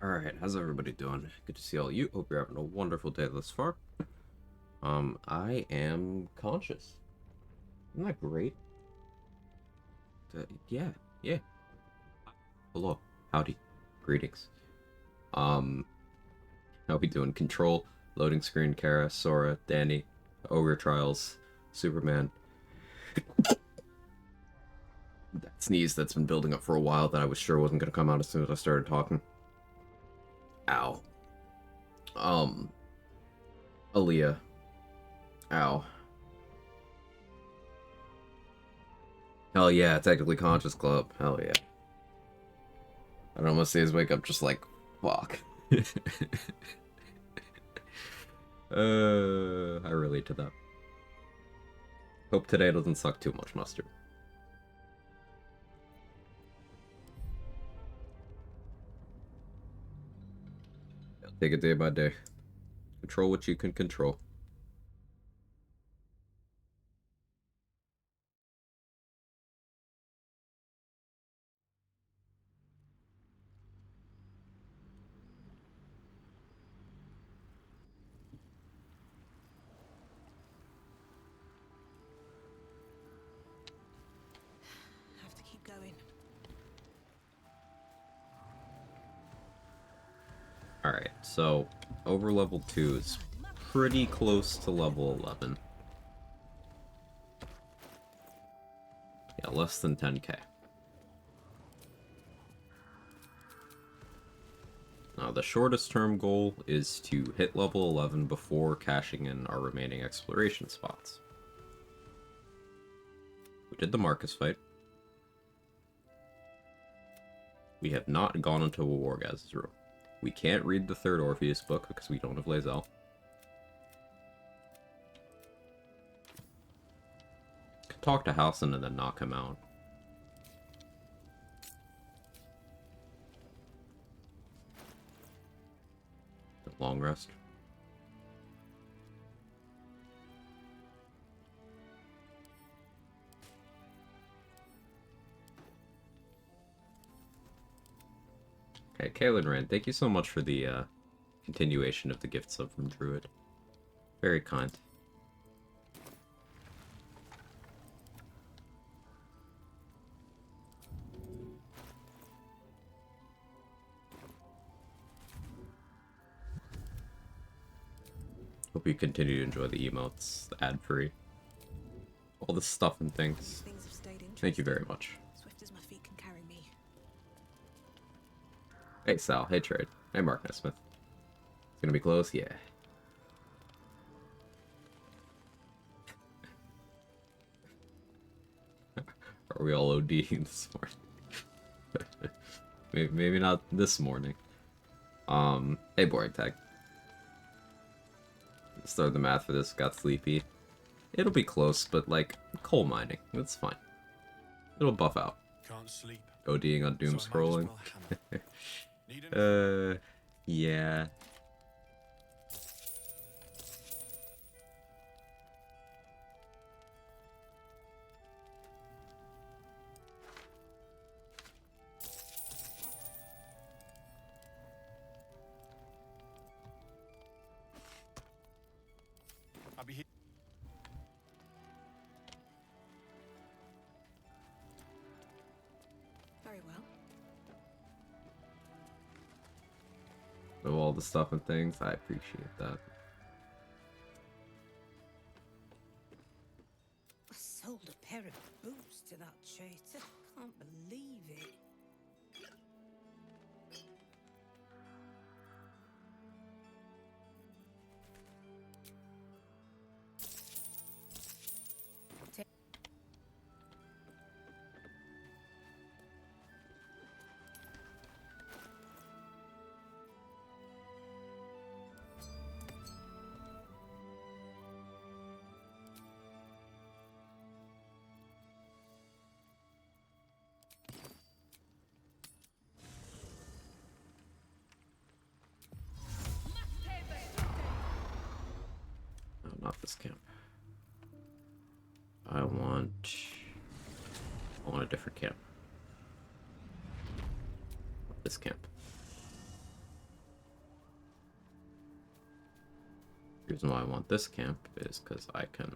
Alright, how's everybody doing? Good to see all you. Hope you're having a wonderful day thus far. I am conscious. Isn't that great? Yeah, yeah. Hello. Howdy. Greetings. Um, how we doing? Control, loading screen, Kara, Sora, Danny, Ogre Trials, Superman. That sneeze that's been building up for a while that I was sure wasn't gonna come out as soon as I started talking. Ow. Um, Aaliyah. Ow. Hell yeah, technically conscious club. Hell yeah. I don't want to see his wake up just like, fuck. I relate to that. Hope today doesn't suck too much mustard. Take it day by day. Control what you can control. Have to keep going. Alright, so over level 2 is pretty close to level 11. Yeah, less than 10k. Now, the shortest term goal is to hit level 11 before cashing in our remaining exploration spots. We did the Marcus fight. We have not gone into a Wargaz's room. We can't read the third Orpheus book because we don't have Lae'zel. Talk to Halsin and then knock him out. Long rest. Okay, Kaylin Rand, thank you so much for the continuation of the gift sub from Druid. Very kind. Hope you continue to enjoy the emotes, the ad-free, all this stuff and things. Things have stayed Thank you interesting. very much. Swift as my feet can carry me. Hey Sal, hey Trade, hey Mark Nesmith. It's gonna be close, yeah. Are we all ODing this morning? maybe not this morning. Hey Boring Tag. Start the math for this, got sleepy. It'll be close, but like, coal mining, that's fine. It'll buff out. Can't sleep. ODing on doom So I might as scrolling. well hammer. Need anything? Yeah. I'll be here. Very well. Of all the stuff and things, I appreciate that. I sold a pair of boots to that traitor. Can't believe it. No, not this camp. I want a different camp. This camp. The reason why I want this camp is because I can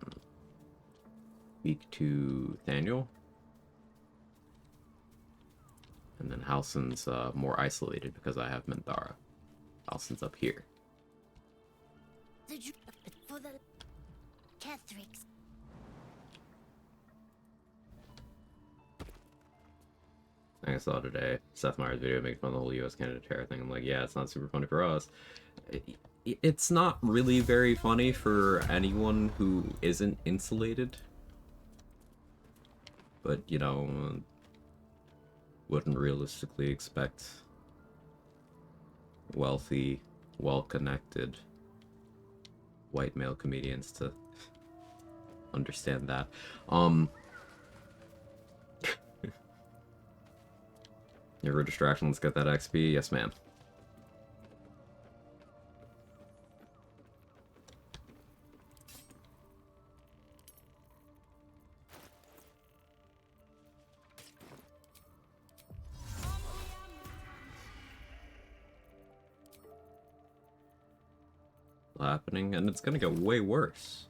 speak to Thaniel. And then Halsin's more isolated because I have Minthara. Halsin's up here. For the Catheric's. I saw today Seth Meyers' video making fun of the whole U.S.-Canada terror thing. I'm like, yeah, it's not super funny for us. It's not really very funny for anyone who isn't insulated. But, you know, wouldn't realistically expect wealthy, well-connected white male comedians to understand that. Never a distraction, let's get that XP. Yes, ma'am. Happening, and it's gonna get way worse.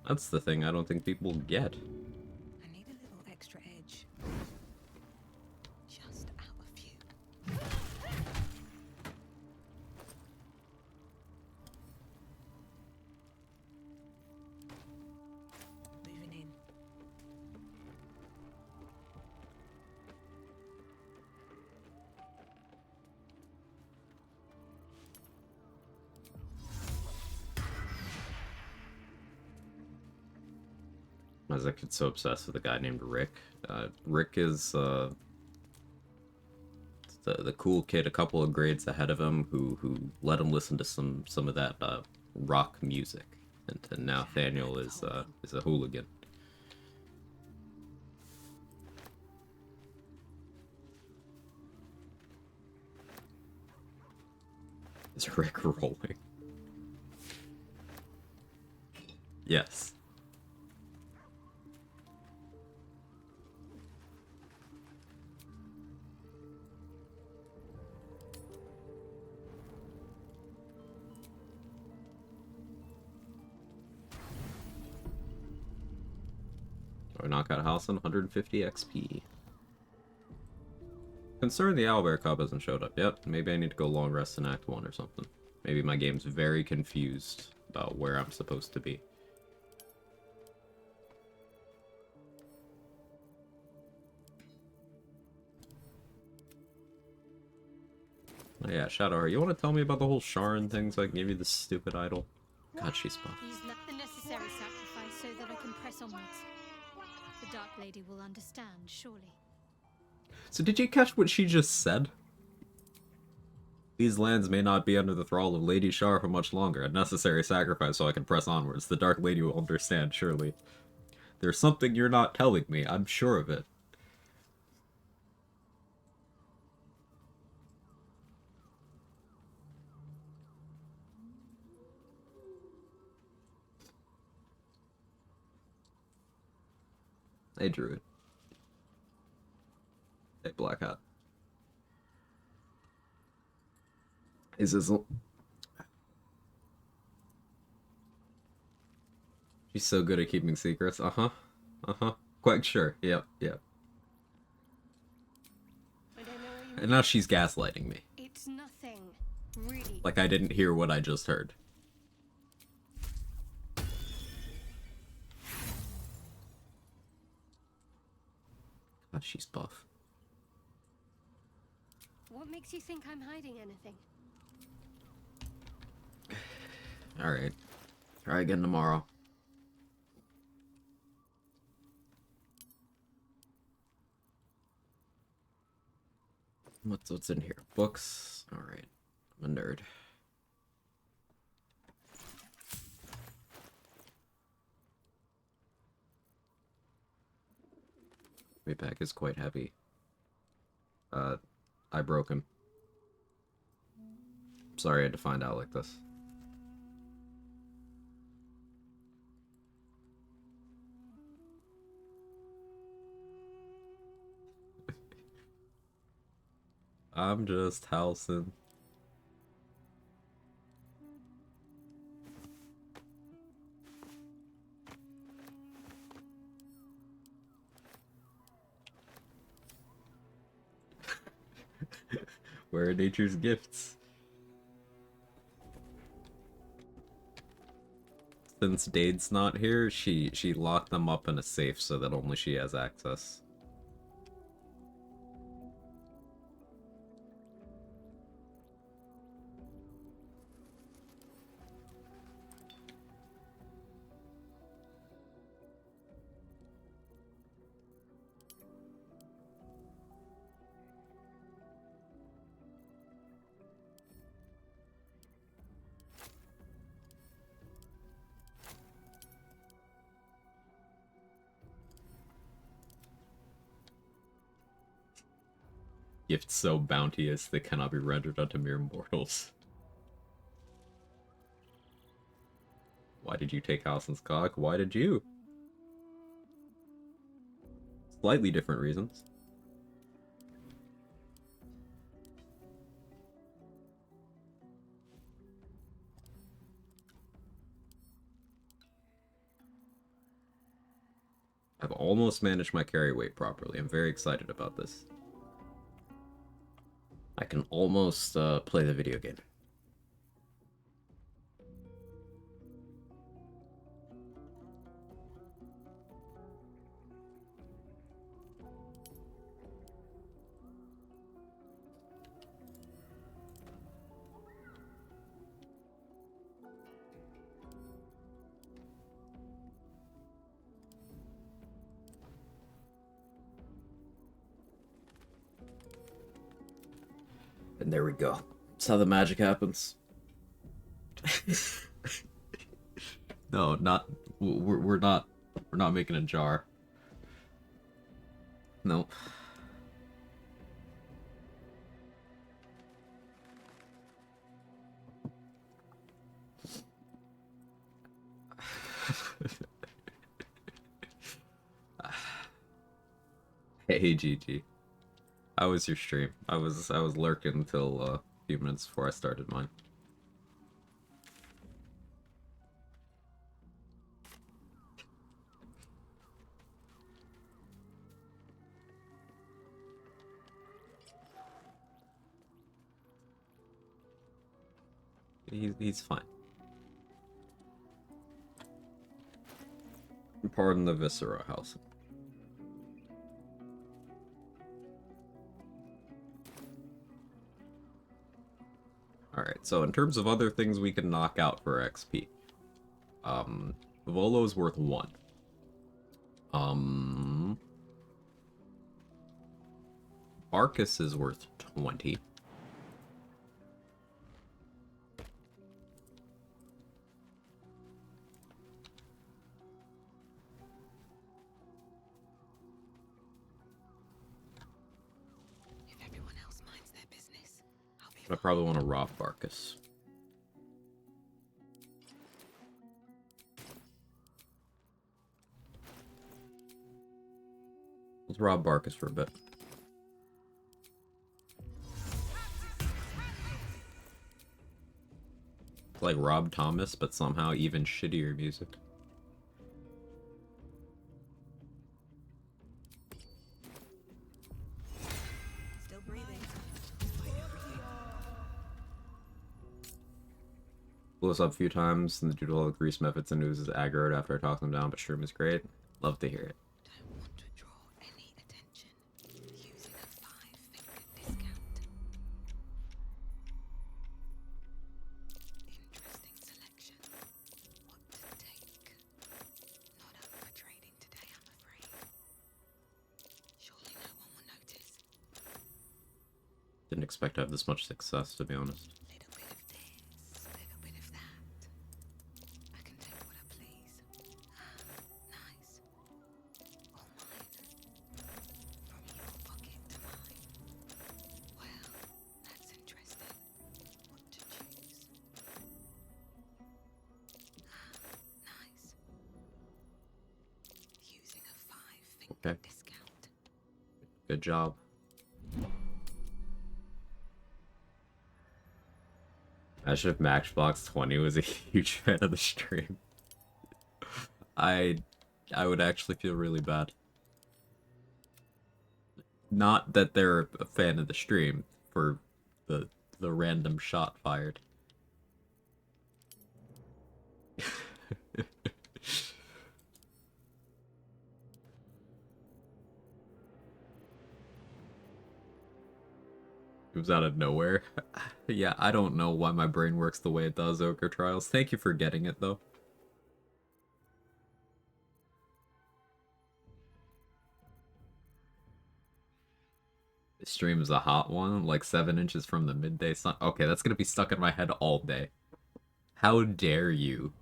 That's the thing I don't think people get. I need a little extra edge. Just out a few. Moving in. As I get so obsessed with a guy named Rick. Rick is the cool kid a couple of grades ahead of him who let him listen to some of that rock music, and now Thaniel is a hooligan. Is Rick rolling? Yes. Or knock out Halsin, 150 XP. Concerned the Owlbear Cub hasn't showed up yet. Maybe I need to go long rest in Act 1 or something. Maybe my game's very confused about where I'm supposed to be. Oh yeah, Shadowheart, you want to tell me about the whole Sharon thing so I can give you this stupid idol? God, she's buff. Use the necessary sacrifice so that I can press onwards. The Dark Lady will understand, surely. So did you catch what she just said? These lands may not be under the thrall of Lady Shar for much longer. A necessary sacrifice so I can press onwards. The Dark Lady will understand, surely. There's something you're not telling me. I'm sure of it. Hey, Druid. Hey, Black Hat. Is this... She's so good at keeping secrets. Uh-huh. Uh-huh. Quite sure. Yep, yep. And now she's gaslighting me. It's nothing, really. Like I didn't hear what I just heard. God, she's buff. What makes you think I'm hiding anything? Alright. Try again tomorrow. What's in here? Books? Alright. I'm a nerd. My pack is quite heavy. I broke him. Sorry I had to find out like this. I'm just Halsin. Where are nature's gifts? Since Dade's not here, she locked them up in a safe so that only she has access. Gifts so bounteous they cannot be rendered unto mere mortals. Why did you take Allison's cock? Why did you? Slightly different reasons. I've almost managed my carry weight properly. I'm very excited about this. I can almost play the video game. And there we go. That's how the magic happens. No, not we're not making a jar. Nope. Hey GG. How was your stream? I was lurking until a few minutes before I started mine. He's fine. Pardon the viscera, house. Alright, so in terms of other things we can knock out for XP. Volo's worth 1. Barkus is worth 20. If everyone else minds their business, I'll be I probably want to rob Barkus. Let's rob Barkus for a bit. It's like Rob Thomas, but somehow even shittier music. still breathing. Despite everything. Blew us up a few times, and the dude all the grease methods and news is aggroed after I talked him down, but Shroom is great. Love to hear it. Don't want to draw any attention. Using a 5-finger discount. Interesting selection. What to take? Not up for trading today, I'm afraid. Surely no one will notice. Didn't expect to have this much success, to be honest. Little bit of this, little bit of that. I can take what I please. Nice. All mine. From your pocket to mine. Well, that's interesting. What to choose? Nice. Using a 5-finger Okay. discount. Good job. Imagine if Matchbox20 was a huge fan of the stream. I would actually feel really bad. Not that they're a fan of the stream, for the random shot fired. It was out of nowhere. Yeah, I don't know why my brain works the way it does, Ogre Trials. Thank you for getting it, though. This stream is a hot one, like 7 inches from the midday sun. Okay, that's gonna be stuck in my head all day. How dare you?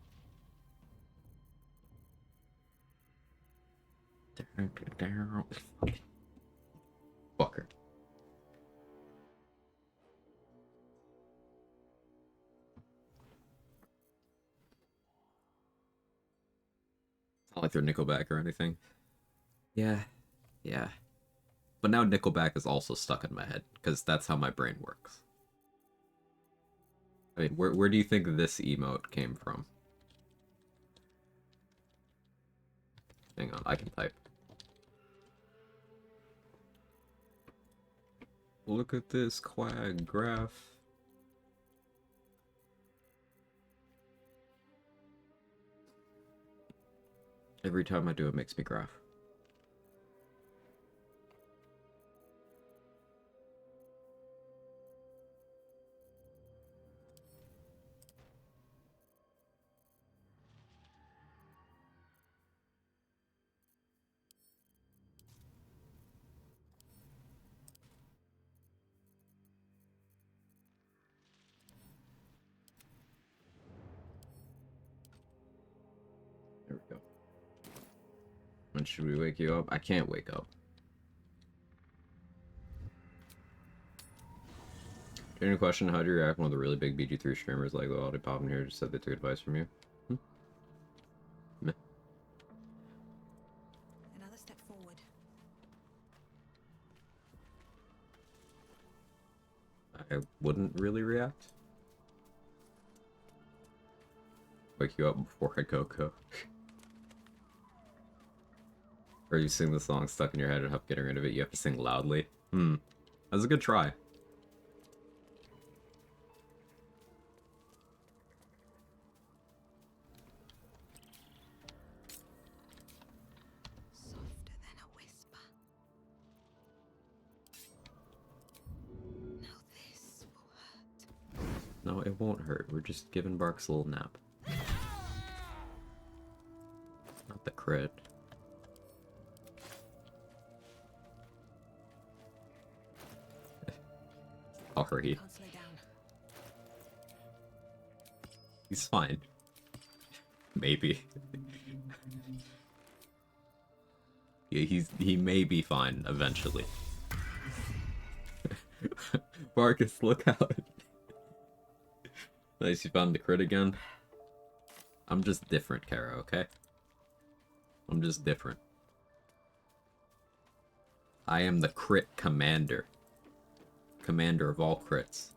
Fucker. It's not like they're Nickelback or anything. Yeah, yeah. But now Nickelback is also stuck in my head, because that's how my brain works. I mean, where do you think this emote came from? Hang on, I can type. Look at this Quag graph. Every time I do it makes me graph. There we go. When should we wake you up? I can't wake up. Any question, how do you react when the really big BG3 streamers like Loyalty pop in here just said they took advice from you? Meh. Another step forward. I wouldn't really react. Wake you up before I go. Or you sing the song stuck in your head and help getting rid of it, you have to sing loudly. That's a good try. Softer than a whisper. Now this will hurt. No, it won't hurt. We're just giving Barks a little nap. Not the crit. Sorry. Can't slow down. He's fine. Maybe. Yeah, he may be fine eventually. Marcus, look out. Nice, you found the crit again. I'm just different, Kara, okay? I'm just different. I am the crit commander. Commander of all crits.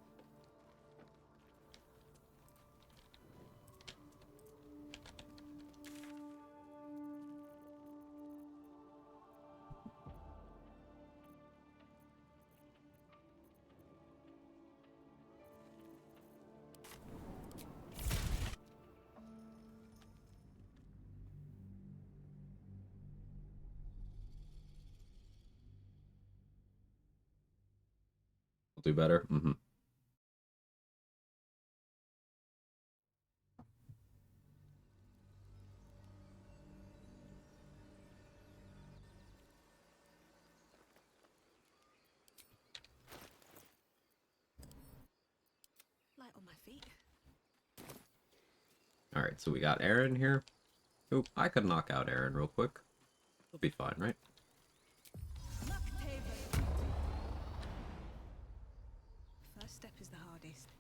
I'll do better. Light on my feet. Alright, so we got Aaron here. Oop, I could knock out Aaron real quick. He'll be fine, right? First step is the hardest.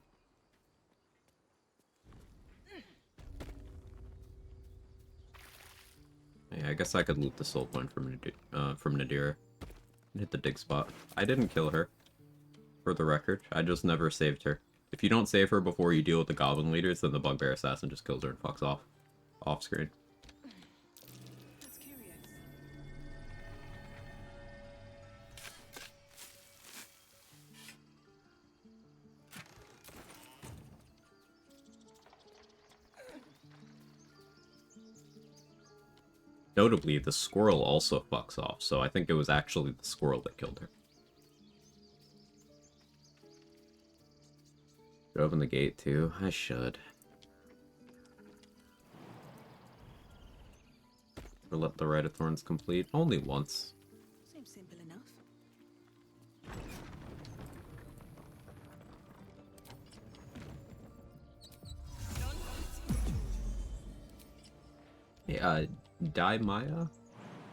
Yeah, I guess I could loot the soul point from Nadira. And hit the dig spot. I didn't kill her. For the record, I just never saved her. If you don't save her before you deal with the goblin leaders, then the bugbear assassin just kills her and fucks off. Off screen. That's curious. Notably, the squirrel also fucks off, so I think it was actually the squirrel that killed her. Should I open the gate too? I should. Or let the Rite of Thorns complete? Only once. Seems simple enough. Hey, Dai Maya?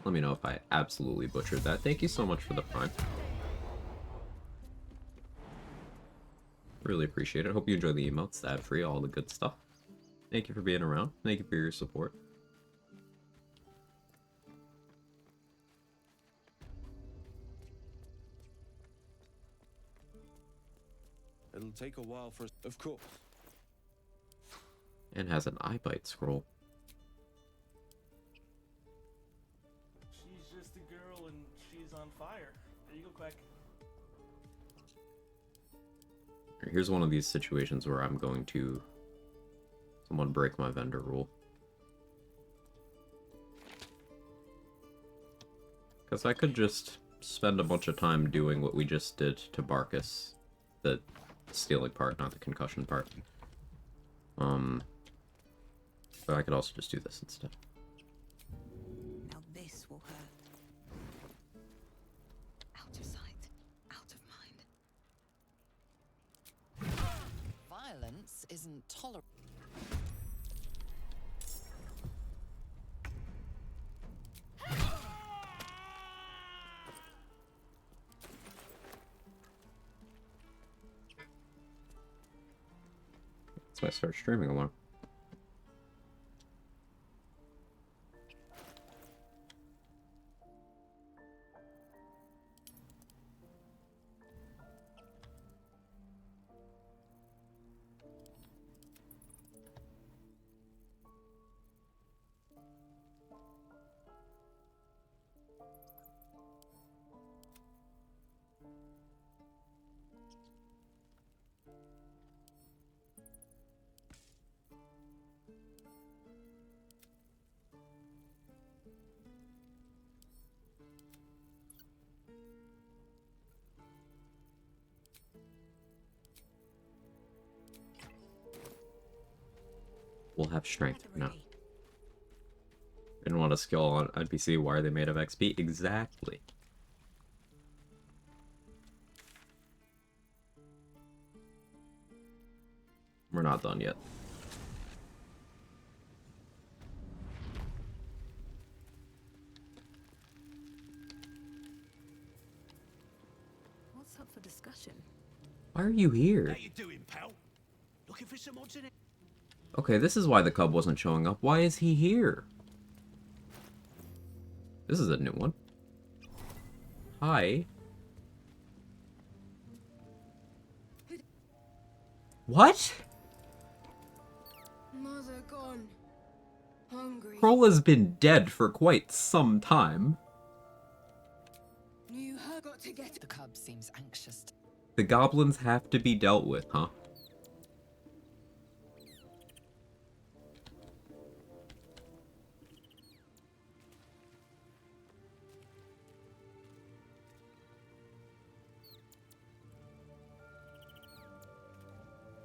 Let me know if I absolutely butchered that. Thank you so much for the prime. Really appreciate it. Hope you enjoy the emotes, ad free, all the good stuff. Thank you for being around. Thank you for your support. It'll take a while for us, of course. And has an eye bite scroll. She's just a girl and she's on fire. There you go, Quag. Here's one of these situations where I'm going to someone break my vendor rule. Because I could just spend a bunch of time doing what we just did to Barkus. The stealing part, not the concussion part. But I could also just do this instead. Now this will hurt. Out of sight, out of mind. Violence isn't tolerable. That's why I start streaming along. We'll have strength now. Didn't want a skill on NPC. Why are they made of XP? Exactly. We're not done yet. What's up for discussion? Why are you here? How you doing, pal? Looking for some odds in it? Okay, this is why the cub wasn't showing up. Why is he here? This is a new one. Hi. What? Mother gone. Hungry. Krolla's been dead for quite some time. You have got to get The cub seems anxious. The goblins have to be dealt with, huh?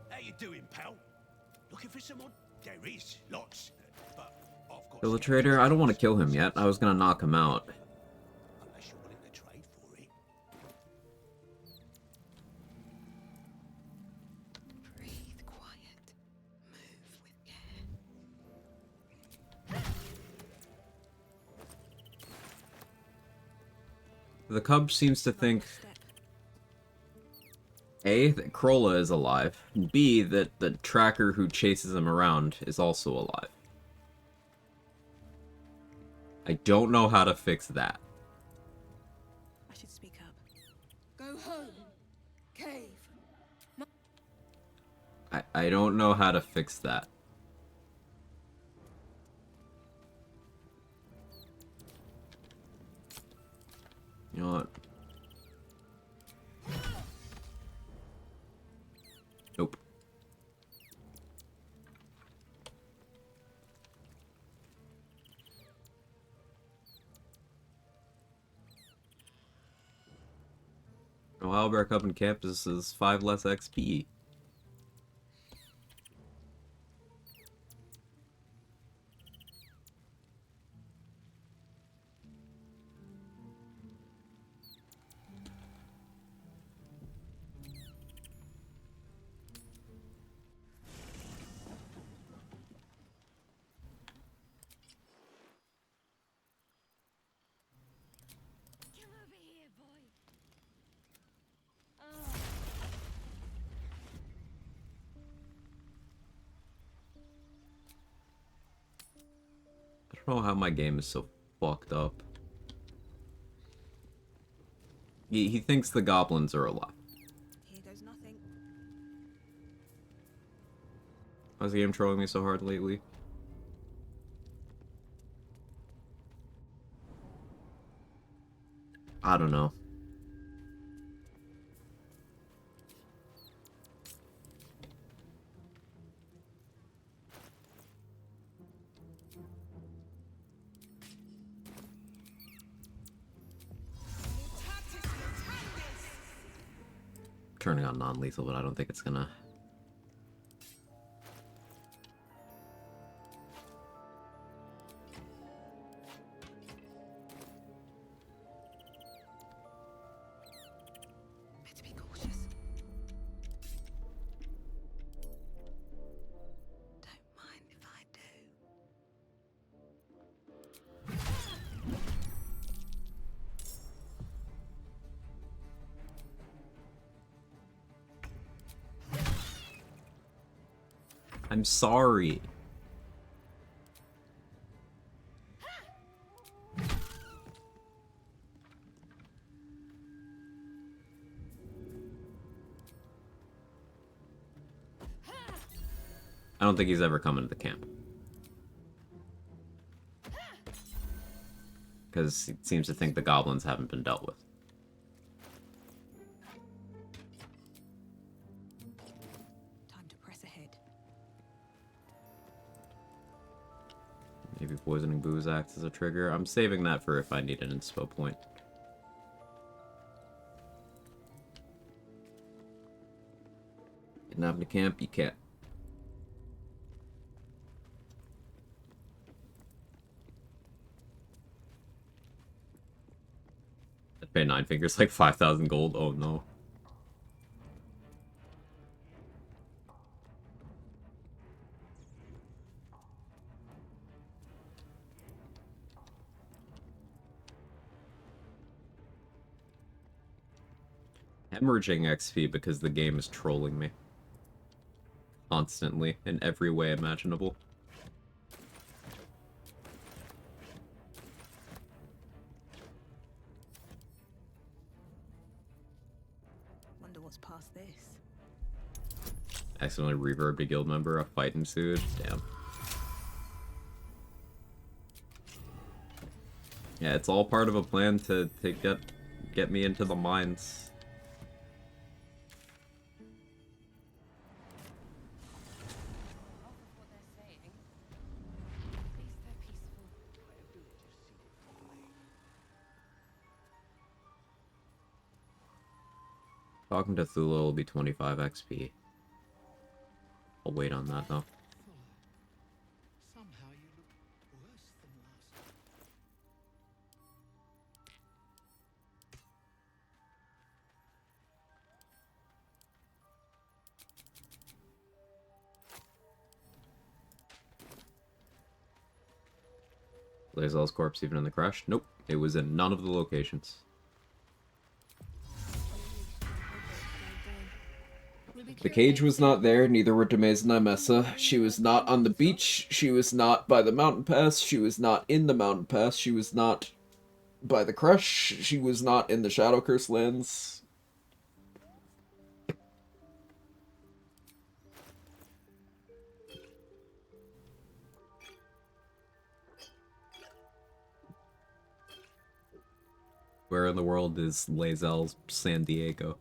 How you doing, pal? Looking for some odd? There is lots, but I've got. Kill the trader? I don't want to kill him yet. I was gonna knock him out. Unless you're willing to trade for it. Breathe quiet. Move with care. The cub seems to think Step. A, that Krolla is alive, and B, that the tracker who chases him around is also alive. I don't know how to fix that. I should speak up. go home. Cave. I don't know how to fix that. You know what? Nope. No, Albrecht up in campus is 5 less XP. Come over here, boy. I don't know how my game is so fucked up. He thinks the goblins are alive. Here goes nothing. How's the game trolling me so hard lately? I don't know. Turning on non-lethal, but I don't think it's gonna. Better be cautious. Don't mind if I do. I'm sorry. I don't think he's ever coming to the camp. Because he seems to think the goblins haven't been dealt with. Time to press ahead. Maybe poisoning booze acts as a trigger. I'm saving that for if I need an inspo point. Getting out into camp, you can't. I'd pay 9 fingers like 5,000 gold. Oh no. Hemorrhaging XP because the game is trolling me. Constantly, in every way imaginable. Wonder what's past this. Accidentally reverbed a guild member, a fight ensued. Damn. Yeah, it's all part of a plan to get me into the mines. Talking to Thula will be 25 XP. I'll wait on that though. Somehow you look worse than last. Lazel's corpse even in the crash? Nope. It was in none of the locations. The cage was not there, neither were Demez and Imessa. She was not on the beach, she was not by the mountain pass, she was not in the mountain pass, she was not by the crush, she was not in the Shadow Curse lands. Where in the world is Lazel's San Diego?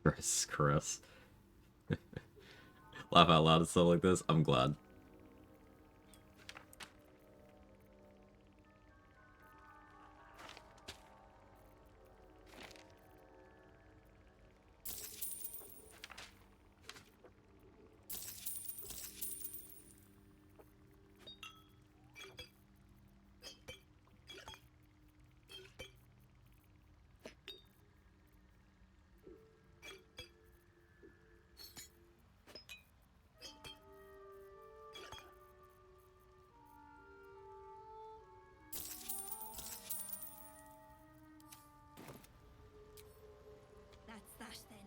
Chris. Laugh out loud and stuff like this. I'm glad. That's that then.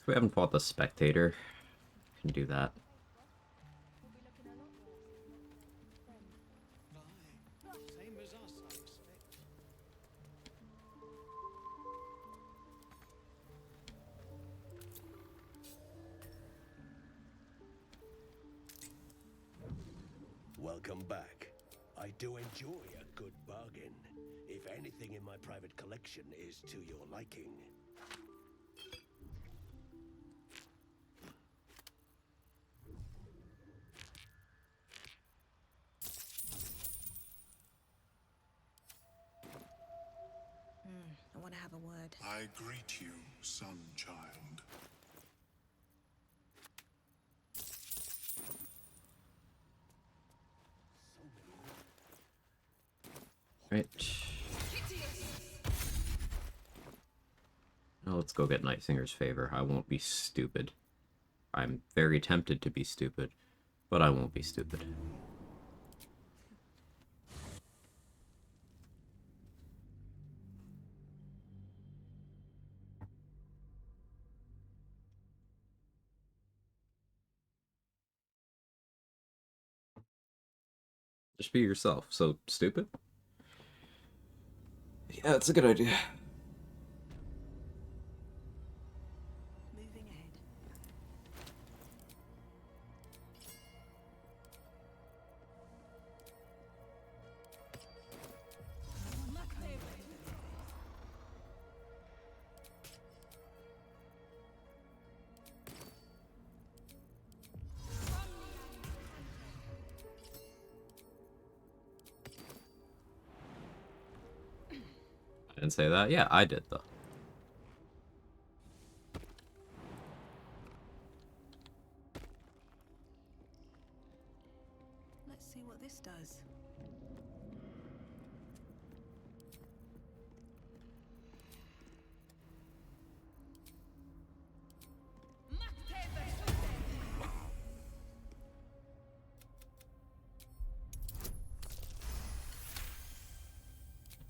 We haven't fought the Spectator. Can do that. Same as us, I expect. Welcome back. I do enjoy a good bargain, if anything in my private collection is to your liking. I want to have a word. I greet you, son child. Right. Now let's go get Nightsinger's favor. I won't be stupid. I'm very tempted to be stupid, but I won't be stupid. Just be yourself. So stupid? Yeah, that's a good idea. Moving ahead. I didn't say that. Yeah, I did though. Let's see what this does.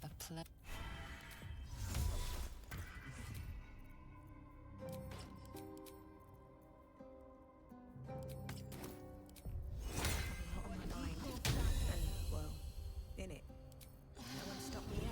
A ple- A lot on my mind. And, well, in it. No one stopped me yet.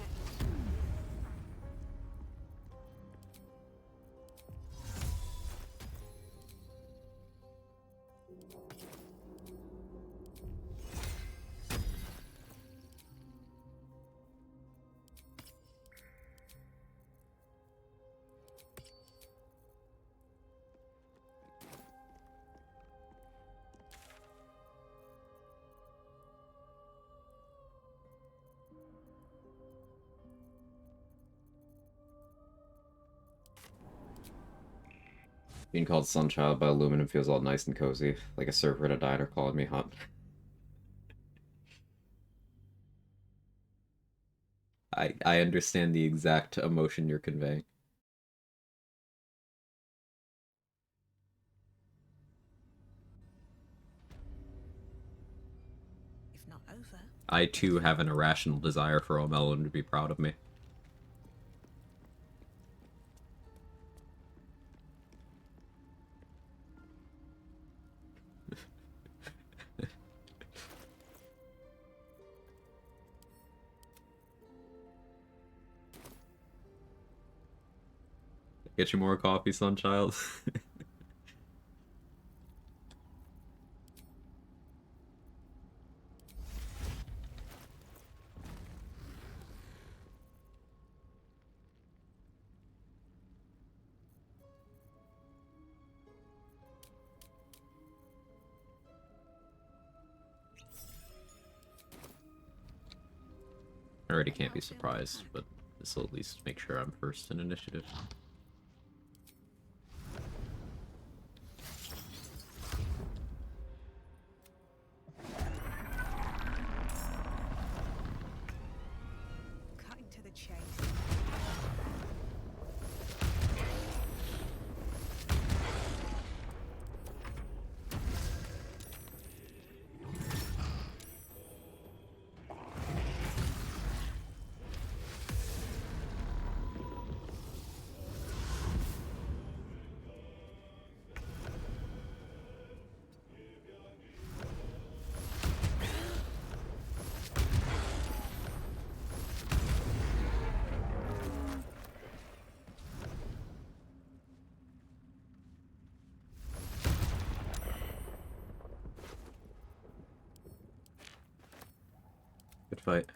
Being called Sunchild by Aluminum feels all nice and cozy, like a server at a diner calling me hot. I understand the exact emotion you're conveying. If not over. I too have an irrational desire for O'Melon to be proud of me. Get you more coffee, Sunchild? already can't be surprised, but this will at least make sure I'm first in initiative. Cutting to the chase. Good fight.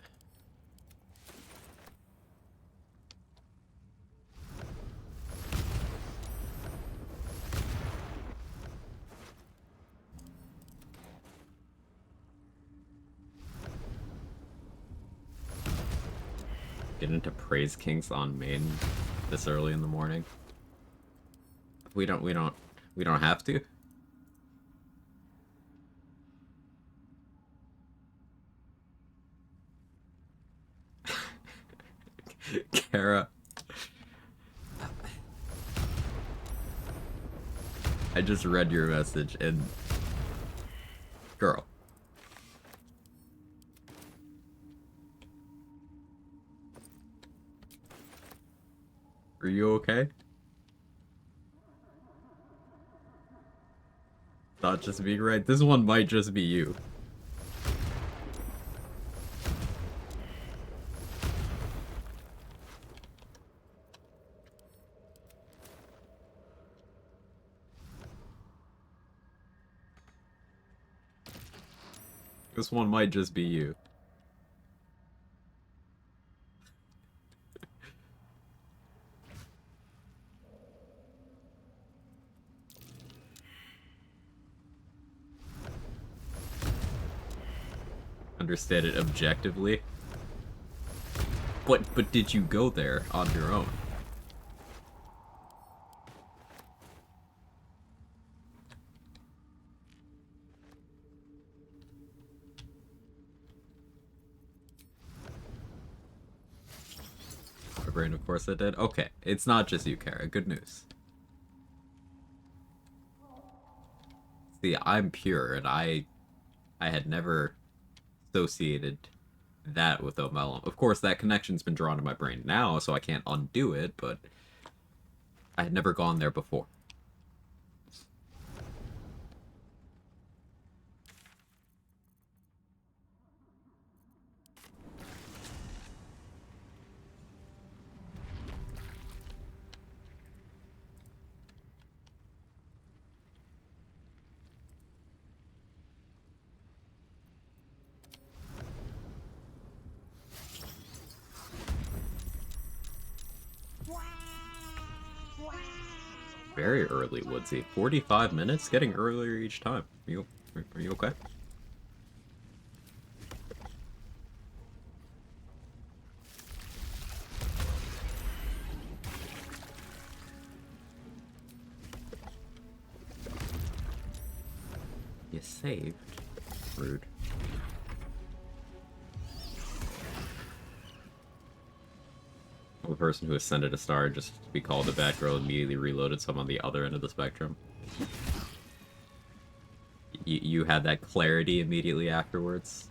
Get into Praise Kings on main this early in the morning. We don't have to. Kara. I just read your message and girl. Are you okay? Not just being right. This one might just be you. This one might just be you. Understand it objectively. But did you go there on your own? My brain, of course, it did. Okay, it's not just you, Kara. Good news. See, I'm pure, and I had never associated that with Omelum. Of course, that connection's been drawn to my brain now, so I can't undo it, but I had never gone there before. Very early, Woodsy. 45 minutes? Getting earlier each time. Are you okay? You saved? Rude. The person who ascended a star just to be called a Batgirl immediately reloaded some on the other end of the spectrum. You had that clarity immediately afterwards.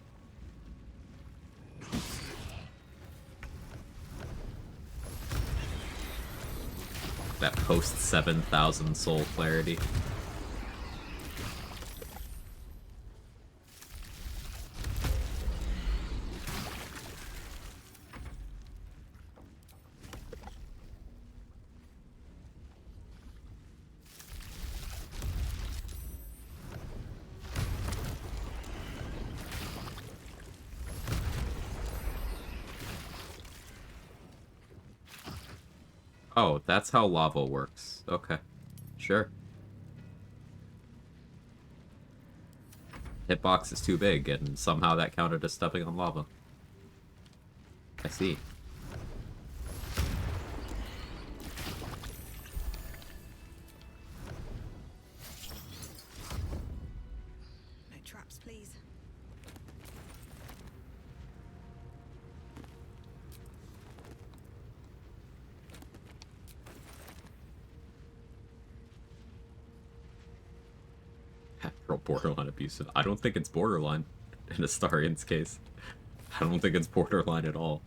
That post 7,000 soul clarity. Oh, that's how lava works. Okay. Sure. Hitbox is too big, and somehow that counted as stepping on lava. I see. No traps, please. Real borderline abusive. I don't think it's borderline in Astarian's case. I don't think it's borderline at all.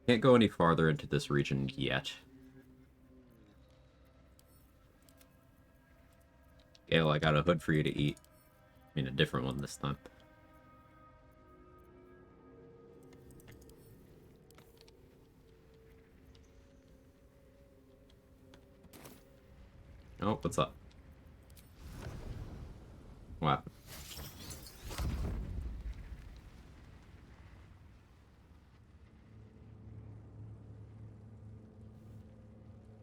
Can't go any farther into this region yet. Gale, I got a hood for you to eat. I mean, a different one this time. Oh, what's up? What happened?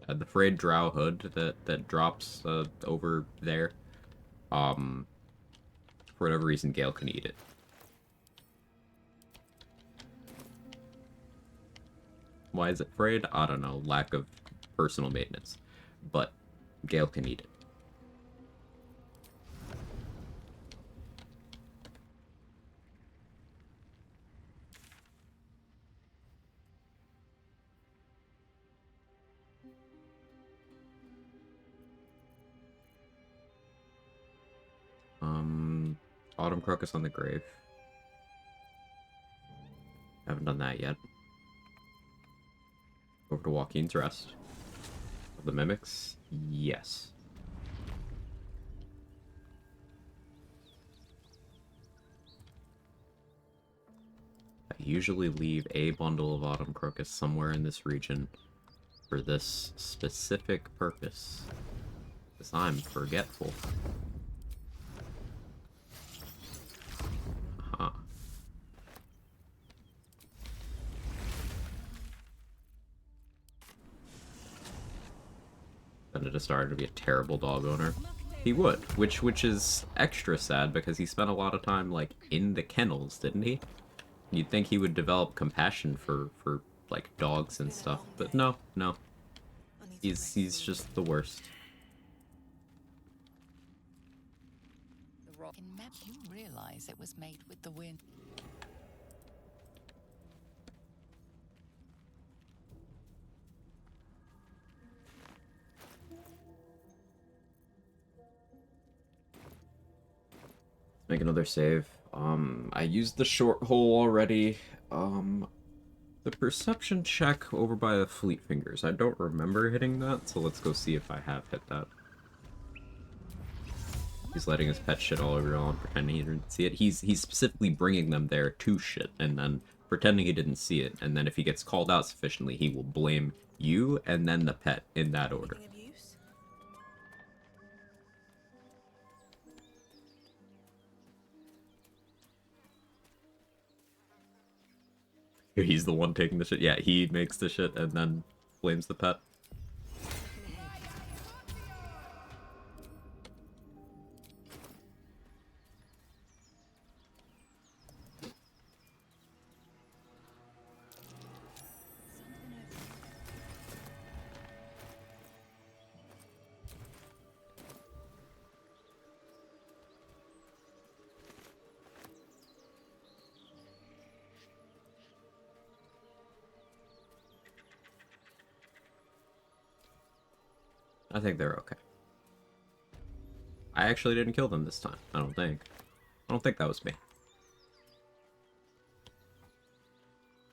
The frayed drow hood that drops over there. For whatever reason, Gale can eat it. Why is it frayed? I don't know. Lack of personal maintenance. But Gale can eat it. Autumn Crocus on the grave. Haven't done that yet. Over to Joaquin's Rest. The Mimics? Yes. I usually leave a bundle of Autumn Crocus somewhere in this region for this specific purpose. Because I'm forgetful. Huh. Then it just started to be a terrible dog owner. He would, which is extra sad because he spent a lot of time like in the kennels, didn't he? You'd think he would develop compassion for like dogs and stuff, but no. He's just the worst. The rock in map, you realize it was made with the wind. Make another save. I used the short hole already. The perception check over by the Fleet Fingers. I don't remember hitting that, so let's go see if I have hit that. He's letting his pet shit all over y'all and pretending he didn't see it. He's specifically bringing them there to shit and then pretending he didn't see it. And then if he gets called out sufficiently, he will blame you and then the pet in that order. Anything of use? He's the one taking the shit. Yeah, he makes the shit and then blames the pet. I think they're okay. I actually didn't kill them this time. I don't think that was me.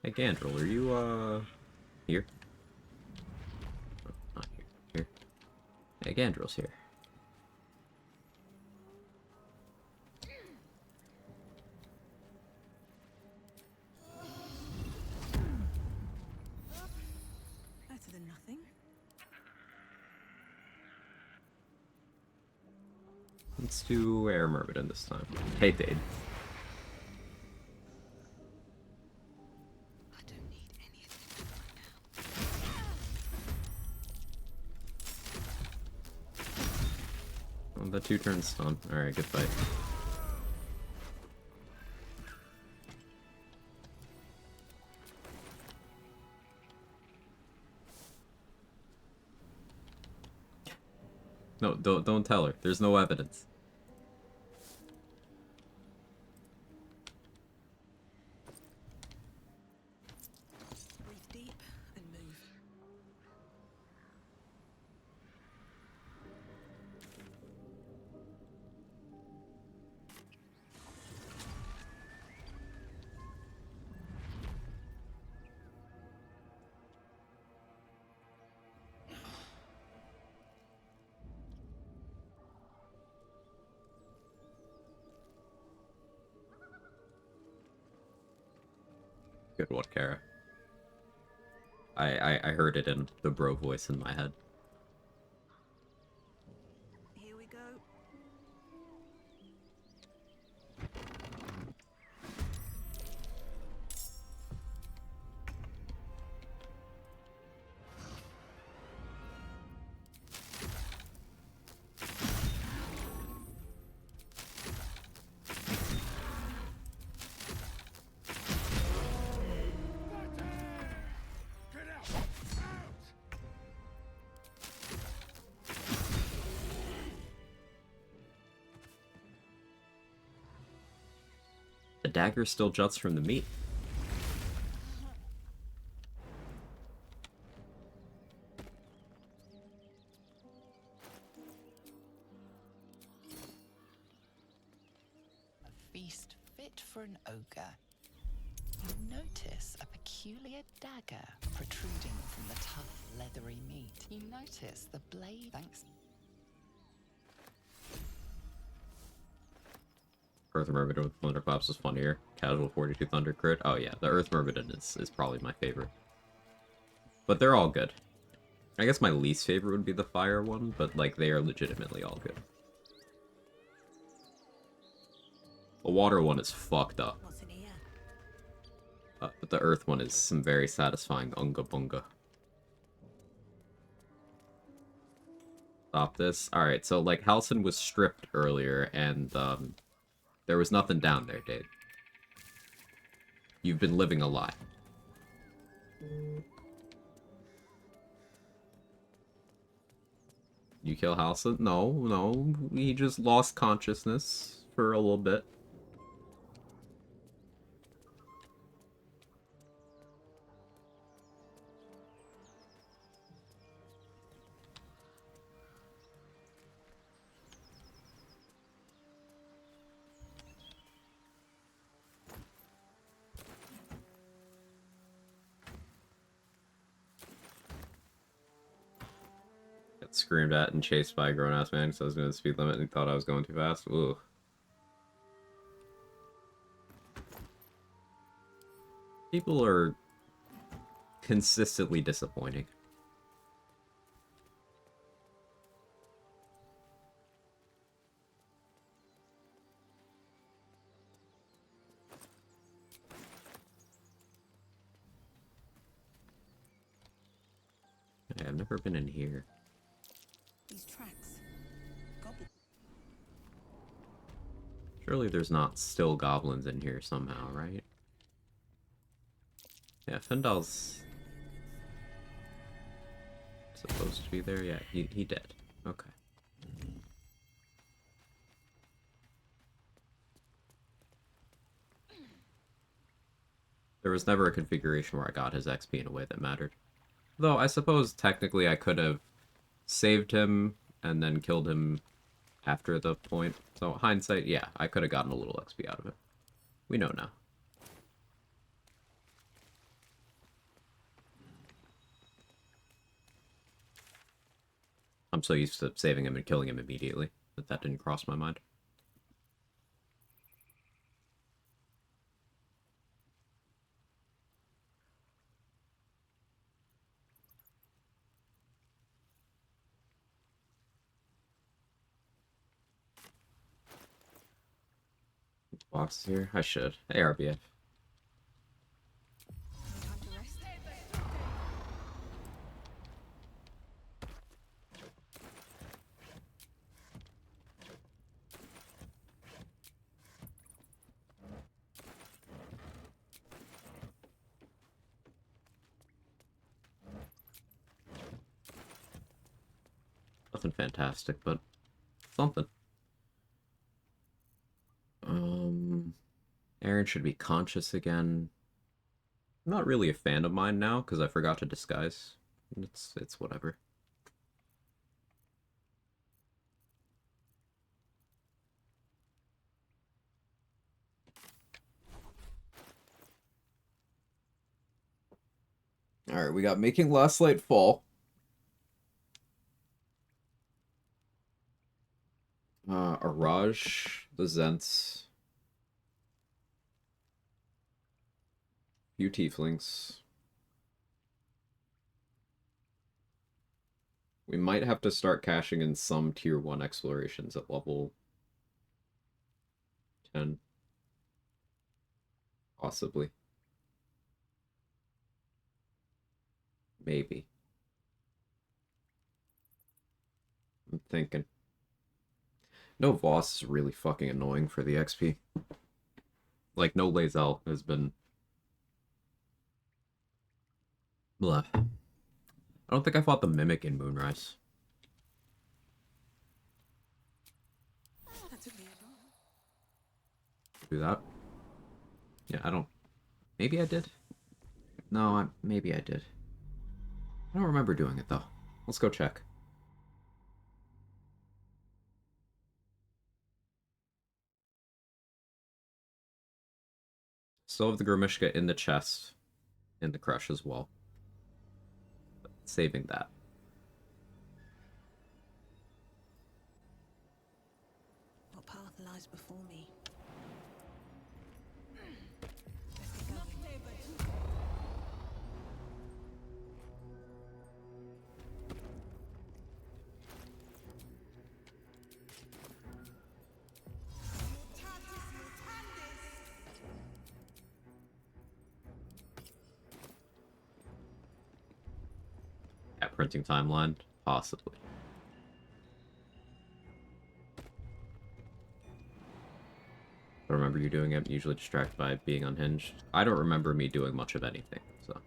Hey, Gandrel, are you, here? Oh, not here. Here. Hey, Gandrel's here. Let's do Air Myrmidon this time. Hey, Dade. I don't need anything right now. Oh, the 2-turn stun. Alright, good fight. No, don't tell her. There's no evidence. Breathe deep and move. Good one, Kara. I heard it in the bro voice in my head. Here we go. The dagger still juts from the meat. A feast fit for an ogre. You notice a peculiar dagger protruding from the tough, leathery meat. You notice the blade, thanks. Earth Myrmidon with Thunderclaps was funnier. Casual 42 Thunder crit. Oh yeah, the Earth Myrmidon is probably my favorite. But they're all good. I guess my least favorite would be the Fire one, but like they are legitimately all good. The Water one is fucked up. What's in here? But the Earth one is some very satisfying Unga Bunga. Stop this. Alright, so like Halcyon was stripped earlier and there was nothing down there, Dave. You've been living a lie. You kill Halcyon? No, he just lost consciousness for a little bit. Got screamed at and chased by a grown-ass man because I was doing the speed limit and he thought I was going too fast. Ooh. People are consistently disappointing. Hey, I've never been in here. These tracks. Goblin. Surely there's not still goblins in here somehow, right? Yeah, Fendal's supposed to be there. Yeah, he dead. Okay. There was never a configuration where I got his XP in a way that mattered. Though I suppose technically I could have saved him and then killed him after the point. So hindsight, yeah, I could have gotten a little XP out of it. We know now. I'm so used to saving him and killing him immediately that didn't cross my mind. Box here? I should. ARBF. No time to rest. Nothing fantastic, but something. Aaron should be conscious again. I'm not really a fan of mine now because I forgot to disguise. It's whatever. Alright, we got Making Last Light Fall. Araj, the Zents. Few Tieflings. We might have to start cashing in some tier 1 explorations at level 10. Possibly. Maybe. I'm thinking. No Voss is really fucking annoying for the XP. Like, no Lae'zel has been... Blah. I don't think I fought the Mimic in Moonrise. Do that? Yeah, I don't... Maybe I did? No, maybe I did. I don't remember doing it, though. Let's go check. Still have the Grimishka in the chest. In the crush as well. But saving that. What path lies before me? Let's get going. At printing timeline? Possibly. I remember you doing it, usually distracted by being unhinged. I don't remember me doing much of anything, so...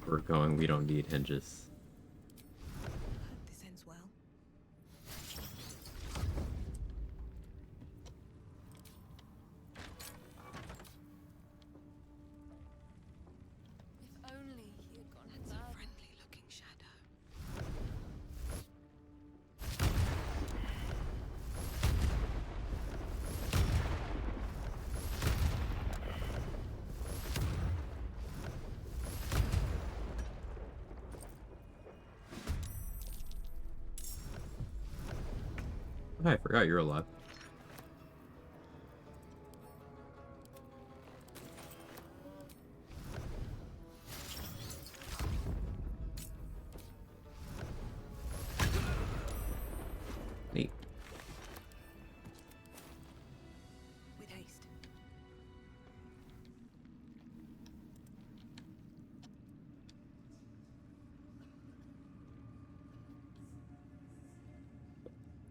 We're going, we don't need hinges. Hope this ends well. If only he had gone That's a friendly looking shadow. Oh, I forgot you're alive. Neat. With haste.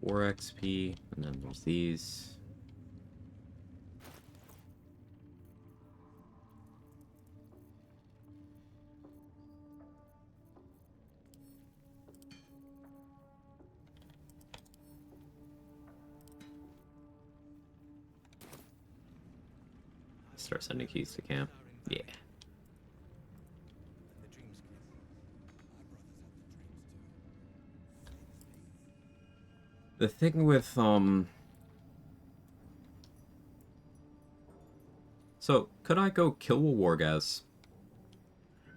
Four XP, and then there's these. Start sending keys to camp. Yeah. The thing with, So, could I go kill a Wargas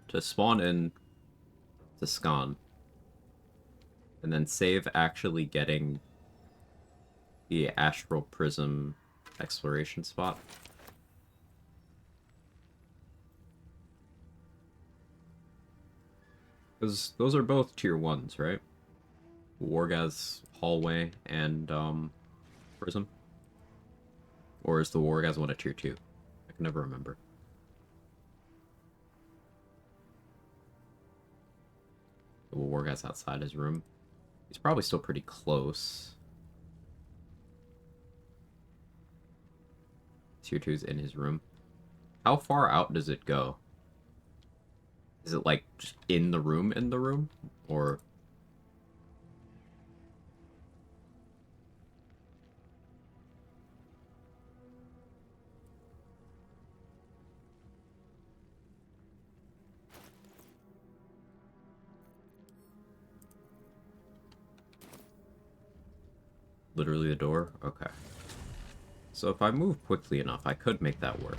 to spawn in to Skan, and then save actually getting the Astral Prism exploration spot? Because those are both tier 1s, right? Wargas Hallway and Prism? Or is the Wargas one a tier 2? I can never remember. The Wargas outside his room. He's probably still pretty close. Tier 2's in his room. How far out does it go? Is it like just in the room? Or... Literally the door? Okay. So if I move quickly enough, I could make that work.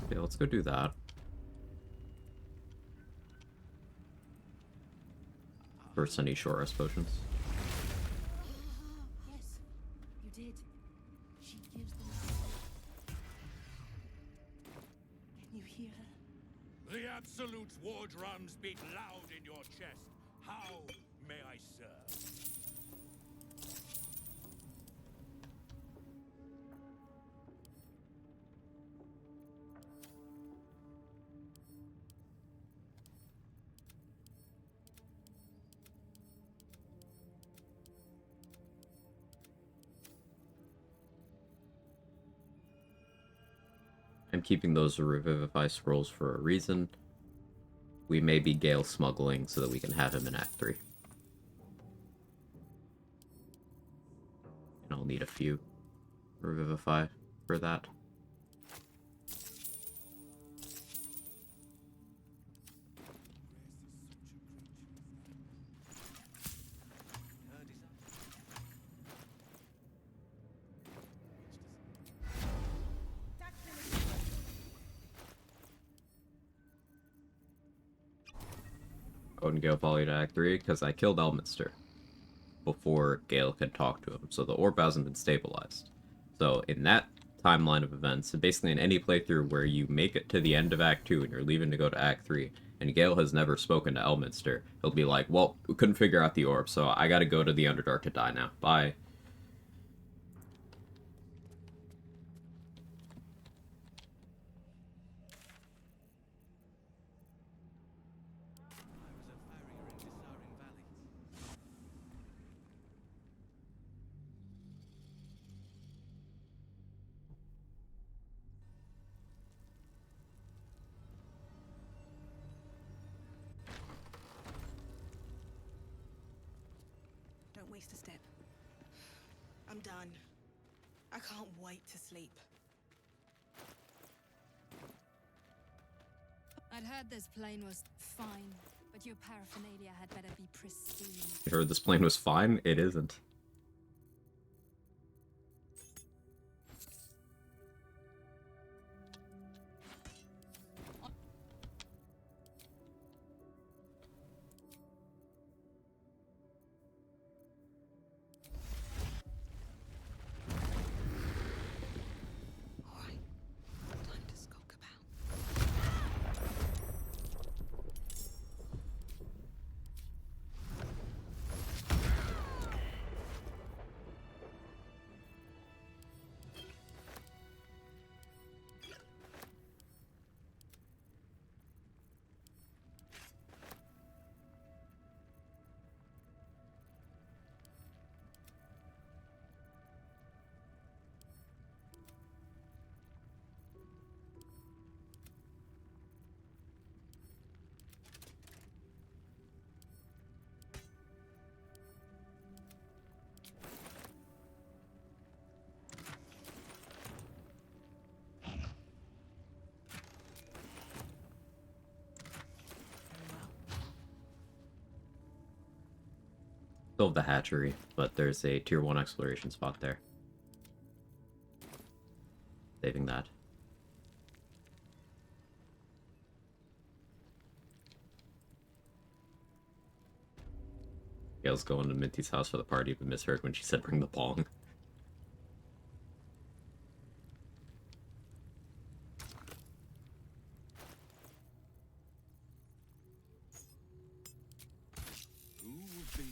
Okay, let's go do that. First, I need short rest potions. Yes, you did. She gives them. Can you hear her? The Absolute's war drums beat loud in your chest. How may I serve? I'm keeping those Revivify scrolls for a reason. We may be Gale smuggling so that we can have him in Act 3. And I'll need a few Revivify for that. I wouldn't go follow to Act 3 because I killed Elminster before Gale could talk to him, so the orb hasn't been stabilized. So in that timeline of events, basically in any playthrough where you make it to the end of Act 2 and you're leaving to go to Act 3, and Gale has never spoken to Elminster, he'll be like, well, we couldn't figure out the orb, so I gotta go to the Underdark to die now. Bye. Don't waste a step. I'm done. I can't wait to sleep. I'd heard this plane was fine, but your paraphernalia had better be pristine. You heard this plane was fine? It isn't. All right. Time to skulk about. Still have the hatchery, but there's a tier 1 exploration spot there. Saving that. Gail's going to Minty's house for the party, but misheard when she said bring the bong. Who would be?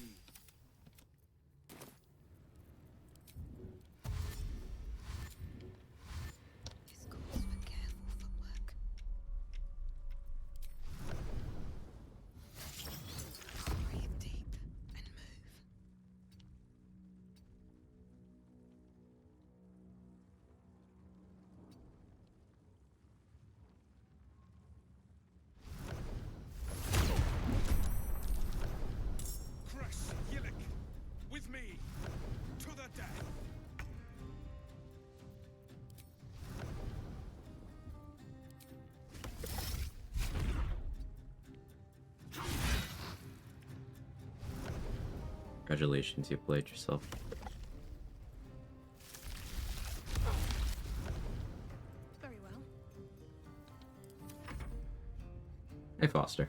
This calls for careful footwork. Breathe deep and move. Crush Yillik! With me! To the death! Congratulations, you played yourself. Very well. Hey, Foster.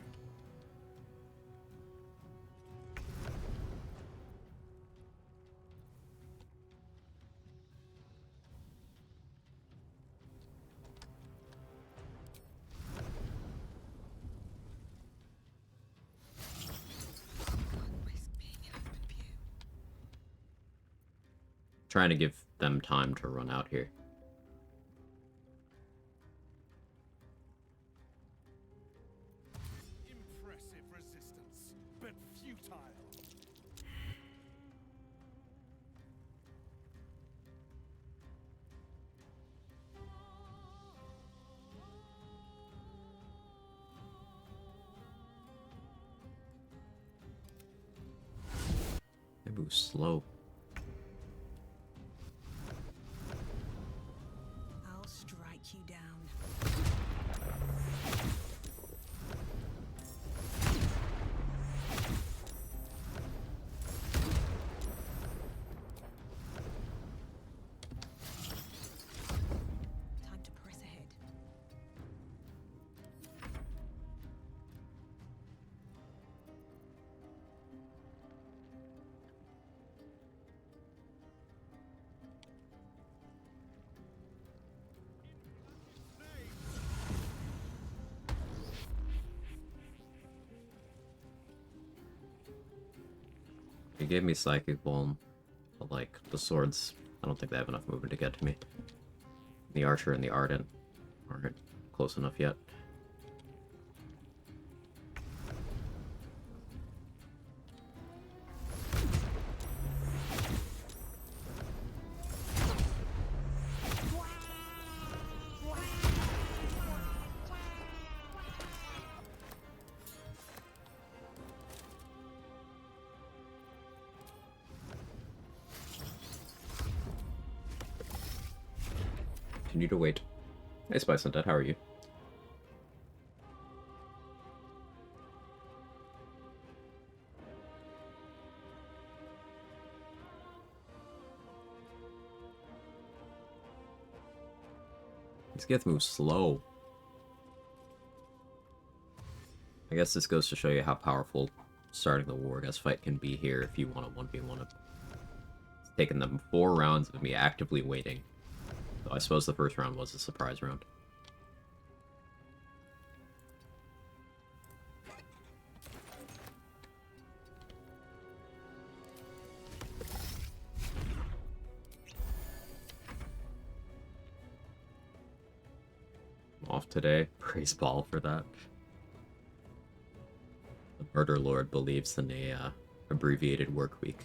Can't risk being in open view. Trying to give them time to run out here. Impressive resistance, but futile. They move slow. I'll strike you down. Time to press ahead. He gave me Psychic Bone, but like, the swords, I don't think they have enough movement to get to me. The Archer and the Ardent aren't close enough yet. Continue to wait. Hey, Spice Undead, how are you? These guys move slow. I guess this goes to show you how powerful starting the Wargas fight can be here if you want to 1v1 it. It's taken them 4 rounds of me actively waiting. So I suppose the first round was a surprise round. I'm off today. Praise Paul for that. The Murder Lord believes in a abbreviated work week.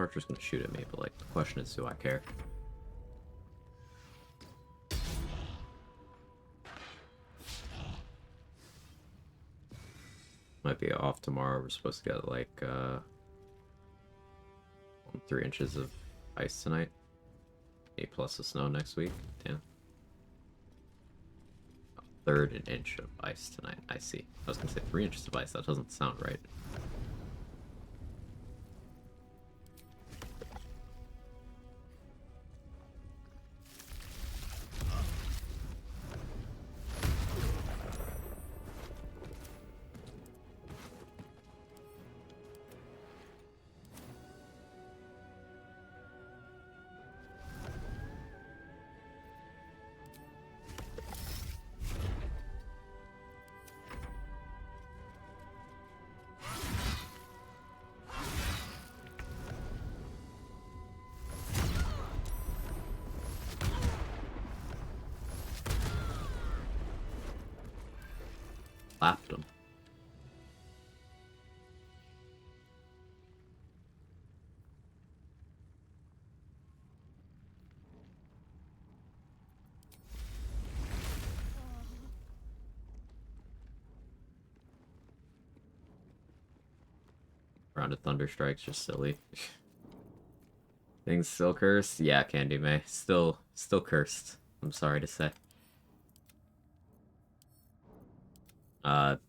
archer's gonna shoot at me, but like the question is, do I care? Might be off tomorrow. We're supposed to get like 3 inches of ice tonight. 8 plus of snow next week. Damn. A third an inch of ice tonight. I see. I was gonna say 3 inches of ice. That doesn't sound right. Laughed him. Round of thunder strikes, just silly. Things still cursed? Yeah, Candy May. Still cursed. I'm sorry to say.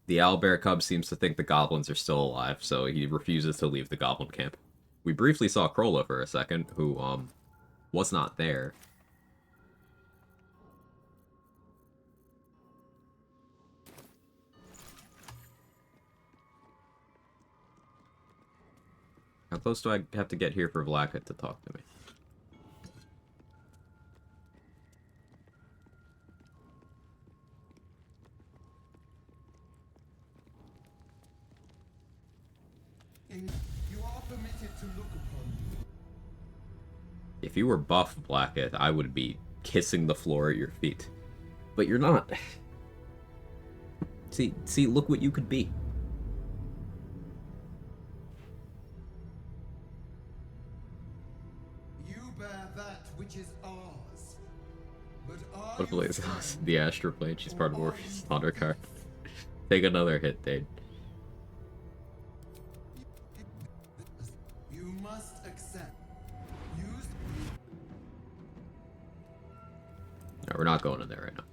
The owlbear cub seems to think the goblins are still alive, so he refuses to leave the goblin camp. We briefly saw Krola for a second, who, was not there. How close do I have to get here for Vlaka to talk to me? You are permitted to look upon me. If you were buff, Blackett, I would be kissing the floor at your feet. But you're not. See, look what you could be. You bear that which is ours. But are What you plays friends, the Astra plane? She's part of or are Orpheus you on her card. enemies? Take another hit, Dane. You must accept. Use. No, we're not going in there right now.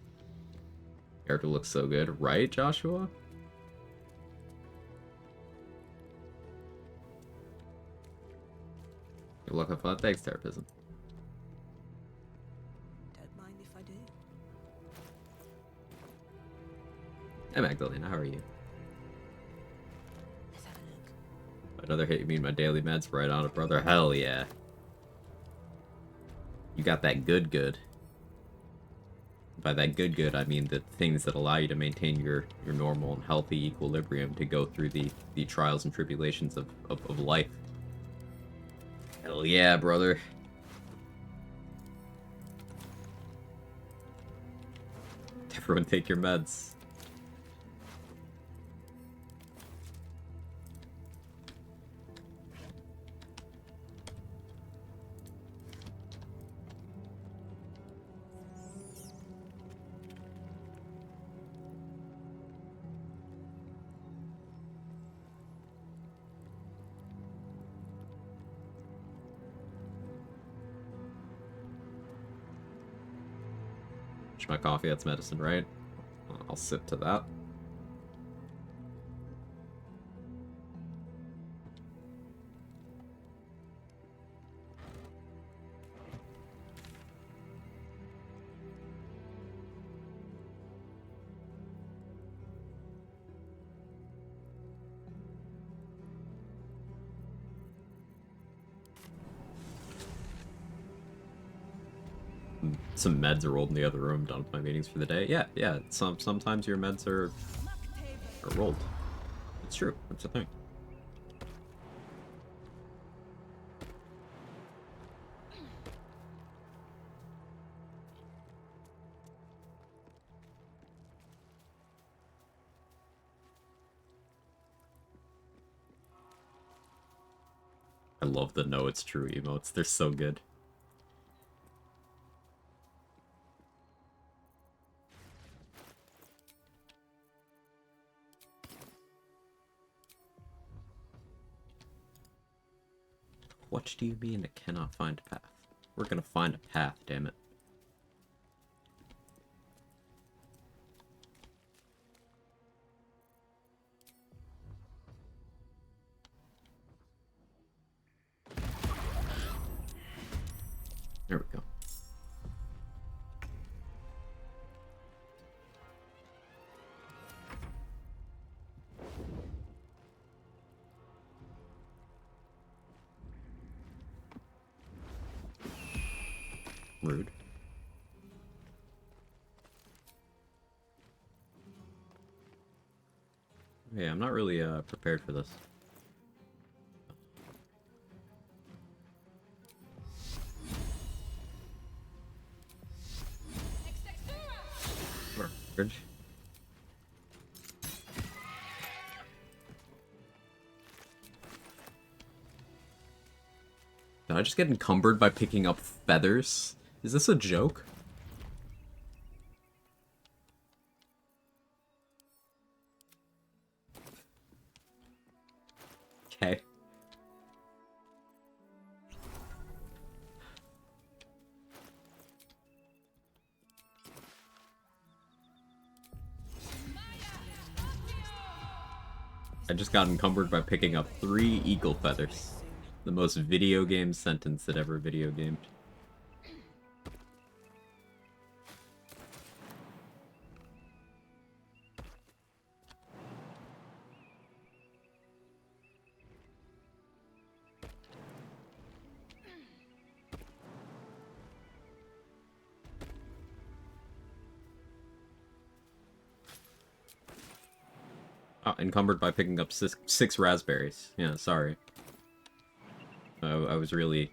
Character looks so good, right, Joshua? You're looking fun. Thanks, Therapism. Don't mind if I do. Hey, Magdalena, how are you? Let's have a look. Another hit, you mean my daily meds? Right on it, brother. Hell yeah. You got that good. By that good, I mean the things that allow you to maintain your normal and healthy equilibrium to go through the trials and tribulations of life. Hell yeah, brother. Everyone take your meds. My coffee, that's medicine, right? I'll sip to that. Some meds are rolled in the other room, done with my meetings for the day. Yeah. Sometimes your meds are rolled. It's true. It's a thing. I love the "No, it's true" emotes. They're so good. What do you mean it cannot find a path? We're gonna find a path, damn it. There we go. Rude. Yeah, I'm not really prepared for this. Bridge. Did I just get encumbered by picking up feathers? Is this a joke? Okay. I just got encumbered by picking up 3 eagle feathers. The most video game sentence that ever video gamed. Oh, encumbered by picking up 6 raspberries. Yeah, sorry. I was really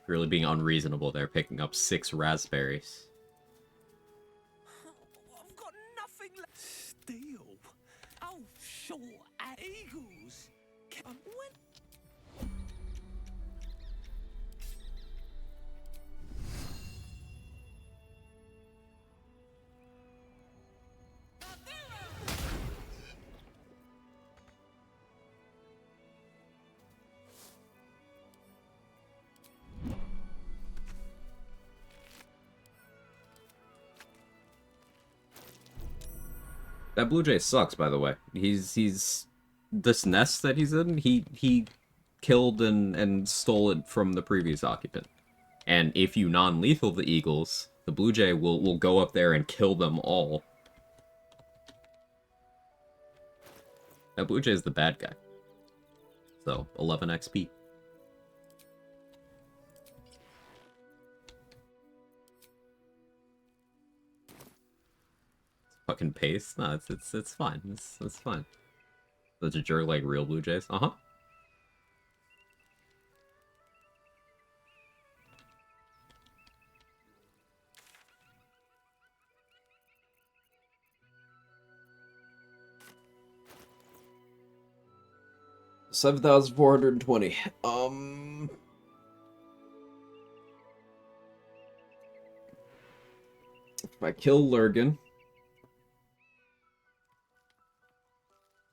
being unreasonable there, picking up 6 raspberries. I've got nothing left. Steel. Oh, sure. Eagles. When... That blue jay sucks, by the way. He's this nest that he's in, he killed and stole it from the previous occupant. And if you non-lethal the eagles, the blue jay will go up there and kill them all. That blue jay is the bad guy. So, 11 XP. Fucking paste? No, it's fine. It's fine. Does a jerk like real blue jays? Uh-huh. $7,420. If I kill Lurgan,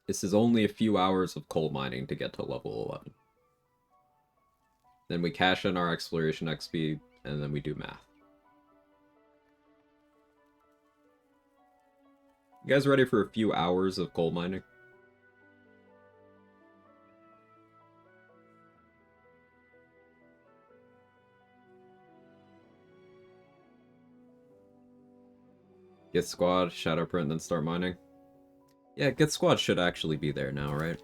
this is only a few hours of coal mining to get to level 11. Then we cash in our exploration XP, and then we do math. You guys ready for a few hours of coal mining? Get squad, shadow print, then start mining. Yeah, get squad should actually be there now, right?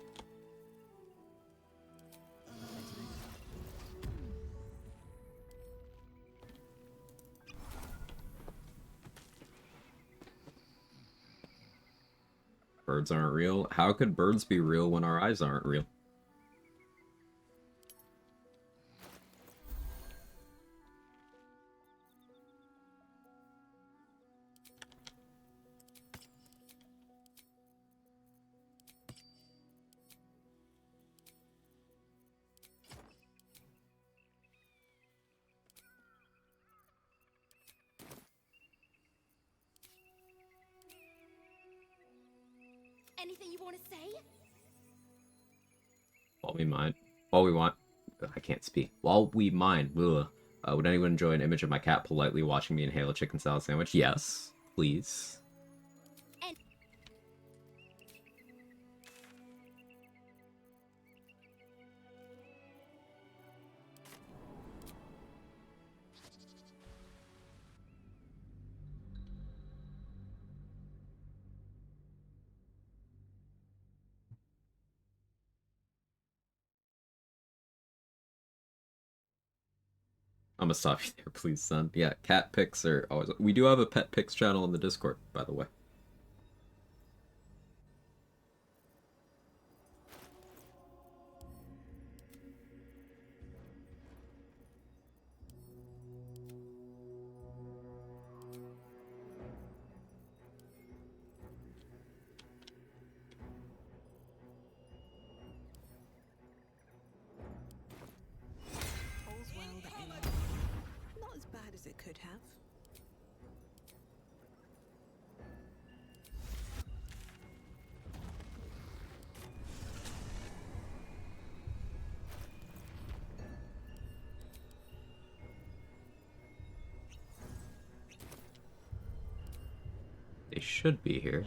Birds aren't real? How could birds be real when our eyes aren't real? anything you want to say? While we mine. While we want... I can't speak. While we mine. Ugh. Would anyone enjoy an image of my cat politely watching me inhale a chicken salad sandwich? Yes. Please. And I'm gonna stop you there, please, son. Yeah, cat pics are always... We do have a pet pics channel in the Discord, by the way. All's well that ends. Not as bad as it could have. They should be here.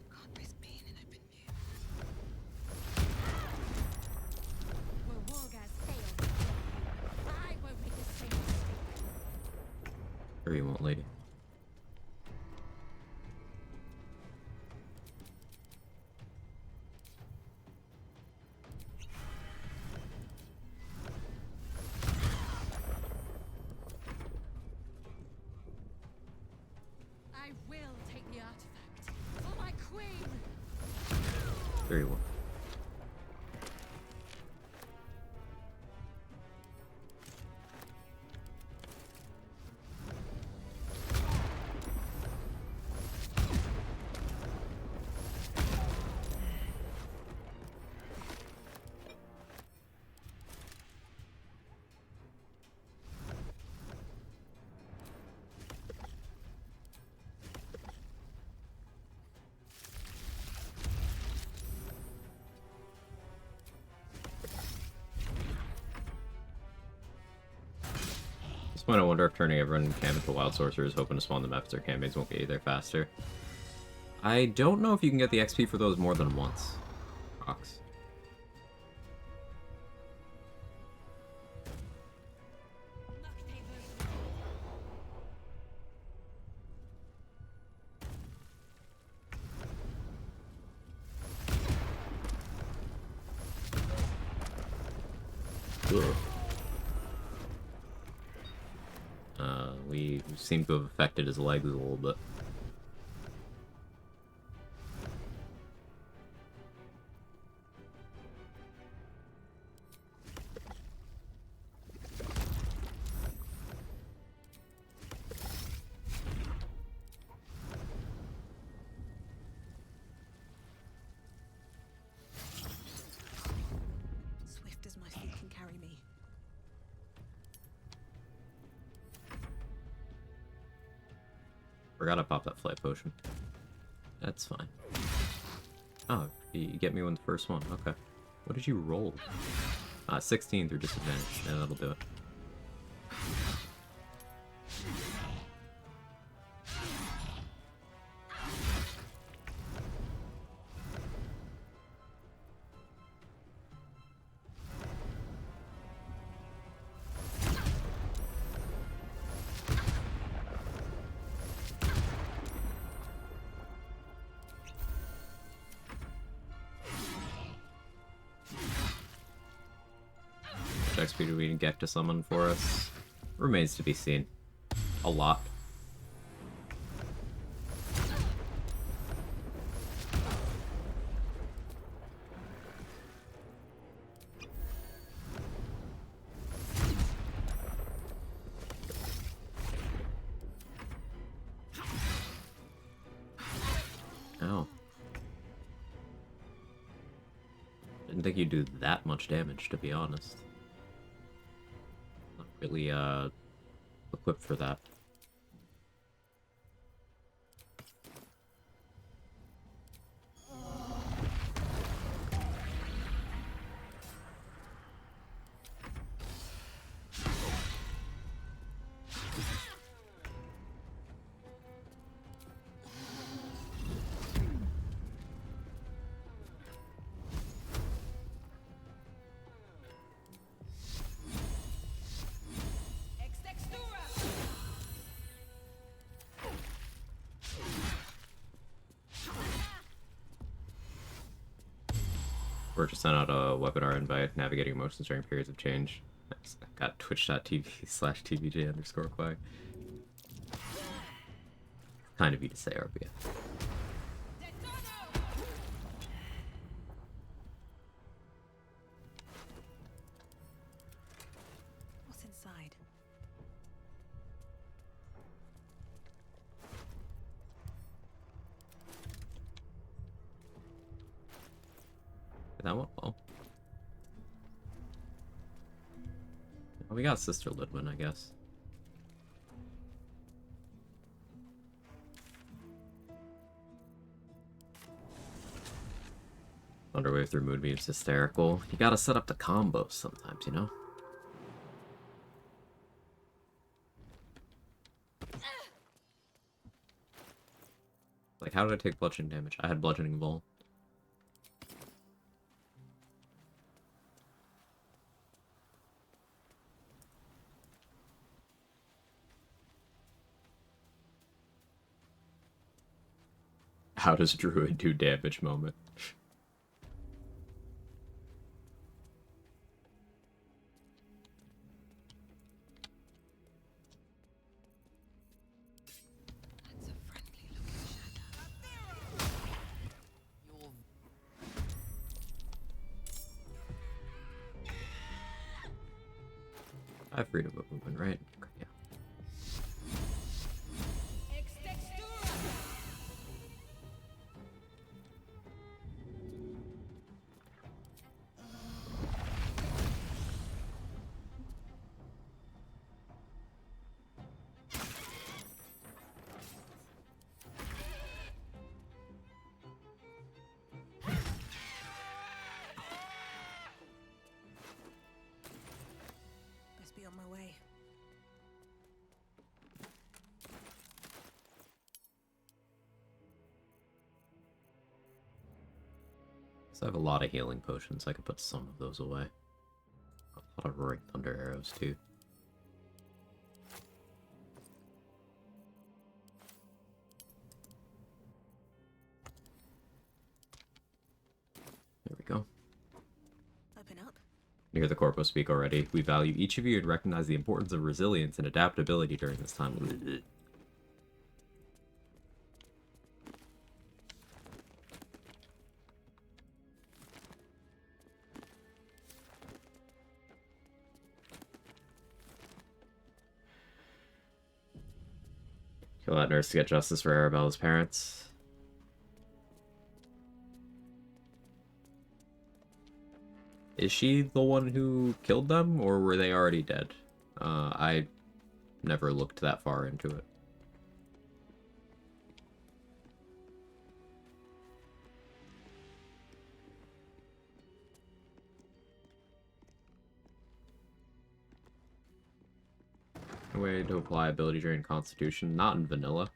Can't risk being in open view. Where Wargaz failed, I won't make the same mistake. Sure you won't, lady. I will take the artifact for my queen. Very well. At this point, I wonder if turning everyone in camp into wild sorcerers, hoping to spawn them after campaigns won't get you there faster. I don't know if you can get the XP for those more than once. Rocks. We seem to have affected his legs a little bit. Swift as my feet can carry me. Forgot I popped that flight potion. That's fine. Oh, you get me with the first one. Okay. What did you roll? 16 through disadvantage. Yeah, that'll do it. XP do we get to summon for us? Remains to be seen. A lot. Oh. Didn't think you'd do that much damage, to be honest. Not really, a equipped for that. Or just sent out a webinar invite, navigating emotions during periods of change. I got twitch.tv/tvj_quag. Kind of you to say, RBF. What's inside? That went well. We got Sister Lidwin, I guess. Thunderwave through Moonbeam's hysterical. You gotta set up the combos sometimes, you know? Like, how did I take bludgeoning damage? I had bludgeoning ball. How does Druid do damage moment? That's a friendly looking shadow. I have freedom of movement, right? Okay, yeah. Best be on my way. So I have a lot of healing potions. I could put some of those away. A lot of Roaring Thunder arrows, too. There we go. Open up. You hear the Corpo speak already. We value each of you and recognize the importance of resilience and adaptability during this time. Kill that nurse to get justice for Arabella's parents. Is she the one who killed them, or were they already dead? I never looked that far into it. A way to apply ability drain Constitution, not in vanilla.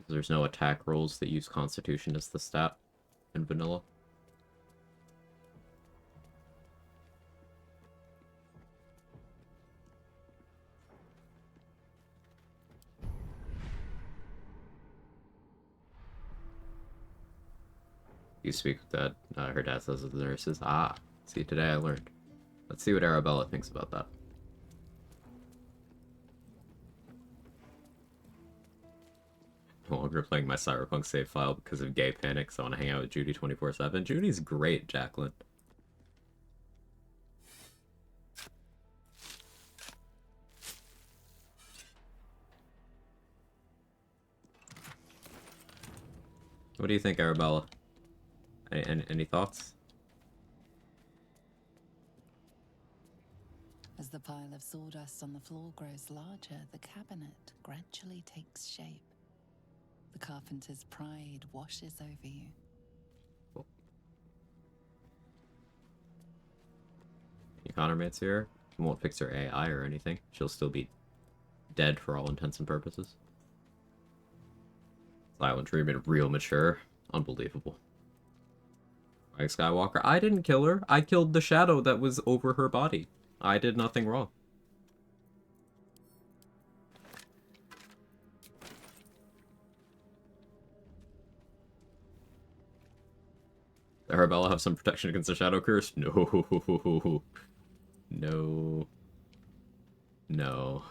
There's no attack rolls that use Constitution as the stat in vanilla. You speak with that. Her dad says to the nurses. Ah, see, today I learned. Let's see what Arabella thinks about that. No longer playing my Cyberpunk save file because of gay panic, so I want to hang out with Judy 24/7. Judy's great, Jacqueline. What do you think, Arabella? Any thoughts? As the pile of sawdust on the floor grows larger, the cabinet gradually takes shape. The carpenter's pride washes over you. Any countermates here? It won't fix her AI or anything. She'll still be dead for all intents and purposes. Silent treatment, real mature. Unbelievable. Quag Skywalker, I didn't kill her. I killed the shadow that was over her body. I did nothing wrong. Does Arabella have some protection against the shadow curse? No. No. No.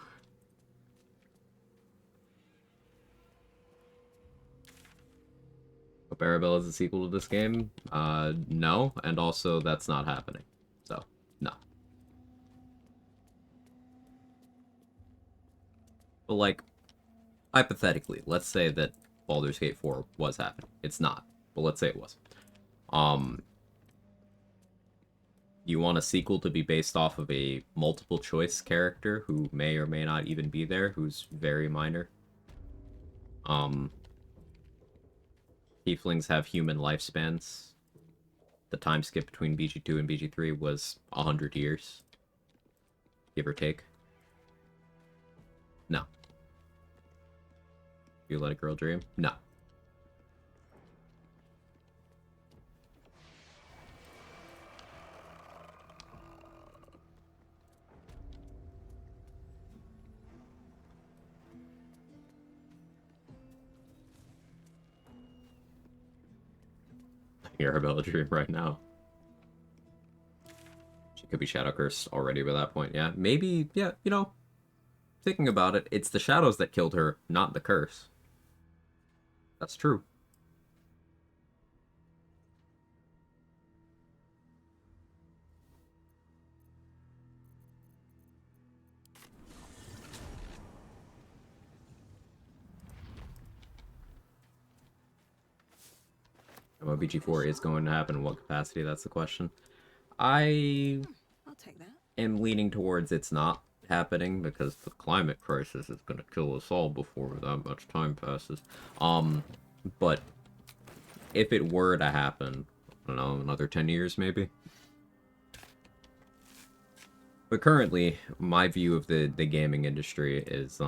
Hope Arabella is a sequel to this game? No, and also that's not happening. So, no. But like, hypothetically, let's say that Baldur's Gate 4 was happening. It's not, but let's say it was. You want a sequel to be based off of a multiple choice character who may or may not even be there, who's very minor. Tieflings have human lifespans. The time skip between BG2 and BG3 was 100 years. Give or take. No. You let a girl dream? No. Arabella dream right now. She could be shadow cursed already by that point, yeah. Maybe, yeah, you know, thinking about it, it's the shadows that killed her, not the curse. That's true. What BG4 is going to happen, in what capacity, that's the question. I I'll take that. am leaning towards it's not happening, because the climate crisis is going to kill us all before that much time passes. But if it were to happen, I don't know, another 10 years maybe? But currently, my view of the gaming industry is,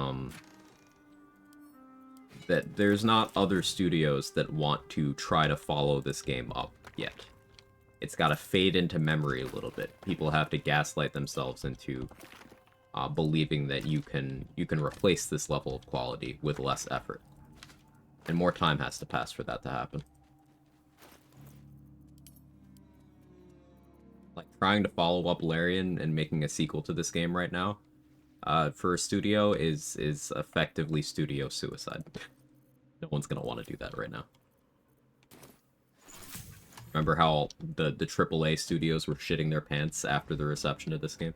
that there's not other studios that want to try to follow this game up yet. It's got to fade into memory a little bit. People have to gaslight themselves into believing that you can replace this level of quality with less effort. And more time has to pass for that to happen. Like, trying to follow up Larian and making a sequel to this game right now, for a studio is effectively studio suicide. No one's gonna want to do that right now. Remember how the AAA studios were shitting their pants after the reception of this game?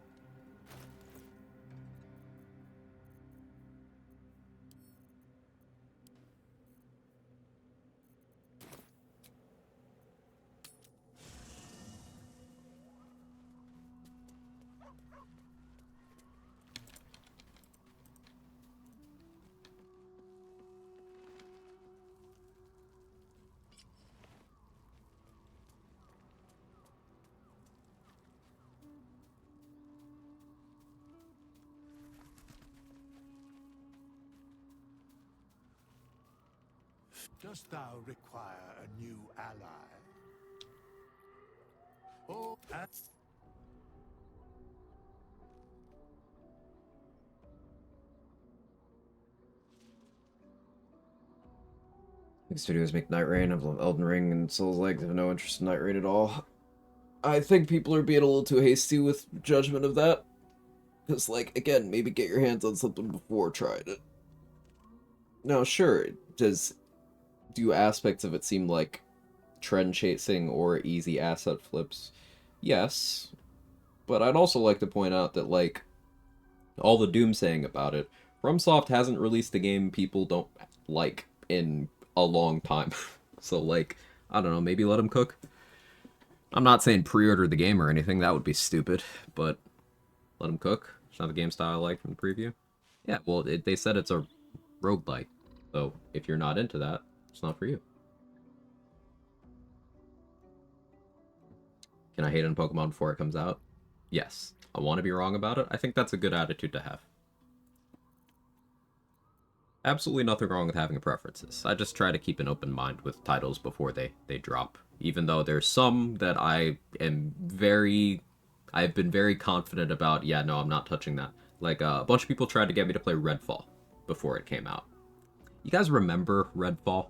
Dost thou require a new ally? Or as Big studios make Night Rain. I've loved Elden Ring and Souls Like. I have no interest in Night Rain at all. I think people are being a little too hasty with judgment of that. Because, like, again, maybe get your hands on something before trying it. Now, sure, do aspects of it seem like trend chasing or easy asset flips? Yes. But I'd also like to point out that, like, all the doomsaying about it, FromSoft hasn't released a game people don't like in a long time. So, like, I don't know, maybe let them cook. I'm not saying pre-order the game or anything, that would be stupid, but Let them cook. It's not the game style I like from the preview. Yeah, well, they said it's a roguelike. So if you're not into that, it's not for you. Can I hate on Pokemon before it comes out? Yes. I want to be wrong about it. I think that's a good attitude to have. Absolutely nothing wrong with having preferences. I just try to keep an open mind with titles before they drop. Even though there's some that I've been very confident about, yeah, no, I'm not touching that. Like, a bunch of people tried to get me to play Redfall before it came out. You guys remember Redfall?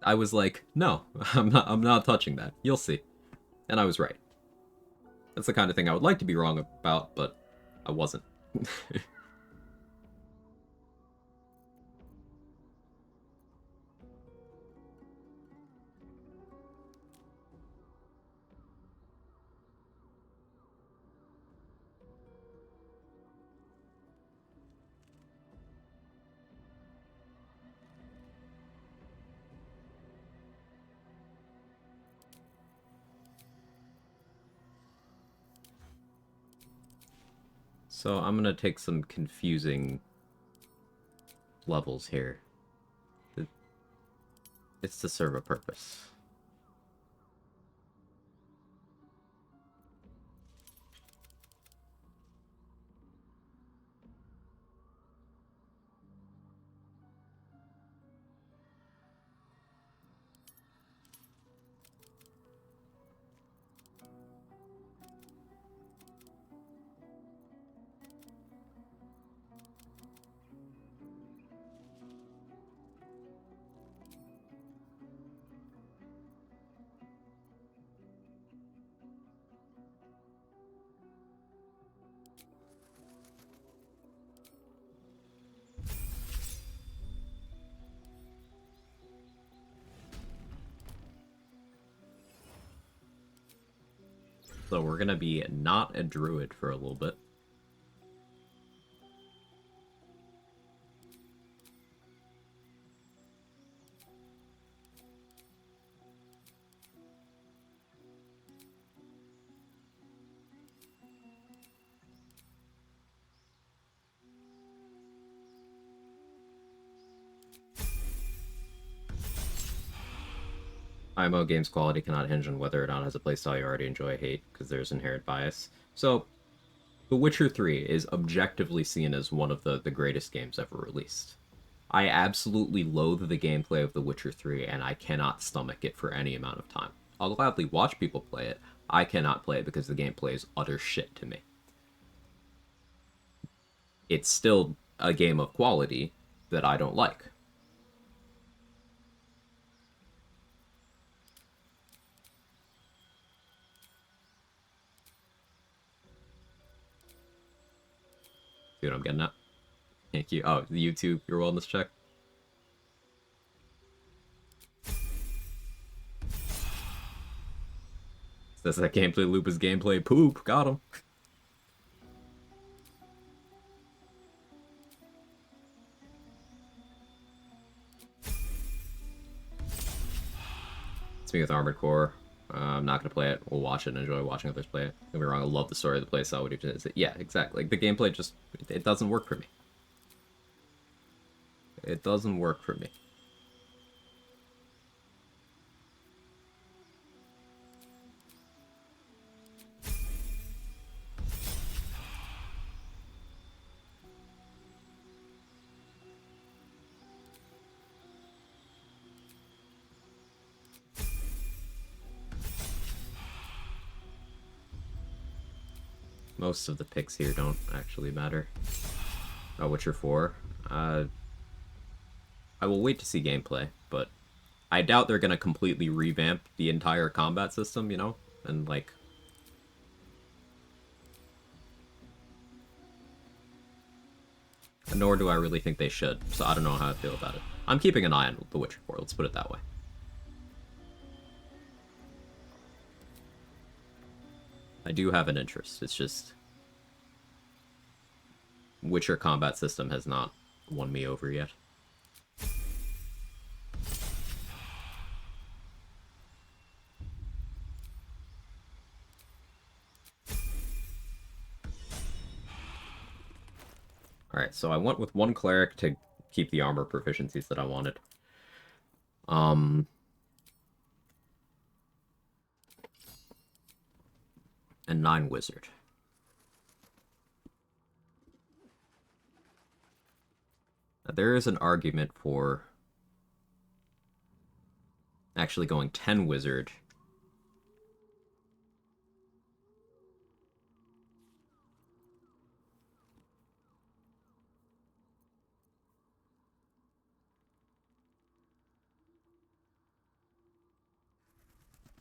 I was like, no, I'm not touching that. You'll see. And I was right. That's the kind of thing I would like to be wrong about, but I wasn't. So I'm gonna take some confusing levels here. It's to serve a purpose. So we're gonna be not a druid for a little bit. IMO game's quality cannot hinge on whether or not it has a playstyle you already enjoy or hate, because there's inherent bias. So, The Witcher 3 is objectively seen as one of the greatest games ever released. I absolutely loathe the gameplay of The Witcher 3, and I cannot stomach it for any amount of time. I'll gladly watch people play it. I cannot play it because the gameplay is utter shit to me. It's still a game of quality that I don't like. See what I'm getting at? Thank you. Oh, the YouTube, your wellness check. Says that gameplay loop is gameplay poop. Got him. It's me with Armored Core. I'm not gonna play it. We'll watch it and enjoy watching others play it. Don't get me wrong, I love the story of the playstyle. What even is it? Yeah, exactly. Like, the gameplay just it doesn't work for me. It doesn't work for me. Most of the picks here don't actually matter. Witcher 4. I will wait to see gameplay, but I doubt they're gonna completely revamp the entire combat system, you know? And, like... Nor do I really think they should, so I don't know how I feel about it. I'm keeping an eye on The Witcher 4, let's put it that way. I do have an interest, it's just... Witcher combat system has not won me over yet. Alright, so I went with 1 cleric to keep the armor proficiencies that I wanted. And 9 wizard. Now, there is an argument for actually going 10 wizard.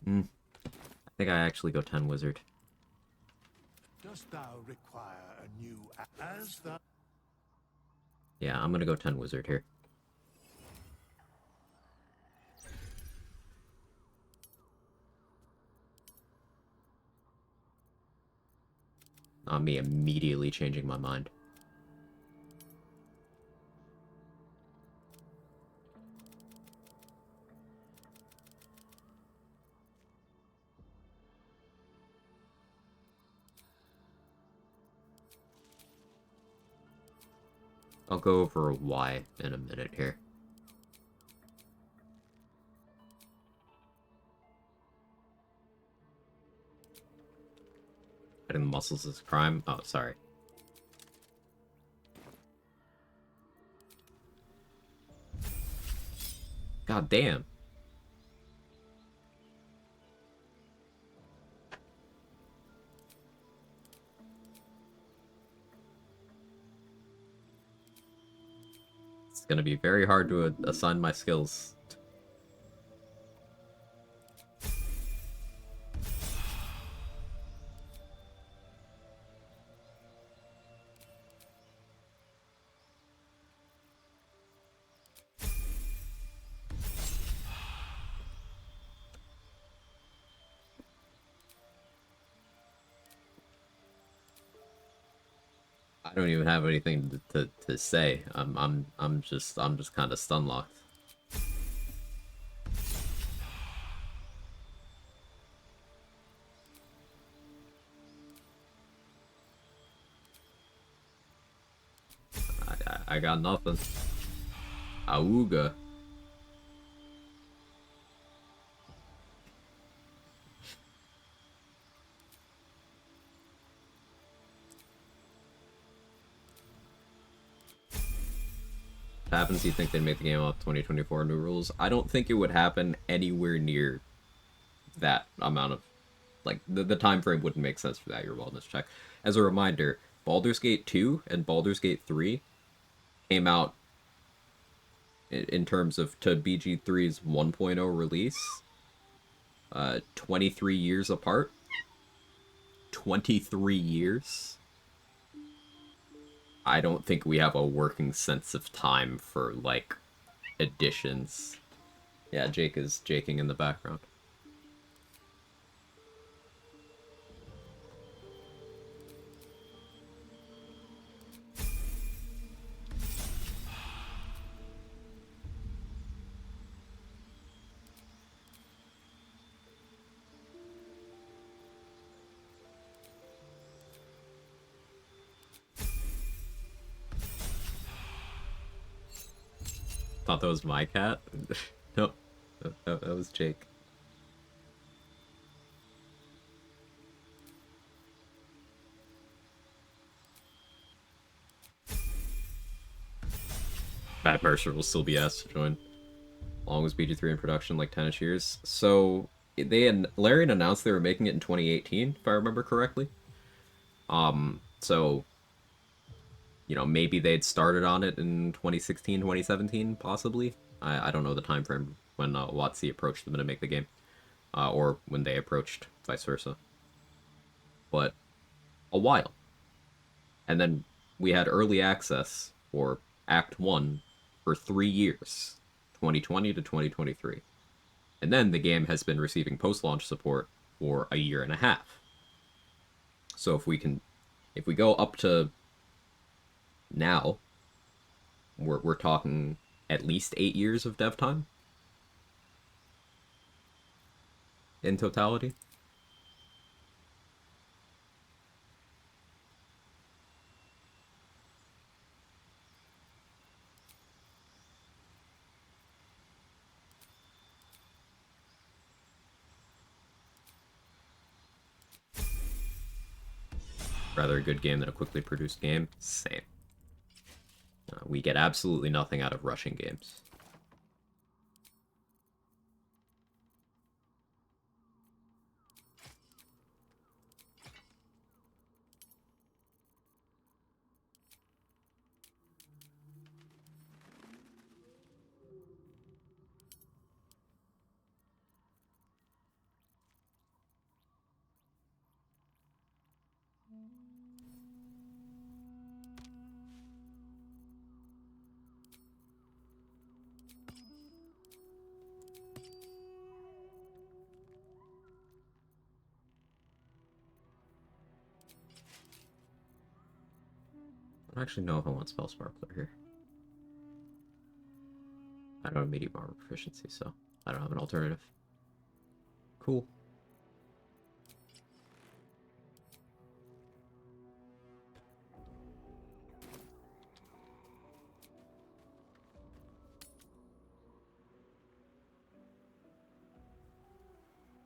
I think I actually go 10 wizard. Dost thou require a new as the Yeah, I'm gonna go 10 wizard here. Not me immediately changing my mind. I'll go over why in a minute here. Adding the muscles is crime. Oh, sorry. God damn. It's gonna be very hard to assign my skills. I don't even have anything to say. I'm just kind of stun locked. I got nothing. Auga. Happens, you think they'd make the game off 2024 new rules? I don't think it would happen anywhere near that amount of, like, the time frame wouldn't make sense for that, your wellness check. As a reminder, Baldur's Gate 2 and Baldur's Gate 3 came out in terms of to BG3's 1.0 release 23 years apart. 23 years. I don't think we have a working sense of time for, like, additions. Yeah, Jake is jaking in the background. Thought that was my cat? Nope. That was Jake. Bad Mercer will still be asked to join. Long was BG3 in production, like 10ish years. So Larian announced they were making it in 2018, if I remember correctly. So you know, maybe they'd started on it in 2016, 2017, possibly. I don't know the time frame when WotC approached them to make the game, or when they approached, vice versa. But a while. And then we had early access for Act 1 for 3 years, 2020 to 2023. And then the game has been receiving post-launch support for a year and a half. So if we go up to now, we're talking at least 8 years of dev time in totality. rather a good game than a quickly produced game. Same. We get absolutely nothing out of rushing games. I don't actually know if I want Spell Sparkler here. I don't have medium armor proficiency, so I don't have an alternative. Cool.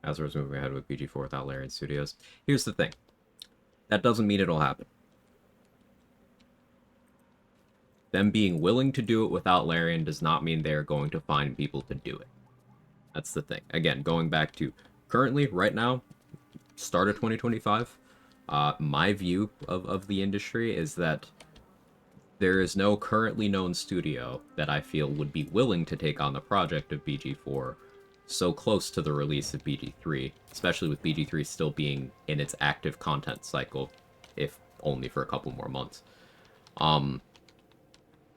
Azra's moving ahead with BG4 without Larian Studios. Here's the thing. That doesn't mean it'll happen. Them being willing to do it without Larian does not mean they're going to find people to do it. That's the thing. Again, going back to currently, right now, start of 2025, my view of the industry is that there is no currently known studio that I feel would be willing to take on the project of BG4 so close to the release of BG3, especially with BG3 still being in its active content cycle, if only for a couple more months.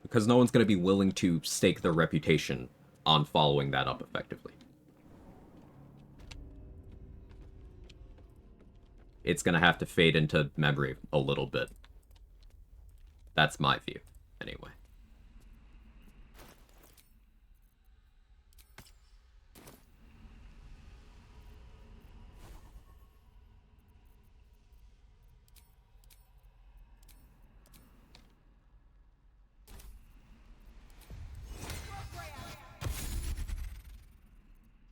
Because no one's going to be willing to stake their reputation on following that up effectively. It's going to have to fade into memory a little bit. That's my view, anyway.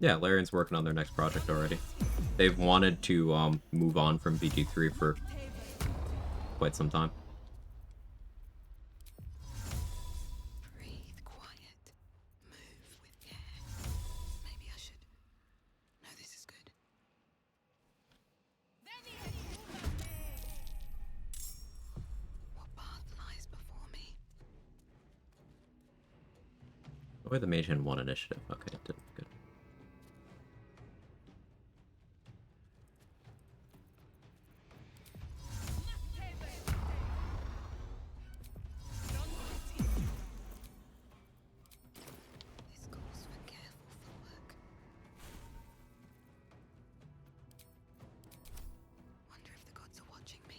Yeah, Larian's working on their next project already. They've wanted to move on from BG3 for quite some time. Breathe quiet. Move with care. Maybe I should. No, this is good. What path lies before me? Oh, the mage hand won initiative. Okay, it did good. This calls for careful footwork. Wonder if the gods are watching me.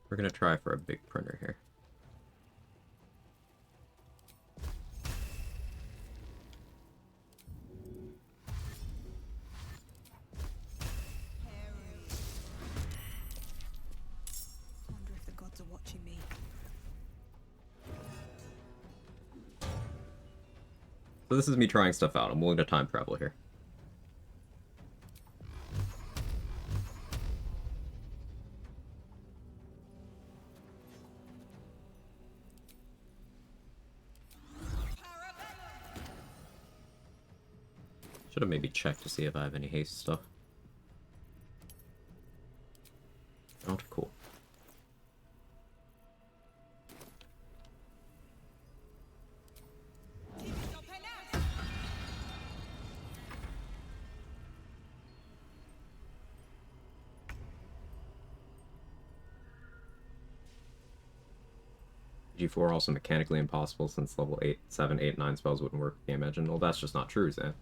We're gonna try for a big printer here. Wonder if the gods are watching me. So this is me trying stuff out. I'm willing to time travel here. Should have maybe checked to see if I have any haste stuff. Oh, cool. G4 also mechanically impossible since level 8, 7, 8, 9 spells wouldn't work with Game Engine. Well, that's just not true, Zan.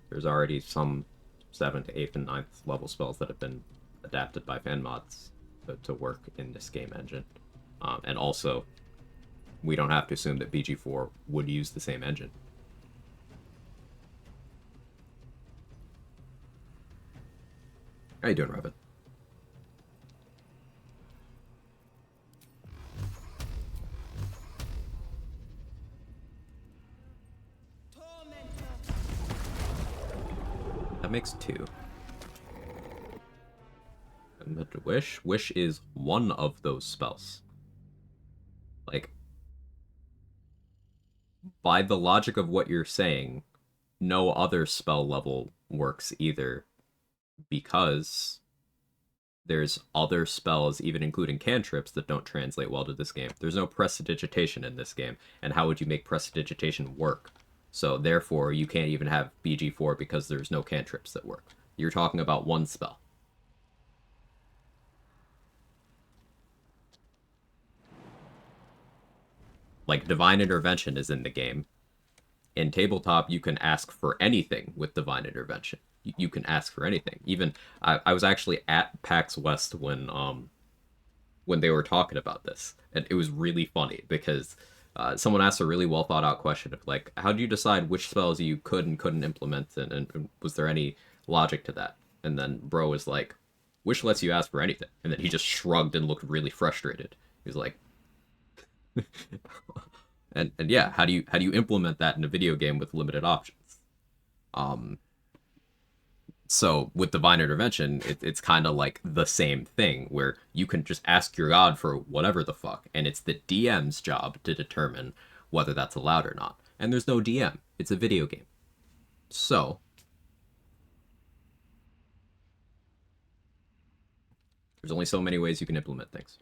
There's already some 7th, 8th, and 9th level spells that have been adapted by fan mods to work in this game engine. And also, we don't have to assume that BG4 would use the same engine. How you doing, Rabbit? that makes 2. But Wish is one of those spells. Like, by the logic of what you're saying, no other spell level works either, because there's other spells, even including cantrips, that don't translate well to this game. There's no prestidigitation in this game, and how would you make prestidigitation work? So therefore, you can't even have BG4 because there's no cantrips that work. You're talking about one spell. Like, Divine Intervention is in the game. In tabletop, you can ask for anything with Divine Intervention. You can ask for anything. Even I was actually at PAX West when they were talking about this, and it was really funny because someone asked a really well thought out question of like, how do you decide which spells you could and couldn't implement, and was there any logic to that? And then Bro was like, Wish lets you ask for anything, and then he just shrugged and looked really frustrated. He was like, and yeah, how do you implement that in a video game with limited options? So with Divine Intervention, it's kind of like the same thing, where you can just ask your god for whatever the fuck, and it's the DM's job to determine whether that's allowed or not. And there's no DM. It's a video game. So there's only so many ways you can implement things.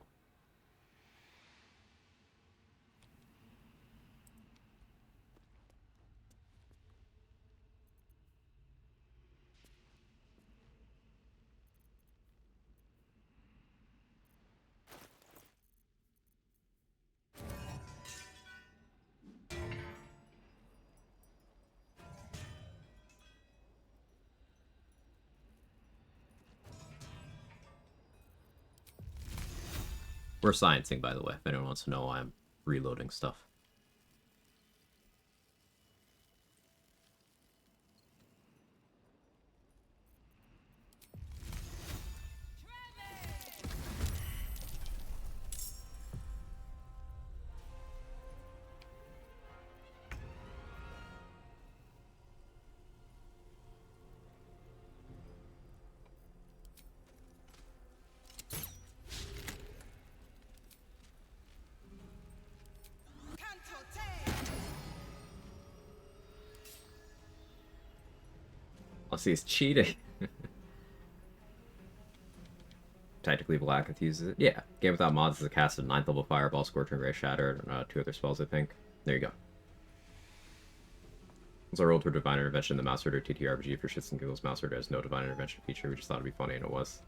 We're sciencing, by the way, if anyone wants to know why I'm reloading stuff. I'll see, it's cheating. Technically Black uses it. Yeah, Game Without Mods is a cast of 9th level Fireball, Scorching Ray, Shattered, and 2 other spells, I think. There you go. So I rolled for Divine Intervention, the Mouse Order TTRPG for shits and giggles. Mouse Order has no Divine Intervention feature. We just thought it'd be funny, and it was.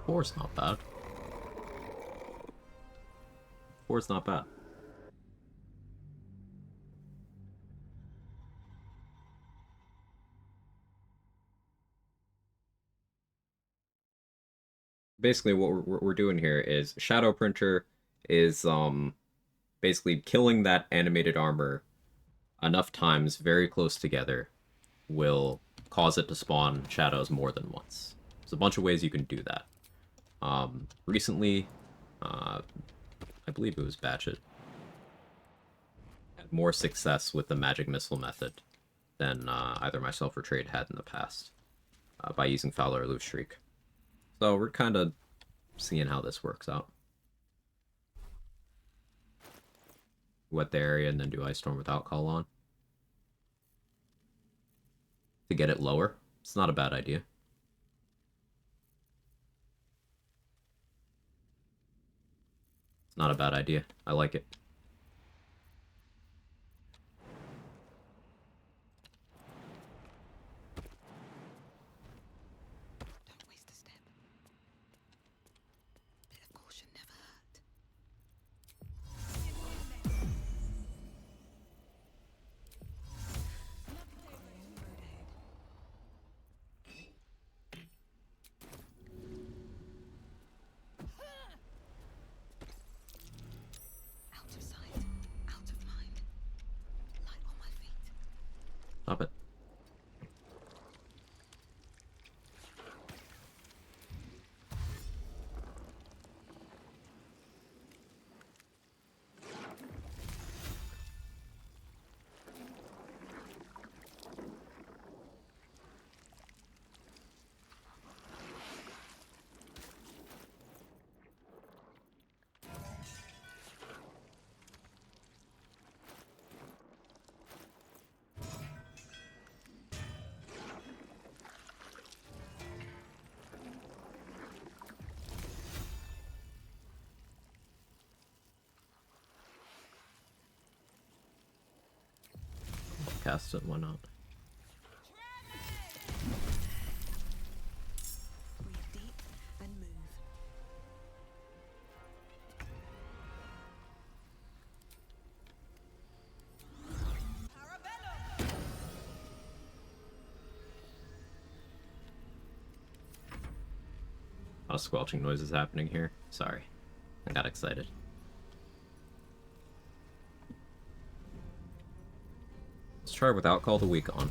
Four's not bad. Four's not bad. Basically, what we're doing here is Shadow Printer is basically killing that animated armor enough times very close together will cause it to spawn shadows more than once. There's a bunch of ways you can do that. Recently, I believe it was Batchet, had more success with the magic missile method than either myself or Trade had in the past by using Fowler or Loose Streak. So we're kind of seeing how this works out. Wet the area and then do Ice Storm without Call On. To get it lower. It's not a bad idea. It's not a bad idea. I like it. Don't waste a step. Bit of caution never hurt. Stop it. Cast it, why not? Breathe deep and move. A lot of squelching noises happening here. Sorry. I got excited. Let's try without Call the Weak on.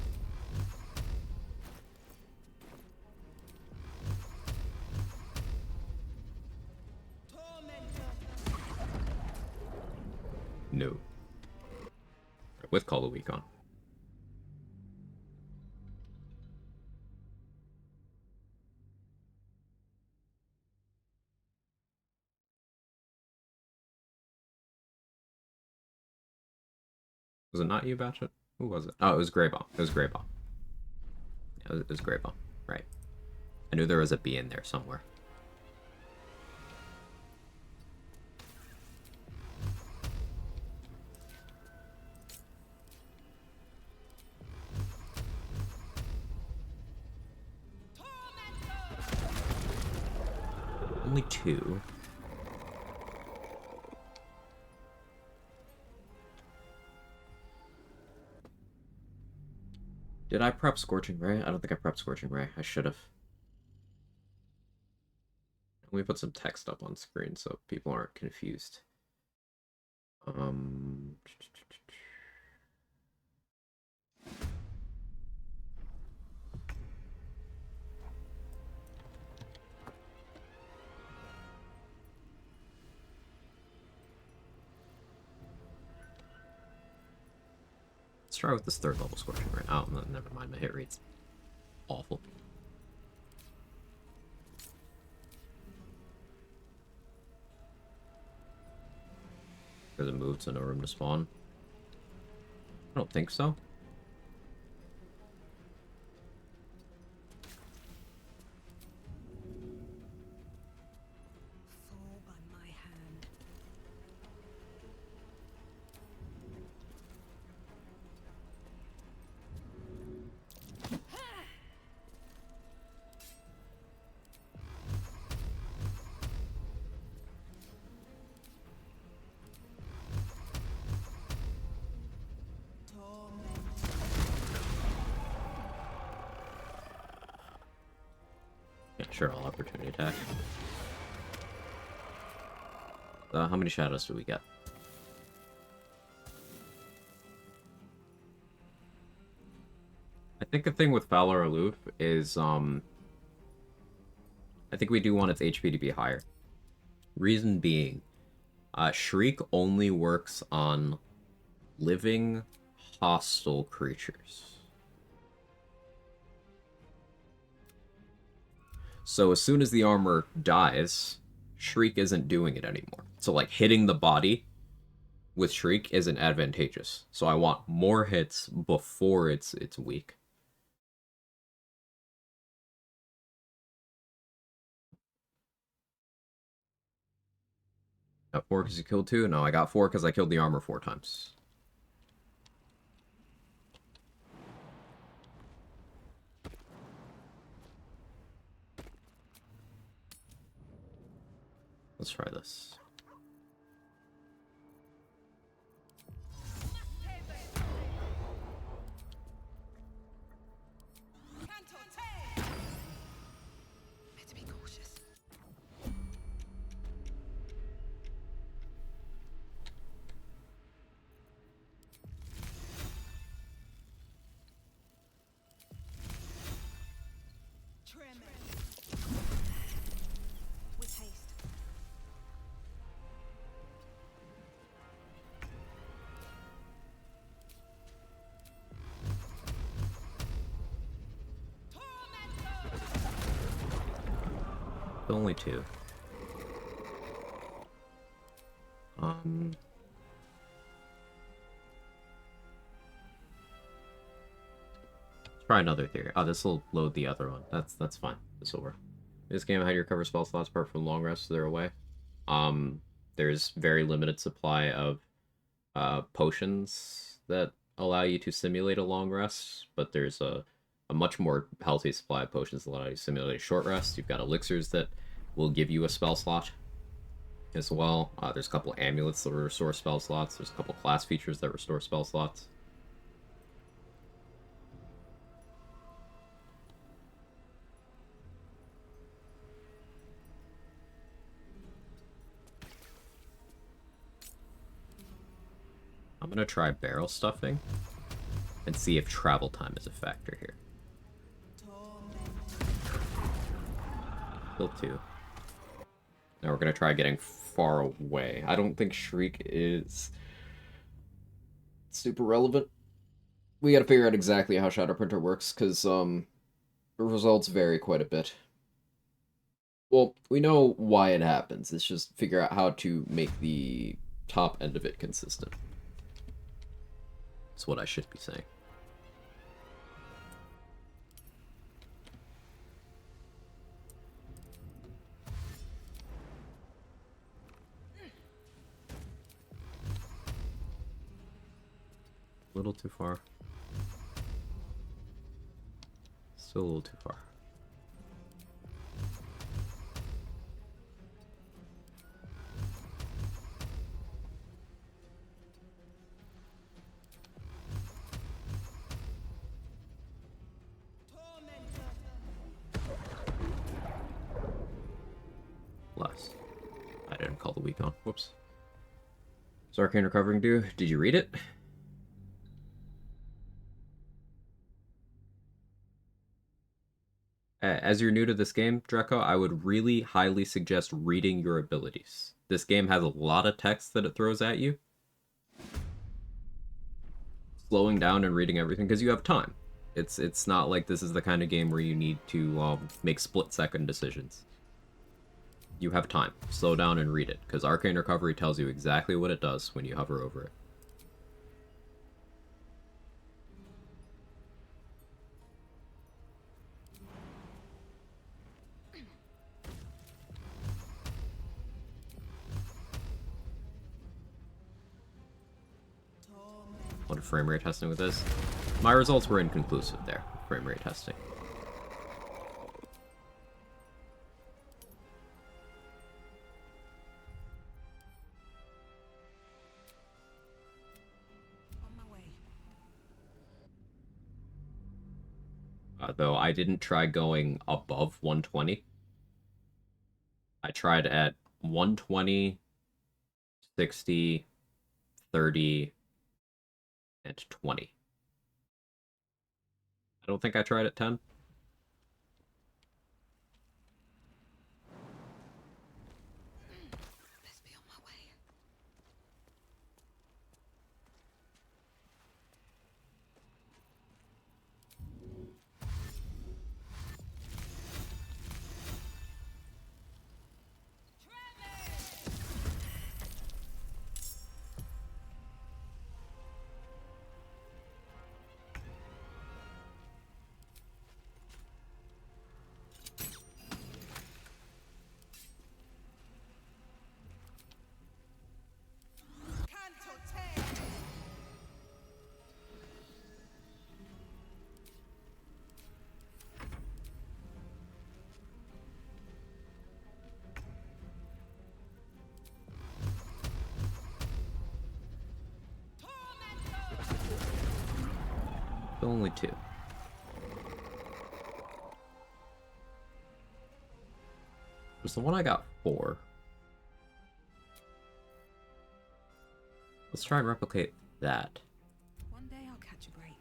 No. With Call the Weak on. Was it not you, Batchet? Who was it? Oh, it was Grey Bomb. It was Grey Bomb. Yeah, it was Grey Bomb. Right. I knew there was a B in there somewhere. Only two. Did I prep Scorching Ray? I don't think I prepped Scorching Ray. I should have. Let me put some text up on screen so people aren't confused. Let's try with this third level Scorching Ray. Oh, no, never mind. My hit rate's awful. There's a move to no room to spawn. I don't think so. Fall by my hand. Yeah, sure, I'll opportunity attack. How many shadows do we get? I think the thing with Valor Aloof is, I think we do want its HP to be higher. Reason being, Shriek only works on living, hostile creatures. So as soon as the armor dies, Shriek isn't doing it anymore. So like hitting the body with Shriek isn't advantageous. So I want more hits before it's weak. Got 4 because you killed 2? No, I got 4 because I killed the armor 4 times. Let's try this. Better be cautious. Only 2. Try another theory. Oh, this will load the other one. That's fine. This will work. This game, how do you recover spell slots apart from long rests? They're away. There's very limited supply of potions that allow you to simulate a long rest, but there's a much more healthy supply of potions that allow you to simulate a short rest. You've got elixirs that will give you a spell slot as well. There's a couple amulets that restore spell slots. There's a couple class features that restore spell slots. I'm gonna try barrel stuffing and see if travel time is a factor here. Still 2. Now we're gonna try getting far away. I don't think Shriek is super relevant. We gotta figure out exactly how Shadow Printer works, because the results vary quite a bit. Well, we know why it happens. It's just figure out how to make the top end of it consistent. That's what I should be saying. A little too far. Still a little too far. Less. I didn't call the week on. Whoops. What's Arcane Recovering do? Did you read it? As you're new to this game, Draco, I would really highly suggest reading your abilities. This game has a lot of text that it throws at you. Slowing down and reading everything, because you have time. It's not like this is the kind of game where you need to make split-second decisions. You have time. Slow down and read it, because Arcane Recovery tells you exactly what it does when you hover over it. What a frame rate testing with this. My results were inconclusive there, frame rate testing. Though I didn't try going above 120. I tried at 120, 60, 30, and 20. I don't think I tried at 10. Let's be on my way. Only 2. Was the one I got 4? Let's try and replicate that. One day I'll catch a break.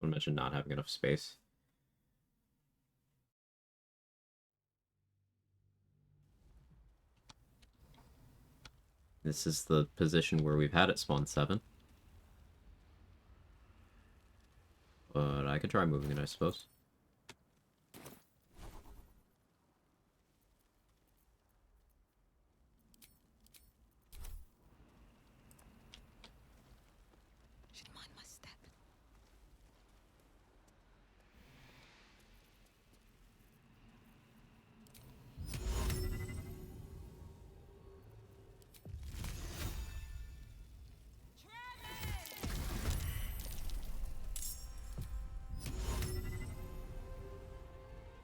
I mentioned not having enough space. This is the position where we've had it spawn 7. But I could try moving it, I suppose. Should mind my step.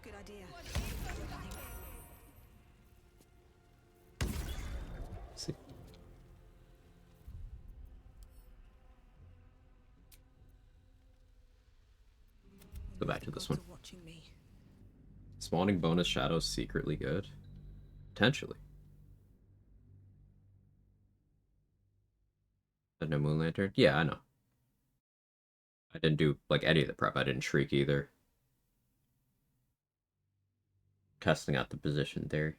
Good idea. See. Go back to this one. Watching me. Spawning bonus shadows secretly good? Potentially. No moon lantern? Yeah, I know. I didn't do like any of the prep. I didn't shriek either. Testing out the position there.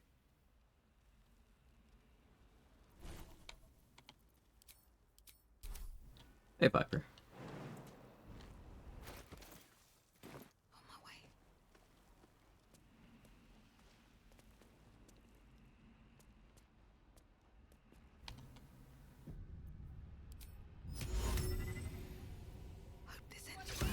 Hey, Viper. On my way. Hope this ends well.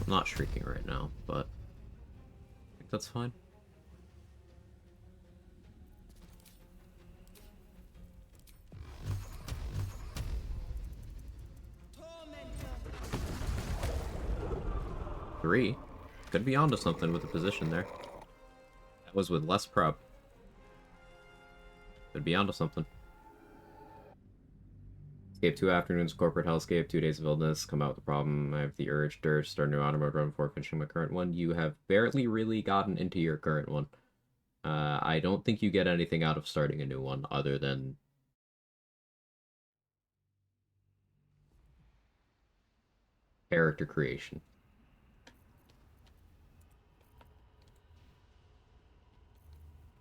I'm not shrieking right now, but I think that's fine. Three. Could be onto something with the position there. That was with less prep. Could be onto something. Escape 2 afternoons, corporate hellscape, 2 days of illness, come out with the problem. I have the urge to start a new auto mode run before finishing my current one. You have barely really gotten into your current one. I don't think you get anything out of starting a new one other than character creation.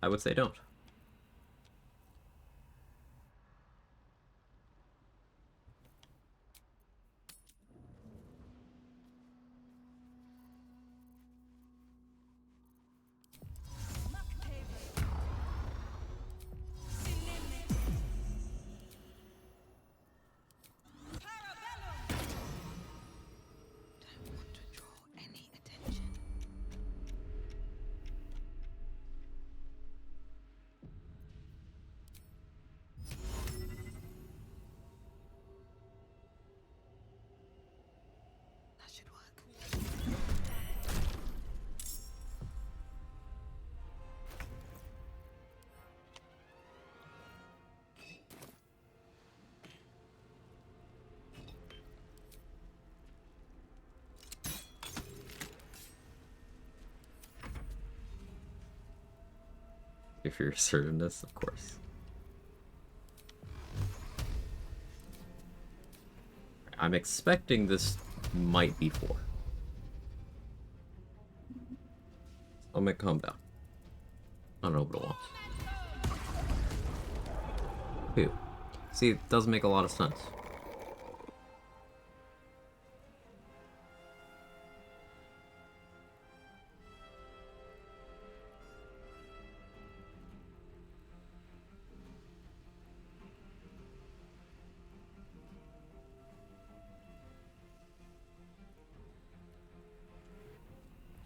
I would say don't. Don't want to draw any attention. That should work. If you're certain this, of course. I'm expecting this might be 4. I'll make calm down. I don't know what it wants. 2. See, it doesn't make a lot of sense.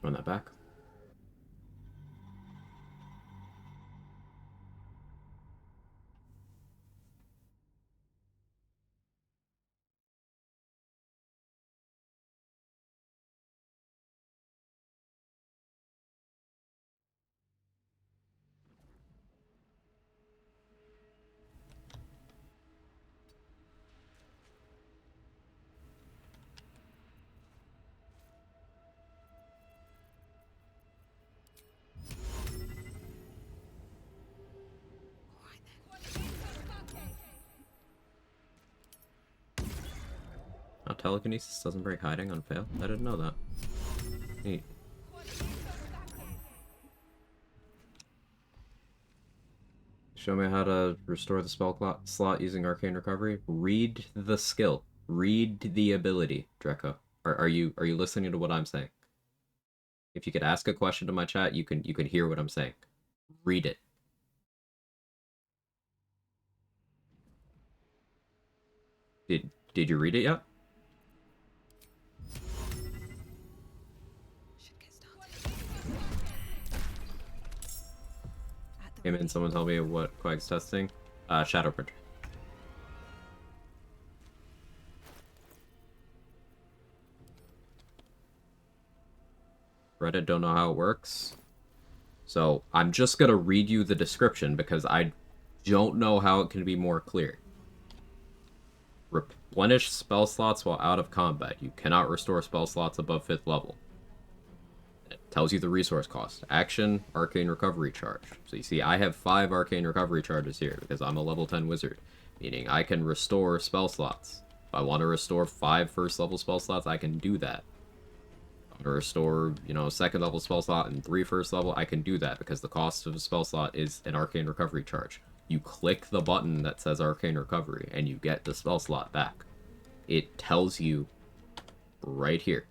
Run that back. telekinesis doesn't break hiding on fail? I didn't know that. Neat. Show me how to restore the spell slot using Arcane Recovery. Read the skill. Read the ability, Dreco. Are you listening to what I'm saying? If you could ask a question to my chat, you can hear what I'm saying. Read it. Did you read it yet? Should get started. At the Came in, someone tell me what Quag's testing. Shadow Printer. Reddit don't know how it works. So I'm just gonna read you the description because I don't know how it can be more clear. Replenish spell slots while out of combat. You cannot restore spell slots above 5th level. It tells you the resource cost. Action, Arcane Recovery Charge. So you see, I have 5 Arcane Recovery Charges here because I'm a level 10 wizard. Meaning I can restore spell slots. If I want to restore 5 first level spell slots, I can do that. If I want to restore, 2nd level spell slot and 3 first level, I can do that because the cost of a spell slot is an Arcane Recovery Charge. You click the button that says Arcane Recovery, and you get the spell slot back. It tells you right here.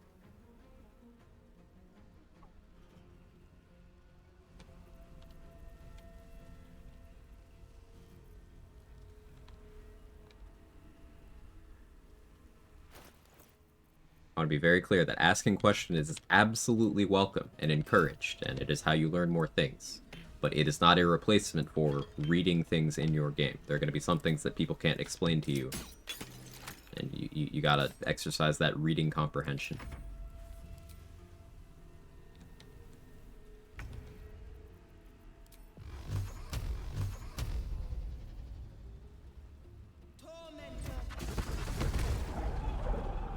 I want to be very clear that asking questions is absolutely welcome and encouraged, and it is how you learn more things. But it is not a replacement for reading things in your game. There are going to be some things that people can't explain to you. And you gotta exercise that reading comprehension.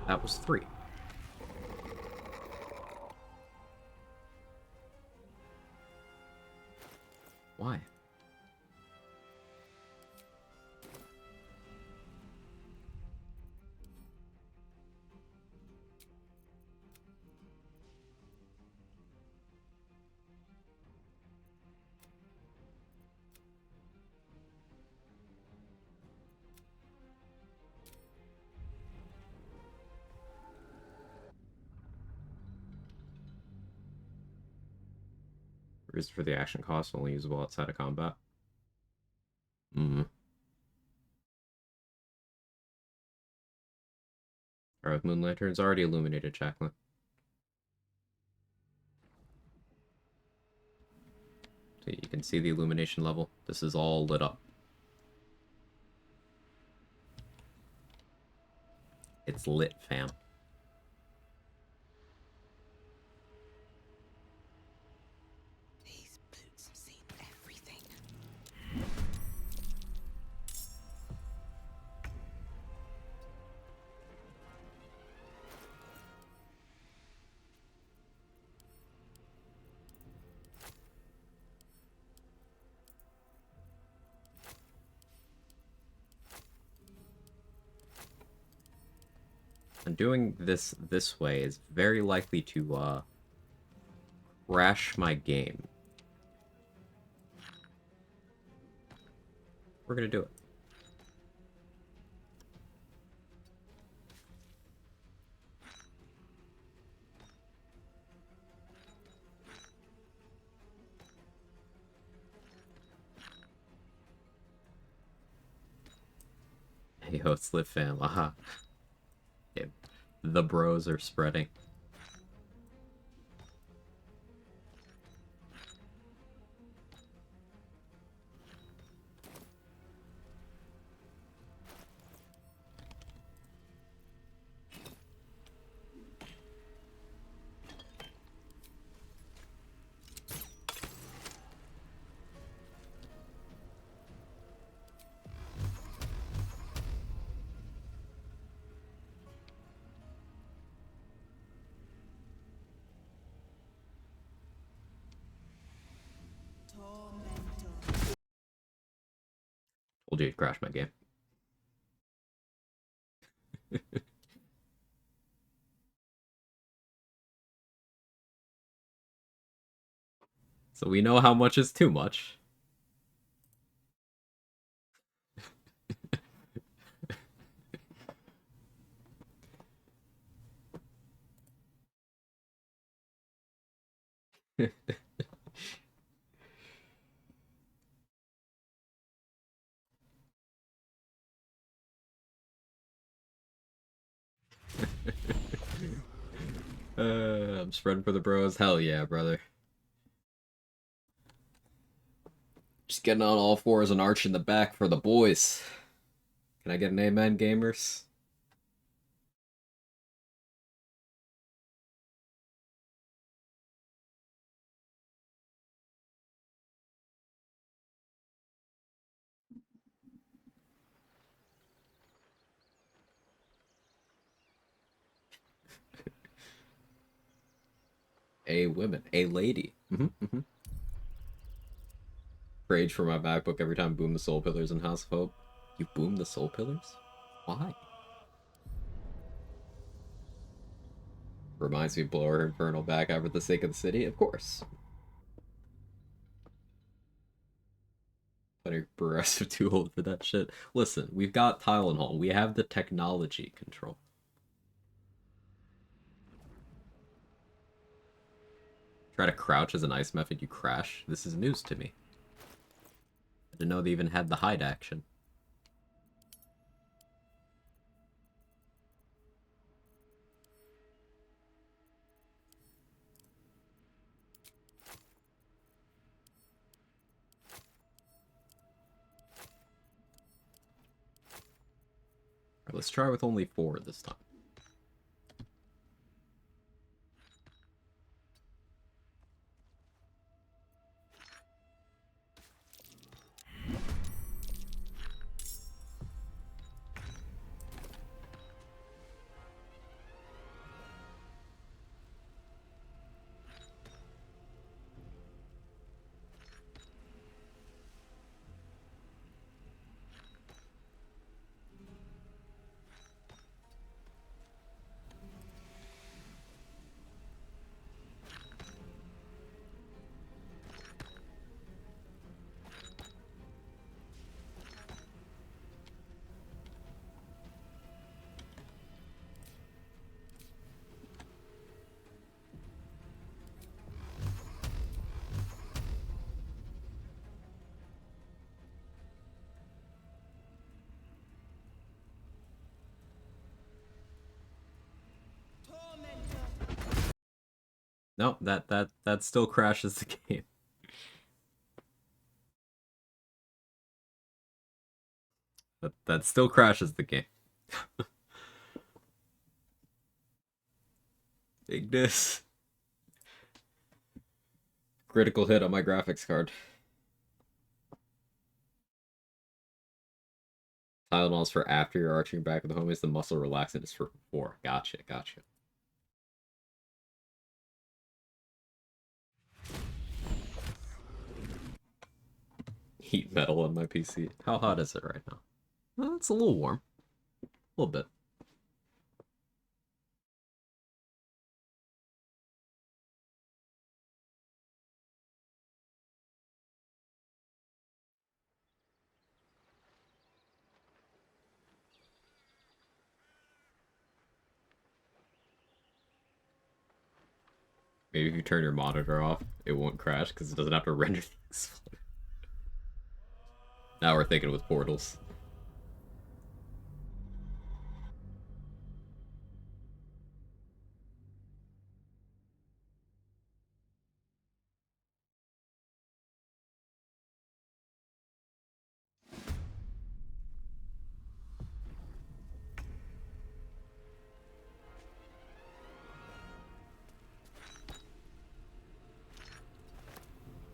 That was 3. Why? Reason for the action cost, only usable outside of combat. Alright, with Moon Lantern's already illuminated, Jacqueline. So you can see the illumination level. This is all lit up. It's lit, fam. These boots have seen everything. And doing this way is very likely to crash my game. We're gonna do it. Hey ho, it's lit fam, aha. Yeah, the bros are spreading. Told you to crash my game. So we know how much is too much. I'm spreading for the bros. Hell yeah, brother. Just getting on all fours and arching the back for the boys. Can I get an amen, gamers? A women, a lady. Rage for my MacBook every time boom the soul pillars in House of Hope. You boom the soul pillars? Why? Reminds me of Blower Infernal back out for the sake of the city? Of course. Plenty progressive too old for that shit. Listen, we've got Tylenol. We have the technology control. Try to crouch as an ice method, you crash. This is news to me. I didn't know they even had the hide action. Right, let's try with only 4 this time. No, that still crashes the game. That still crashes the game. Ignis. Critical hit on my graphics card. Tylenol's for after you're arching back with the homies. The muscle relaxant is for before. Gotcha. Heat metal on my PC. How hot is it right now? Well, it's a little warm. A little bit. Maybe if you turn your monitor off, it won't crash because it doesn't have to render things. Now we're thinking with portals.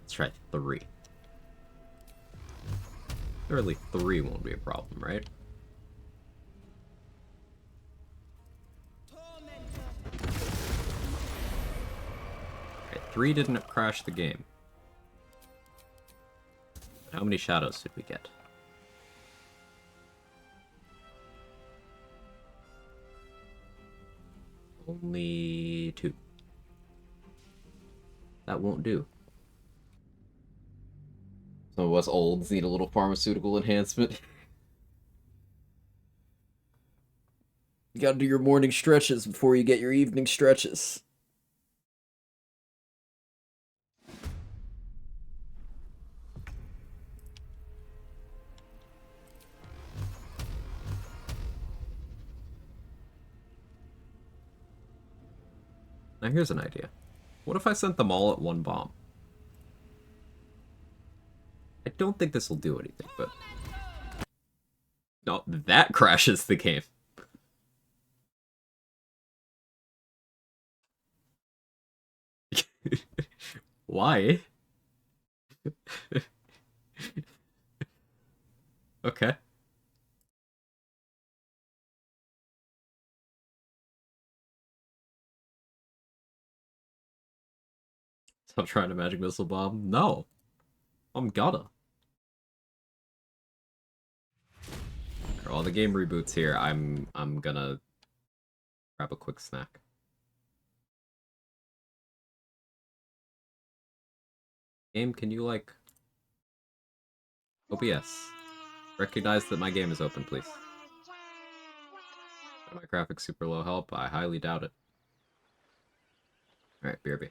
Let's try 3. Surely 3 won't be a problem, right? Okay, 3 didn't crash the game. How many shadows did we get? Only 2. That won't do. Some of us olds need a little pharmaceutical enhancement. You gotta do your morning stretches before you get your evening stretches. Now here's an idea. What if I sent them all at one bomb? I don't think this will do anything, but... No, that crashes the game. Why? Okay. Stop trying to magic missile bomb. No. I'm gonna. For all the game reboots here, I'm gonna grab a quick snack. Game, can you like OBS? Recognize that my game is open, please. Are my graphics super low help? I highly doubt it. Alright, BRB.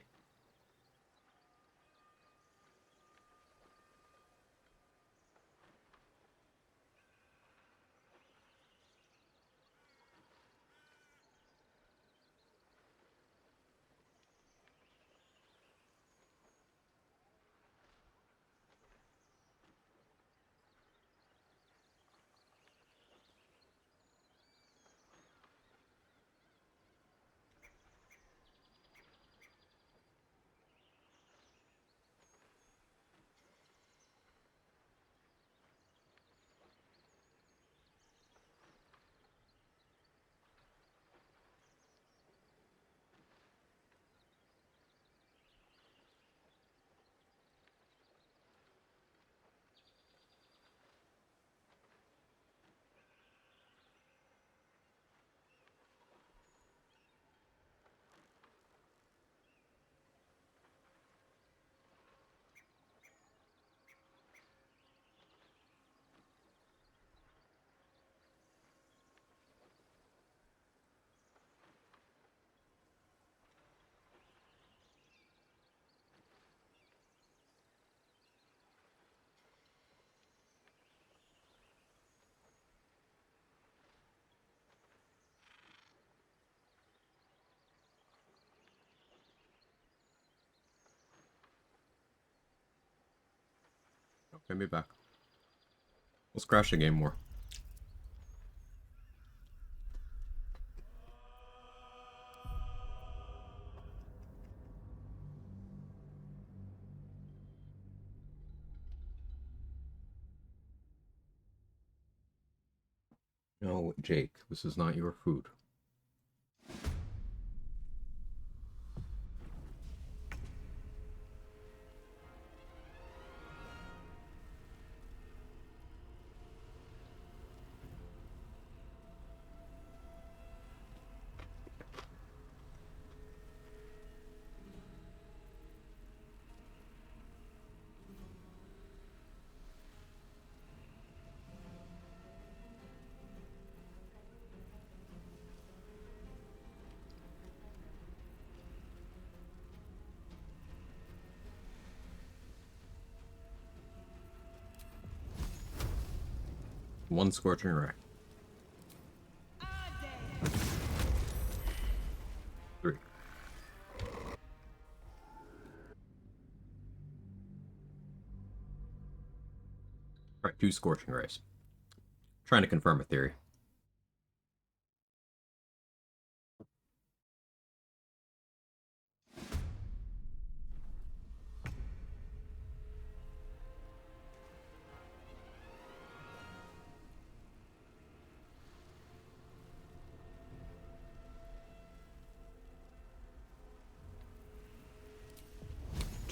Okay, me back. Let's crash the game more. No, Jake, this is not your food. One scorching ray. 3. Alright, 2 scorching rays. Trying to confirm a theory.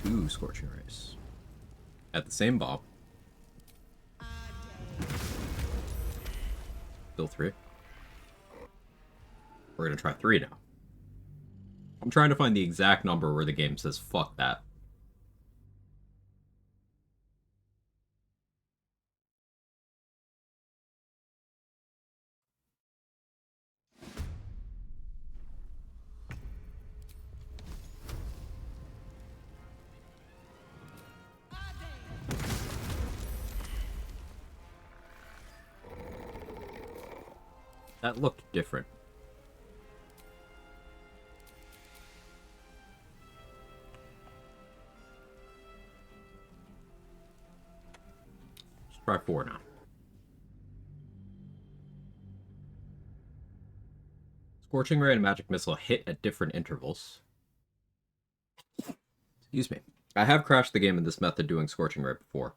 Two scorching rays. At the same bomb. Still 3. We're gonna try 3 now. I'm trying to find the exact number where the game says fuck that. That looked different. Let's try 4 now. Scorching Ray and Magic Missile hit at different intervals. Excuse me. I have crashed the game in this method doing Scorching Ray before,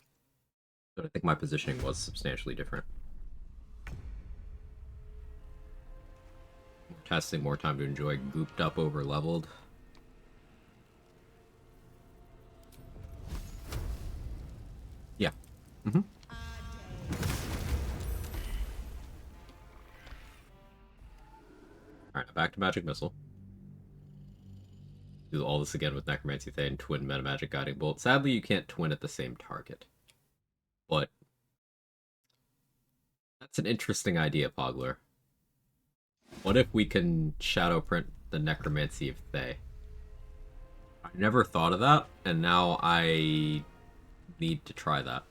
but I think my positioning was substantially different. More testing, more time to enjoy, gooped up, over leveled. Yeah. Mm-hmm. Alright, back to Magic Missile. Do all this again with Necromancy Thane, twin Meta Magic Guiding Bolt. Sadly, you can't twin at the same target. But that's an interesting idea, Pogler. What if we can shadow print the Necromancy of Thay? I never thought of that, and now I need to try that.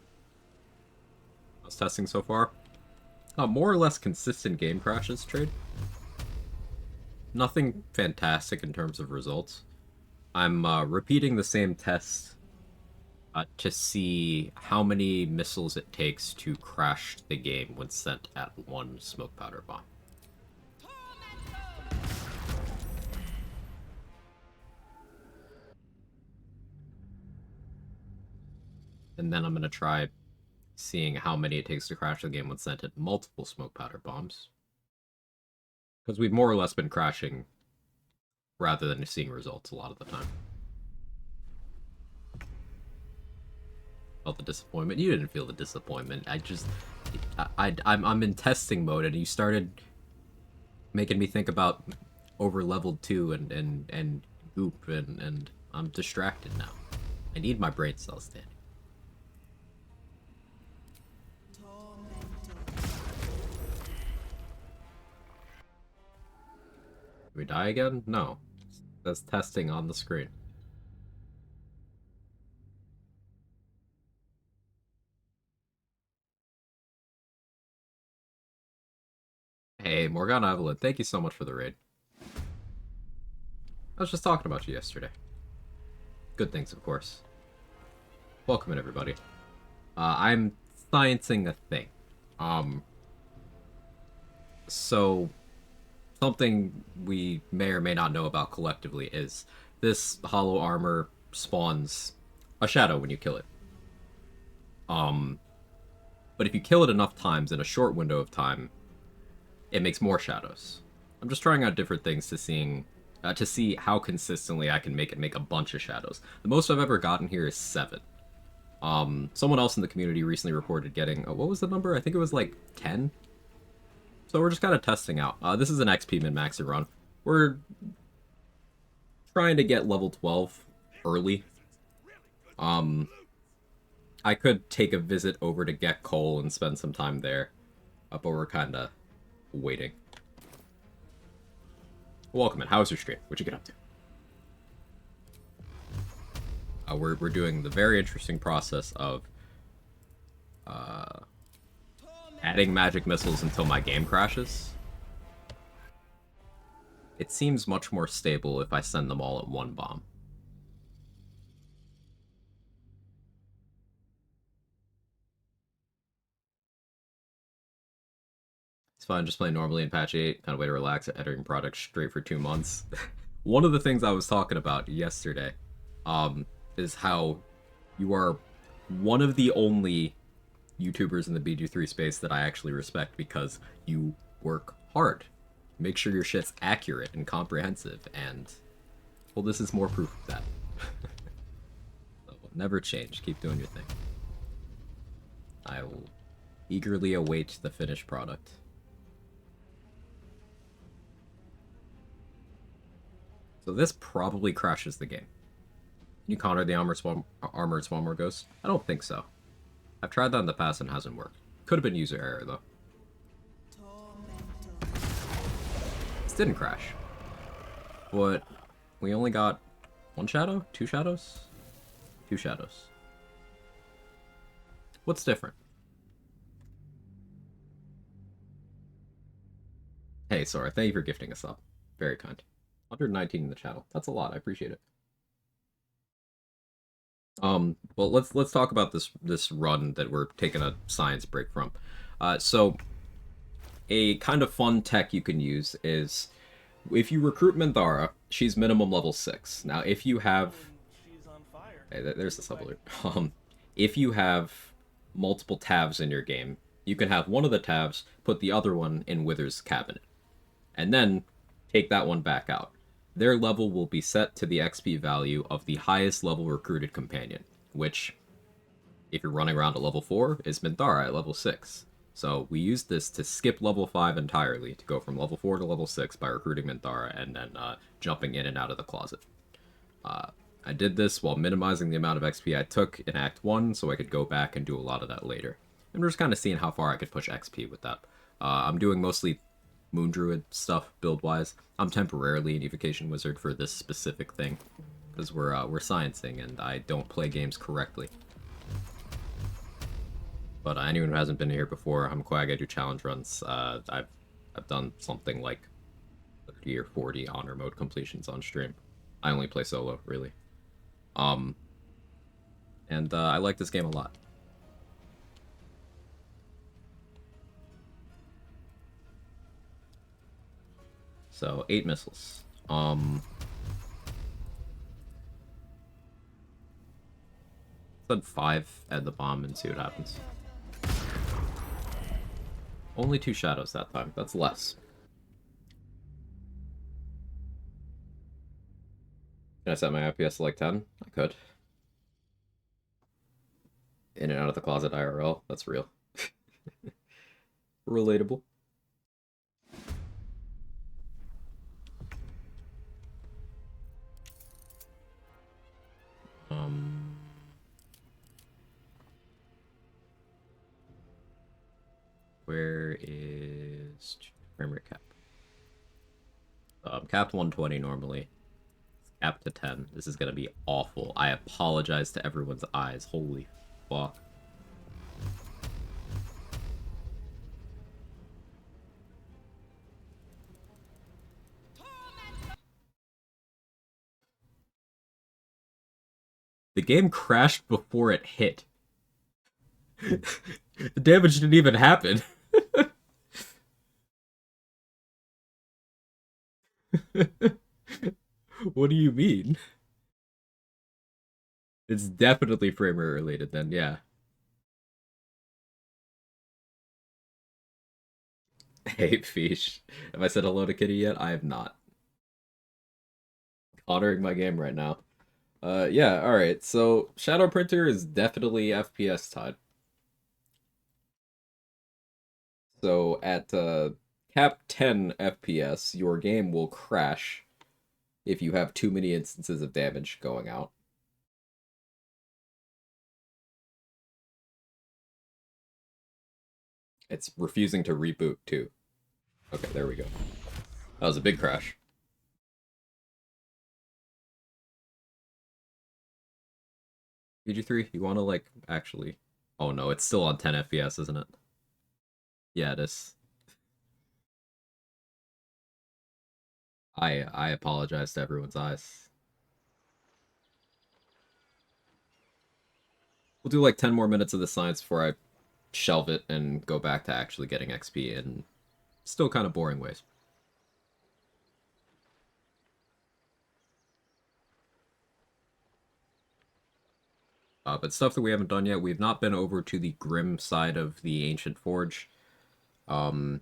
How's testing so far? More or less consistent game crashes, Trade. Nothing fantastic in terms of results. I'm repeating the same test to see how many missiles it takes to crash the game when sent at one smoke powder bomb. And then I'm going to try seeing how many it takes to crash the game when sent at multiple smoke powder bombs. Because we've more or less been crashing rather than seeing results a lot of the time. Felt the disappointment. You didn't feel the disappointment. I'm in testing mode, and you started making me think about over leveled 2 and goop, and I'm distracted now. I need my brain cells, Danny. Did we die again? No. That's testing on the screen. Hey, Morgana Evelyn, thank you so much for the raid. I was just talking about you yesterday. Good things, of course. Welcome in, everybody. I'm sciencing a thing. So, something we may or may not know about collectively is this hollow armor spawns a shadow when you kill it. But if you kill it enough times in a short window of time, it makes more shadows. I'm just trying out different things to see how consistently I can make it make a bunch of shadows. The most I've ever gotten here is 7. Someone else in the community recently reported getting, what was the number? I think it was like 10. So we're just kind of testing out. This is an XP min-maxer run. We're trying to get level 12 early. I could take a visit over to get coal and spend some time there, but we're kind of waiting. Welcome in. How's your stream? What'd you get up to? We're doing the very interesting process of adding magic missiles until my game crashes. It seems much more stable if I send them all at one bomb. It's fine, just playing normally in patch 8. Kind of way to relax at editing products straight for 2 months. One of the things I was talking about yesterday is how you are one of the only YouTubers in the BG3 space that I actually respect because you work hard. Make sure your shit's accurate and comprehensive, and, well, this is more proof of that. So, never change. Keep doing your thing. I will eagerly await the finished product. So this probably crashes the game. Can you counter the armored Swarmer Ghost? I don't think so. I've tried that in the past and it hasn't worked. Could have been user error, though. This didn't crash. But we only got 1 shadow? 2 shadows? 2 shadows. What's different? Hey, Sora, thank you for gifting us up. Very kind. 119 in the channel. That's a lot. I appreciate it. Well, let's talk about this run that we're taking a science break from. So a kind of fun tech you can use is if you recruit Minthara, she's minimum level 6. Now, if you have... She's on fire. Hey, there's the sub alert. If you have multiple tabs in your game, you can have one of the tabs, put the other one in Wither's cabinet, and then take that one back out. Their level will be set to the XP value of the highest level recruited companion, which, if you're running around at level 4, is Minthara at level 6. So we used this to skip level 5 entirely, to go from level 4 to level 6 by recruiting Minthara and then jumping in and out of the closet. I did this while minimizing the amount of XP I took in Act 1, so I could go back and do a lot of that later. And we're just kind of seeing how far I could push XP with that. I'm doing mostly Moon Druid stuff, build-wise. I'm temporarily an Evocation Wizard for this specific thing, because we're sciencing, and I don't play games correctly. But anyone who hasn't been here before, I'm Quag, I do challenge runs. I've done something like 30 or 40 honor mode completions on stream. I only play solo, really. And I like this game a lot. So, 8 missiles. Said 5 at the bomb and see what happens. Only 2 shadows that time. That's less. Can I set my FPS to like 10? I could. In and out of the closet IRL. That's real. Relatable. Where is frame rate cap? Capped 120 normally. It's capped to 10. This is gonna be awful. I apologize to everyone's eyes. Holy fuck. The game crashed before it hit. The damage didn't even happen. What do you mean? It's definitely frame rate related then, yeah. Hey, Fish. Have I said hello to Kitty yet? I have not. Honoring my game right now. Yeah, alright. So, Shadow Printer is definitely FPS tied. So, at cap 10 FPS, your game will crash if you have too many instances of damage going out. It's refusing to reboot, too. Okay, there we go. That was a big crash. PG3, you want to, like, actually... Oh no, it's still on 10 FPS, isn't it? Yeah, it is. I apologize to everyone's eyes. We'll do like 10 more minutes of the science before I shelve it and go back to actually getting XP in still kind of boring ways. But stuff that we haven't done yet, we've not been over to the grim side of the Ancient Forge. We've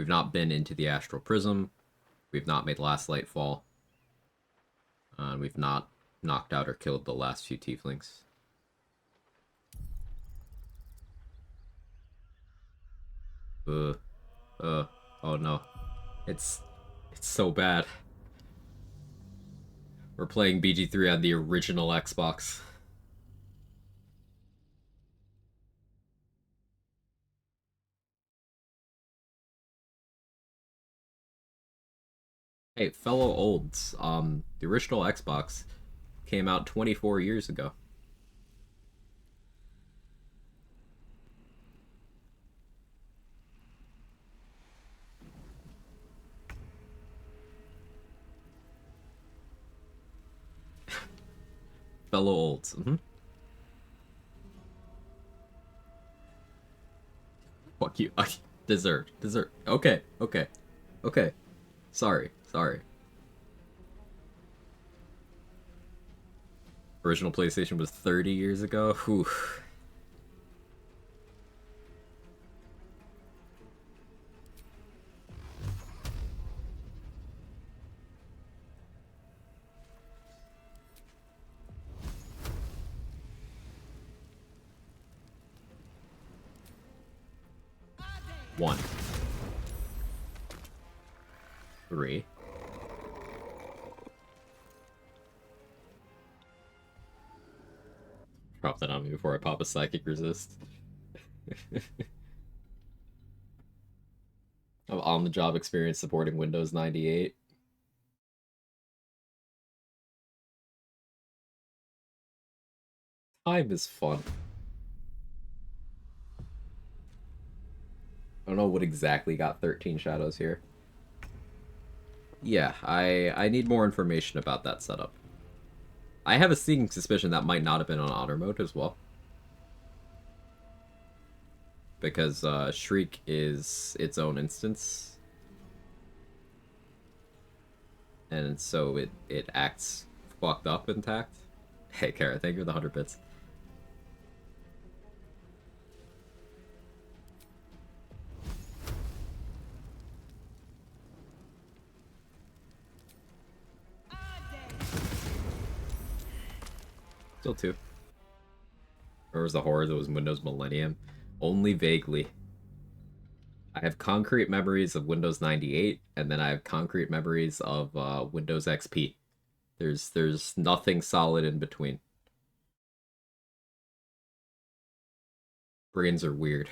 not been into the Astral Prism. We've not made Last Light fall. We've not knocked out or killed the last few Tieflings. Oh no. It's so bad. We're playing BG3 on the original Xbox. Hey, fellow olds, the original Xbox came out 24 years ago. fellow olds. Fuck you. Dessert. Dessert. Okay. Okay. Okay. Sorry. Sorry. Original PlayStation was 30 years ago. Whew. One. 3. Drop that on me before I pop a psychic resist. Of on-the-job experience supporting Windows 98. Time is fun. I don't know what exactly got 13 shadows here. Yeah, I need more information about that setup. I have a sneaking suspicion that might not have been on honor mode as well. Because Shriek is its own instance. And so it acts fucked up intact. Hey, Kara, thank you for the 100 bits. Still 2. Or was the horror that was Windows Millennium? Only vaguely. I have concrete memories of Windows 98, and then I have concrete memories of Windows XP. There's nothing solid in between. Brains are weird.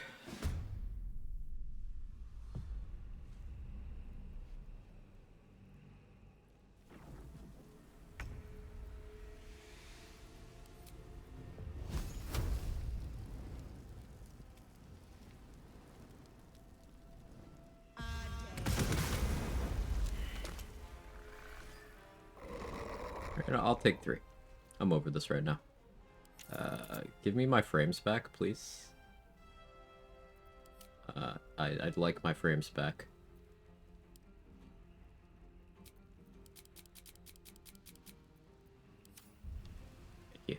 I'll take 3. I'm over this right now. Give me my frames back, please. I'd like my frames back. Thank you.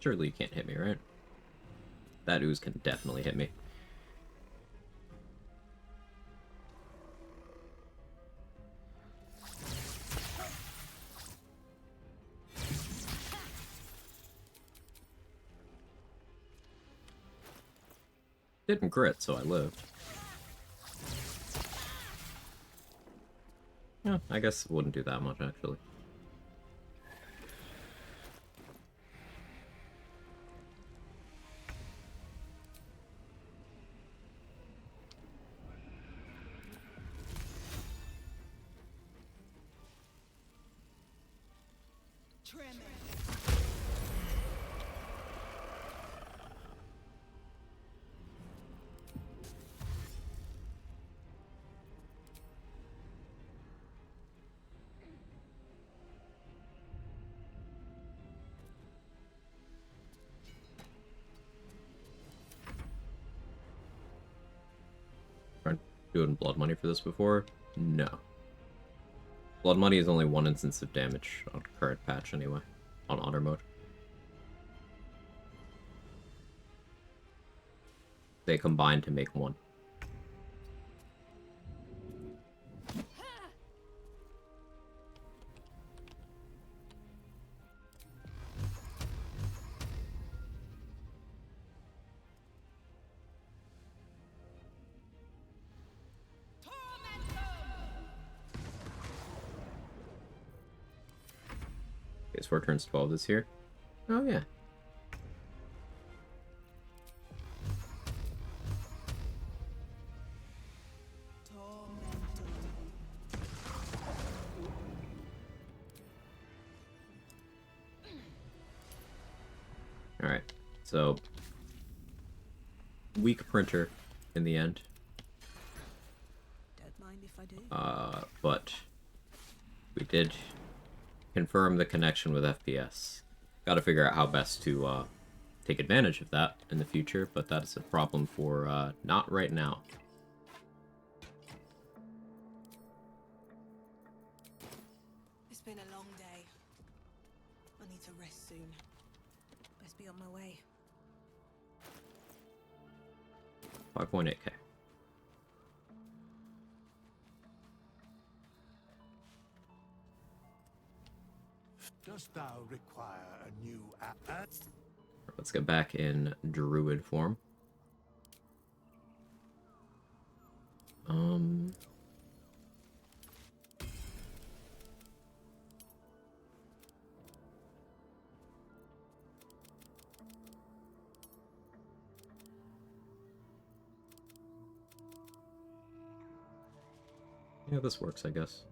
Surely you can't hit me, right? That ooze can definitely hit me. Didn't crit, so I lived. Yeah, I guess it wouldn't do that much, actually. Doing blood money for this before? No. Blood money is only 1 instance of damage on current patch anyway, on honor mode. They combine to make 1. PS4 turns 12 this year. Oh yeah. So, weak printer in the end. Don't mind if I do. But we did confirm the connection with FPS. Got to figure out how best to take advantage of that in the future, but that is a problem for not right now. It's been a long day. I need to rest soon. Best be on my way. 5.8K. Dost thou require a new Let's get back in druid form. Yeah, this works, I guess.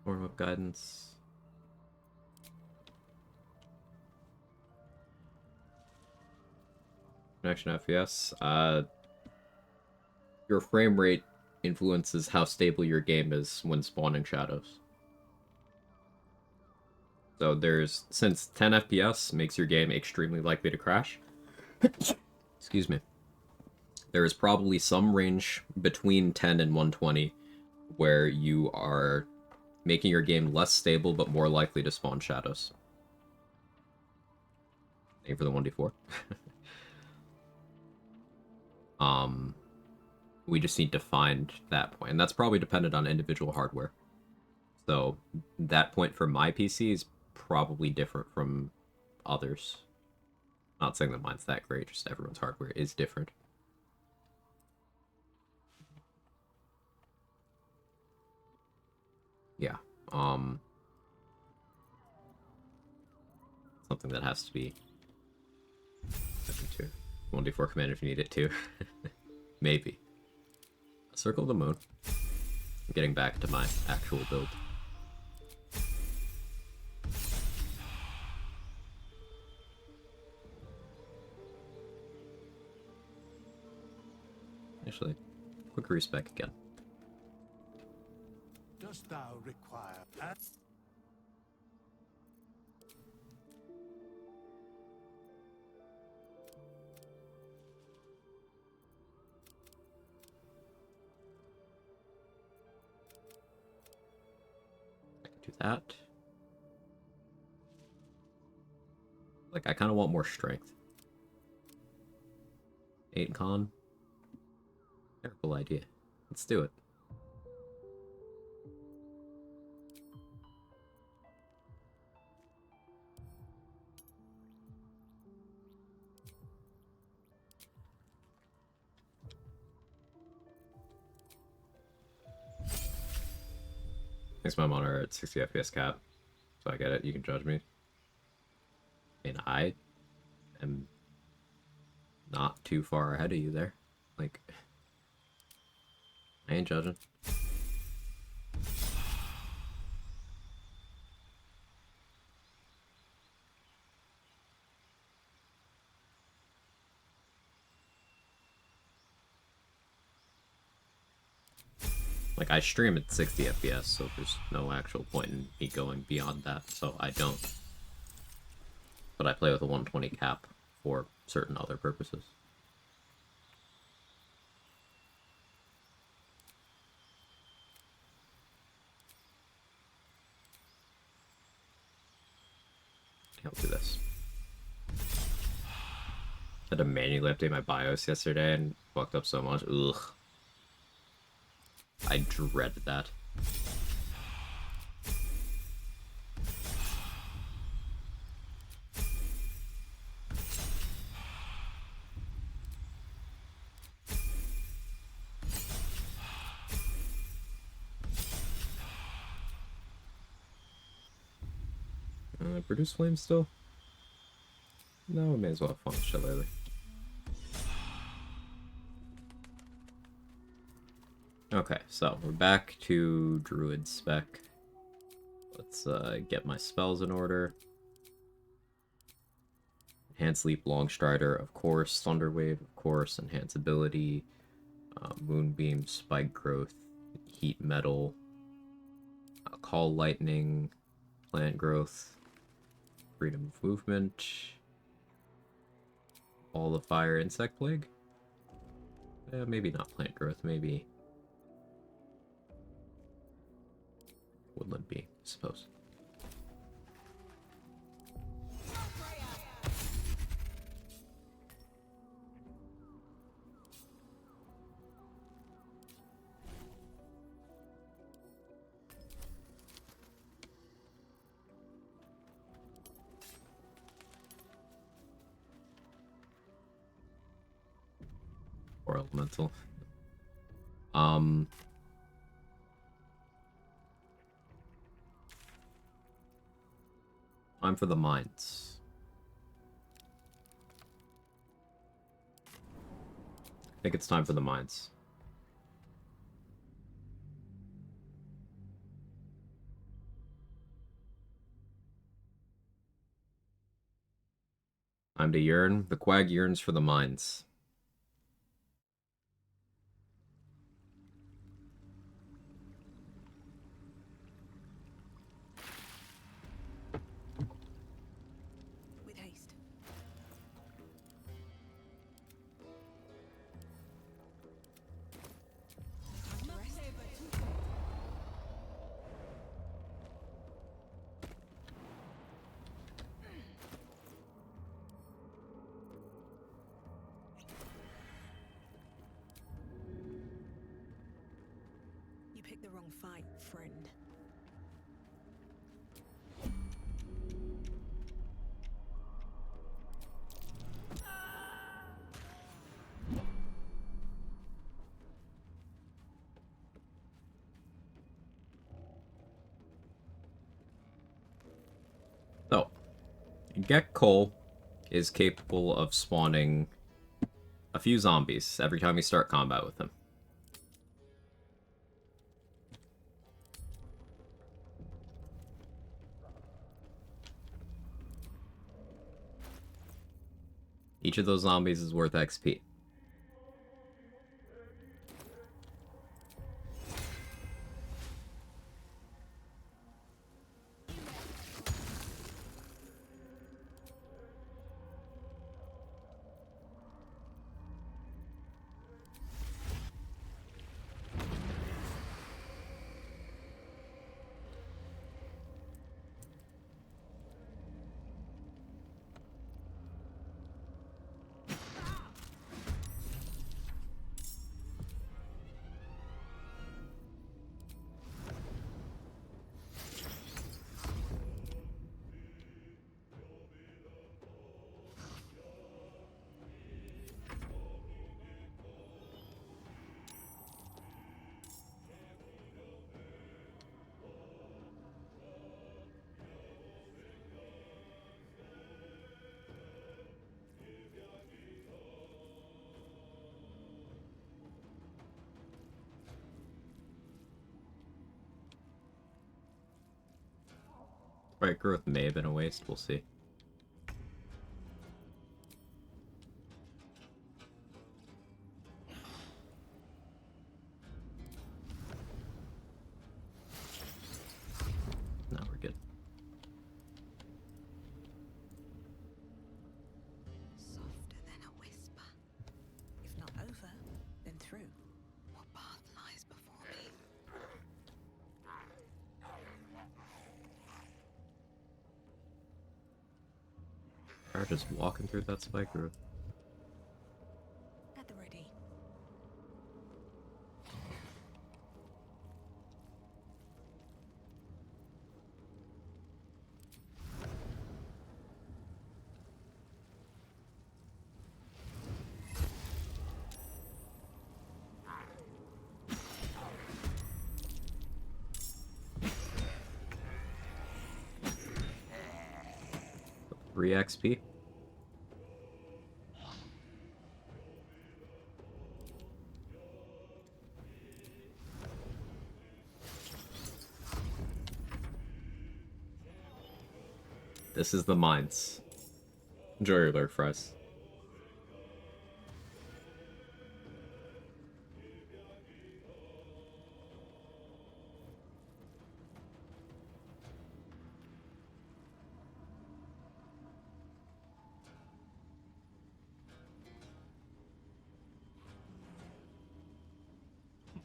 Form of guidance. Connection FPS. Your frame rate influences how stable your game is when spawning shadows. So since 10 FPS makes your game extremely likely to crash, excuse me, there is probably some range between 10 and 120 where you are making your game less stable but more likely to spawn shadows. Thank you for the 1d4. We just need to find that point, and that's probably dependent on individual hardware. So that point for my PC is probably different from others. Not saying that mine's that great, just everyone's hardware is different. Yeah, something that has to be 1d4 command if you need it to. Maybe. Circle the moon. Getting back to my actual build. Actually, quick respec again. Dost thou require Do that. Like, I kind of want more strength. 8 con. Terrible idea. Let's do it. Thanks, my monitor at 60 FPS cap. So I get it. You can judge me. And I am not too far ahead of you there. Like, I ain't judging. Like, I stream at 60 FPS, so there's no actual point in me going beyond that, so I don't. But I play with a 120 cap for certain other purposes. I'll do this. I had to manually update my BIOS yesterday and fucked up so much. Ugh. I dread that. Produce flames still? No, we may as well have fun with shit lately. Okay, so we're back to Druid spec. Let's get my spells in order. Enhance Leap, Longstrider, of course. Thunderwave, of course. Enhance Ability. Moonbeam, Spike Growth, Heat Metal. Call Lightning, Plant Growth, Freedom of Movement. All the Fire, Insect Plague? Maybe not Plant Growth, maybe Woodland Bee, I suppose. Or Elemental. Time for the mines. I think it's time for the mines. Time to yearn. The Quag yearns for the mines. With haste. No time to rest. You picked the wrong fight, friend. So, Gek Cole is capable of spawning a few zombies every time you start combat with him. Each of those zombies is worth XP. Right, growth may have been a waste, we'll see. No, we're good. Softer than a whisper. If not over, then through. What path lies before me? Are just walking through that spike growth. At the ready. Three XP. This is the mines. Enjoy your lurk fries.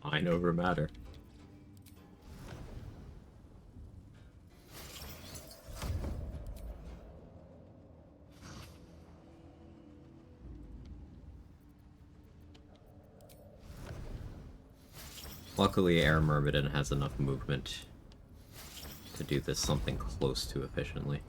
Mind over matter. Luckily, Air Myrmidon has enough movement to do this something close to efficiently.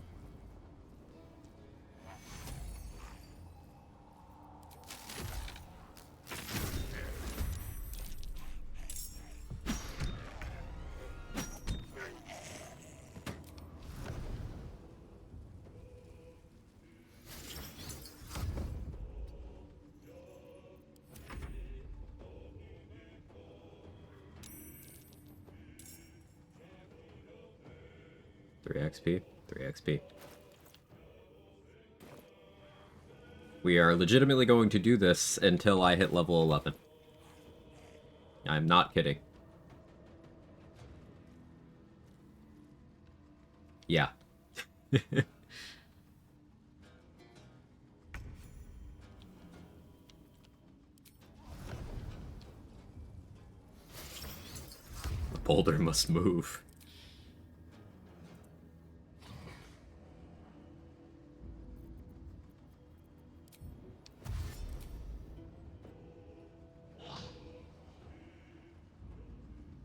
XP, 3 XP. We are legitimately going to do this until I hit level 11. I'm not kidding. Yeah. The boulder must move.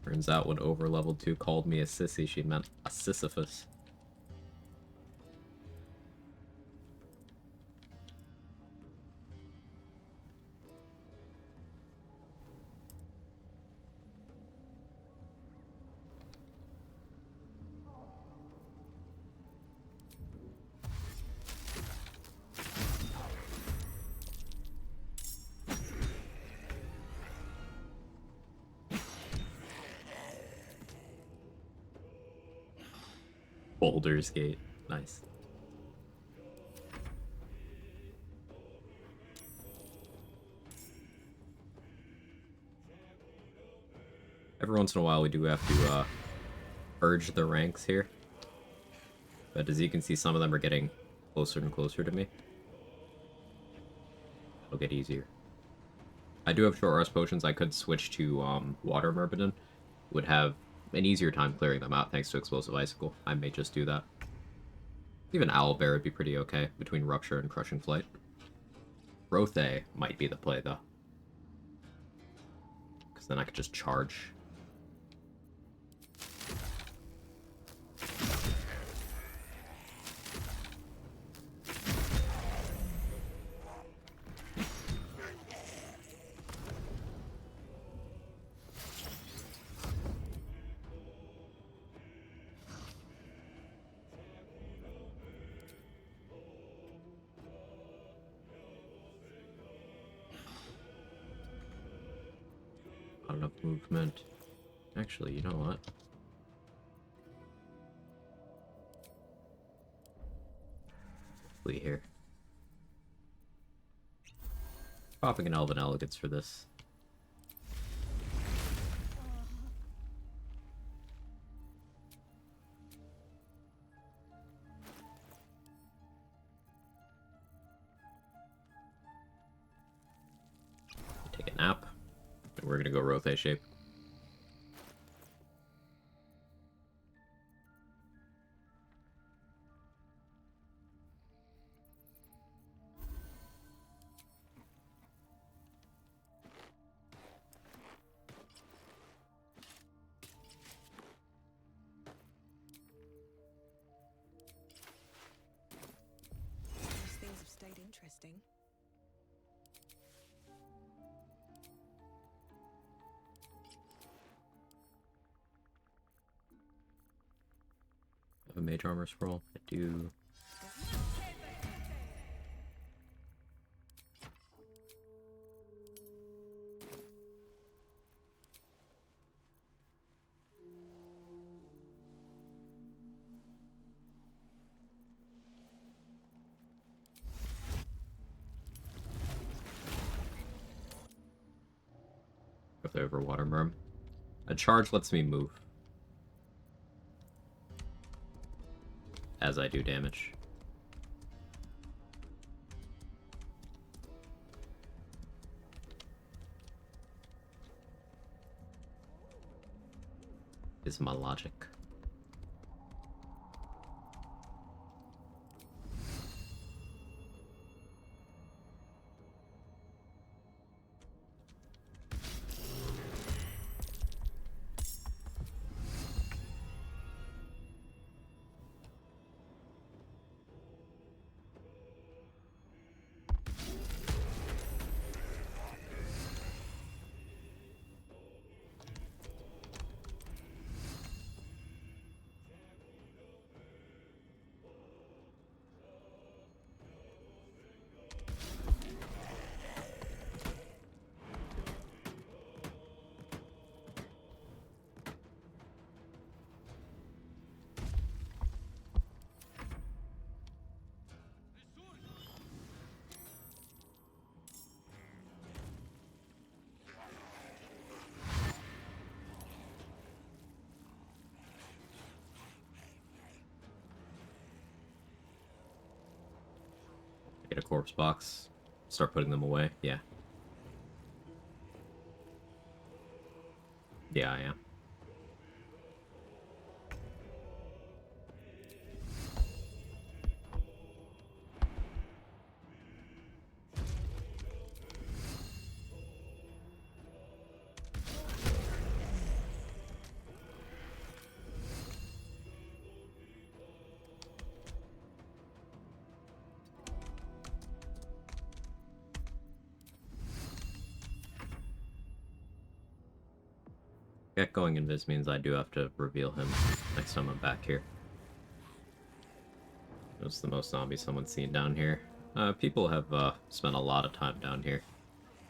Turns out when over level 2 called me a sissy, she meant a Sisyphus. Boulder's Gate. Nice. Every once in a while we do have to urge the ranks here. But as you can see, some of them are getting closer and closer to me. It'll get easier. I do have short rest potions. I could switch to Water Myrmidon. Would have an easier time clearing them out thanks to Explosive Icicle. I may just do that. Even Owlbear would be pretty okay between Rupture and Crushing Flight. Rothe might be the play, though. Because then I could just charge. Not enough movement. Actually, you know what? Flee here. Popping an Elven Elegance for this. Take a nap. And we're gonna go Rothe shape. These things have stayed interesting. I have a Mage Armor Scroll. I do. with Overwater Merm. A charge lets me move. As I do damage. Is my logic. Get a corpse box. Start putting them away. Yeah. Yeah, I am. Get going invis means I do have to reveal him next time I'm back here. That's the most zombies someone's seen down here. People have spent a lot of time down here.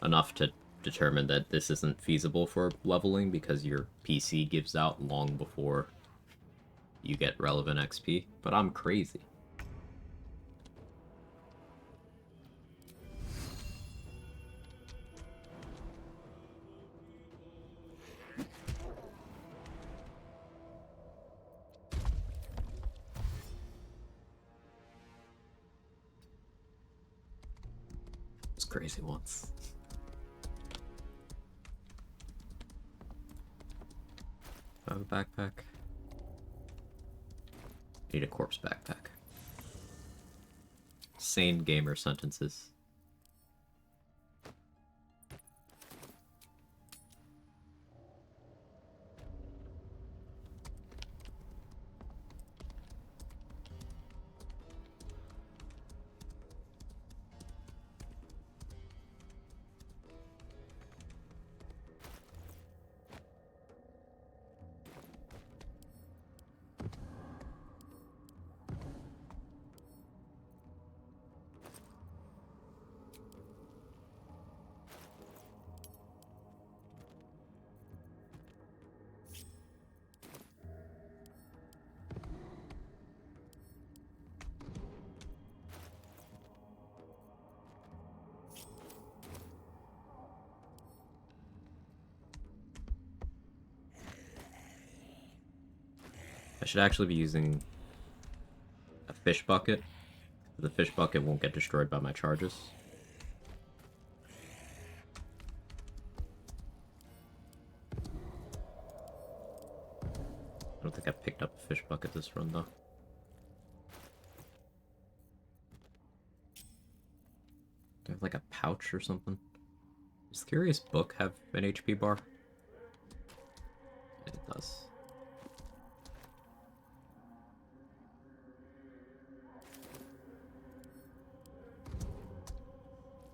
Enough to determine that this isn't feasible for leveling because your PC gives out long before you get relevant XP. But I'm crazy. Crazy ones. I have a backpack. Need a corpse backpack. Sane gamer sentences. I should actually be using a fish bucket. The fish bucket won't get destroyed by my charges. I don't think I picked up a fish bucket this run though. Do I have like a pouch or something? Does the Curious Book have an HP bar? It does.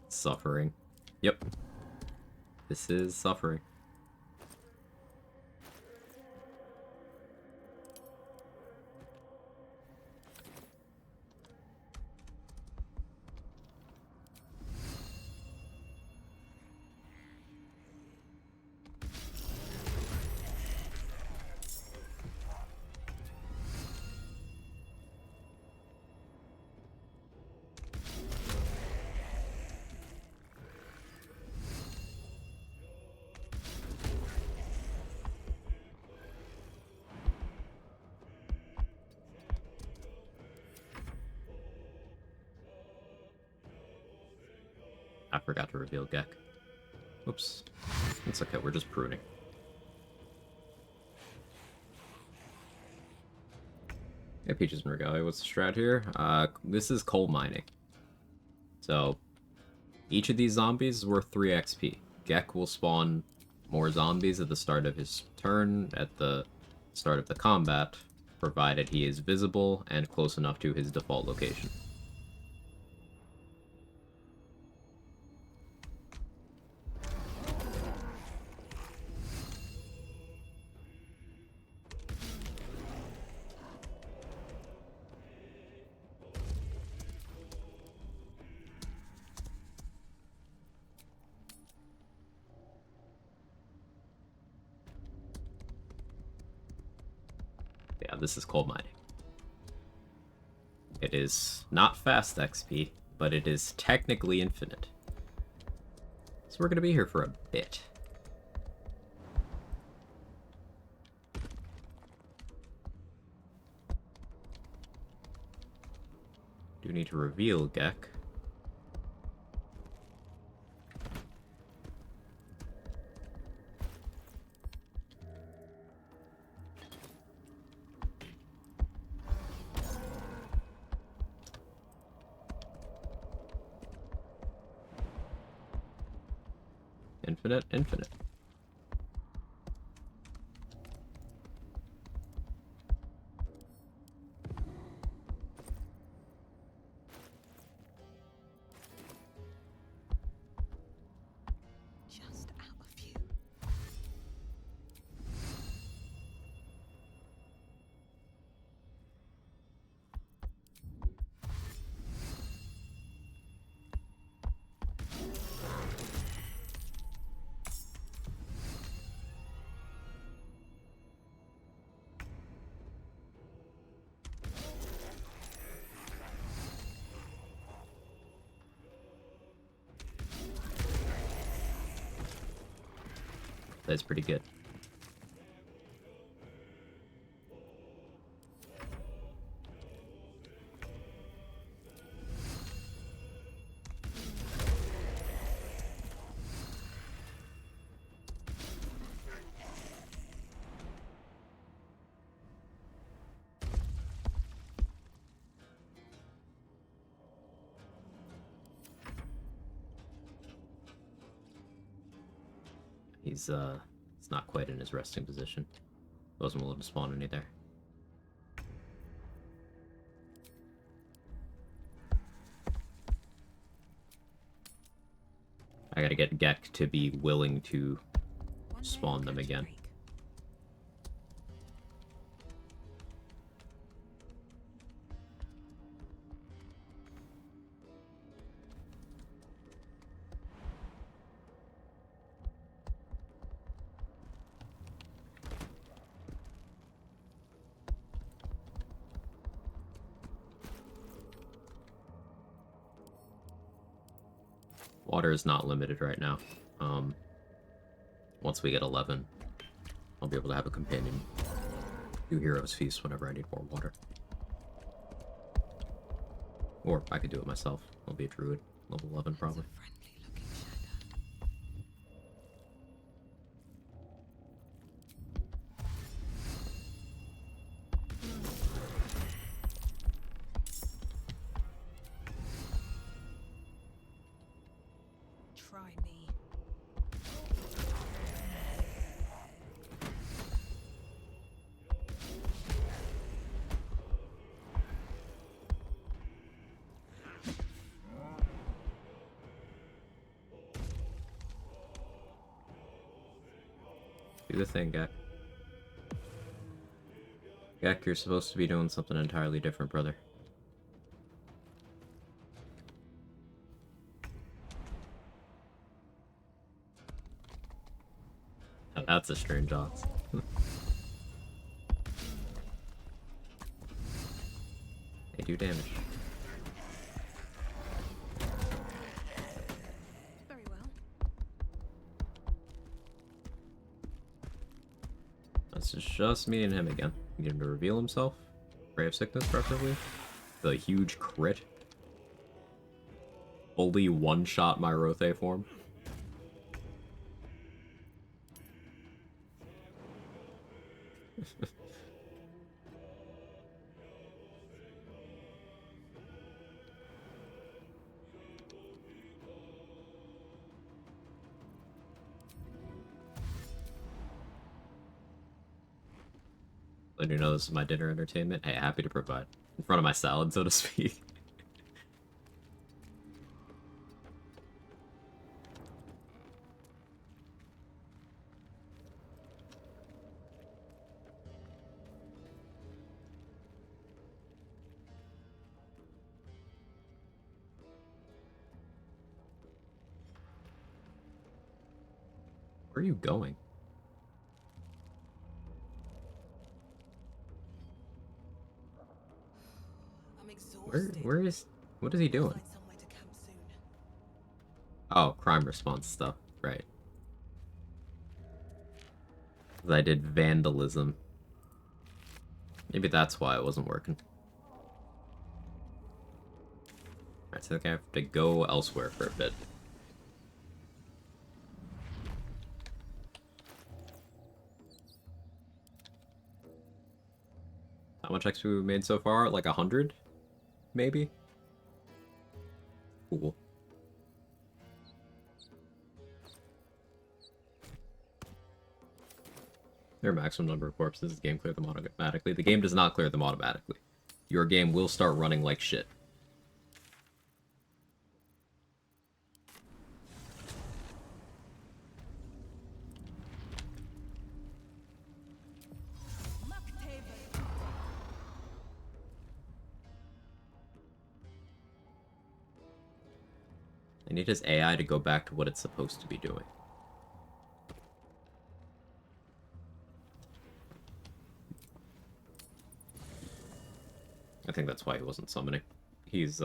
Suffering. Yep. This is suffering. forgot to reveal Gek. Oops. It's okay, we're just pruning. Hey, Peaches and Regalia, what's the strat here? This is coal mining. So, each of these zombies is worth 3 XP. Gek will spawn more zombies at the start of his turn, at the start of the combat, provided he is visible and close enough to his default location. Yeah, this is coal mining. It is not fast XP, but it is technically infinite. So we're going to be here for a bit. Do need to reveal Gek. Infinite, infinite. Just out of view. That's pretty good. He's not quite in his resting position. Wasn't willing to spawn any there. I gotta get Gek to be willing to spawn them again. Water is not limited right now. Once we get 11, I'll be able to have a companion do Hero's Feast whenever I need more water. Or I could do it myself. I'll be a druid, level 11 probably. Try me. Do the thing, Gek. Gek, you're supposed to be doing something entirely different, brother. Now that's a strange odds. They do damage. Very well. This is just me and him again. Need him to reveal himself. Ray of Sickness, preferably. The huge crit. fully one-shot my Rothe form. Letting you know this is my dinner entertainment. Hey, happy to provide. In front of my salad, so to speak. Where are you going? I'm exhausted. What is he doing? Find somewhere to camp soon. Oh, crime response stuff, right. 'Cause I did vandalism. Maybe that's why it wasn't working. Alright, so I think I have to go elsewhere for a bit. How much XP we made so far? Like 100? Maybe? Cool. Their maximum number of corpses. The game clear them automatically. The game does not clear them automatically. Your game will start running like shit. I need his AI to go back to what it's supposed to be doing. I think that's why he wasn't summoning. He's,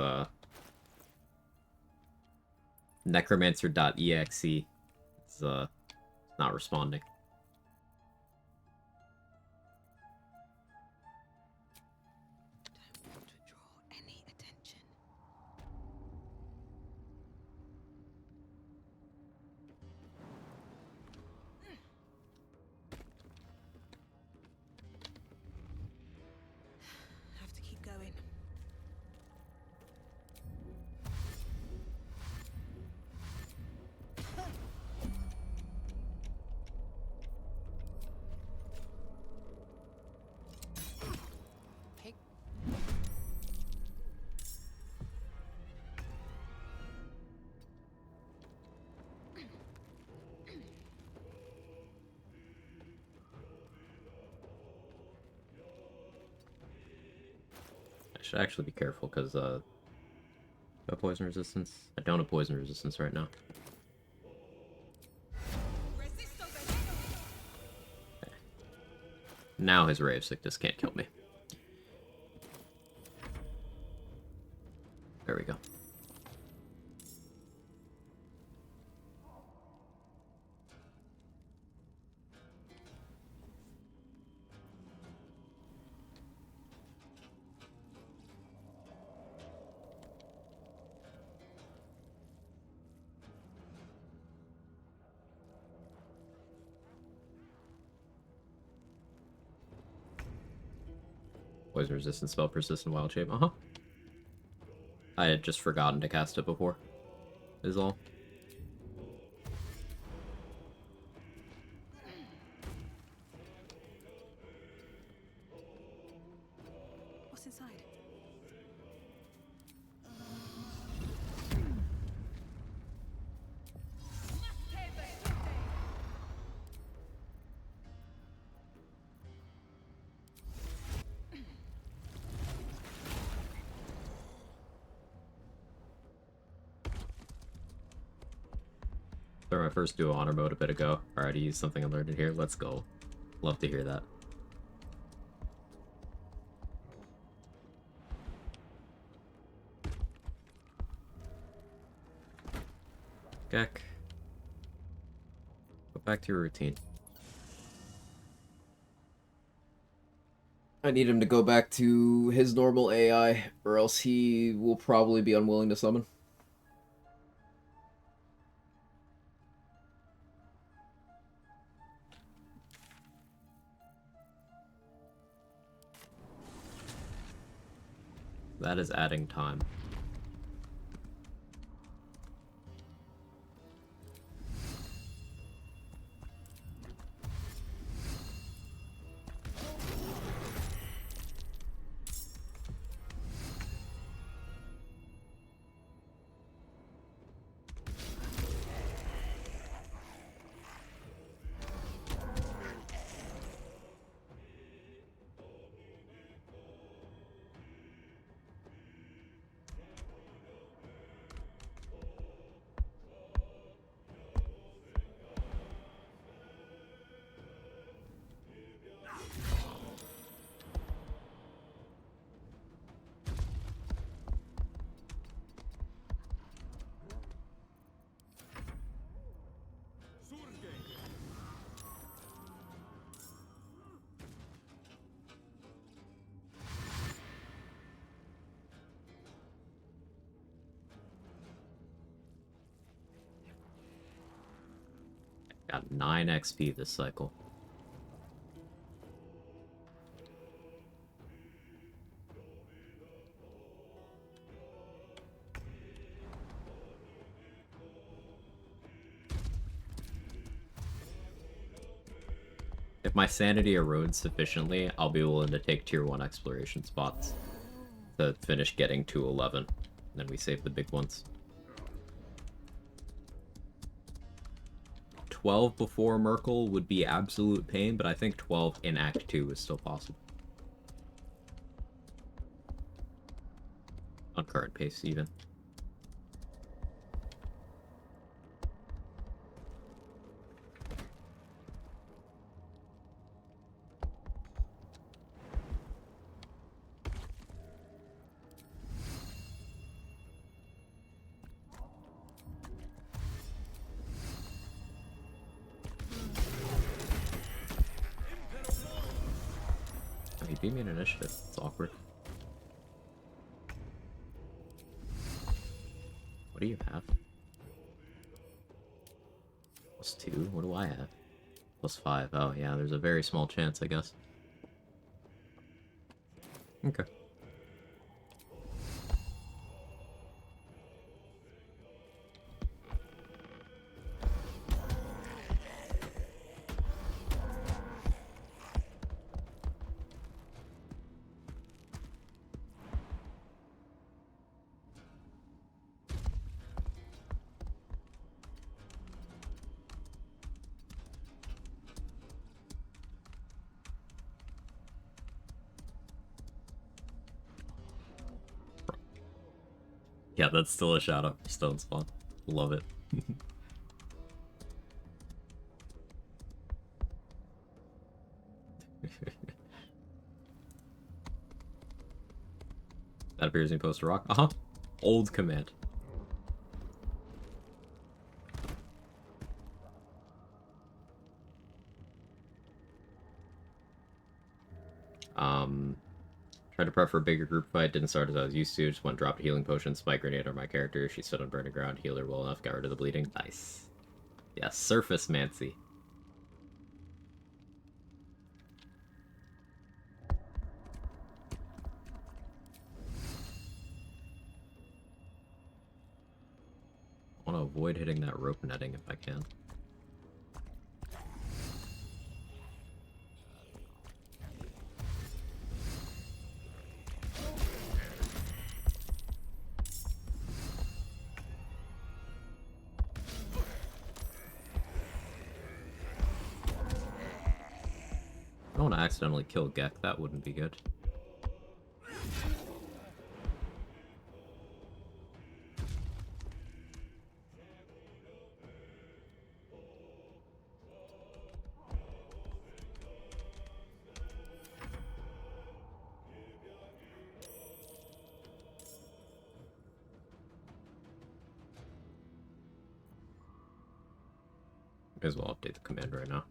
Necromancer.exe is, not responding. Don't want to draw any attention. Have to keep going. Pick. I should actually be careful, because, do I have poison resistance? I don't have poison resistance right now. Now his Ray of Sickness can't kill me. There we go. Poison resistant spell, persistent wild shape. Uh-huh. I had just forgotten to cast it before, is all. What's inside? Throw my first duo honor mode a bit ago. Already used something alerted here. Let's go. Love to hear that. Gek. Go back to your routine. I need him to go back to his normal AI, or else he will probably be unwilling to summon. That is adding time. Got 9 XP this cycle. If my sanity erodes sufficiently, I'll be willing to take tier 1 exploration spots to finish getting to 11. Then we save the big ones. 12 before Merkel would be absolute pain, but I think 12 in Act 2 is still possible. On current pace, even. Oh, he beat me in initiative. It's awkward. What do you have? +2? What do I have? +5. Oh, yeah, there's a very small chance, I guess. Okay. Yeah, that's still a shout out for Stone Spawn. Love it. That appears in Poster Rock. Uh-huh. Old command. Tried to prep for a bigger group fight, didn't start as I was used to, just went dropped a healing potion, spike grenade on my character, she stood on burning ground, healed her well enough, got rid of the bleeding. Nice. Yeah, Surface Mancy. I want to avoid hitting that rope netting if I can. I don't want to accidentally kill Gek, that wouldn't be good. May as well update the command right now.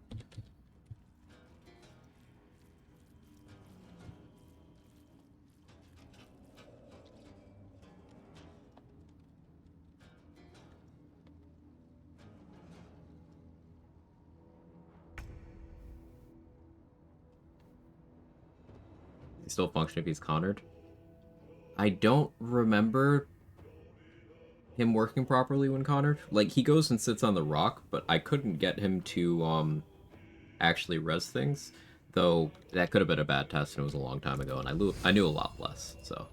Still function if he's countered? I don't remember him working properly when Connored. Like, he goes and sits on the rock, but I couldn't get him to, actually res things. Though, that could have been a bad test, and it was a long time ago, and I knew a lot less, so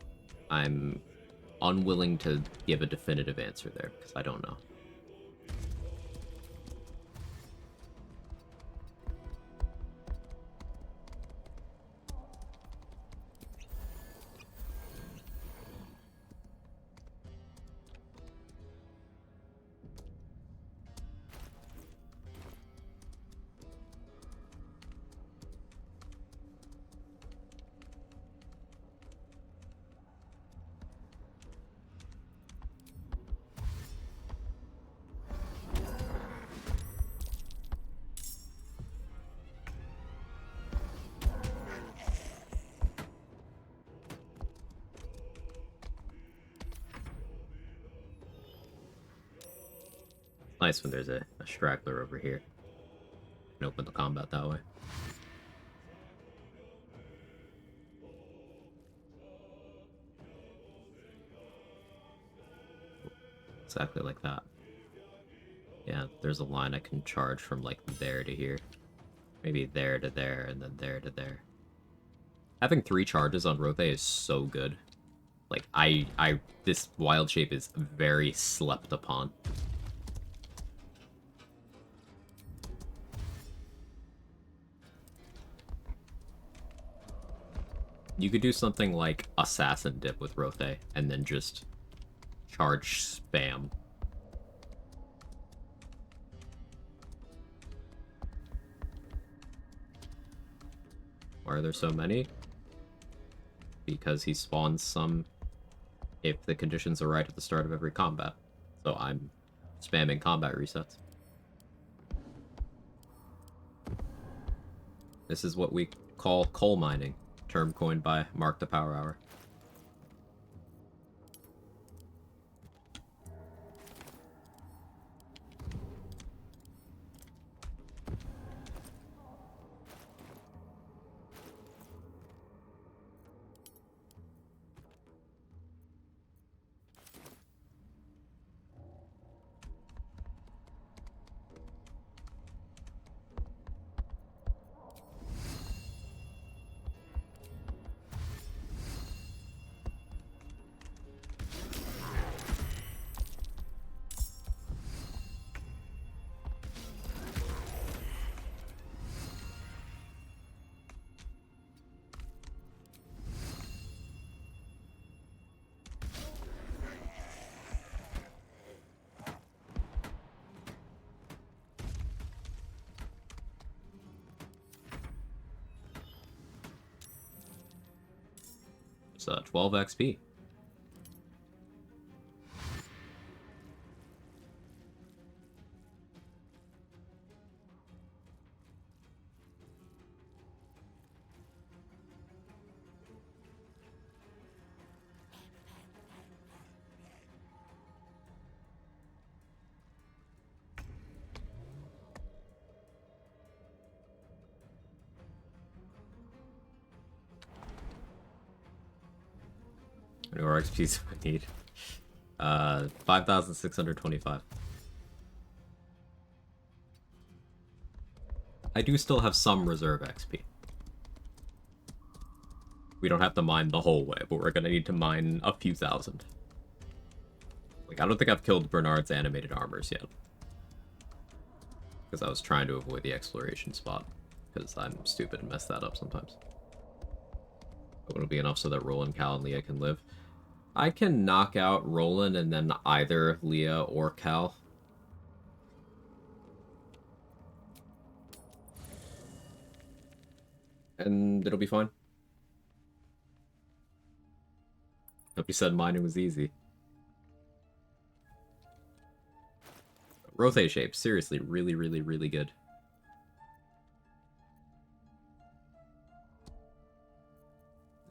I'm unwilling to give a definitive answer there, because I don't know. Nice when there's a straggler over here. And open the combat that way. Exactly like that. Yeah, there's a line I can charge from, like, there to here. Maybe there to there, and then there to there. Having 3 charges on Rothe is so good. Like, this wild shape is very slept upon. You could do something like Assassin Dip with Rothe, and then just charge spam. Why are there so many? Because he spawns some if the conditions are right at the start of every combat. So I'm spamming combat resets. This is what we call coal mining, term coined by Mark the Power Hour. It's 12 XP. How many more XPs do I need? 5,625. I do still have some reserve XP. We don't have to mine the whole way, but we're gonna need to mine a few thousand. Like, I don't think I've killed Bernard's animated armors yet. Because I was trying to avoid the exploration spot. Because I'm stupid and mess that up sometimes. But it'll be enough so that Roland, Cal, and Leah can live. I can knock out Roland and then either Leah or Cal. And it'll be fine. Nobody said mining was easy. Rothe shape, seriously, really, really, really good.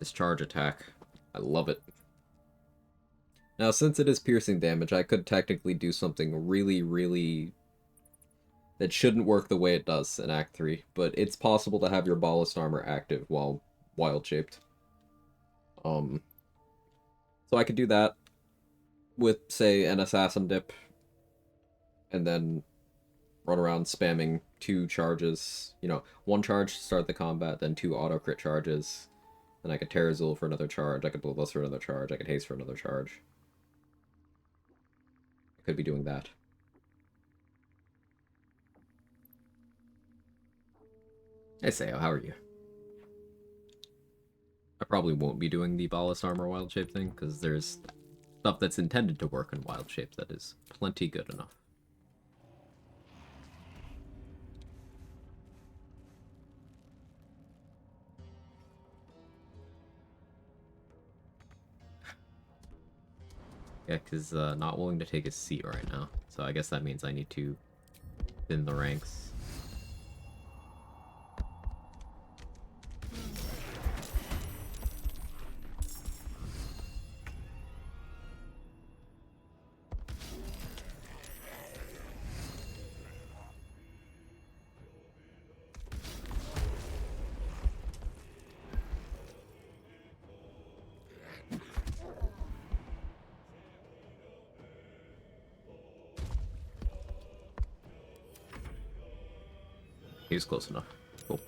This charge attack, I love it. Now, since it is piercing damage, I could technically do something really, really... that shouldn't work the way it does in Act 3, but it's possible to have your ballast armor active while wild-shaped. So I could do that with, say, an assassin dip, and then run around spamming 2 charges. You know, 1 charge to start the combat, then 2 auto crit charges. Then I could Terra Azul for another charge, I could Bloodlust for another charge, I could Haste for another charge. I could be doing that. Hey Sayo, how are you? I probably won't be doing the Ballast Armor Wild Shape thing, because there's stuff that's intended to work in Wild Shape that is plenty good enough. Yeah, because not willing to take a seat right now, so I guess that means I need to thin the ranks. He was close enough. Cool.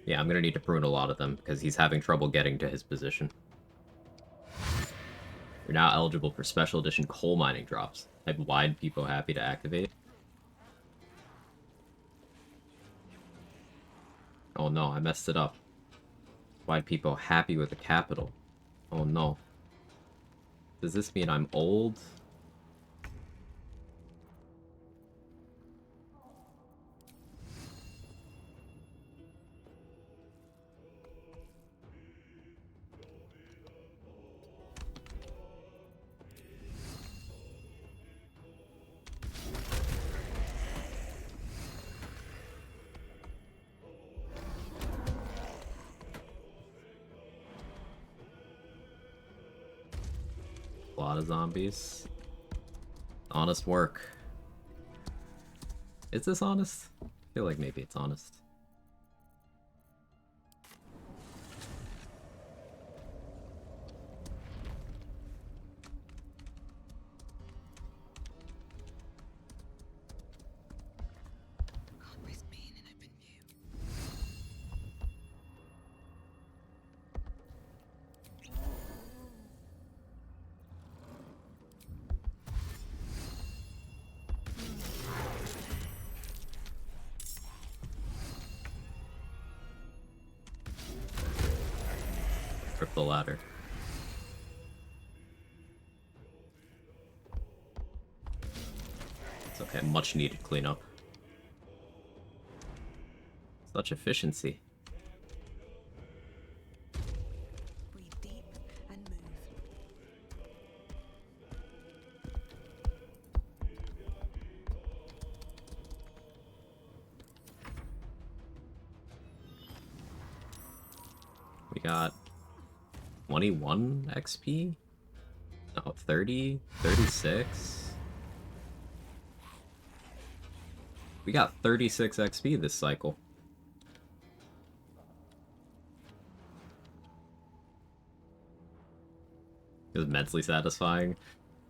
Yeah, I'm gonna need to prune a lot of them, because he's having trouble getting to his position. You're now eligible for special edition coal mining drops. Type Wide People happy to activate. Oh no, I messed it up. Wide People happy with the capital. Oh no. Does this mean I'm old? A lot of zombies. Honest work. Is this honest? I feel like maybe it's honest. Can't risk being in open view. Rip the ladder. It's okay, much needed cleanup. Such efficiency. Breathe deep and move. We got 21 XP? No, 30? 36? We got 36 XP this cycle. It was immensely satisfying.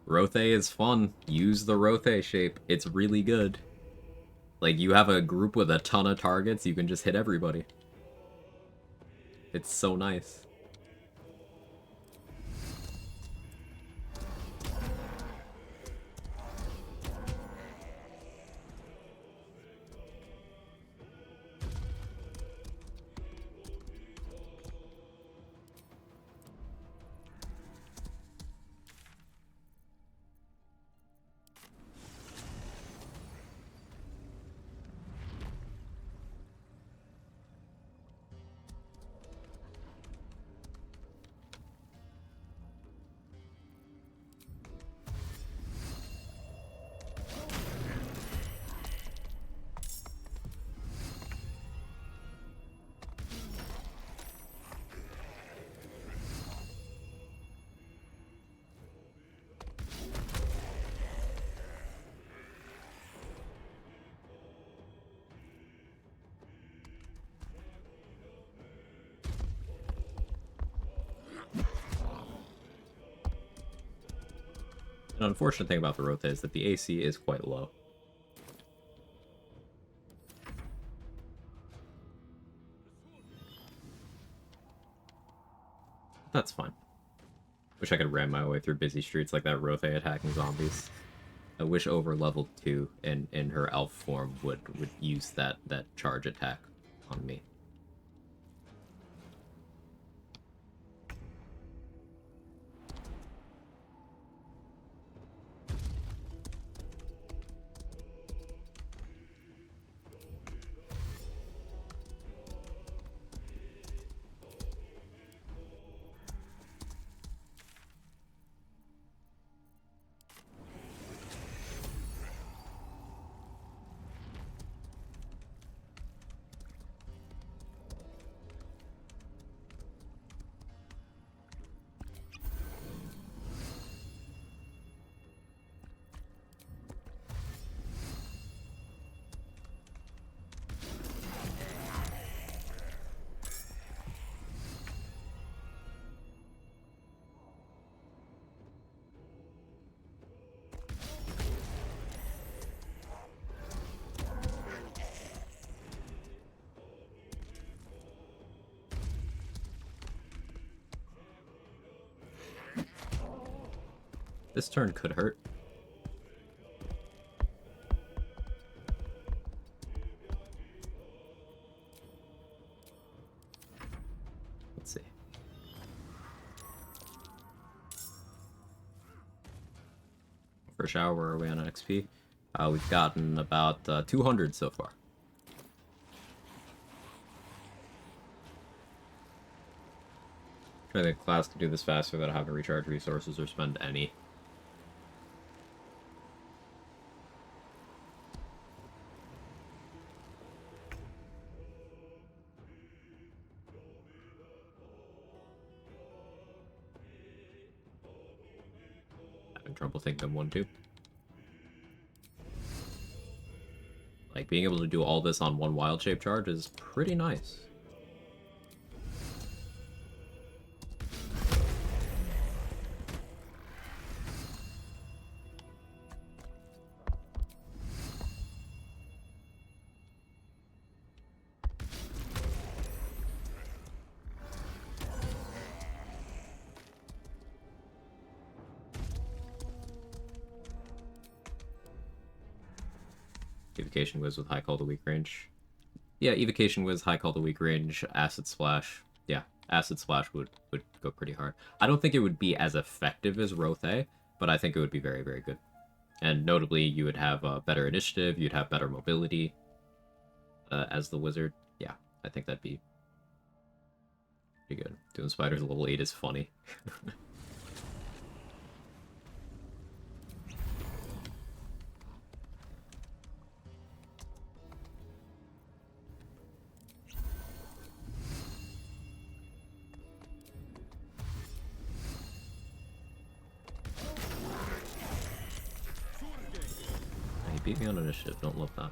Rothe is fun. Use the Rothe shape. It's really good. Like, you have a group with a ton of targets, you can just hit everybody. It's so nice. An unfortunate thing about the Rothe is that the AC is quite low. That's fine. Wish I could ram my way through busy streets like that Rothe attacking zombies. I wish over level 2 in her elf form would use that charge attack on me. This turn could hurt. Let's see. First hour, where are we on XP? We've gotten about 200 so far. I think class could do this faster without having to recharge resources or spend any. Having trouble thinking of one too. Like, being able to do all this on one wild shape charge is pretty nice. Evocation Wiz with High Call to Weak Range. Yeah, Evocation Wiz, High Call to Weak Range, Acid Splash. Yeah, Acid Splash would go pretty hard. I don't think it would be as effective as Rothe, but I think it would be very, very good. And notably, you would have better initiative, you'd have better mobility as the wizard. Yeah, I think that'd be pretty good. Doing Spiders level 8 is funny. He beat me on initiative, don't love that.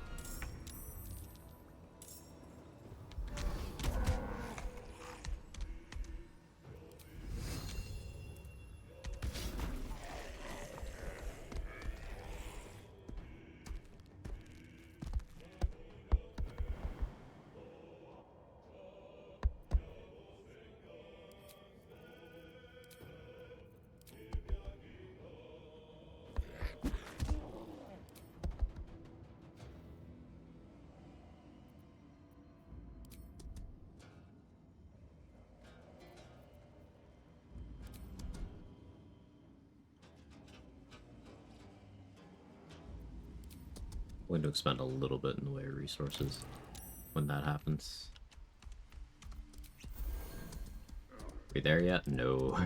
Going to expend a little bit in the way of resources when that happens. Are we there yet? No.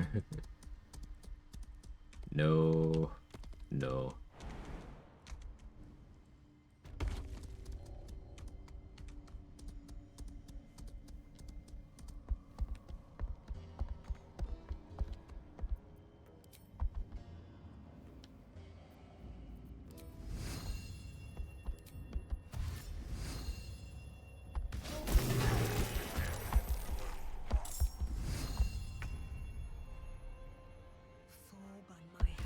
No. No. Fall by my hand.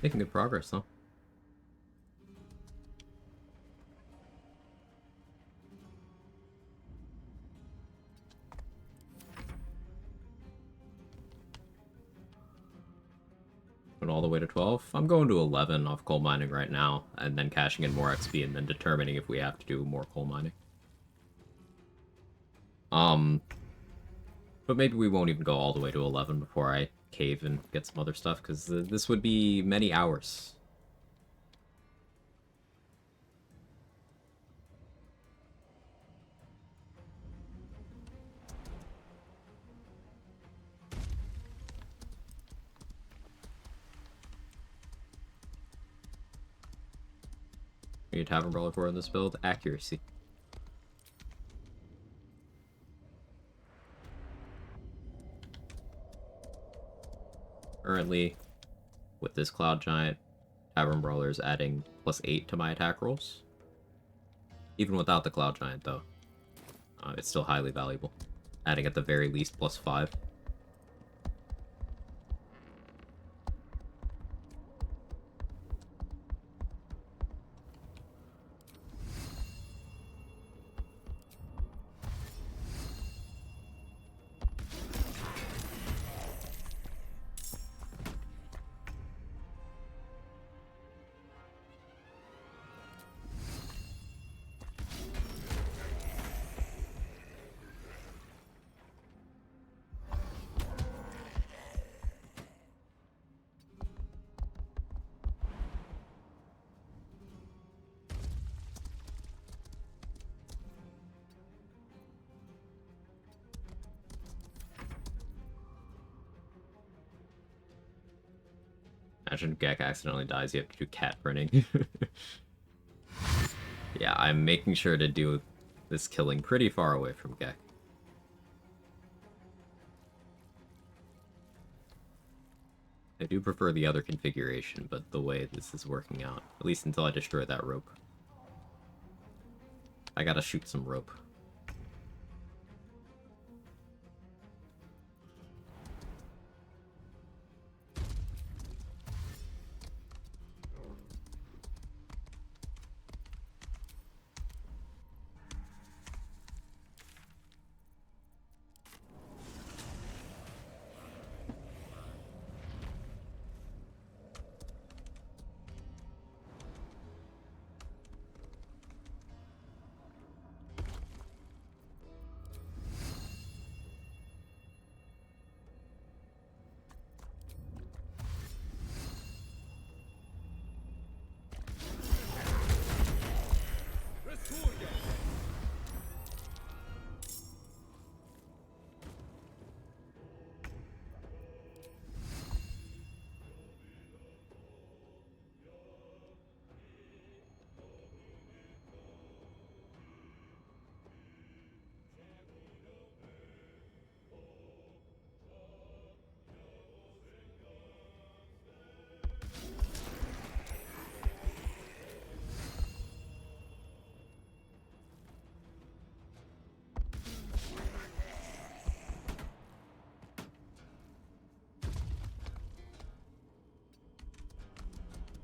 Making good progress, though. Went all the way to 12. I'm going to 11 off coal mining right now, and then cashing in more XP, and then determining if we have to do more coal mining. But maybe we won't even go all the way to 11 before I cave and get some other stuff, because this would be many hours. We need Tavern Brawler for in this build. Accuracy. Currently, with this Cloud Giant, Tavern Brawler is adding +8 to my attack rolls. Even without the Cloud Giant, though, it's still highly valuable. Adding at the very least +5. Imagine Gek accidentally dies, you have to do cat printing. Yeah, I'm making sure to do this killing pretty far away from Gek. I do prefer the other configuration, but the way this is working out, at least until I destroy that rope. I gotta shoot some rope.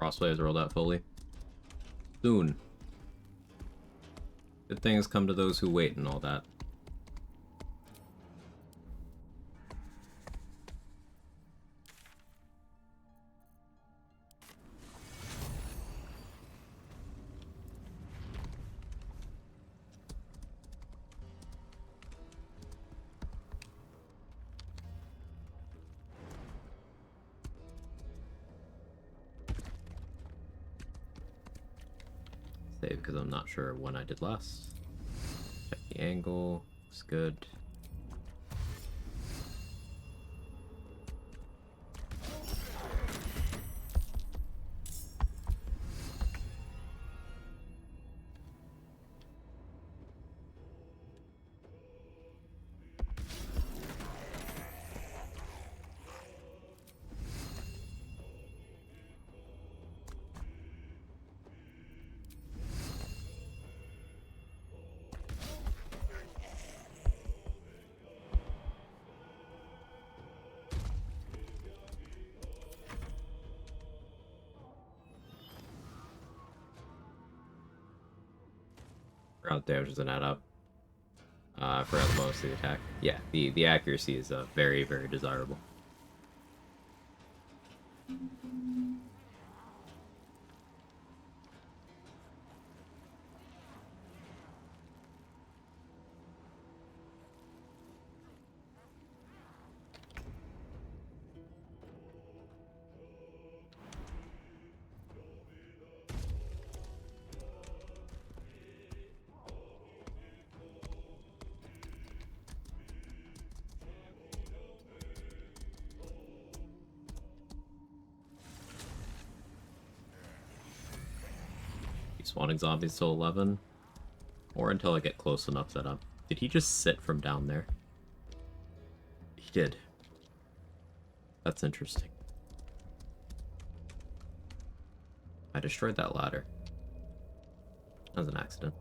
Crossplay is rolled out fully. Soon. Good things come to those who wait and all that. Save because I'm not sure when I did last. Check the angle. Looks good. Ground damage doesn't add up. I forgot the bonus to the attack. Yeah, the accuracy is very, very desirable. Spawning zombies till 11. Or until I get close enough that I'm... Did he just sit from down there? He did. That's interesting. I destroyed that ladder. That was an accident.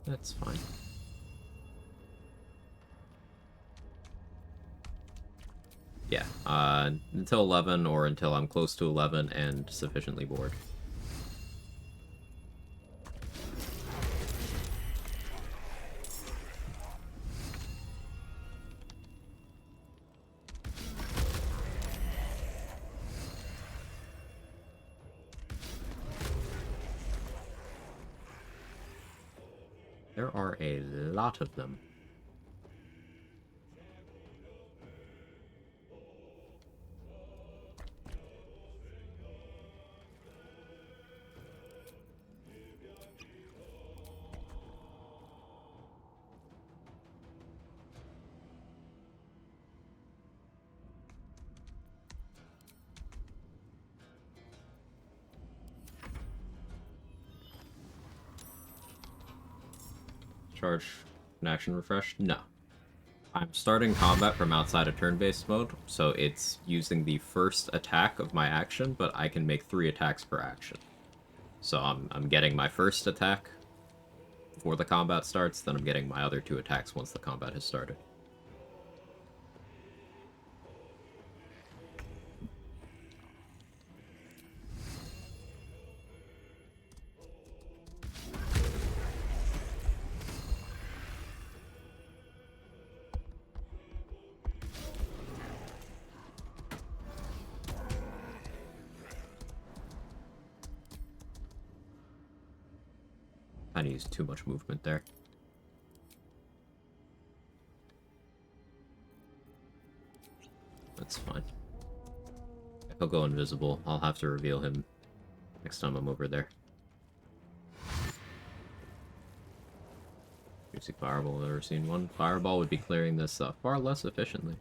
That's fine. Yeah, until 11 or until I'm close to 11 and sufficiently bored. There are a lot of them. Charge an action refresh? No. I'm starting combat from outside of turn-based mode, so it's using the first attack of my action, but I can make 3 attacks per action. So I'm getting my first attack before the combat starts, then I'm getting my other 2 attacks once the combat has started. Kinda used too much movement there. That's fine. He'll go invisible. I'll have to reveal him next time I'm over there. Juicy Fireball, I've ever seen one. Fireball would be clearing this far less efficiently.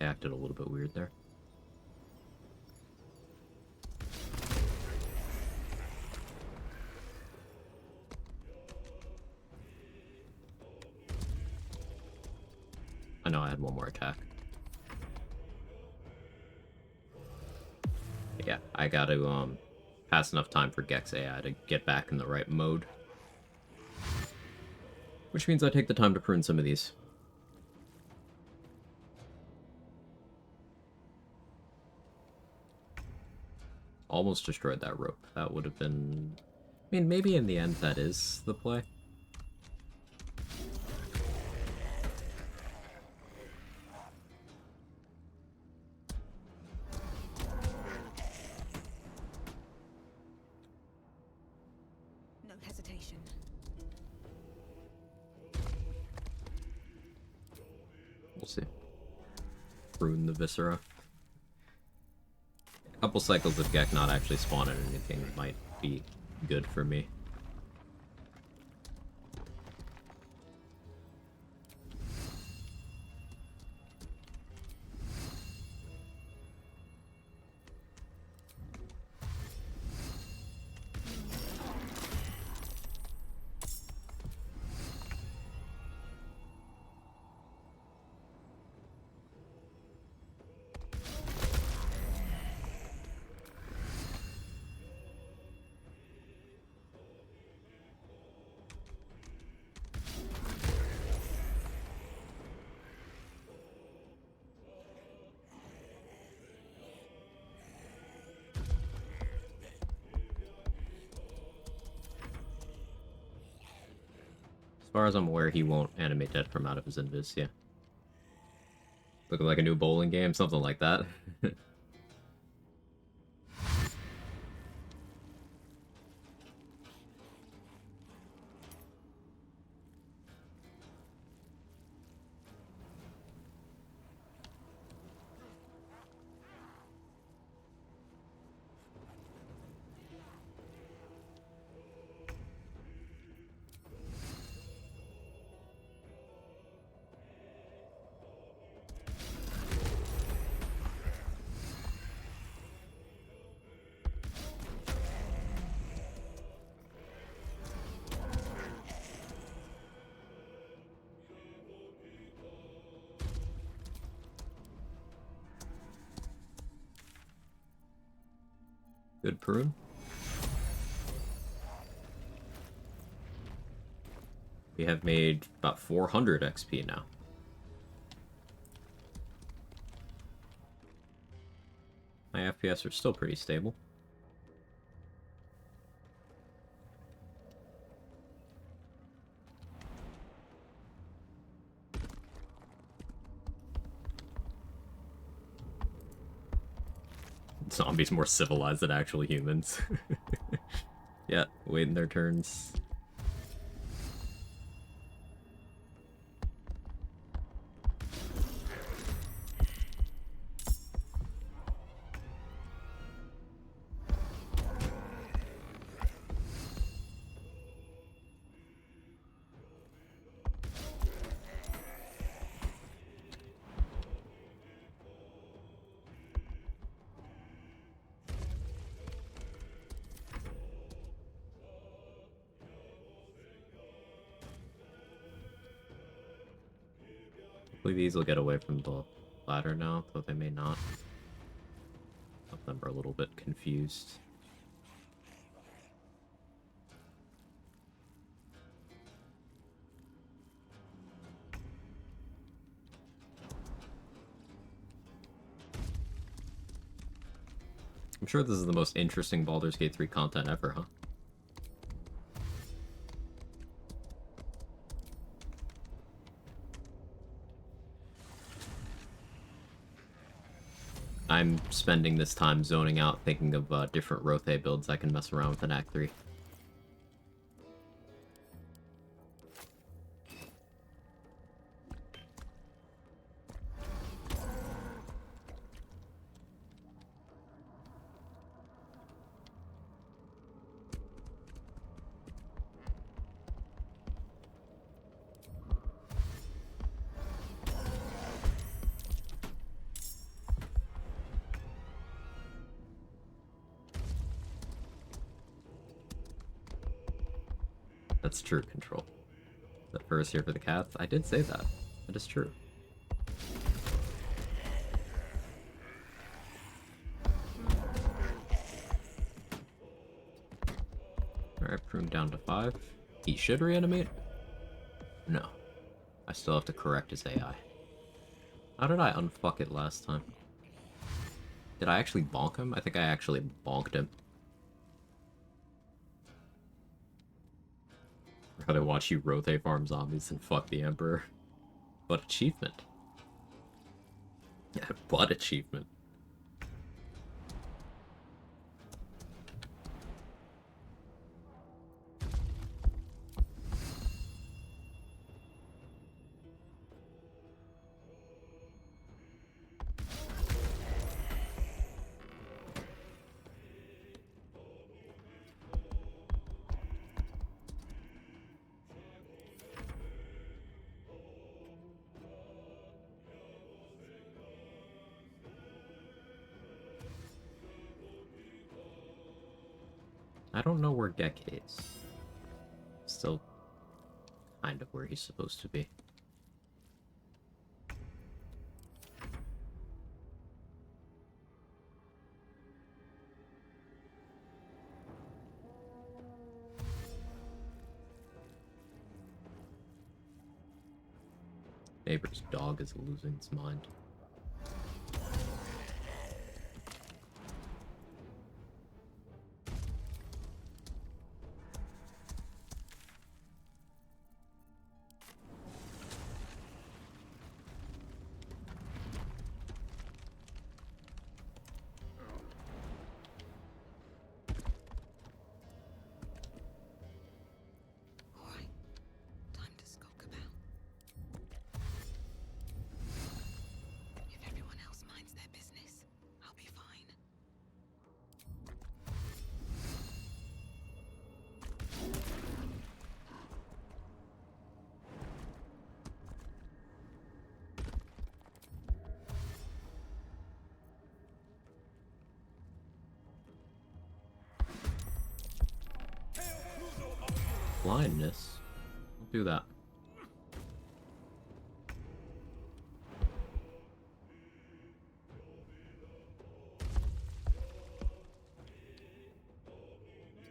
I acted a little bit weird there. I know I had one more attack. Yeah, I gotta pass enough time for Gex AI to get back in the right mode. Which means I take the time to prune some of these. Almost destroyed that rope. That would have been... I mean, maybe in the end that is the play. No hesitation. We'll see. Ruin the Viscera. A couple cycles of Gek not actually spawning anything might be good for me. As far as I'm aware, he won't animate dead from out of his invis, yeah. Looking like a new bowling game, something like that. Good prune. We have made about 400 XP now. My FPS are still pretty stable. Zombies more civilized than actual humans. Yeah, waiting their turns. Hopefully these will get away from the ladder now, though they may not. Some of them are a little bit confused. I'm sure this is the most interesting Baldur's Gate 3 content ever, huh? I'm spending this time zoning out, thinking of different Rothe builds I can mess around with in Act 3. That's true, Control. The first here for the cats? I did say that. That is true. Alright, prune down to 5. He should reanimate? No. I still have to correct his AI. How did I unfuck it last time? Did I actually bonk him? I think I actually bonked him. I'd rather watch you Rothe farm zombies than fuck the Emperor. What achievement? Yeah, what achievement? I don't know where Gek is. Still kind of where he's supposed to be. Neighbor's dog is losing its mind. Alright, time to skulk about. If everyone else minds their business, I'll be fine. Blindness? Don't do that.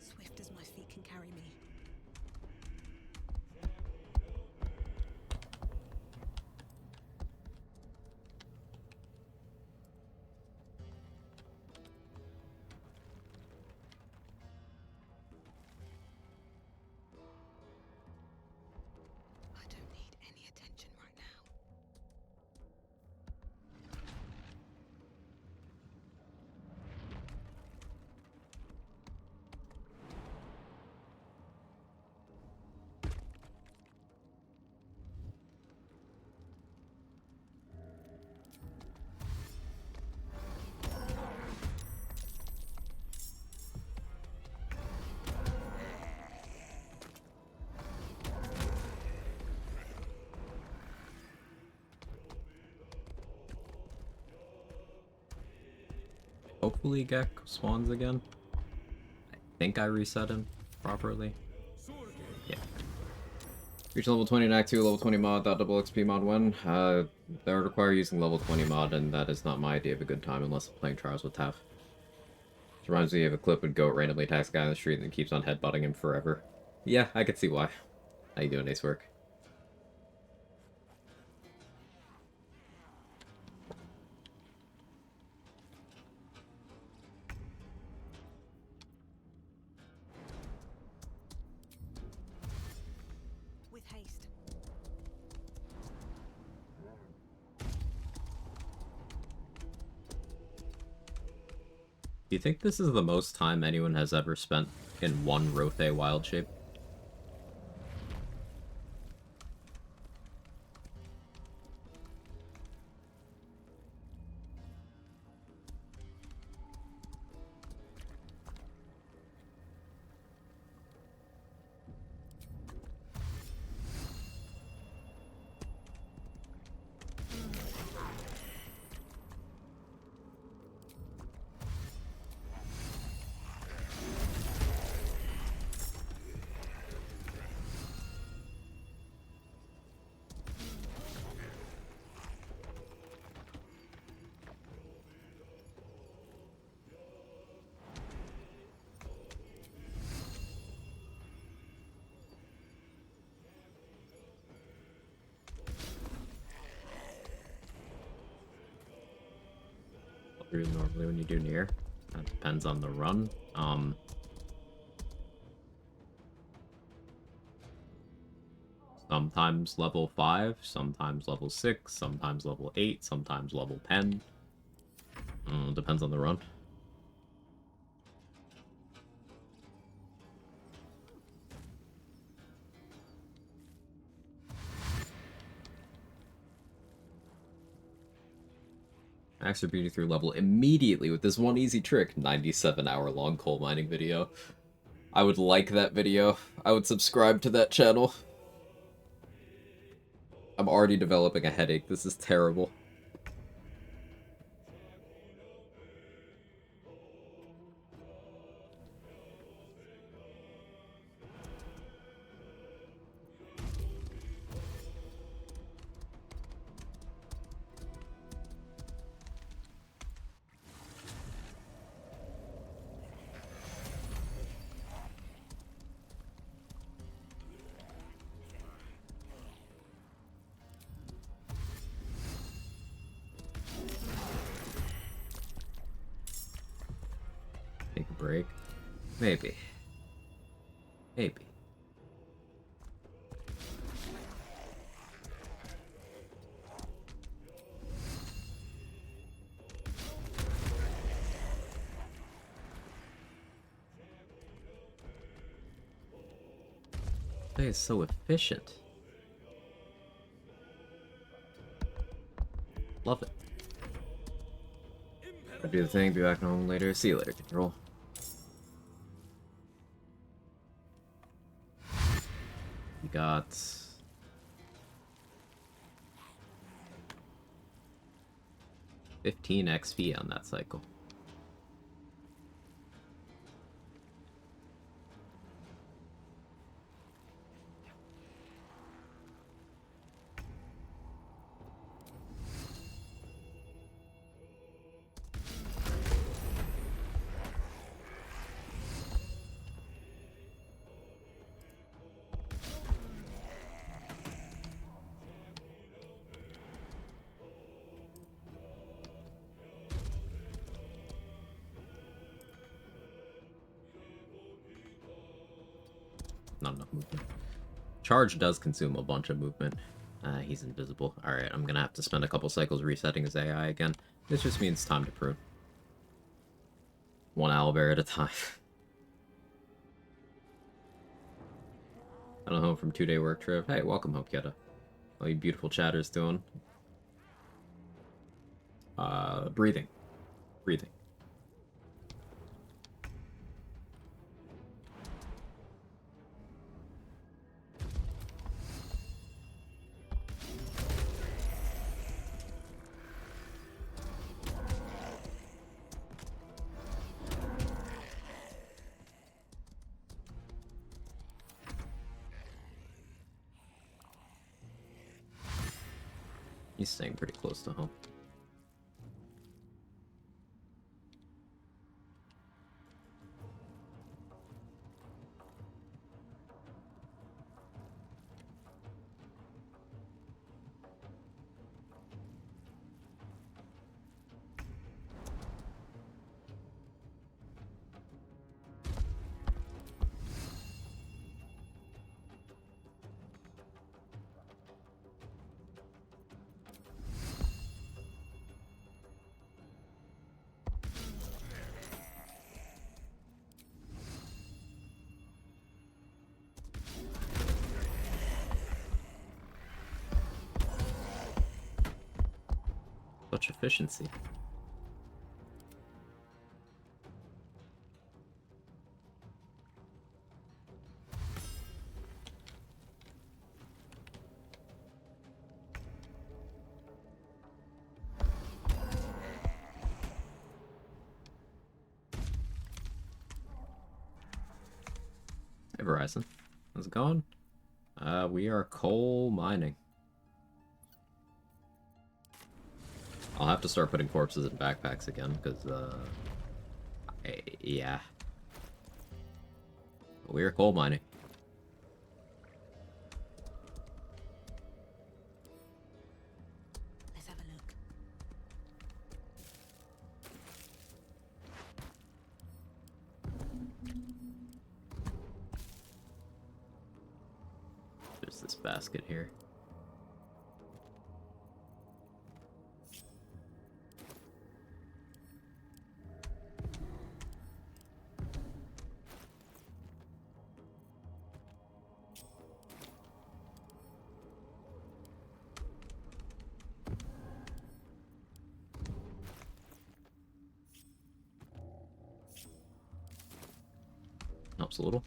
Swift as my feet can carry me. I don't need any attention right now. Hopefully Gek spawns again. I think I reset him properly. Yeah. Reach level 20 in Act 2, level 20 mod, double XP mod 1. That would require using level 20 mod, and that is not my idea of a good time unless I'm playing Trials with Taff. Which reminds me of a clip with Goat randomly attacks a guy on the street and then keeps on headbutting him forever. Yeah, I could see why. How you doing, Ace Work? With haste. Do you think this is the most time anyone has ever spent in one Rothe wild shape? through normally when you do near. That depends on the run. Sometimes level 5, sometimes level 6, sometimes level 8, sometimes level 10. Depends on the run. Max your beauty through level immediately with this one easy trick. 97-hour long coal mining video. I would like that video. I would subscribe to that channel. I'm already developing a headache. This is terrible. Take a break. Maybe. Maybe. They is so efficient. Love it. I'll do the thing, be back home later. See you later, Control. You got 15 XP on that cycle. Not enough movement. Charge does consume a bunch of movement. He's invisible. Alright, I'm gonna have to spend a couple cycles resetting his AI again. This just means time to prune. One owlbear at a time. Got home from 2-day work trip. Hey, welcome home, Keta. All you beautiful chatters doing. Breathing. Breathing. He's staying pretty close to home. Such efficiency. Hey Verizon, how's it going? We are coal mining. I'll have to start putting corpses in backpacks again, because, yeah. We're coal mining. Let's have a look. There's this basket here. Helps a little.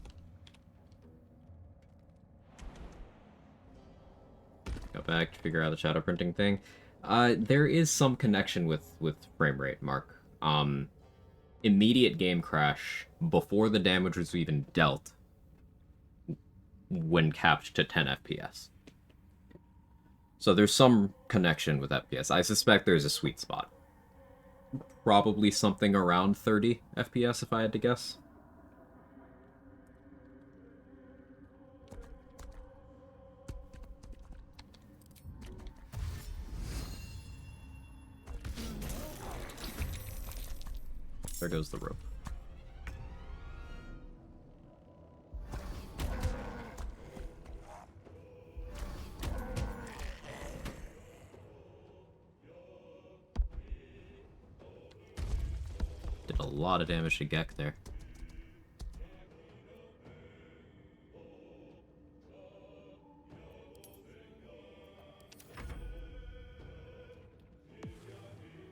Go back to figure out the shadow printing thing. There is some connection with frame rate, Mark. Immediate game crash before the damage was even dealt when capped to 10 FPS. So there's some connection with FPS. I suspect there's a sweet spot. Probably something around 30 FPS if I had to guess. There goes the rope. Did a lot of damage to Gek there.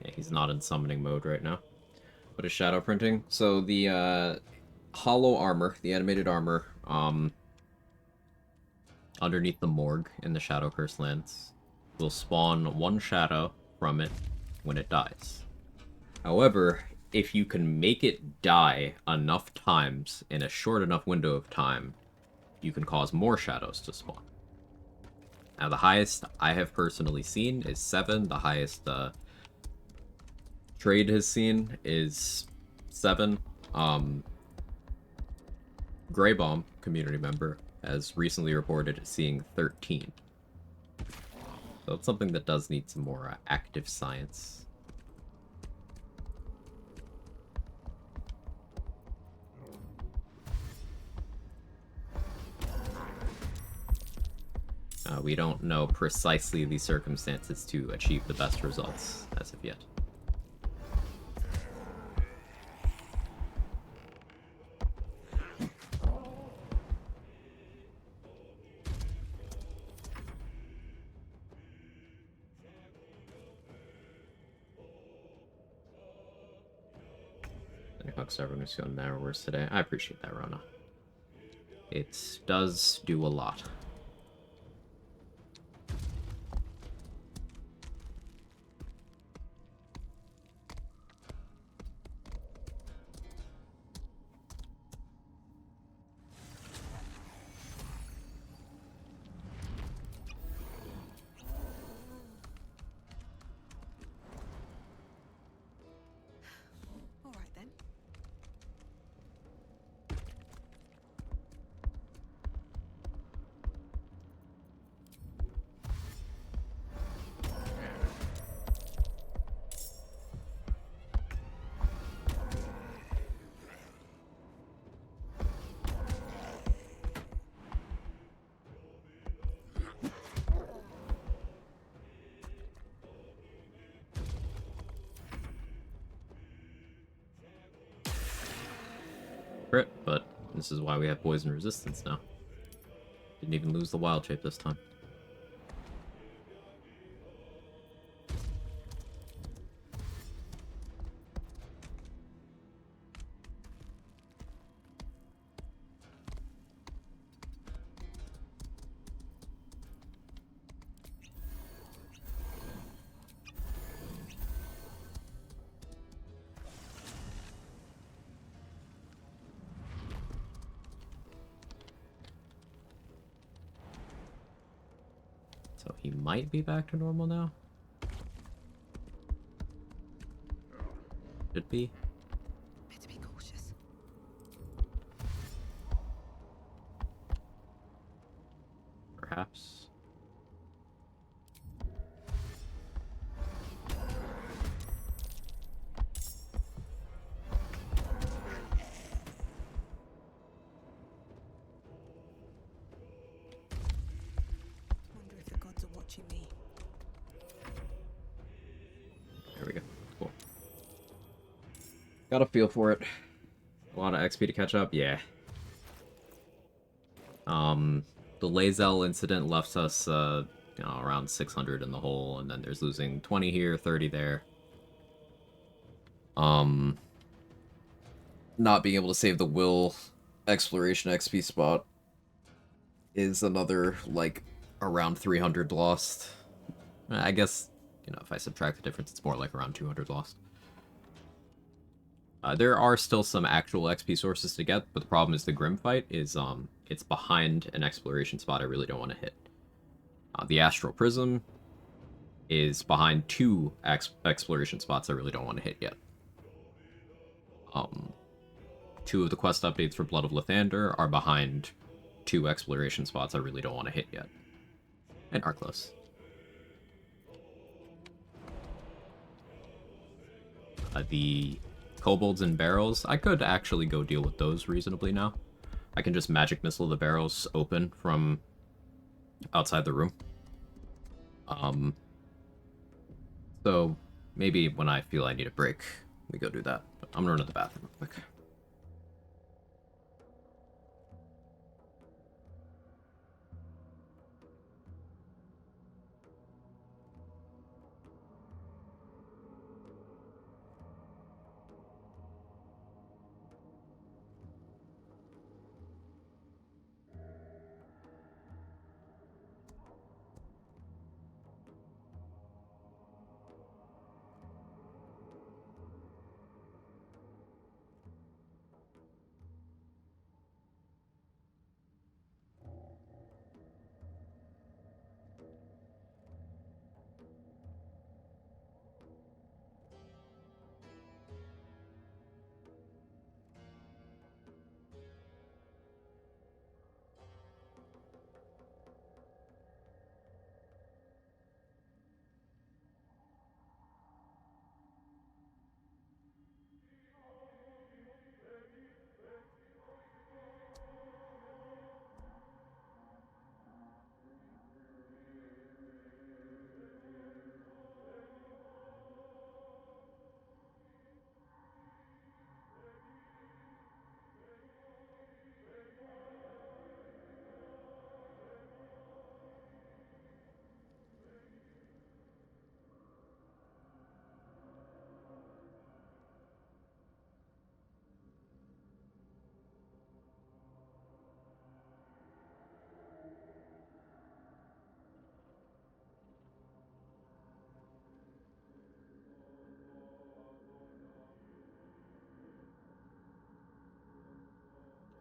Yeah, he's not in summoning mode right now. What is shadow printing? So the hollow armor, the animated armor, underneath the morgue in the Shadow Curse lands will spawn one shadow from it when it dies. However, if you can make it die enough times in a short enough window of time, you can cause more shadows to spawn. Now the highest I have personally seen is 7. The highest Trade has seen is 7. Grey Bomb, community member, has recently reported seeing 13. So it's something that does need some more active science. We don't know precisely the circumstances to achieve the best results as of yet. Hooks everyone's going narrower today. I appreciate that, Rona. It does do a lot. All right then. Crit, but this is why we have poison resistance now. Didn't even lose the wild shape this time. So he might be back to normal now. Should be. Better be cautious. Perhaps. you mean. There we go. Cool. Got a feel for it. A lot of XP to catch up? Yeah. The Lazel incident left us, around 600 in the hole, and then there's losing 20 here, 30 there. Not being able to save the Will exploration XP spot is another, like, around 300 lost. I guess, if I subtract the difference, it's more like around 200 lost. There are still some actual XP sources to get, but the problem is the Grim fight is, it's behind an exploration spot I really don't want to hit. The Astral Prism is behind two exploration spots I really don't want to hit yet. Two of the quest updates for Blood of Lathander are behind two exploration spots I really don't want to hit yet. And are close. The kobolds and barrels, I could actually go deal with those reasonably now. I can just magic missile the barrels open from outside the room. So maybe when I feel I need a break, we go do that. But I'm gonna run to the bathroom real quick.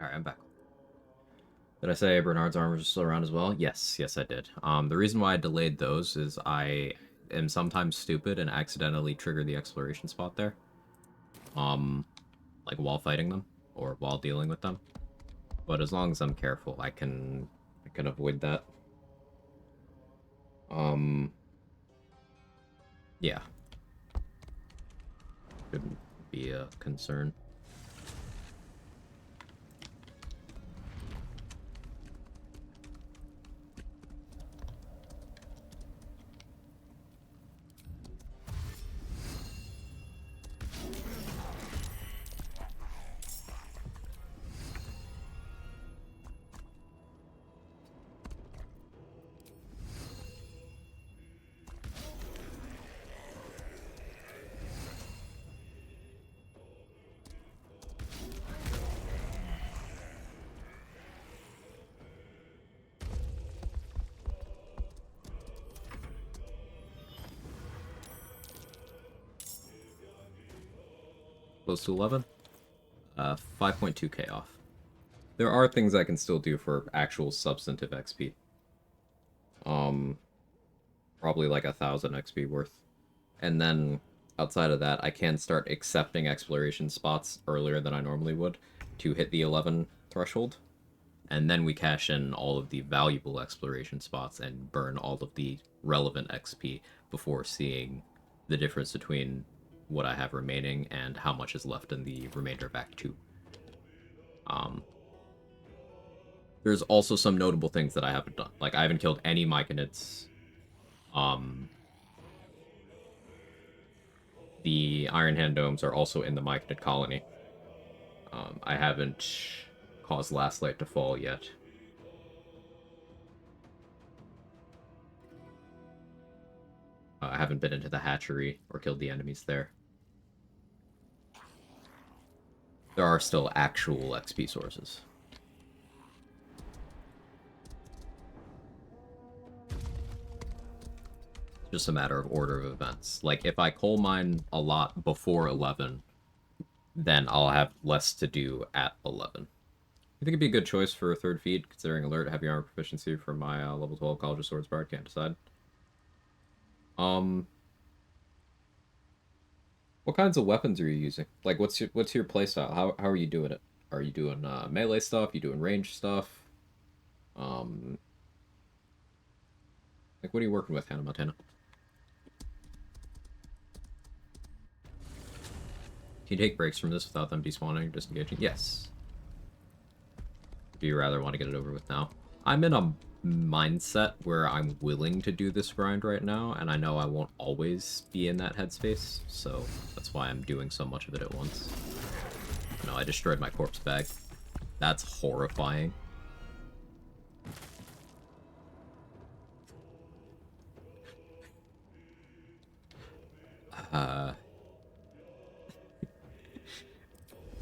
Alright, I'm back. Did I say Bernard's armor is still around as well? Yes, I did. The reason why I delayed those is I am sometimes stupid and accidentally trigger the exploration spot there. Like while fighting them, or while dealing with them. But as long as I'm careful, I can avoid that. Yeah. Shouldn't be a concern. Close to 11? 5.2k off. There are things I can still do for actual substantive XP. Probably like 1,000 XP worth. And then, outside of that, I can start accepting exploration spots earlier than I normally would to hit the 11 threshold. And then we cash in all of the valuable exploration spots and burn all of the relevant XP before seeing the difference between what I have remaining and how much is left in the remainder of Act 2. There's also some notable things that I haven't done. Like, I haven't killed any Myconids The Iron Hand Domes are also in the Myconid colony. I haven't caused Last Light to fall yet. I haven't been into the hatchery or killed the enemies there. There are still actual XP sources. Just a matter of order of events. Like, if I coal mine a lot before 11, then I'll have less to do at 11. I think it'd be a good choice for a third feed, considering alert, heavy armor proficiency for my level 12 College of Swords Bard. Can't decide. What kinds of weapons are you using? Like, what's your playstyle? How are you doing it? Are you doing melee stuff? You doing range stuff? Like, what are you working with, Hannah Montana? Can you take breaks from this without them despawning or disengaging? Yes. Do you rather want to get it over with now? I'm in a mindset where I'm willing to do this grind right now, and I know I won't always be in that headspace, so that's why I'm doing so much of it at once. No, I destroyed my corpse bag. That's horrifying.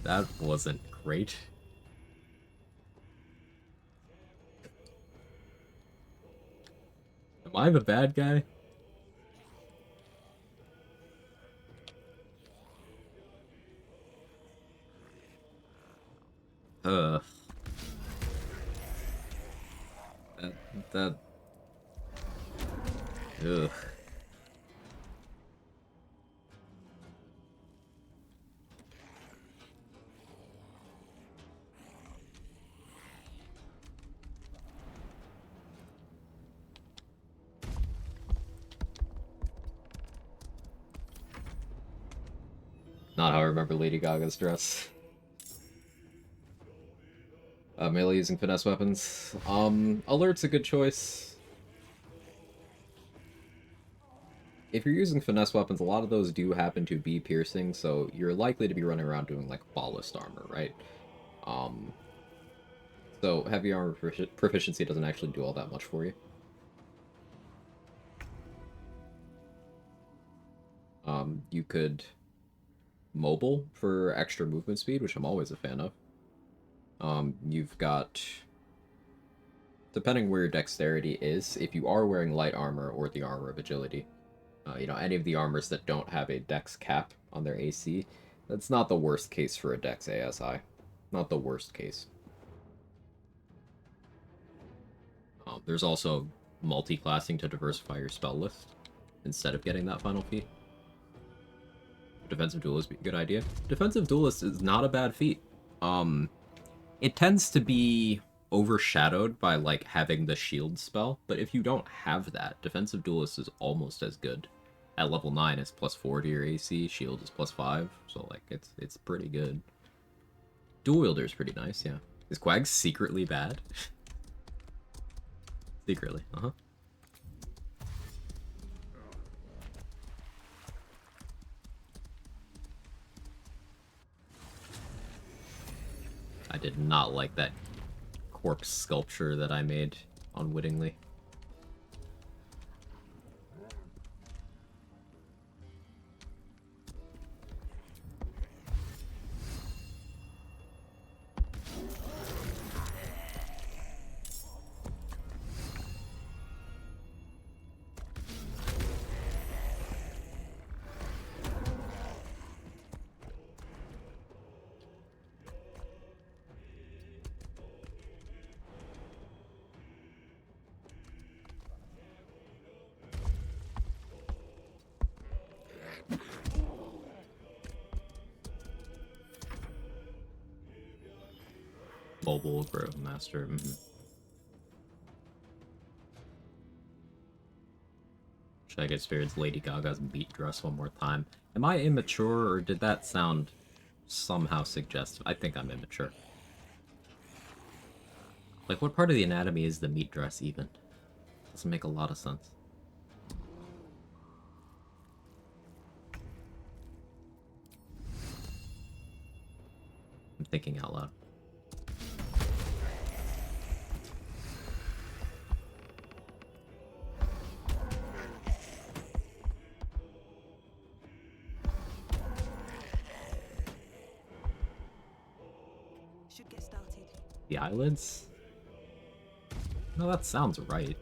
That wasn't great. Am I the bad guy? Ugh. That... Ugh. Not how I remember Lady Gaga's dress. Melee using finesse weapons. Alert's a good choice. If you're using finesse weapons, a lot of those do happen to be piercing, so you're likely to be running around doing, like, ballast armor, right? So heavy armor proficiency doesn't actually do all that much for you. You could mobile for extra movement speed, which I'm always a fan of. You've got, depending where your dexterity is, if you are wearing light armor or the armor of agility, you know, any of the armors that don't have a dex cap on their AC, that's not the worst case for a dex ASI. Not the worst case. There's also multi-classing to diversify your spell list instead of getting that final feat. Defensive Duelist be a good idea. Defensive Duelist is not a bad feat. It tends to be overshadowed by, like, having the shield spell, but if you don't have that, Defensive Duelist is almost as good. At level 9, it's +4 to your AC, shield is +5, so, like, it's pretty good. Dual Wielder is pretty nice, yeah. Is Quag secretly bad? Secretly, uh-huh. I did not like that corpse sculpture that I made unwittingly. Mobile Grove Master. Should I get Spirit's Lady Gaga's beat dress one more time? Am I immature, or did that sound somehow suggestive? I think I'm immature. Like, what part of the anatomy is the meat dress, even? Doesn't make a lot of sense. I'm thinking out loud. Should get started. The eyelids? No, that sounds right.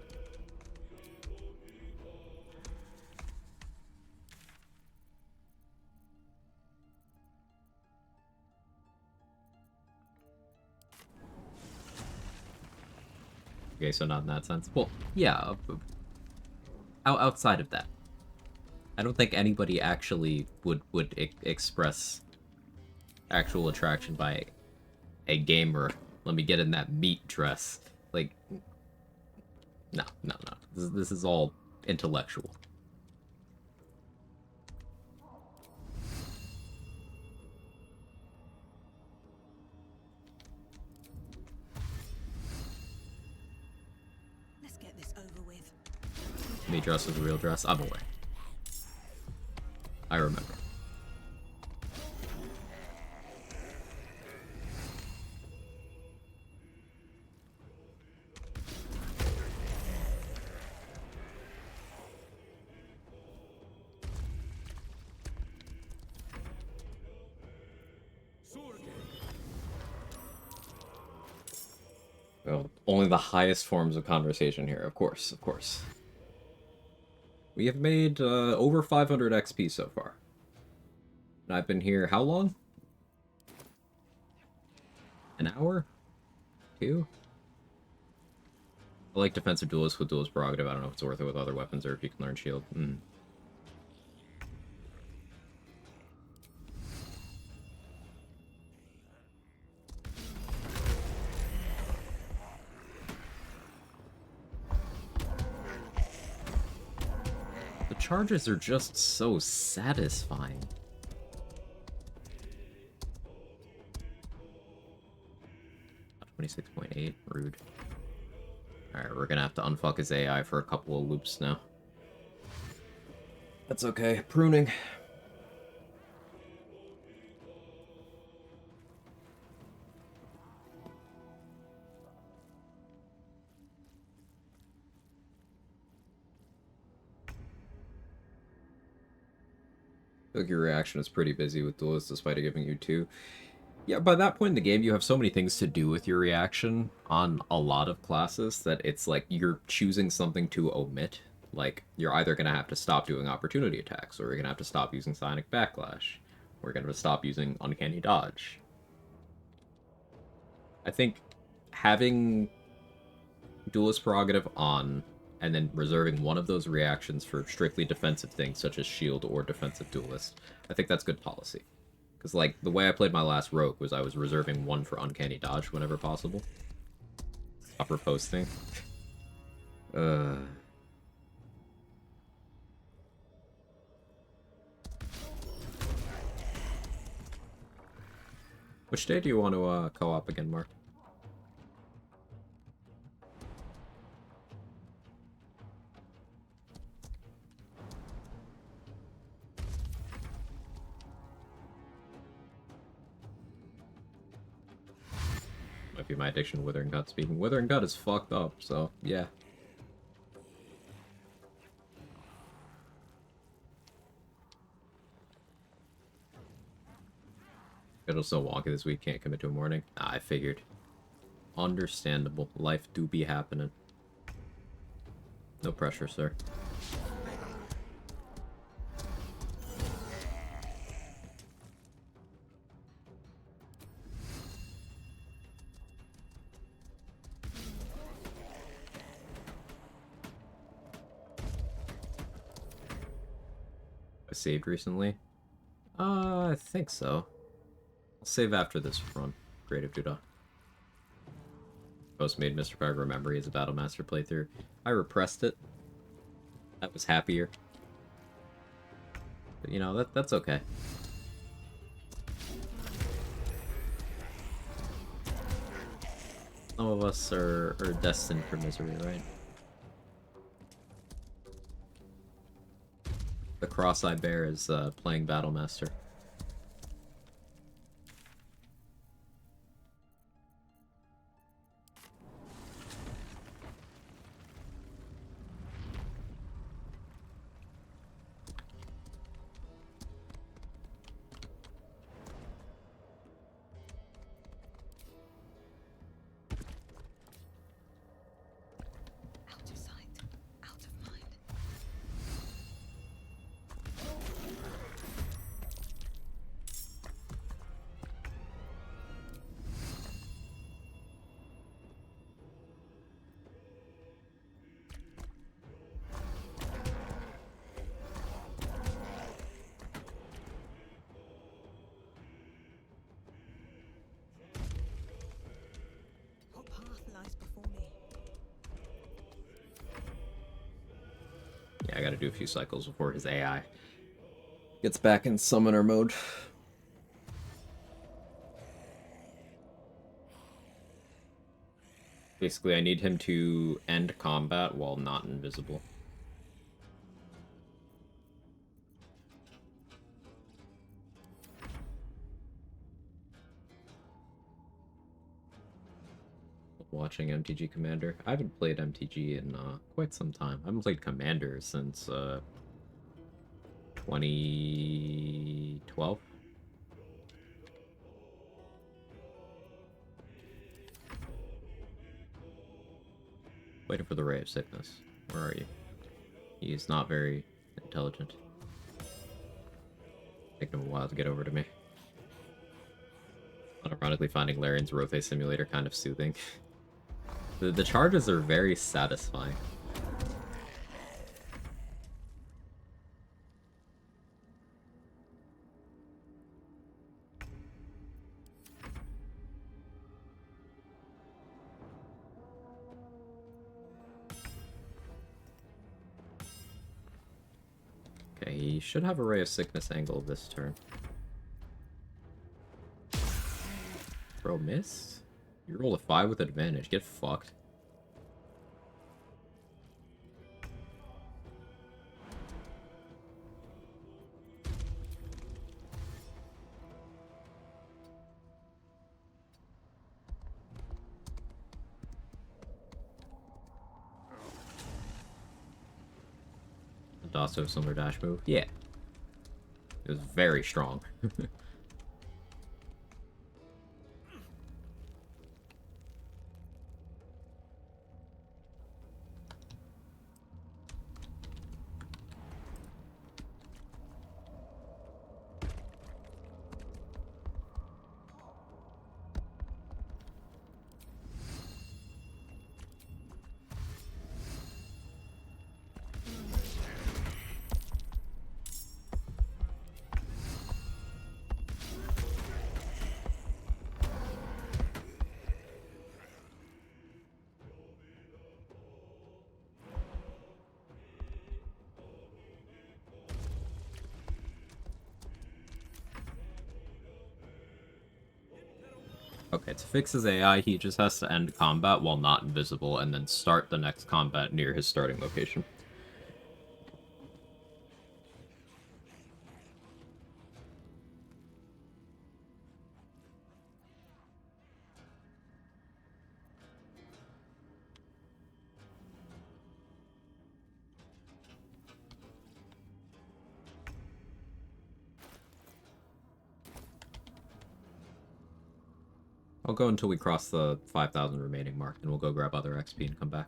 Okay, so not in that sense. Well, yeah. Outside of that, I don't think anybody actually would express actual attraction by a gamer. Let me get in that meat dress. Like, no. This is all intellectual. Let's get this over with. Meat dress was a real dress. I'm aware. I remember. Well, only the highest forms of conversation here, of course, of course. We have made over 500 XP so far. And I've been here how long? An hour? 2? I like defensive duelist with duelist prerogative. I don't know if it's worth it with other weapons or if you can learn shield. The charges are just so satisfying. .26.8, rude. Alright, we're gonna have to unfuck his AI for a couple of loops now. That's okay. Pruning. I feel like your reaction is pretty busy with duelists despite it giving you 2. Yeah, by that point in the game, you have so many things to do with your reaction on a lot of classes that it's like you're choosing something to omit. Like, you're either going to have to stop doing opportunity attacks, or you're going to have to stop using Sonic Backlash, or you're going to stop using Uncanny Dodge. I think having Duelist Prerogative on, and then reserving one of those reactions for strictly defensive things, such as Shield or Defensive Duelist, I think that's good policy. Because, like, the way I played my last Rogue was I was reserving one for Uncanny Dodge whenever possible. Upper posting. Which day do you want to co-op again, Mark? Might be my addiction to Withering Gut speaking. Withering Gut is fucked up, so yeah. Schedule's so wonky this week, can't commit to a morning. I figured. Understandable. Life do be happening. No pressure, sir. I saved recently? I think so. I'll save after this run. Creative Duda. Post made Mr. Quag remember he has a Battlemaster playthrough. I repressed it. I was happier. But you know, that's okay. Some of us are destined for misery, right? The cross I bear is playing Battlemaster. Yeah, I gotta do a few cycles before his AI gets back in summoner mode. Basically, I need him to end combat while not invisible. Watching MTG Commander. I haven't played MTG in quite some time. I haven't played Commander since 2012. Waiting for the Ray of Sickness. Where are you? He is not very intelligent. Taking him a while to get over to me. Unironically, finding Larian's Rothe Simulator kind of soothing. The charges are very satisfying. Okay, he should have a Ray of Sickness angle this turn. Bro, missed? You roll a 5 with advantage. Get fucked. Also similar dash move? Yeah. It was very strong. Okay, to fix his AI, he just has to end combat while not invisible, and then start the next combat near his starting location. I'll go until we cross the 5,000 remaining mark, and we'll go grab other XP and come back.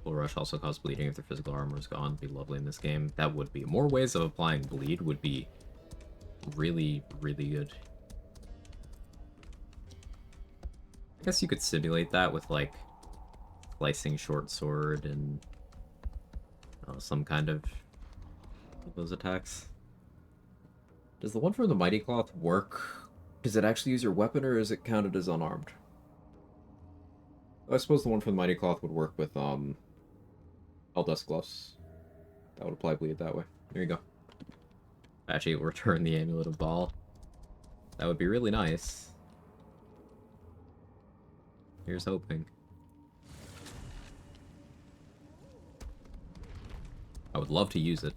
Full Rush also causes bleeding if their physical armor is gone. Be lovely in this game. That would be. More ways of applying bleed would be really, really good. I guess you could simulate that with, like, slicing short sword and some kind of those attacks. Does the one from the Mighty Cloth work? Does it actually use your weapon, or is it counted as unarmed? I suppose the one from the Mighty Cloth would work with Eldest Gloves. That would apply bleed that way. There you go. Actually, it will return the Amulet of Baal. That would be really nice. Here's hoping. I would love to use it.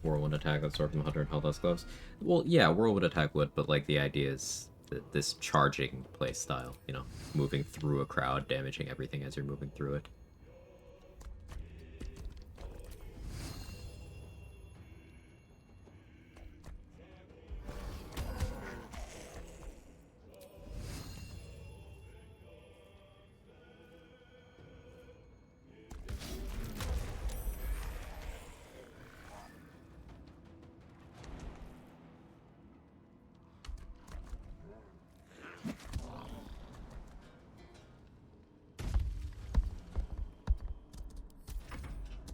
Whirlwind attack, that's sword from Hunter and Eldest Gloves. Well, yeah, Whirlwind attack would, but like the idea is that this charging playstyle, you know, moving through a crowd, damaging everything as you're moving through it.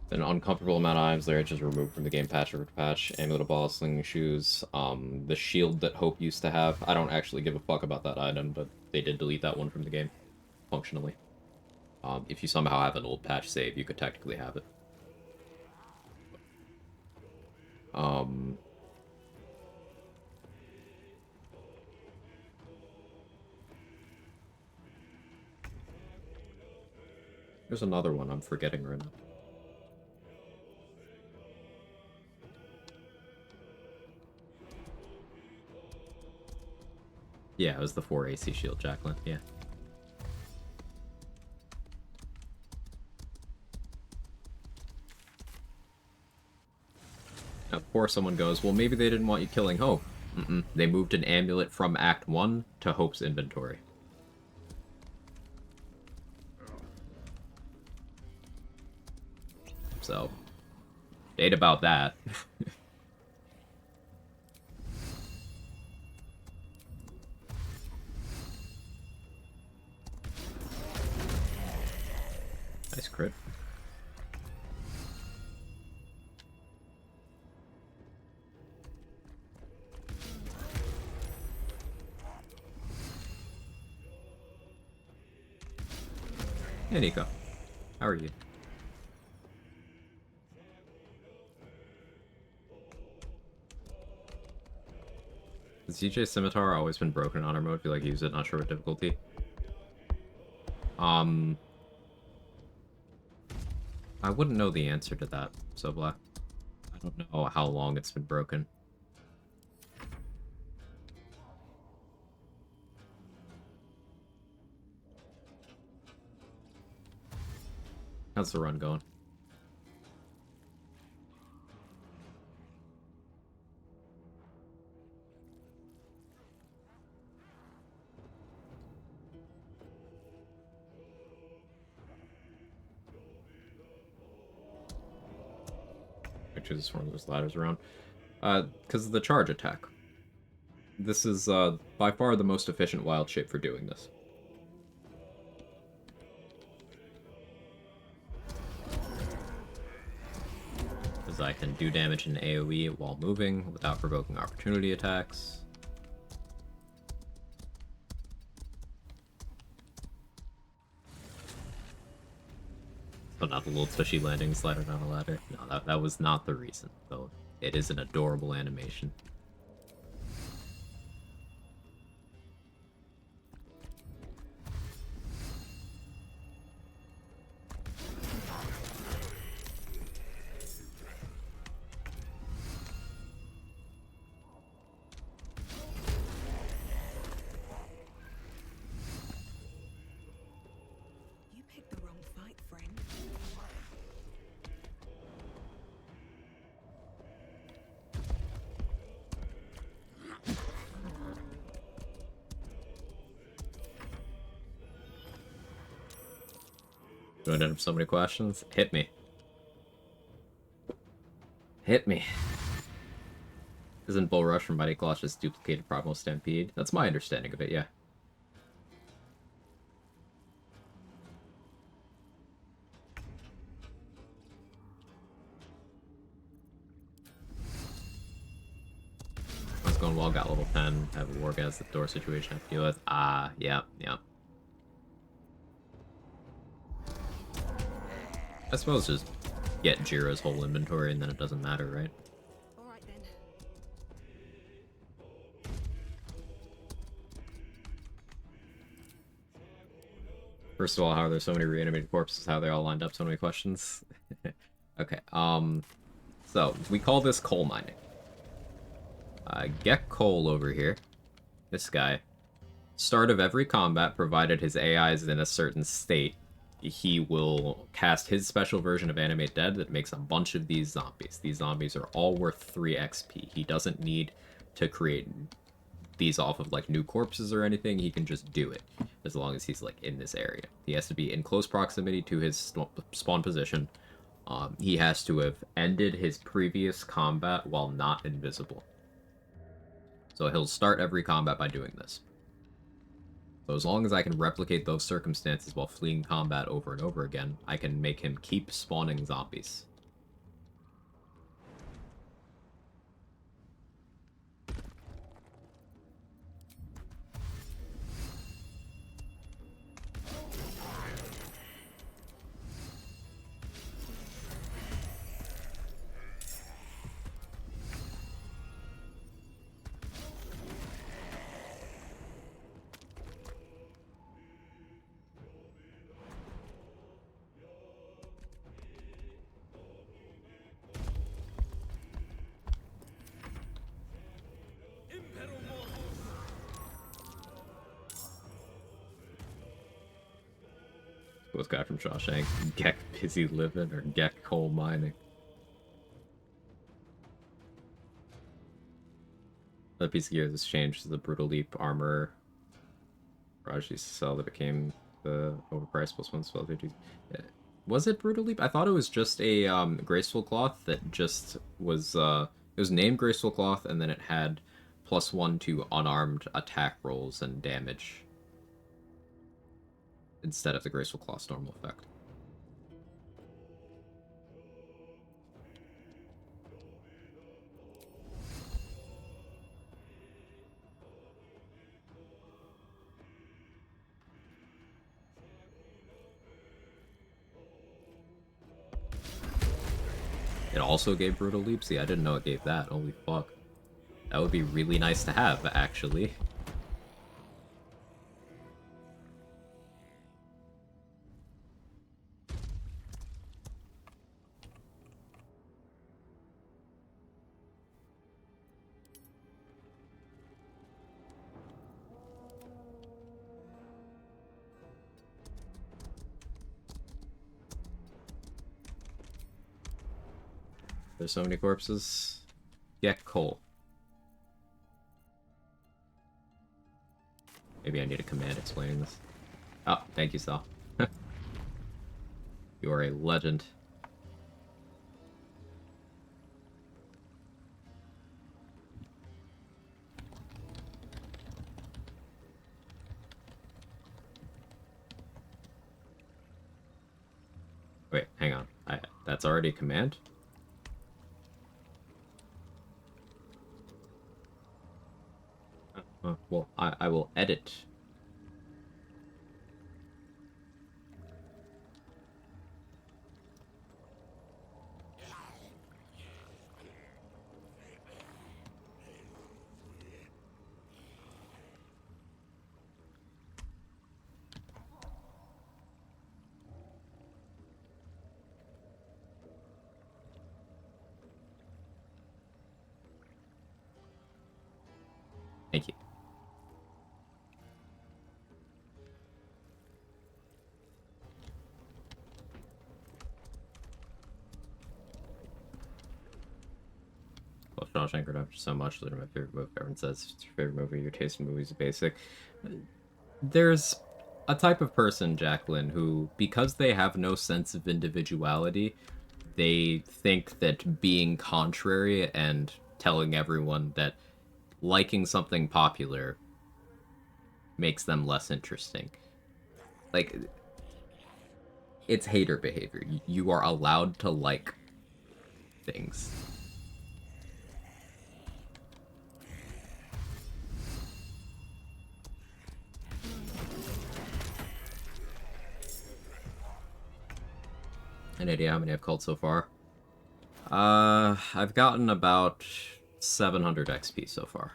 An uncomfortable amount of items there just removed from the game patch over patch. Amulet of Ball, Sling Shoes, the shield that Hope used to have. I don't actually give a fuck about that item, but they did delete that one from the game, functionally. If you somehow have an old patch save, you could technically have it. There's another one I'm forgetting right now. Yeah, it was the 4 AC shield, Jacqueline, yeah. Now, before someone goes, well, maybe they didn't want you killing Hope. They moved an amulet from Act 1 to Hope's inventory. So, date about that. Nice crit. Hey, Nico. How are you? Has ZJ Scimitar always been broken in honor mode? Feel like you use it, not sure what difficulty. I wouldn't know the answer to that, Sobla. I don't know how long it's been broken. How's the run going? I choose one of those ladders around. Because of the charge attack. This is by far the most efficient wild shape for doing this. Because I can do damage in AoE while moving without provoking opportunity attacks. But not the little tushy landing slider down a ladder. No, that was not the reason, though. It is an adorable animation. You picked the wrong fight, friend. Going into so many questions? Hit me. Hit me. Isn't Bull Rush from Mighty Claws just duplicated Primal Stampede? That's my understanding of it, yeah. What's going well? Got level 10. Have a Wargas at the door situation I have to deal with. Yeah. I suppose just get Jira's whole inventory and then it doesn't matter, right? All right then. First of all, how are there so many reanimated corpses? How are they all lined up? So many questions. Okay, so we call this coal mining. Get coal over here. This guy. Start of every combat, provided his AI is in a certain state, he will cast his special version of Animate Dead that makes a bunch of these zombies. These zombies are all worth 3 XP. He doesn't need to create these off of like new corpses or anything. He can just do it as long as he's like in this area. He has to be in close proximity to his spawn position. He has to have ended his previous combat while not invisible. So he'll start every combat by doing this. So as long as I can replicate those circumstances while fleeing combat over and over again, I can make him keep spawning zombies. Was guy from Shawshank. Gek busy living or Gek coal mining. The piece of gear that's changed is the Brutal Leap armor. Raj used to sell that became the overpriced plus one spell 50. Was it Brutal Leap? I thought it was just a Graceful Cloth that just was it was named Graceful Cloth and then it had +1 to unarmed attack rolls and damage instead of the Graceful Cloth's normal effect. It also gave Brutal Leap? See, I didn't know it gave that. Holy fuck. That would be really nice to have, actually. There's so many corpses. Get coal. Maybe I need a command explaining this. Oh, thank you, Sal. You are a legend. Wait, hang on. That's already a command? Well, I will edit. Thank you. Love Shawshank Redemption so much. Literally my favorite movie. Everyone says it's your favorite movie. Your taste in movies is basic. There's a type of person, Jacqueline, who, because they have no sense of individuality, they think that being contrary and telling everyone that liking something popular makes them less interesting. Like, it's hater behavior. You are allowed to like things. An idea how many I've called so far? I've gotten about 700 XP so far.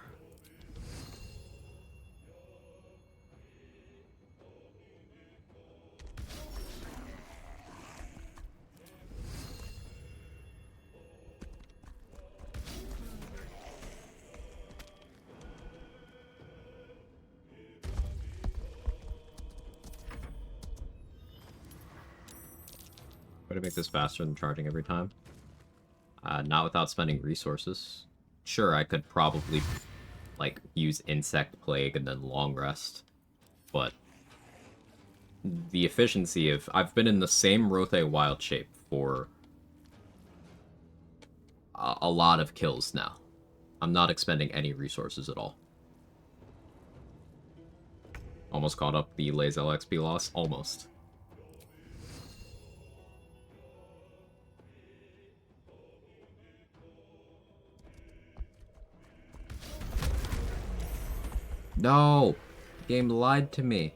Try to make this faster than charging every time. Not without spending resources. Sure, I could probably, like, use Insect Plague and then Long Rest, but the efficiency of... I've been in the same Rothe Wild Shape for a lot of kills now. I'm not expending any resources at all. Almost caught up the Lazel XP loss. Almost. No! The game lied to me.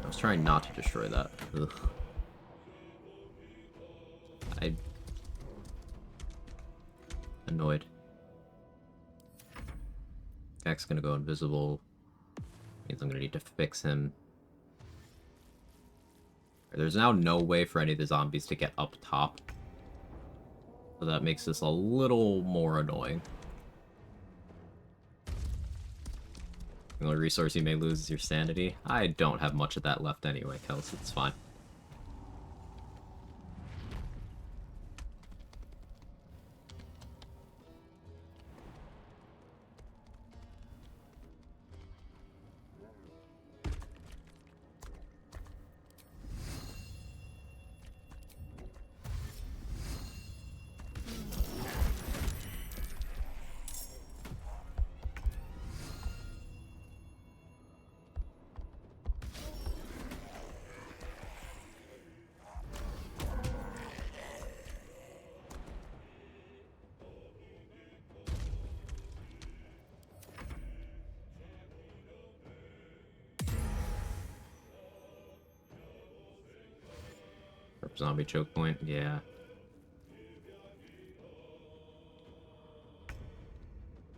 I was trying not to destroy that. Ugh. Annoyed. Gak's gonna go invisible. Means I'm gonna need to fix him. There's now no way for any of the zombies to get up top. So that makes this a little more annoying. The only resource you may lose is your sanity. I don't have much of that left anyway, Kels. It's fine. Zombie choke point, yeah.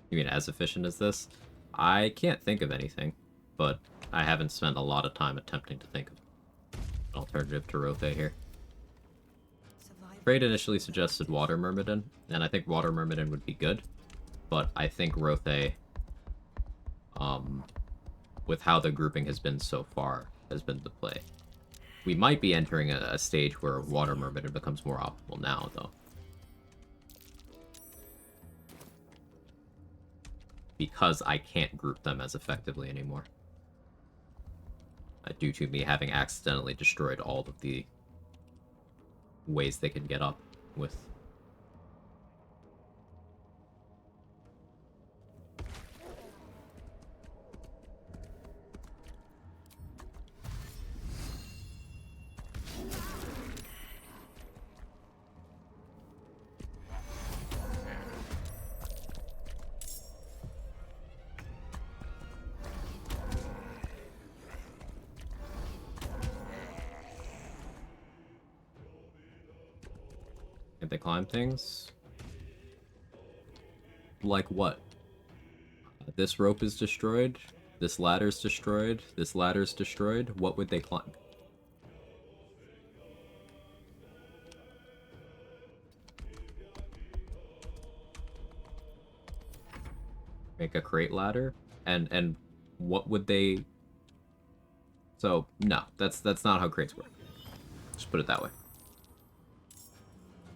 You mean as efficient as this? I can't think of anything, but I haven't spent a lot of time attempting to think of an alternative to Rothe here. Trade initially suggested Water Myrmidon, and I think Water Myrmidon would be good, but I think Rothe, with how the grouping has been so far, has been the play. We might be entering a stage where Water Myrmidon becomes more optimal now, though. Because I can't group them as effectively anymore. Due to me having accidentally destroyed all of the ways they can get up with. Can they climb things? Like what? This rope is destroyed. This ladder's destroyed. This ladder's destroyed. What would they climb? Make a crate ladder? And what would they... So, no. That's not how crates work. Just put it that way.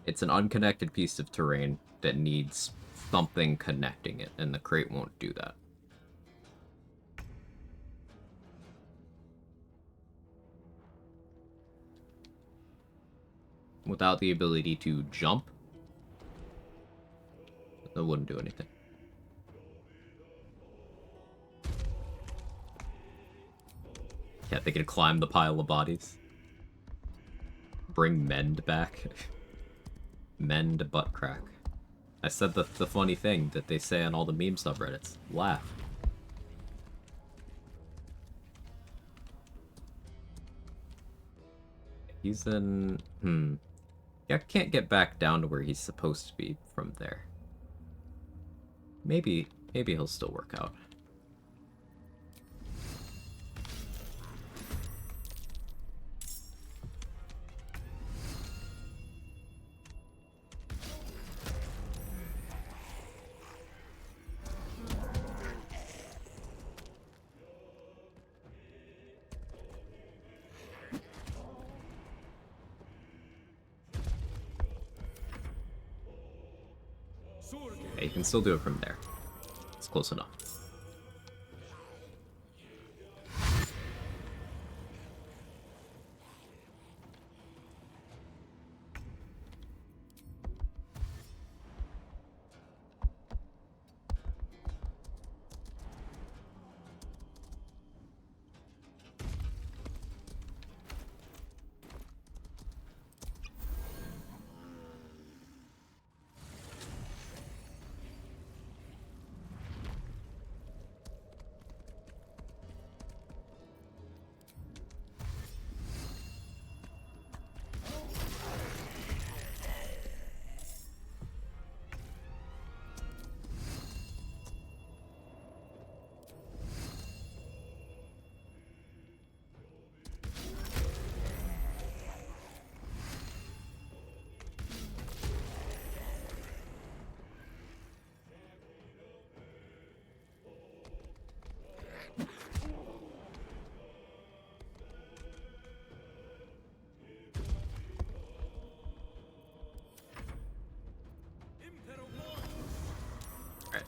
It's an unconnected piece of terrain that needs something connecting it, and the crate won't do that. Without the ability to jump, it wouldn't do anything. Yeah, they could climb the pile of bodies. Bring Mend back. Mend butt crack. I said the funny thing that they say on all the meme subreddits. Laugh. He's in... Yeah, can't get back down to where he's supposed to be from there. Maybe he'll still work out. Yeah, you can still do it from there. It's close enough.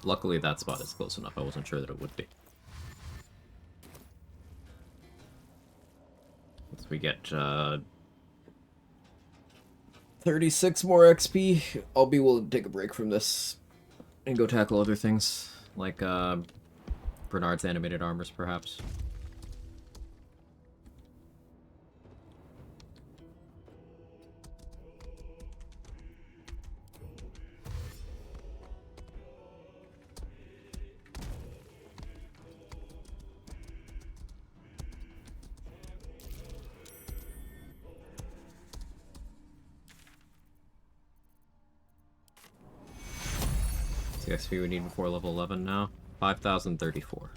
Luckily that spot is close enough. I wasn't sure that it would be. Once we get 36 more XP, I'll be willing to take a break from this and go tackle other things, like Bernard's animated armors, perhaps. The XP we need before level 11 now? 5,034.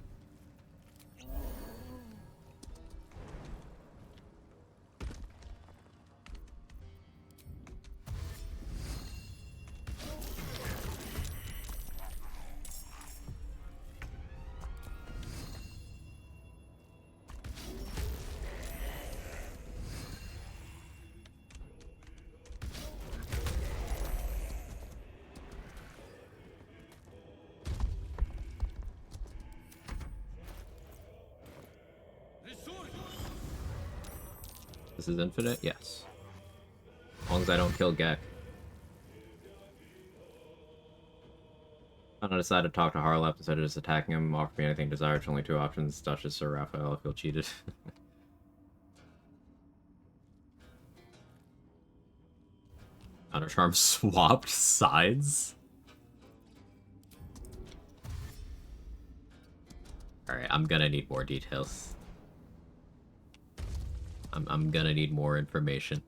This is infinite? Yes. As long as I don't kill Gek. I'm gonna decide to talk to Harlep instead of just attacking him. Offer me anything desired. Only two options: Duchess or Raphael. I feel cheated. Countercharm swapped sides? Alright, I'm gonna need more details. I'm gonna need more information.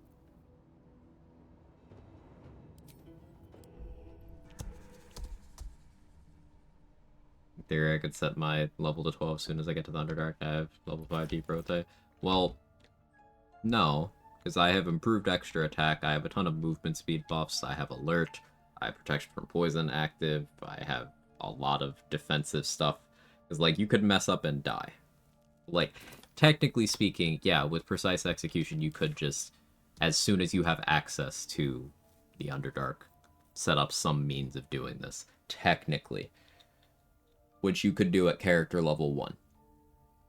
In theory, I could set my level to 12 as soon as I get to the Underdark. I have level 5 Deep Rotate. Well, no, because I have improved extra attack, I have a ton of movement speed buffs, I have alert, I have protection from poison active, I have a lot of defensive stuff. Because, like, you could mess up and die. Like, technically speaking, yeah, with precise execution, you could just, as soon as you have access to the Underdark, set up some means of doing this. Technically. Which you could do at character level 1.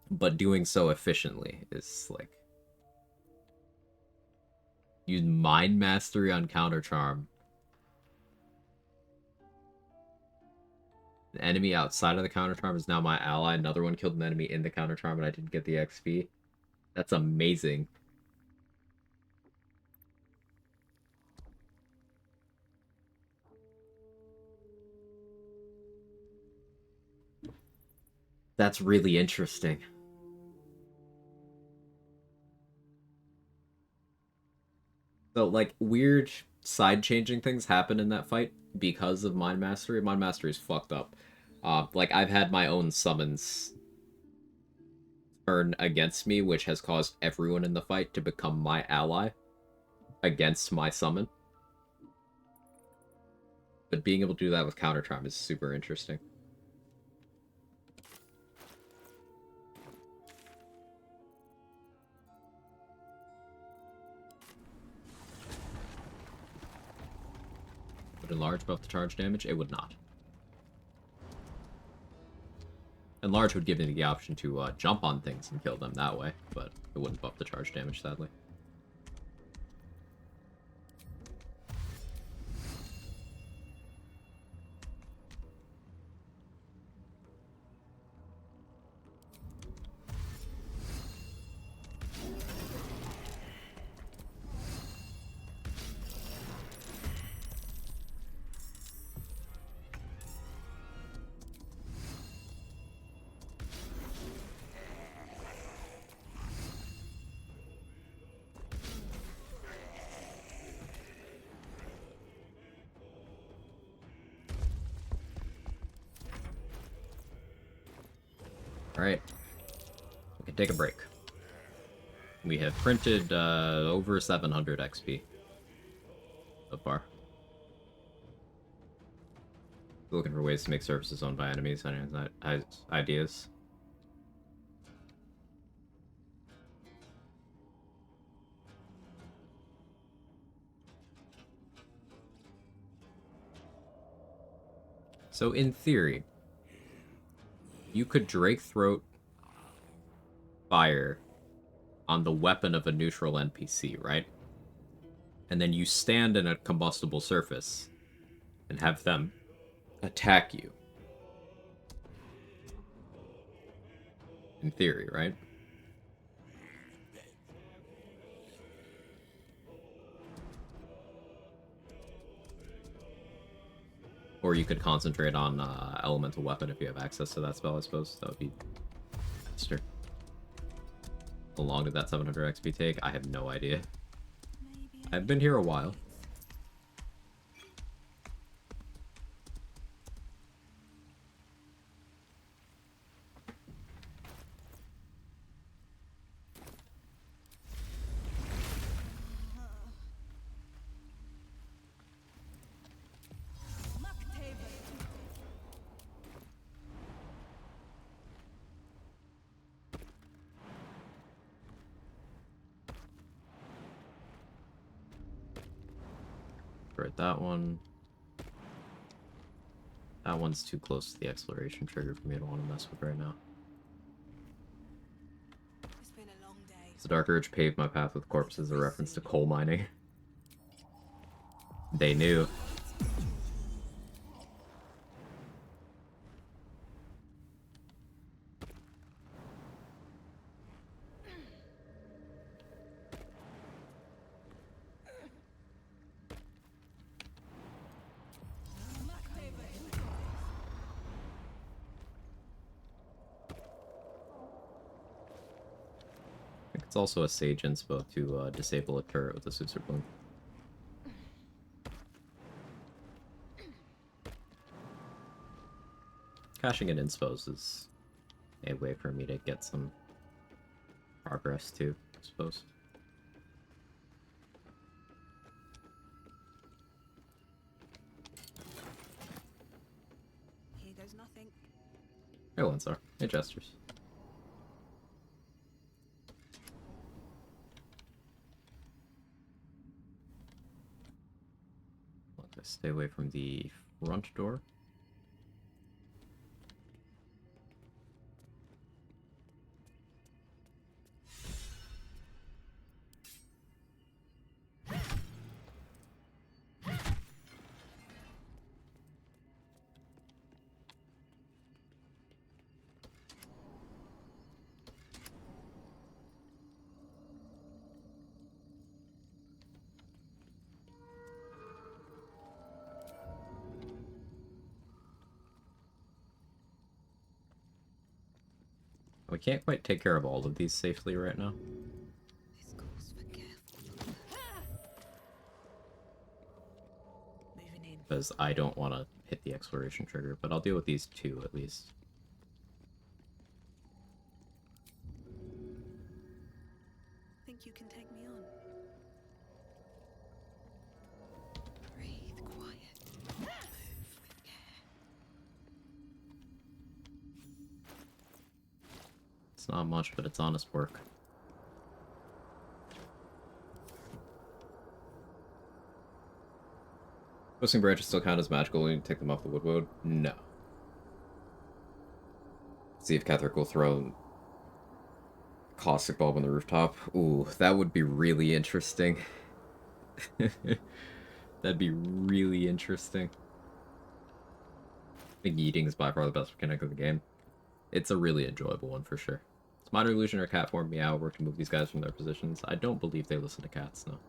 But doing so efficiently is, like... Use Mind Mastery on Counter Charm. An enemy outside of the Counter Charm is now my ally. Another one killed an enemy in the Counter Charm and I didn't get the XP. That's amazing. That's really interesting. So, like, weird side-changing things happen in that fight because of Mind Mastery. Mind Mastery is fucked up. Like, I've had my own summons turn against me, which has caused everyone in the fight to become my ally against my summon. But being able to do that with Counter Charm is super interesting. Would Enlarge buff the charge damage? It would not. Enlarge would give me the option to jump on things and kill them that way, but it wouldn't buff the charge damage, sadly. Alright. We can take a break. We have printed over 700 XP so far. Looking for ways to make surfaces owned by enemies. Anyone has ideas? So in theory, you could Drake Throat fire on the weapon of a neutral NPC, right? And then you stand in a combustible surface and have them attack you. In theory, right? Or you could concentrate on elemental weapon if you have access to that spell, I suppose. That would be faster. How long did that 700 XP take? I have no idea. I've been here a while. Right, that one. That one's too close to the exploration trigger for me to want to mess with right now. It's been a long day. The Dark Urge paved my path with corpses, a reference to coal mining. They knew. It's also a Sage inspo to disable a turret with a Suicer Bloom. Cashing in inspos is a way for me to get some progress too, I suppose. Here goes nothing. Hey, Lensar. Hey, Gestures. Stay away from the front door. We can't quite take care of all of these safely right now. This calls for careful. Moving in. Because I don't want to hit the exploration trigger, but I'll deal with these two at least. Think you can take me on? Breathe quiet. Move with care. It's not much, but it's honest work. Twisting branches still count as magical when you take them off the wood? No. See if Catherick will throw caustic bulb on the rooftop. Ooh, that would be really interesting. That'd be really interesting. I think eating is by far the best mechanic of the game. It's a really enjoyable one for sure. It's Minor Illusion or Cat Form Meow work to move these guys from their positions. I don't believe they listen to cats, no.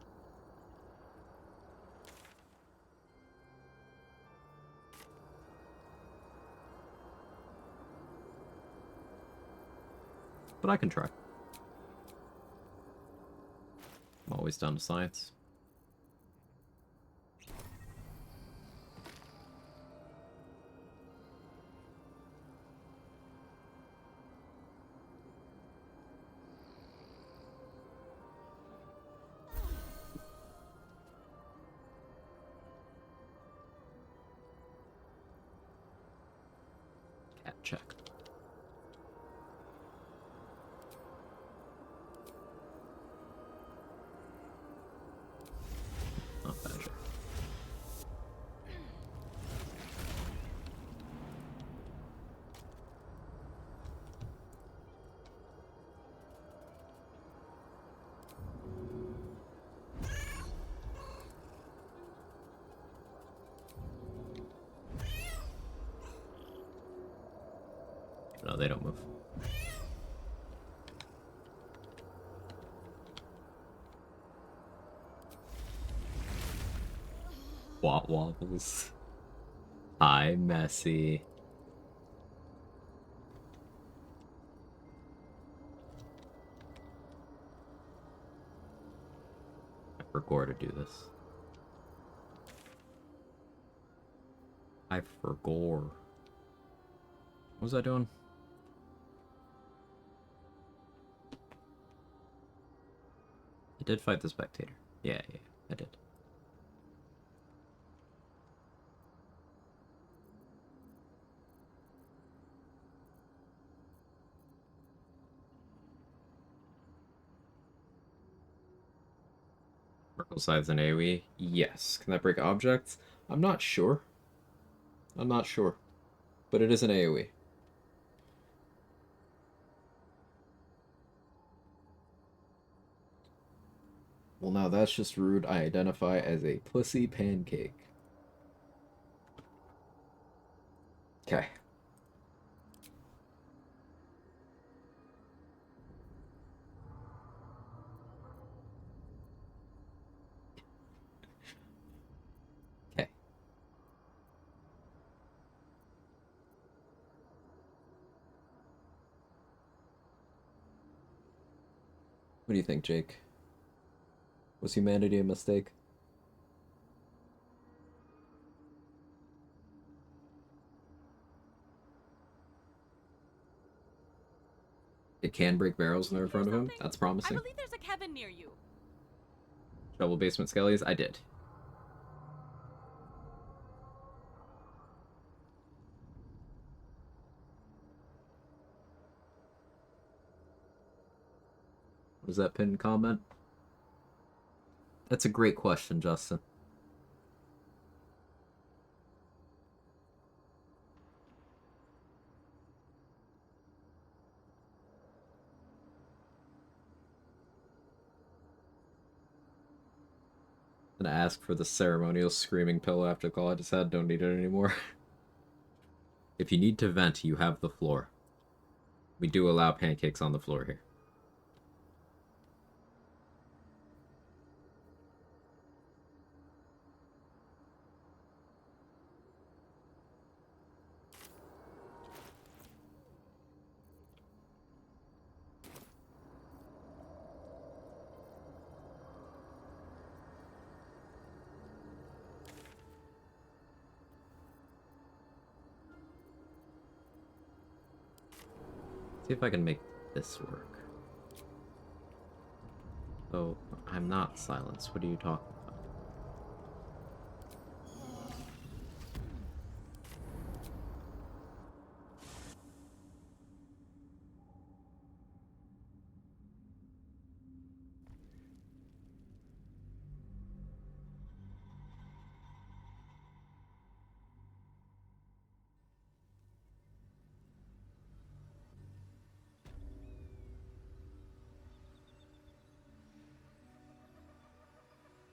But I can try. I'm always down to science. Cat check. Not bad check. they don't move. What wobbles? Hi, Messy. I forgot to do this. I forgot. What was I doing? I did fight the spectator. Yeah, I did. Circle size and AoE? Yes. Can that break objects? I'm not sure. I'm not sure. But it is an AoE. Well, now that's just rude. I identify as a pussy pancake. Okay. Okay. What do you think, Jake? Was humanity a mistake? It can break barrels when they're in front of him. That's promising. I believe there's a cabin near you. Shovel basement skellies? I did. Was that pinned comment? That's a great question, Justin. Gonna ask for the ceremonial screaming pillow after the call I just had. Don't need it anymore. If you need to vent, you have the floor. We do allow pancakes on the floor here. See if I can make this work. Oh, I'm not silenced. What are you talking about?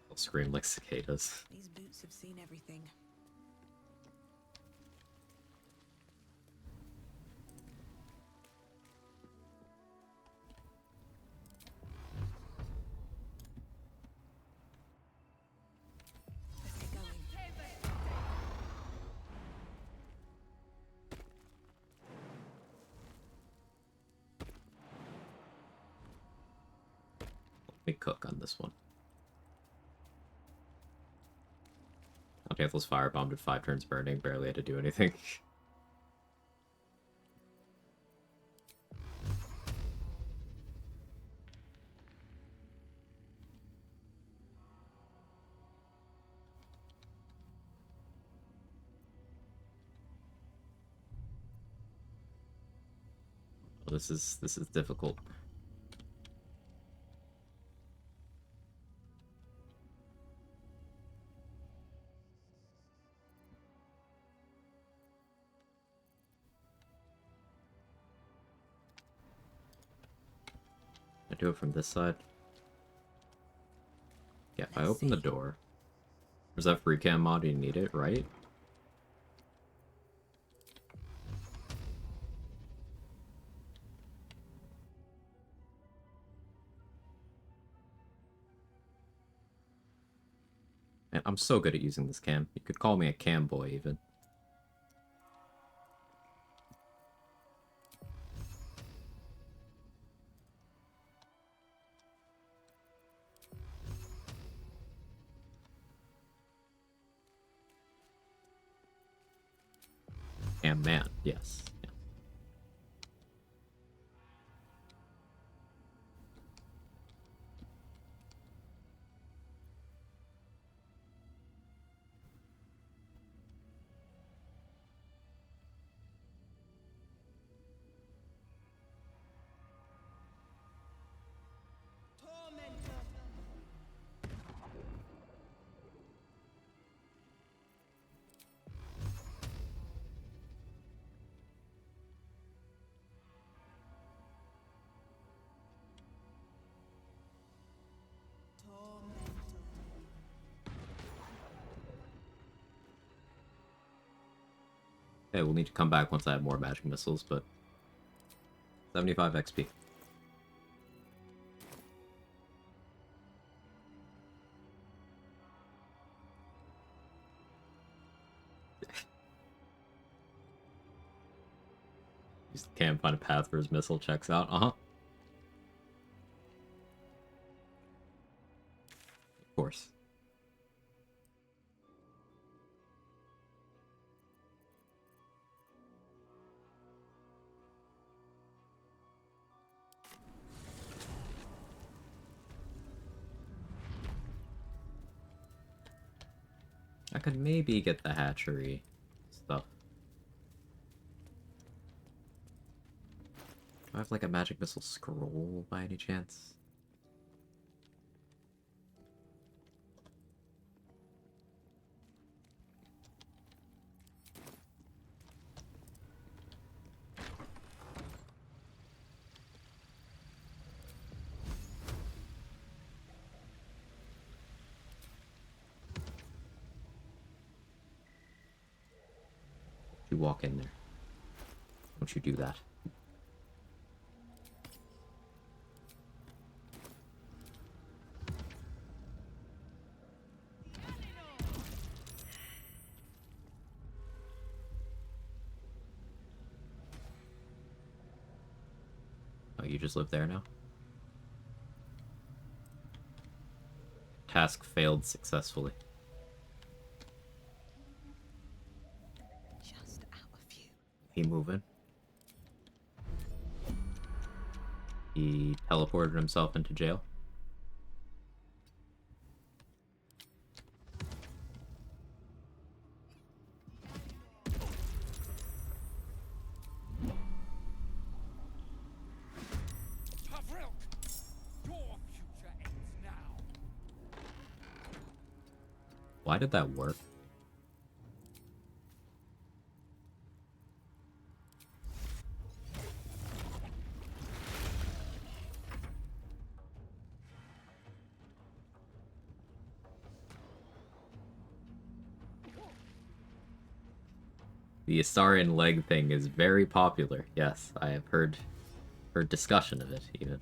I'll scream like cicadas. These boots have seen everything. Let's get going. Let me cook on this one. Panthel's firebombed at 5 turns burning, barely had to do anything. This is difficult. I do it from this side. Yeah, if I open the door. There's that free cam mod, you need it, right? Man, I'm so good at using this cam. You could call me a cam boy, even. Cam man, yes. Yeah. Okay, we'll need to come back once I have more magic missiles, but 75 XP. Use the cam, find a path for his missile, checks out. Uh-huh. Of course. I could maybe get the hatchery stuff. Do I have like a magic missile scroll by any chance? You walk in there. Don't you do that. Oh, you just live there now? Task failed successfully. Just out of view. He moving. He teleported himself into jail. Why did that work? The Astarian leg thing is very popular. Yes, I have heard discussion of it, even.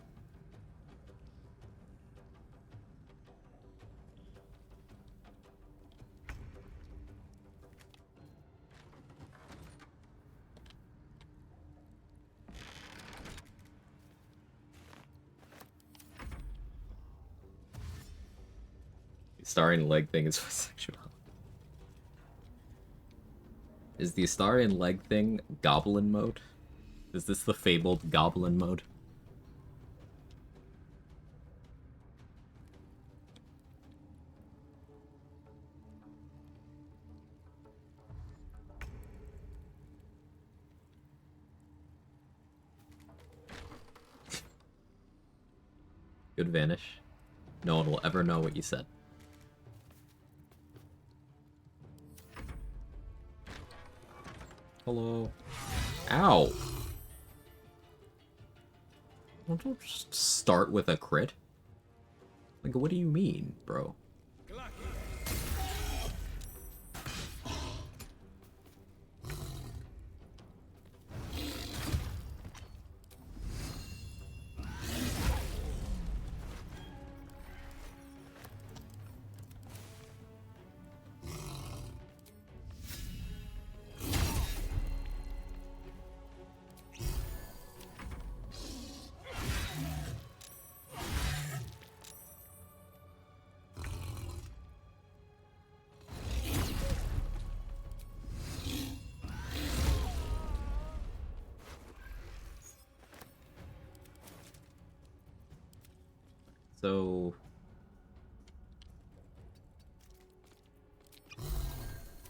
The Astarian leg thing is sexual. Is the Astarian leg thing goblin mode? Is this the fabled goblin mode? Good vanish. No one will ever know what you said. Hello. Ow! Don't just start with a crit. Like, what do you mean, bro? So...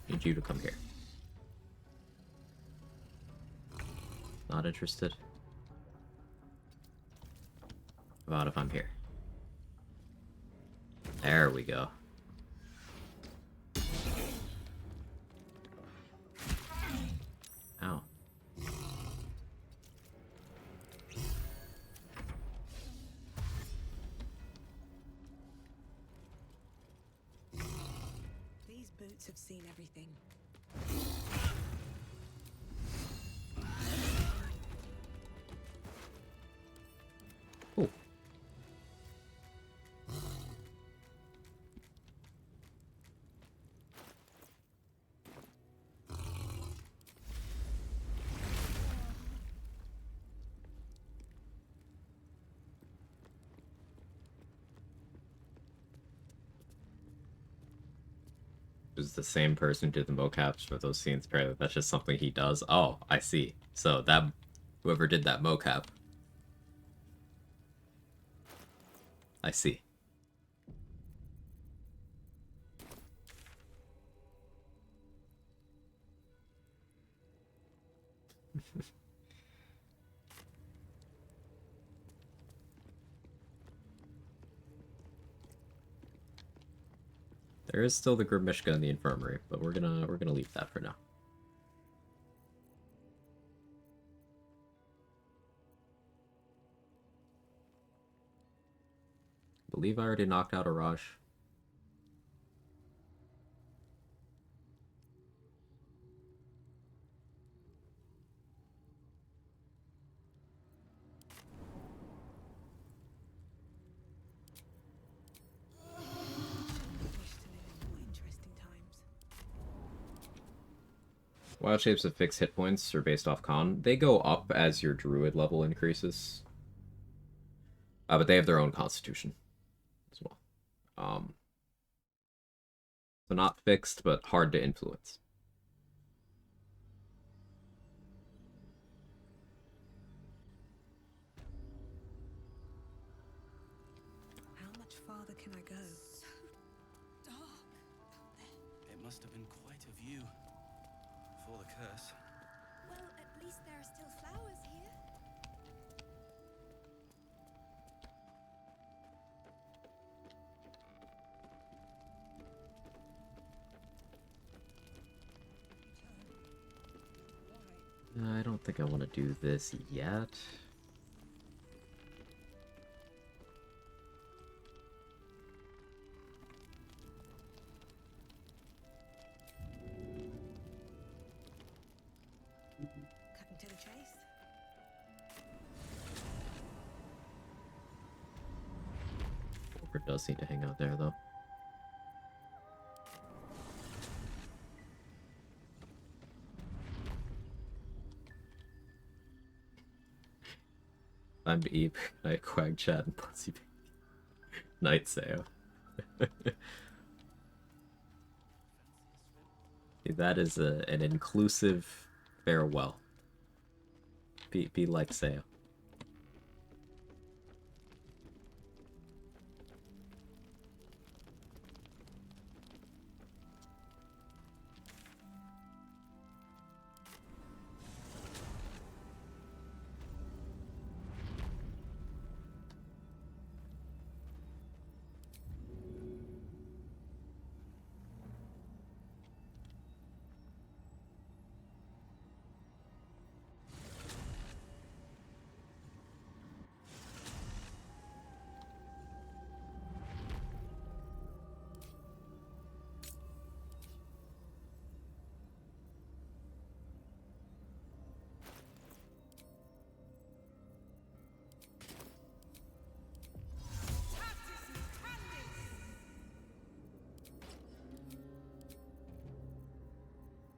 need you to come here. Not interested? How about if I'm here? There we go. Ow. These boots have seen everything. Cool. Is the same person who did the mocaps for those scenes. Apparently, that's just something he does. Oh, I see. So that whoever did that mocap. I see. There is still the Grimishka in the infirmary, but we're gonna leave that for now. I believe I already knocked out a Raj. Wild shapes of fixed hit points are based off con. They go up as your druid level increases. But they have their own constitution as well. So not fixed, but hard to influence. How much farther can I go? It must have been quite a view before the curse. Well, at least there are still flowers here. I don't think I want to do this yet. Cutting to the chase. Walker does need to hang out there, though. Time to eat. Night Quag chat and pussy baby. Night Sayo. That is an inclusive farewell. Be like Sayo.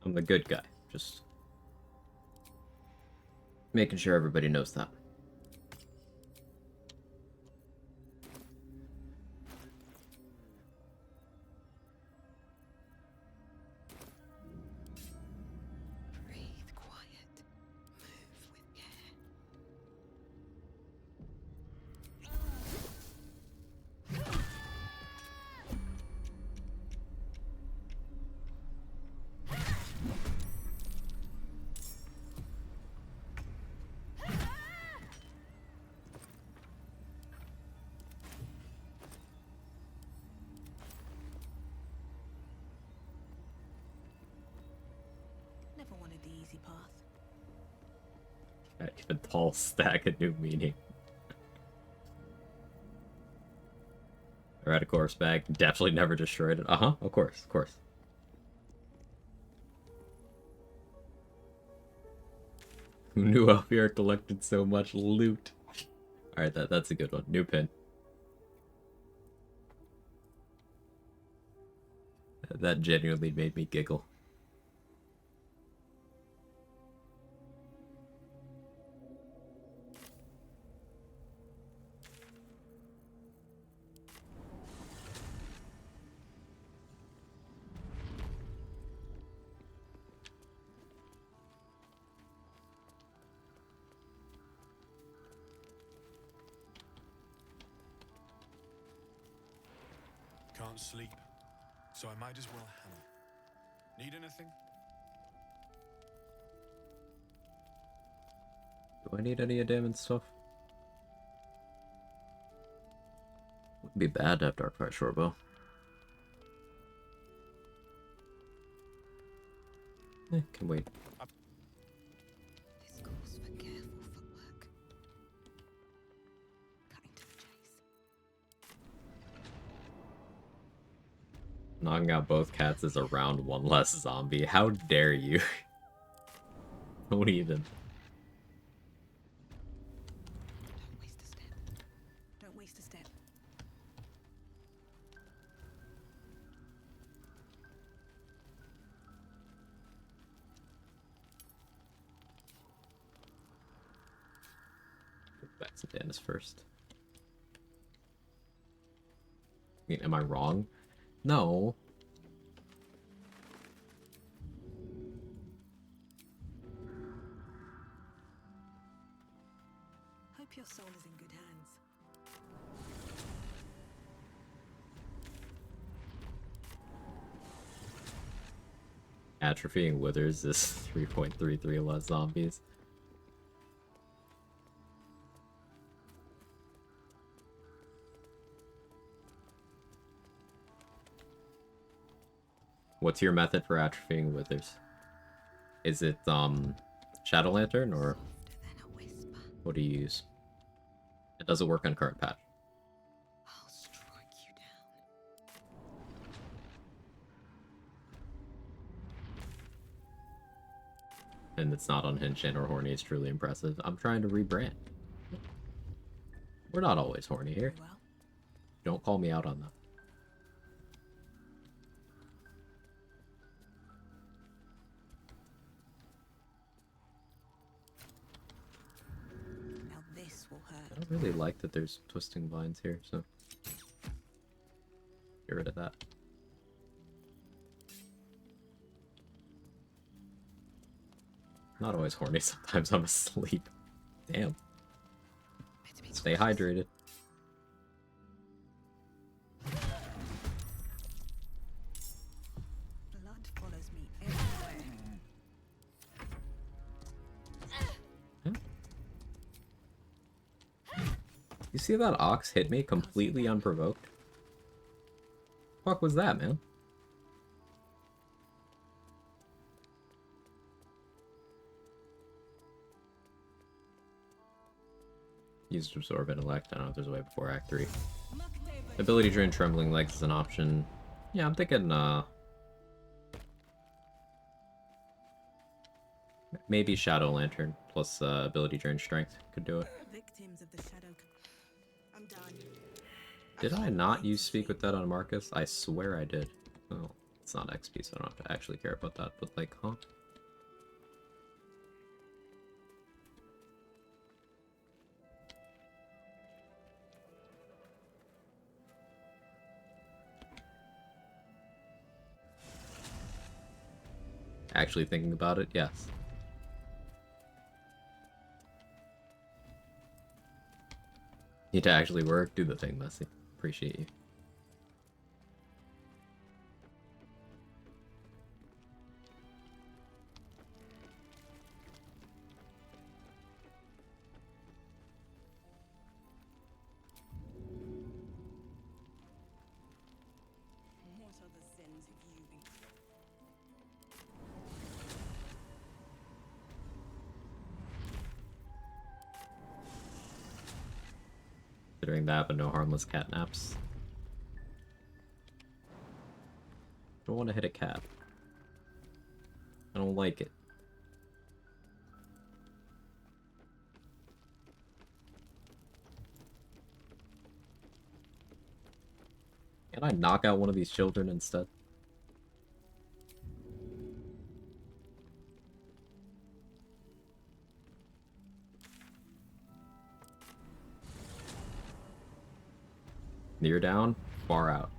I'm the good guy. Just making sure everybody knows that. Breathe quiet. Move with care. never wanted the easy path. Even tall stack a new meaning. Rad a corpse bag. Definitely never destroyed it. Uh-huh, of course, of course. Who knew Alfier collected so much loot? Alright, that's a good one. New pin. That genuinely made me giggle. Can't sleep, so I might as well hammer. Need anything? Do I need any damage stuff? Wouldn't be bad to have Darkfire Shortbow. Can wait. This calls for careful footwork. Cutting to the chase. Knocking out both cats is around one less zombie. How dare you? Don't even. Don't waste a step. Don't waste a step. Back to Dennis first. I mean, am I wrong? No. Hope your soul is in good hands. Atrophying Withers is 3.33 less zombies. What's your method for atrophying Withers? Is it, Shadow Lantern, or what do you use? It doesn't work on current patch. I'll strike you down. And it's not unhinged and or horny, it's truly impressive. I'm trying to rebrand. We're not always horny here. Well, Don't call me out on that. now this will hurt. I don't really like that there's twisting vines here, so get rid of that. Not always horny, sometimes I'm asleep. Damn. Stay hydrated. Blood follows me everywhere. You see that ox hit me completely unprovoked? Fuck was that, man? Use to absorb intellect. I don't know if there's a way before Act 3. Ability drain Trembling Legs is an option. Yeah, I'm thinking, maybe Shadow Lantern plus ability drain Strength could do it. Victims of the shadow. I'm done. Did I not use Speak with that on Marcus? I swear I did. Oh, it's not XP, so I don't have to actually care about that, but like, huh? Actually thinking about it, yes. Need to actually work, do the thing, Messi. Appreciate you. What other sins have you been? considering that, but no harmless cat naps. I don't want to hit a cat. I don't like it. Can I knock out one of these children instead? Near down, far out.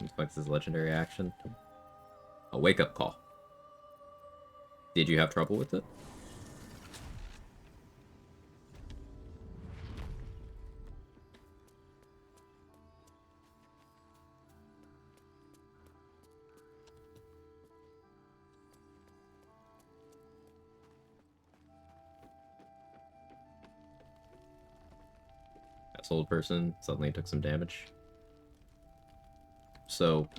Reflects his legendary action. A wake-up call. Did you have trouble with it? This old person suddenly took some damage. So,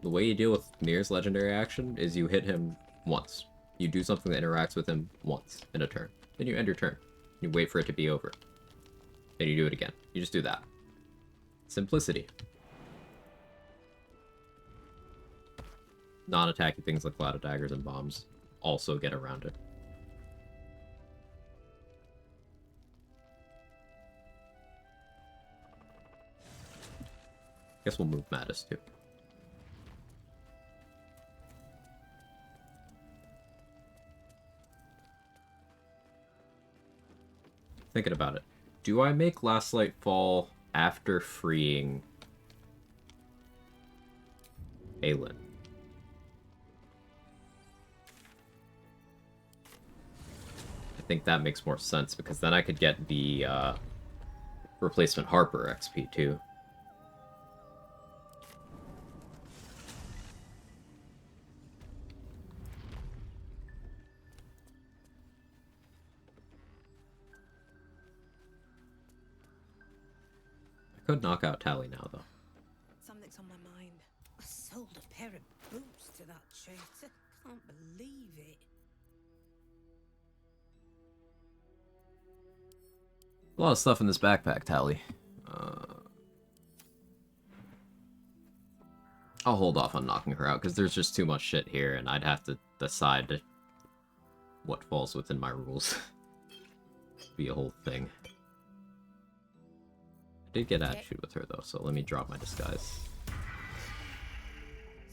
the way you deal with Nier's legendary action is you hit him once. You do something that interacts with him once in a turn. Then you end your turn. You wait for it to be over. Then you do it again. You just do that. Simplicity. Non-attacking things like Cloud of Daggers and Bombs also get around it. Guess we'll move Mattis too. Thinking about it. Do I make Last Light fall after freeing Aelin? I think that makes more sense, because then I could get the replacement Harper XP too. I could knock out Tally now, though. Something's on my mind. I sold a pair of boots to that traitor. Can't believe it. A lot of stuff in this backpack, Tally. I'll hold off on knocking her out, because there's just too much shit here, and I'd have to decide what falls within my rules. Be a whole thing. I did get attitude with her, though, so let me drop my disguise.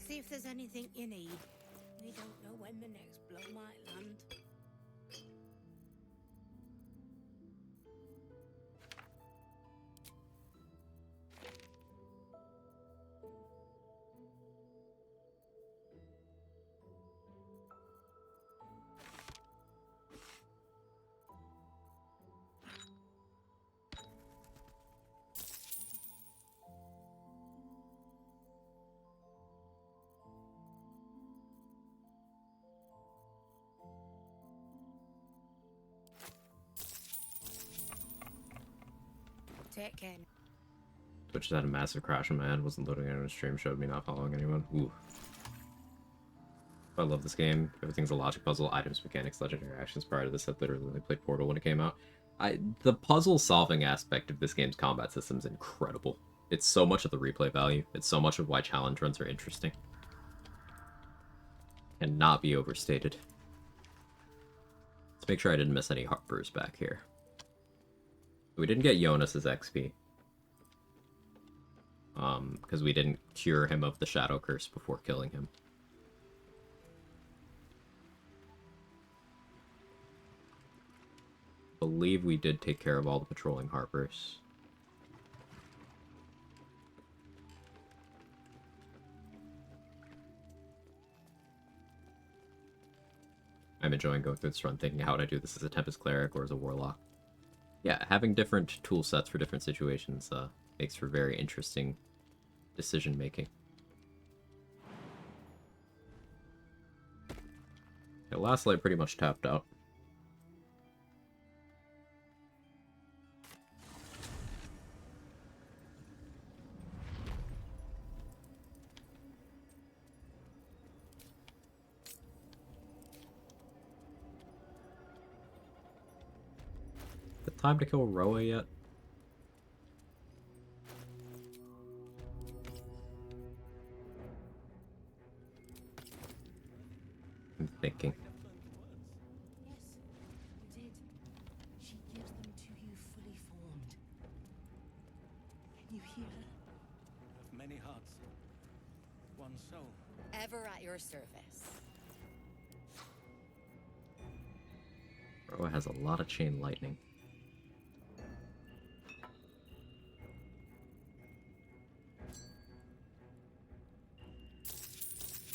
See if there's anything you need. We don't know when the next blow might land. Take care. Twitch had a massive crash in my head, wasn't loading anyone stream, showed me not following anyone. Ooh. I love this game. Everything's a logic puzzle, items, mechanics, legendary actions. Prior to this, I literally only played Portal when it came out. The puzzle-solving aspect of this game's combat system is incredible. It's so much of the replay value. It's so much of why challenge runs are interesting. Cannot be overstated. Let's make sure I didn't miss any Harpers back here. We didn't get Jonas's XP. Because we didn't cure him of the Shadow Curse before killing him. I believe we did take care of all the patrolling Harpers. I'm enjoying going through this run thinking, how would I do this as a Tempest Cleric or as a Warlock? Yeah, having different tool sets for different situations makes for very interesting decision making. Yeah, Last Light pretty much tapped out. The time to kill Roa yet? thinking. Yes, you did. She gives them to you fully formed. Can you hear her? Of many hearts, one soul. Ever at your service. Bro has a lot of chain lightning.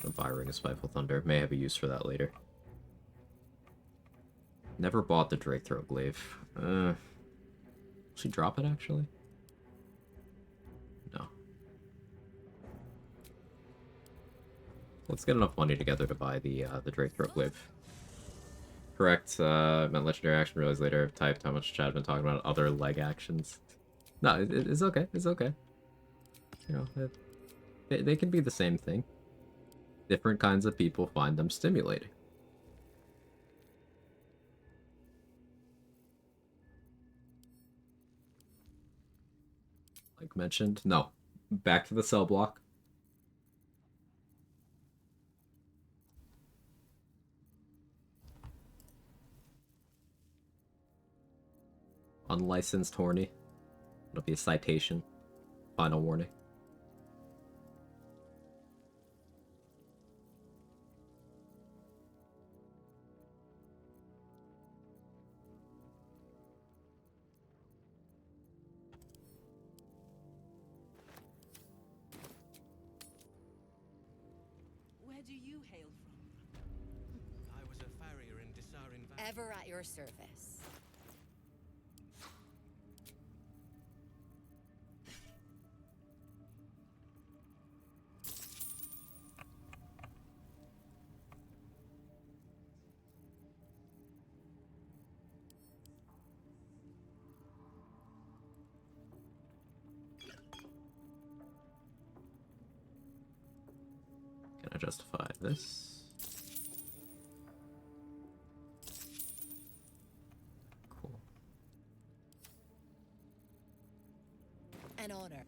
A Byring of Spiteful Thunder. May have a use for that later. Never bought the Drake Throat Glaive. Will she drop it, actually? No. Let's get enough money together to buy the Drake Throat Glaive. Correct, meant legendary action, realized later I've typed how much Chad had been talking about other leg actions. No, it's okay, it's okay. You know, they can be the same thing. Different kinds of people find them stimulating. Like mentioned, no. Back to the cell block. Unlicensed horny. It'll be a citation. Final warning. Where do you hail from? I was a farrier in Desarin Valley. Ever at your service. Can I justify this? Cool. An honor.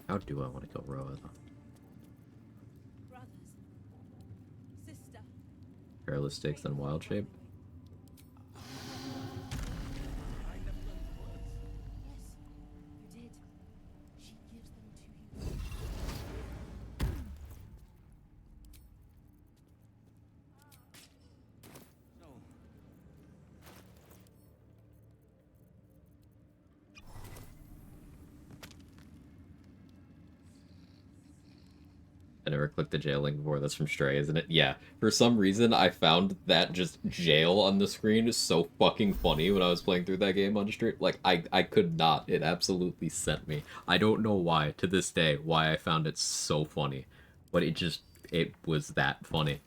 How do I want to kill Roa, though? Brothers. Sister. Perilous Stakes and Wild Shape? Yes, you did. She gives them to you. So, I never clicked the jail link before. That's from Stray, isn't it? Yeah. For some reason, I found that just jail on the screen is so fucking funny when I was playing through that game on stream. Like, I could not. It absolutely sent me. I don't know why, to this day, why I found it so funny. But it was that funny.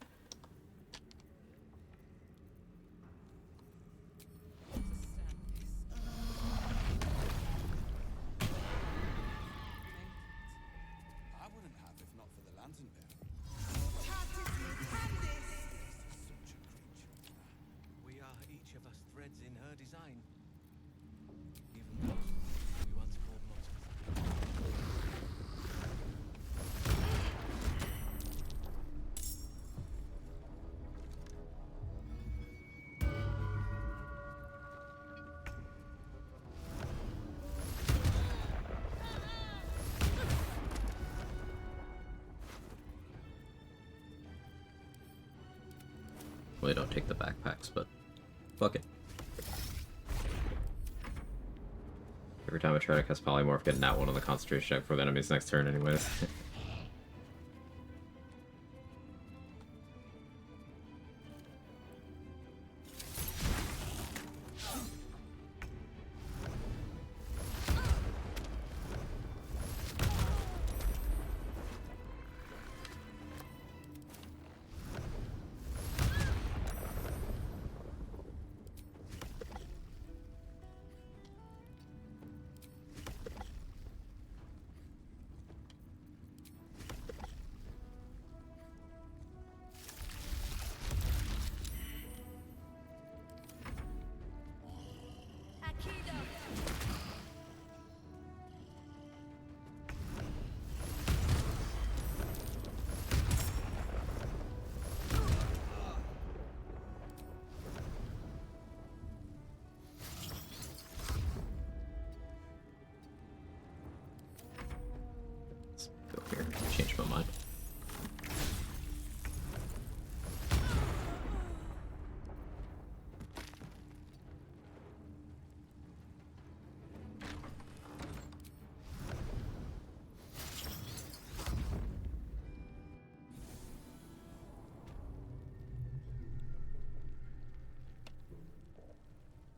I wouldn't have if not for the lantern bearer. we are each of us threads in her design. Even those we once called motives. Well, they don't take the backpacks, but fuck it. Every time I try to cast Polymorph, get that one on the concentration check for the enemy's next turn anyways.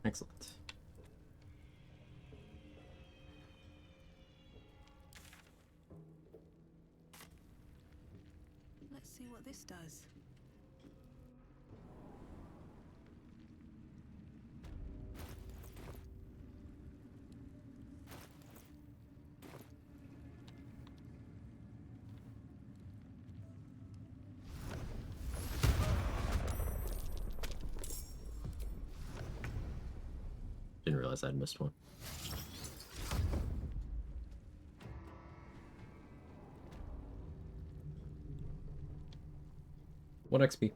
Excellent. Let's see what this does. Didn't realize I'd missed one. What XP?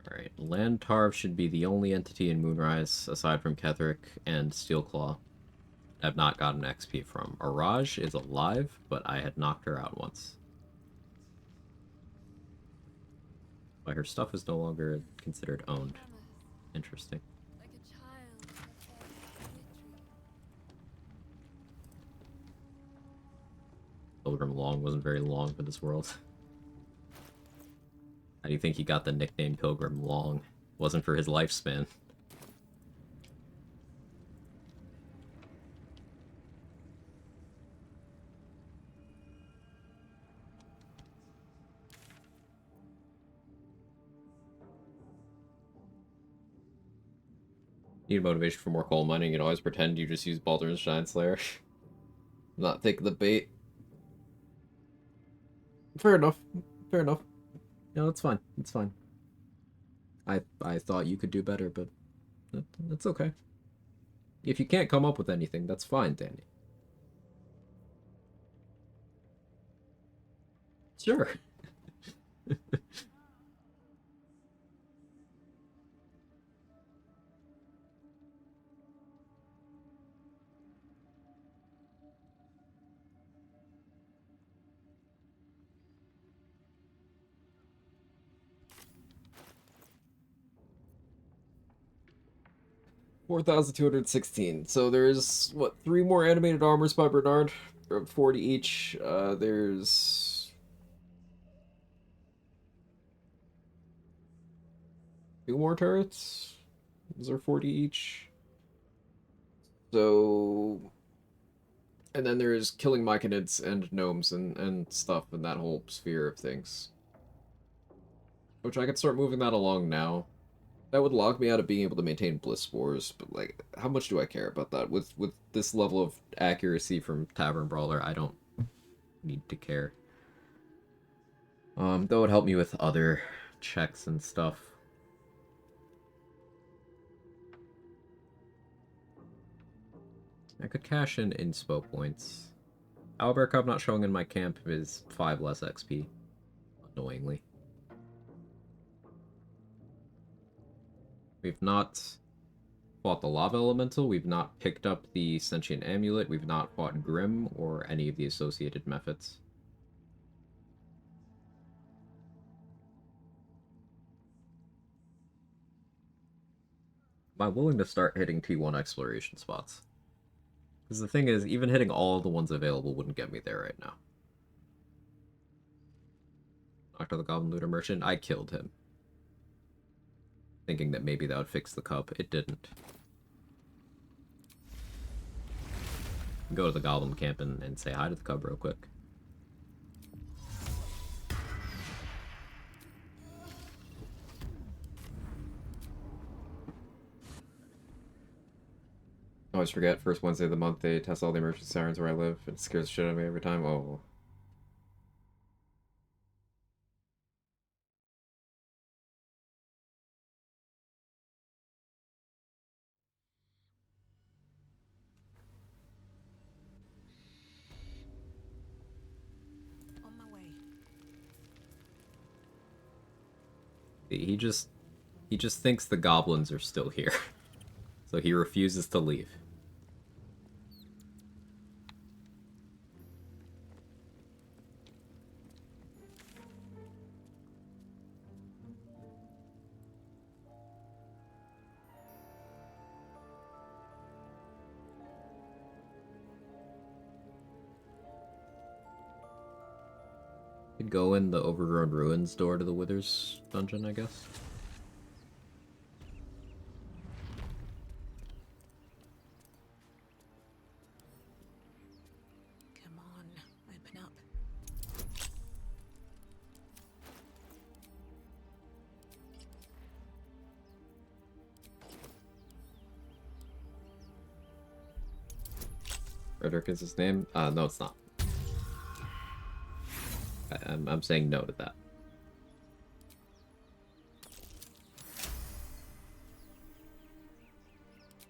Alright, Lantarv should be the only entity in Moonrise, aside from Ketheric and Steelclaw, I've not gotten XP from. Araj is alive, but I had knocked her out once. But her stuff is no longer considered owned. Interesting. Pilgrim Long wasn't very long for this world. How do you think he got the nickname Pilgrim Long? Wasn't for his lifespan. Need motivation for more coal mining, and always pretend you just use Baldur's Giant Slayer. Not take the bait. Fair enough. Fair enough. No, that's fine. It's fine. I thought you could do better, but that's okay. If you can't come up with anything, that's fine, Danny. Sure. 4,216. So there's, what, 3 more animated armors by Bernard? 40 each. There's 2 more turrets? Those are 40 each. So... And then there's killing myconids and gnomes and stuff in that whole sphere of things. Which I could start moving that along now. That would lock me out of being able to maintain bliss spores, but like, how much do I care about that? With this level of accuracy from Tavern Brawler, I don't need to care. That would help me with other checks and stuff. I could cash in inspo points. Owlbear Cub not showing in my camp is 5 less XP, annoyingly. We've not fought the Lava Elemental, we've not picked up the Sentient Amulet, we've not fought Grim or any of the associated methods. Am I willing to start hitting T1 exploration spots? Because the thing is, even hitting all of the ones available wouldn't get me there right now. After the Goblin Looter Merchant, I killed him. Thinking that maybe that would fix the cup. It didn't. Go to the Goblin camp and say hi to the cub real quick. I always forget, first Wednesday of the month, they test all the emergency sirens where I live. It scares the shit out of me every time. Oh. On my way. He just thinks the goblins are still here. So he refuses to leave. Could go in the Overgrown Ruins door to the Withers dungeon, I guess. Come on, open up. Frederick is his name? No, it's not. I'm saying no to that.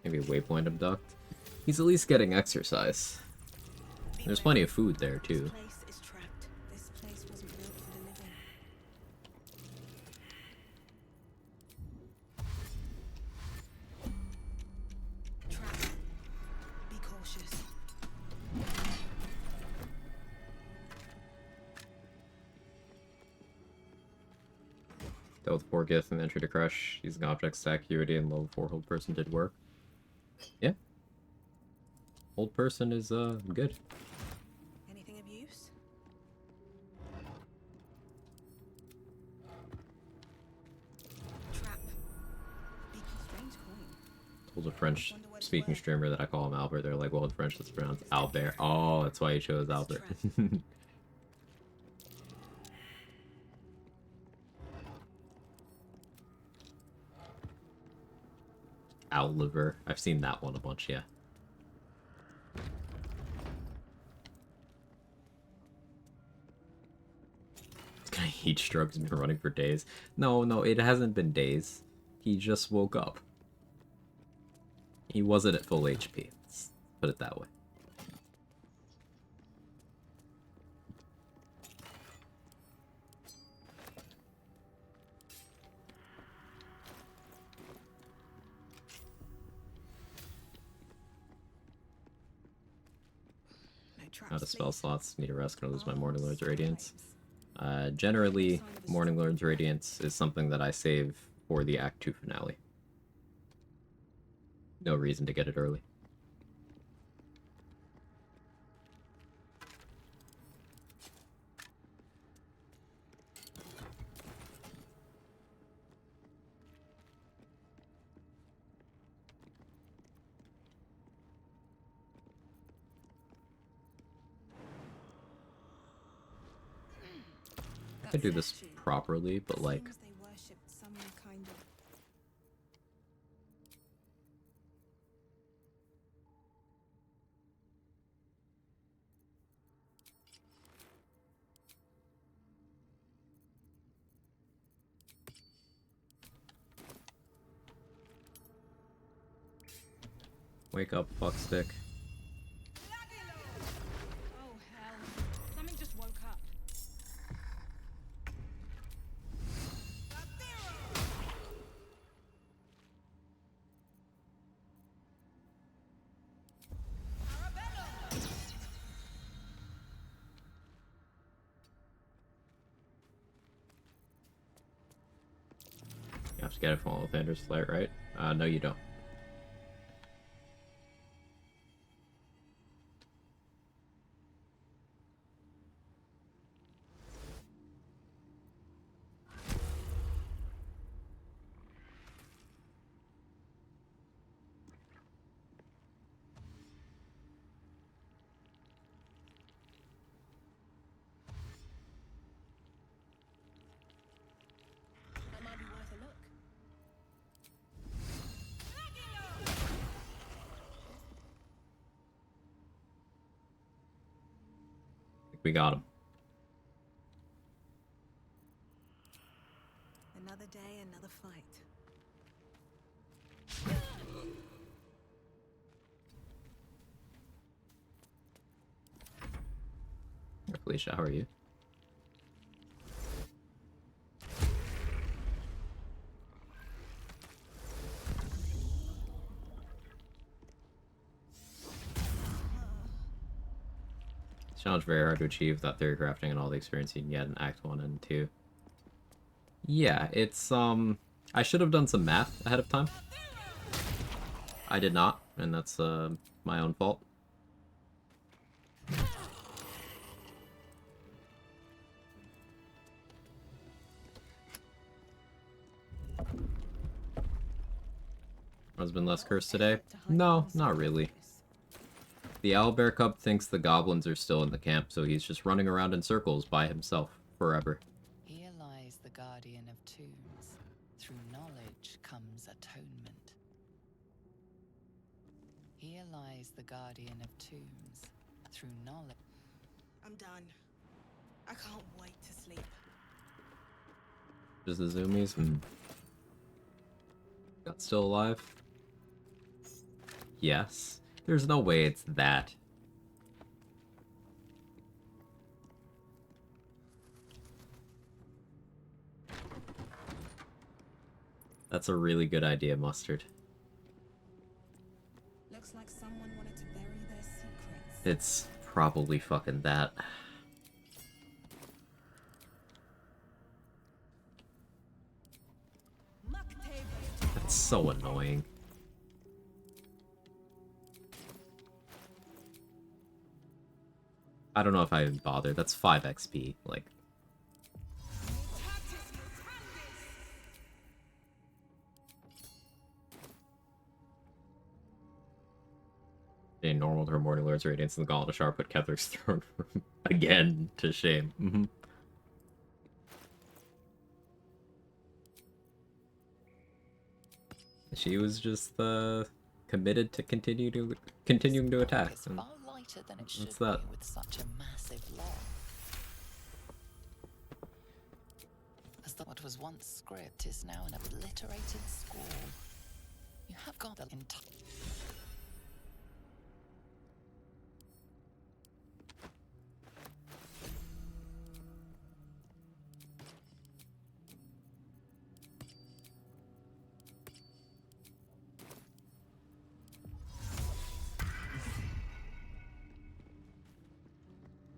Maybe a waypoint abduct. He's at least getting exercise. There's plenty of food there, too. This place is trapped. This place wasn't built for the living. Trap. Be cautious. Dealt with 4 gifts and entry to crush. Using object stack acuity and level 4 hold person did work. Yeah. Hold person is good. Anything of use? Trap. Be strange coin. Told a French speaking streamer that I call him Albert. They're like, well, in French it's pronounced Albert. Oh, that's why he chose Albert. Oliver. I've seen that one a bunch, yeah. This guy heat stroke has been running for days. No, it hasn't been days. He just woke up. He wasn't at full HP. Let's put it that way. Out of spell slots, need a rest, gonna lose my Morning Lord's Radiance. Generally, Morning Lord's Radiance is something that I save for the Act 2 finale. No reason to get it early. I could do this properly, but like... They worshipped some kind of... Wake up, fuckstick. Oh hell. Something just woke up. You have to get it from Ollivander's Flight, right? No you don't. That might be worth a look. I think we got him. Another day, another fight. Felicia, how are you? This challenge very hard to achieve without theory crafting and all the experience you can get in Act 1 and 2. Yeah, it's, I should have done some math ahead of time. I did not, and that's, my own fault. Has been less cursed today? No, not really. The owlbear cub thinks the goblins are still in the camp, so he's just running around in circles by himself forever. Here lies the guardian of tombs. Through knowledge comes atonement. Here lies the guardian of tombs. Through knowledge. I'm done. I can't wait to sleep. Just the zoomies? Got still alive? Yes. There's no way it's that. That's a really good idea, Mustard. Looks like someone wanted to bury their secrets. It's probably fucking that. That's so annoying. I don't know if I even bother. That's 5 XP. Like, a normal to her Morning Lord's Radiance and the Gauntlet of Shar put Ketherick's throne room again to shame. She was just committed to continuing to attack. It's far lighter than it should What's that? be with such a massive lock. As though what was once script is now an obliterated scroll. You have got the entire.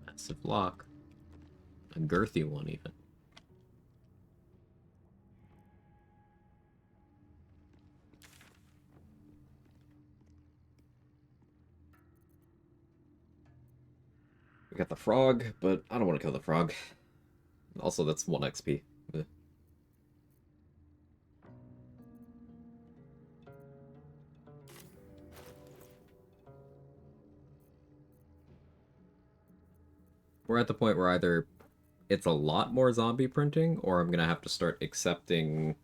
Massive lock. A girthy one, even. We got the frog, but I don't want to kill the frog. Also, that's 1 XP. Ugh. We're at the point where either it's a lot more zombie printing, or I'm gonna have to start accepting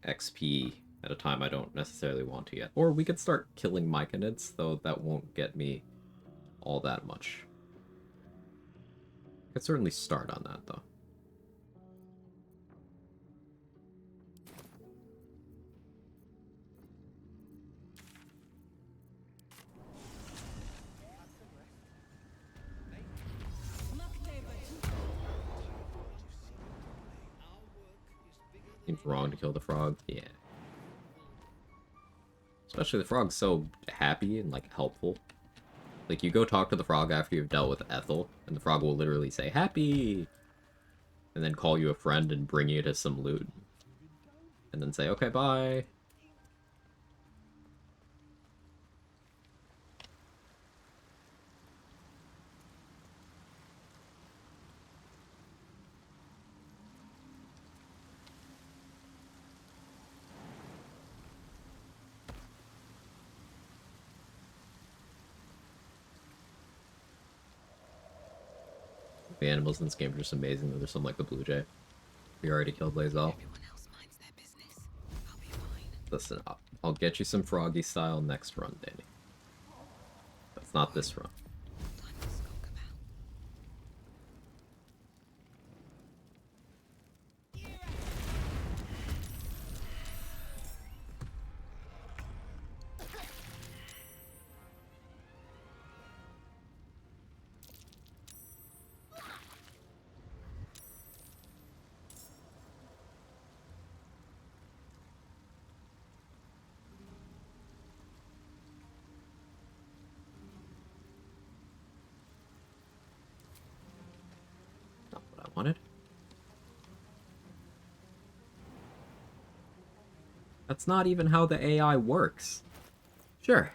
XP at a time I don't necessarily want to yet. Or we could start killing myconids, though that won't get me all that much. I could certainly start on that, though. Seems wrong to kill the frog. Yeah. Especially the frog's so happy and, like, helpful. Like, you go talk to the frog after you've dealt with Ethel, and the frog will literally say, "Happy!" And then call you a friend and bring you to some loot. And then say, "Okay, bye." The animals in this game are just amazing. There's some like the blue jay. We already killed Lae'zel. Listen, I'll get you some froggy style next run, Danny. That's not this run. Wanted. That's not even how the AI works. Sure.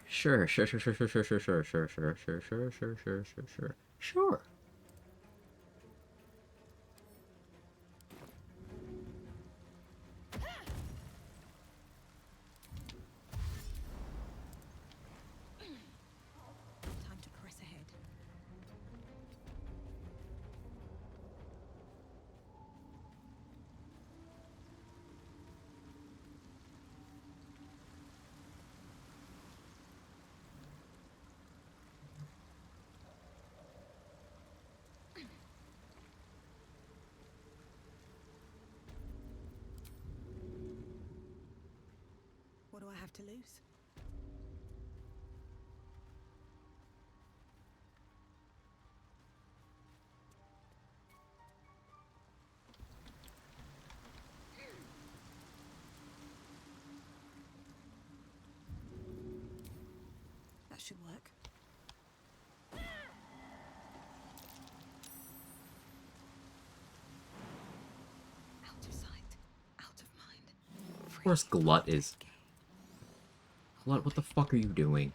have to lose. That should work. Out of sight, out of mind. Of course, Glut is. Glut, what the fuck are you doing?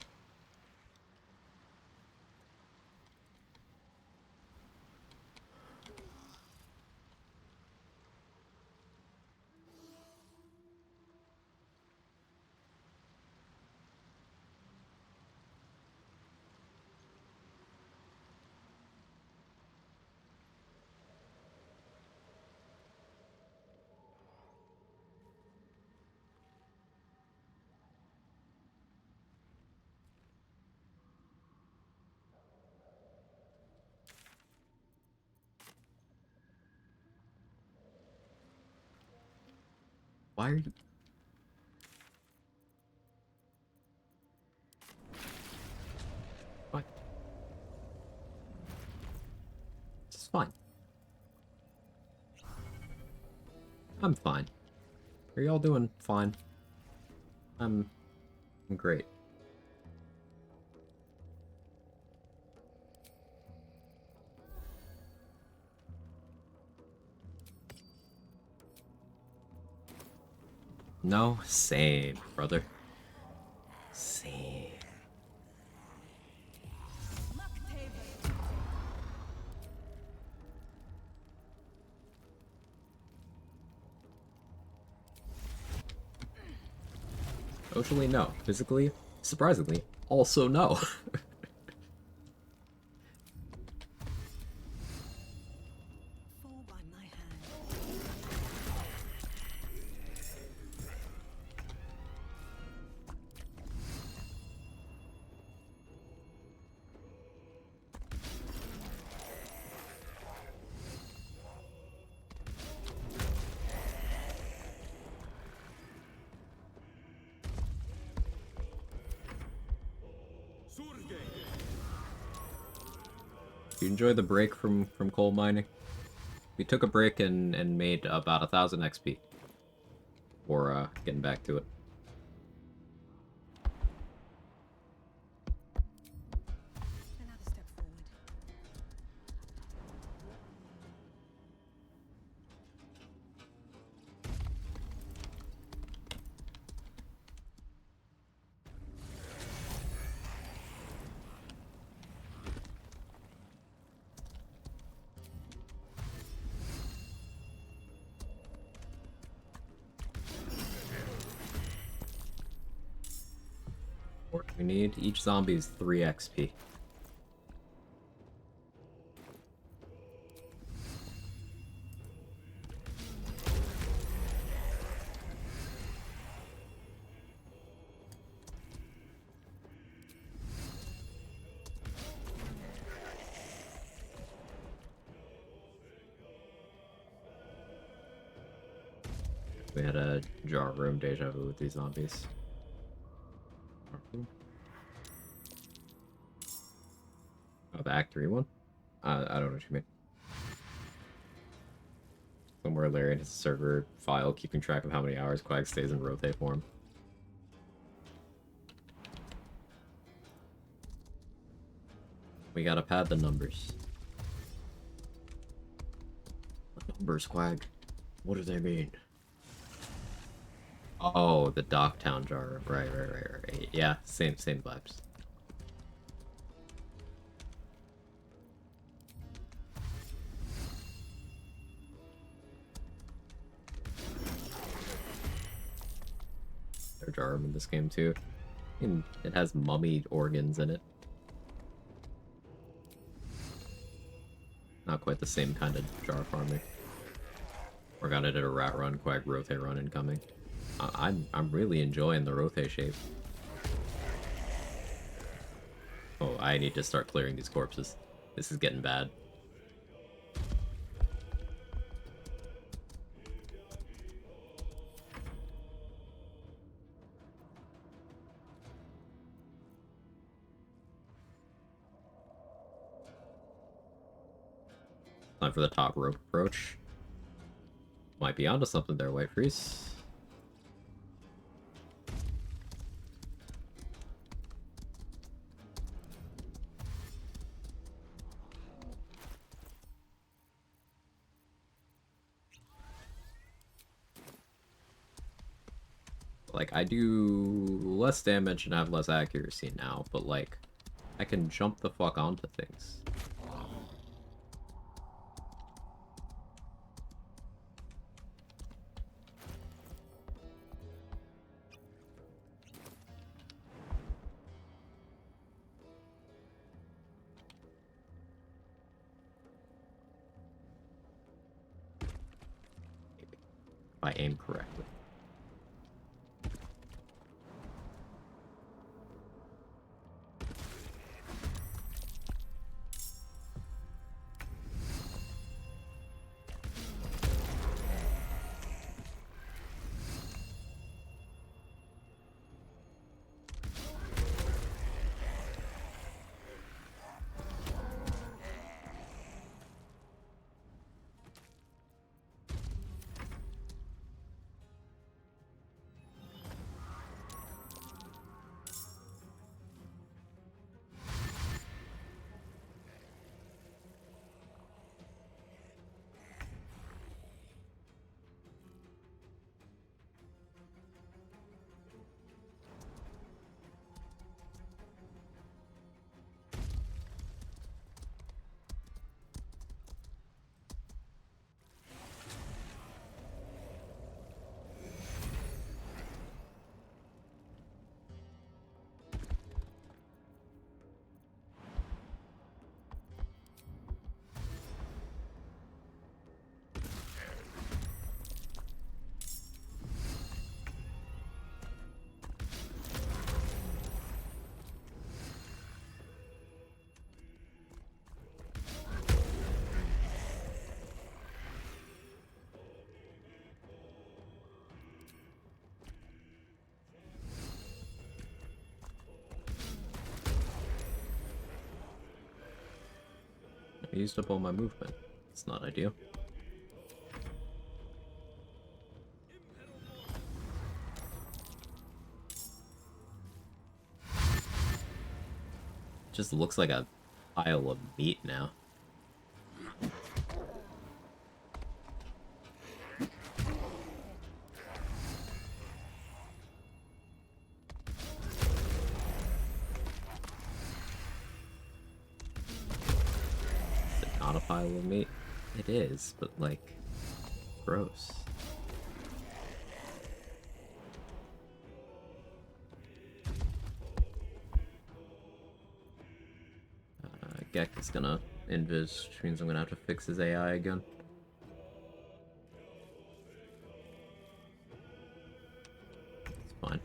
Why are you... What? It's fine. I'm fine. Are y'all doing fine? I'm great. No, same, brother. Same. Socially, no. Physically, surprisingly, also no. Fall by my hand. You enjoy the break from coal mining? We took a break and made about 1,000 XP. Or getting back to it. Another step forward. What do we need? Each zombie is 3 XP. We had a jar room deja vu with these zombies. Oh, the Act 3 one? I don't know what you mean. Somewhere Larry in his server file keeping track of how many hours Quag stays in rotate form. We gotta pad the numbers. What numbers, Quag? What do they mean? Oh, the Docktown jar. Right. Yeah, same vibes. There's jar room in this game too. And it has mummied organs in it. Not quite the same kind of jar farming. We're gonna do a rat run, Quag rotate run incoming. I'm really enjoying the rotate shape. Oh, I need to start clearing these corpses. This is getting bad. Time for the top rope approach. Might be onto something there, White Freeze. Like, I do less damage and have less accuracy now, but like, I can jump the fuck onto things. Maybe. If I aim correctly. I used up all my movement. It's not ideal. Just looks like a pile of meat now. Is it not a pile of meat? It is, but like, gross. Gek is gonna invis, which means I'm gonna have to fix his AI again. It's fine.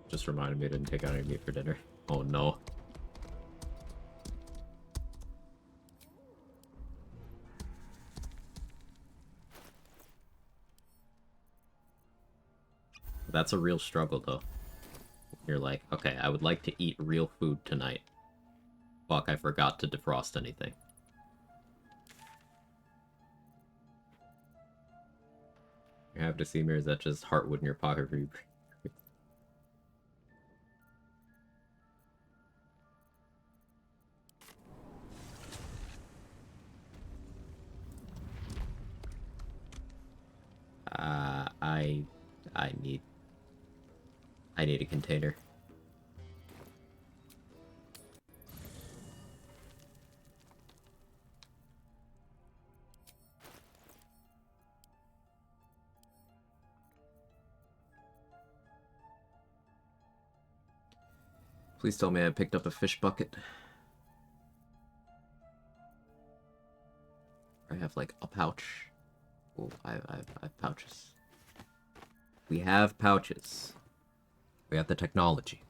Just reminded me I didn't take out any meat for dinner. Oh no. That's a real struggle though. You're like, okay, I would like to eat real food tonight. Fuck, I forgot to defrost anything. You have to see me, or is that just heartwood in your pocket for you? I need a container. Please tell me I picked up a fish bucket. I have like a pouch. Oh, I have pouches. We have pouches. We have the technology.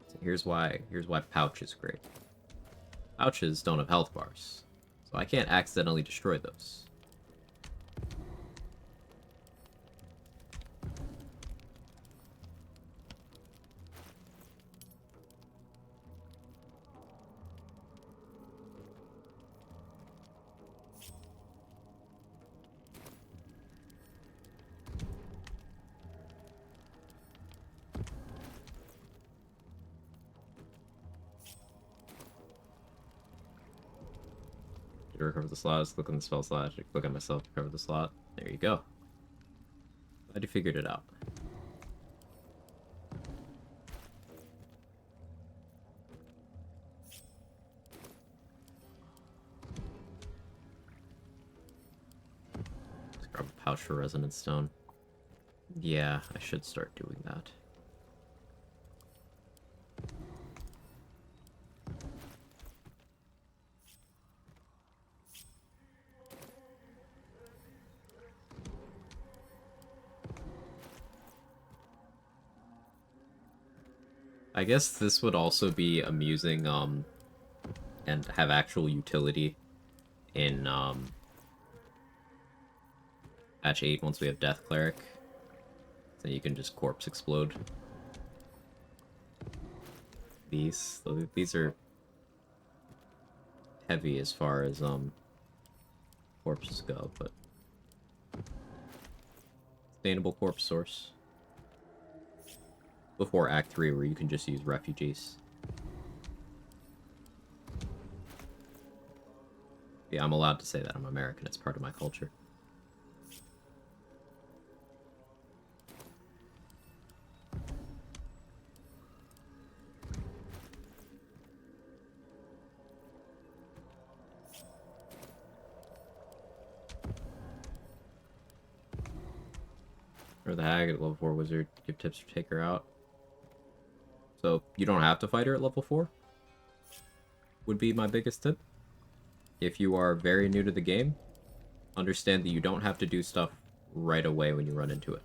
So here's why pouch is great. Pouches don't have health bars, so I can't accidentally destroy those. To recover the slot, just click on the spell slot, click on myself to recover the slot. There you go. Glad you figured it out. Let's grab a pouch for resonance stone. Yeah, I should start doing that. I guess this would also be amusing, and have actual utility in, patch 8 once we have Death Cleric. Then you can just corpse explode. These are heavy as far as, corpses go, but... Sustainable corpse source. Before Act 3, where you can just use refugees. Yeah, I'm allowed to say that. I'm American. It's part of my culture. Or the Hag at level 4 wizard. Give tips to take her out. So, you don't have to fight her at level 4? Would be my biggest tip. If you are very new to the game, understand that you don't have to do stuff right away when you run into it.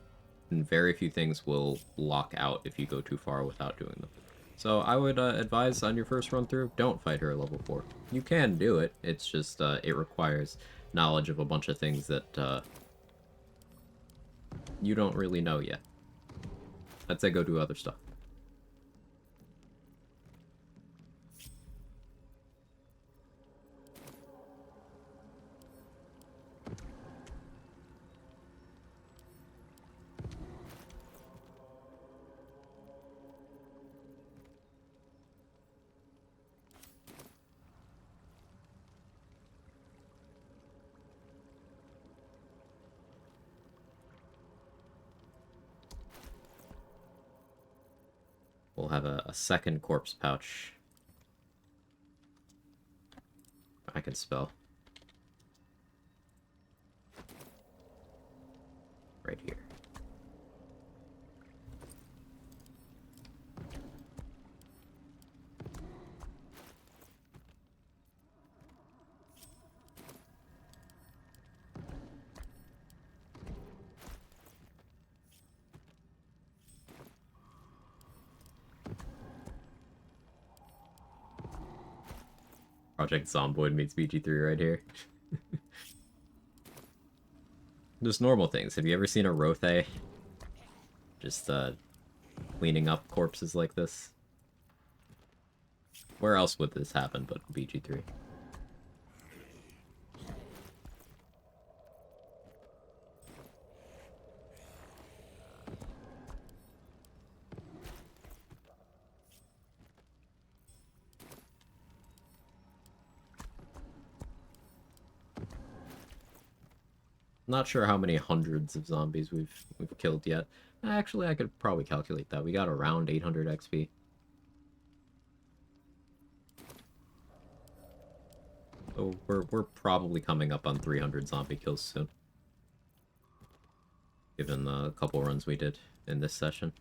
And very few things will lock out if you go too far without doing them. So I would advise on your first run through, don't fight her at level 4. You can do it, it's just it requires knowledge of a bunch of things that you don't really know yet. I'd say go do other stuff. We'll have a second corpse pouch I can spell. Right here. Project Zomboid meets BG3 right here. Just normal things. Have you ever seen a Rothe just cleaning up corpses like this? Where else would this happen but BG3? Not sure how many hundreds of zombies we've killed yet. Actually, I could probably calculate that. We got around 800 XP. So we're probably coming up on 300 zombie kills soon. given the couple runs we did in this session.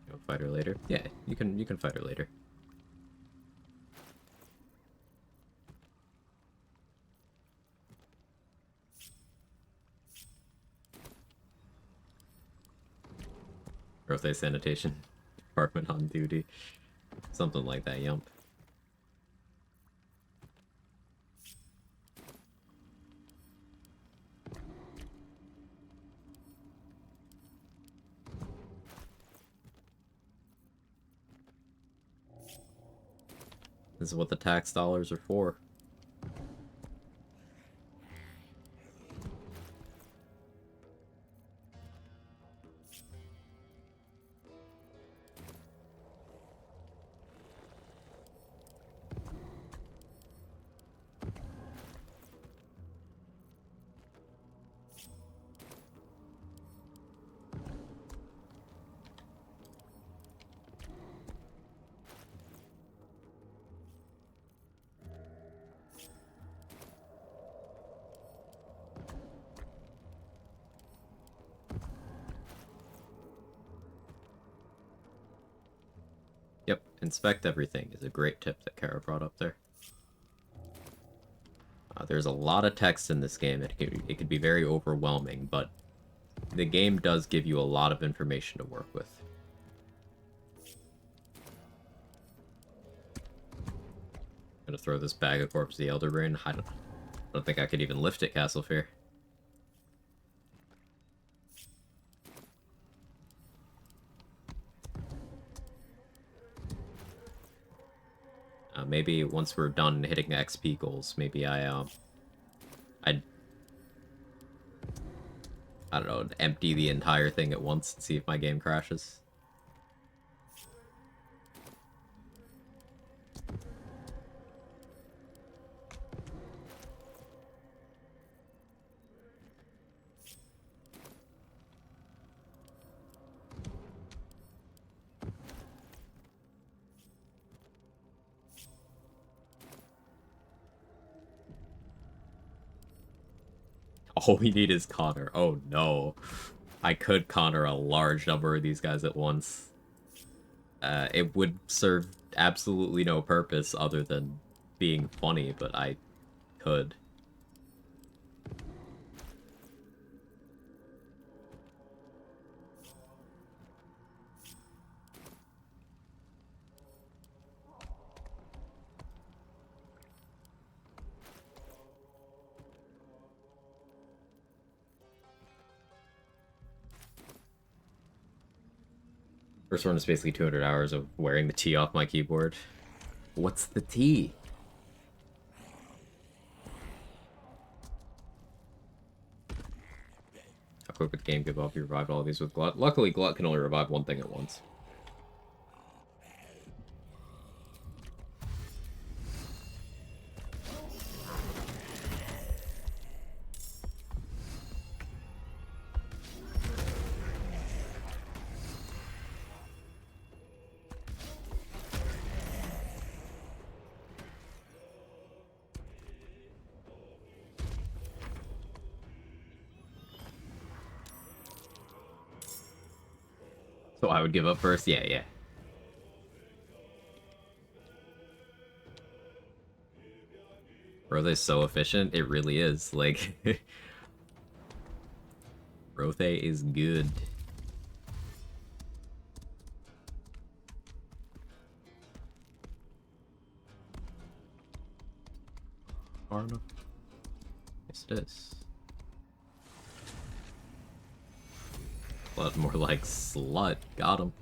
You'll fight her later. Yeah, you can fight her later. Birthday sanitation department on duty. Something like that, yump. This is what the tax dollars are for. Yep, inspect everything is a great tip that Kara brought up there. There's a lot of text in this game. It could be very overwhelming, but the game does give you a lot of information to work with. I'm gonna throw this bag of Corpse the Elder Brain. I don't think I could even lift it, Castle Fear. Maybe once we're done hitting XP goals, maybe I'd I don't know, empty the entire thing at once and see if my game crashes. All we need is Connor. Oh no. I could Connor a large number of these guys at once. It would serve absolutely no purpose other than being funny, but I could. First one is basically 200 hours of wearing the T off my keyboard. What's the T? How quick would the game give up? You revived all of these with Glut. Luckily, Glut can only revive one thing at once. So I would give up first? Yeah, yeah. Rothe is so efficient, it really is. Like, Rothe is good. Far enough? Yes, it is. But more like slut. Got him.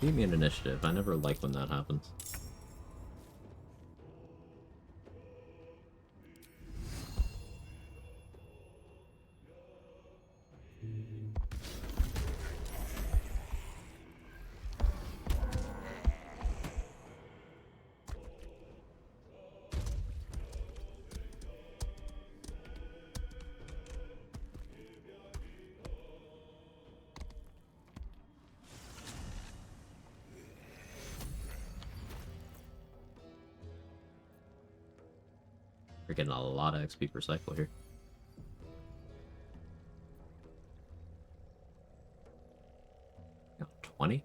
Beat me an initiative. I never like when that happens. We're getting a lot of XP per cycle here. Oh, 20?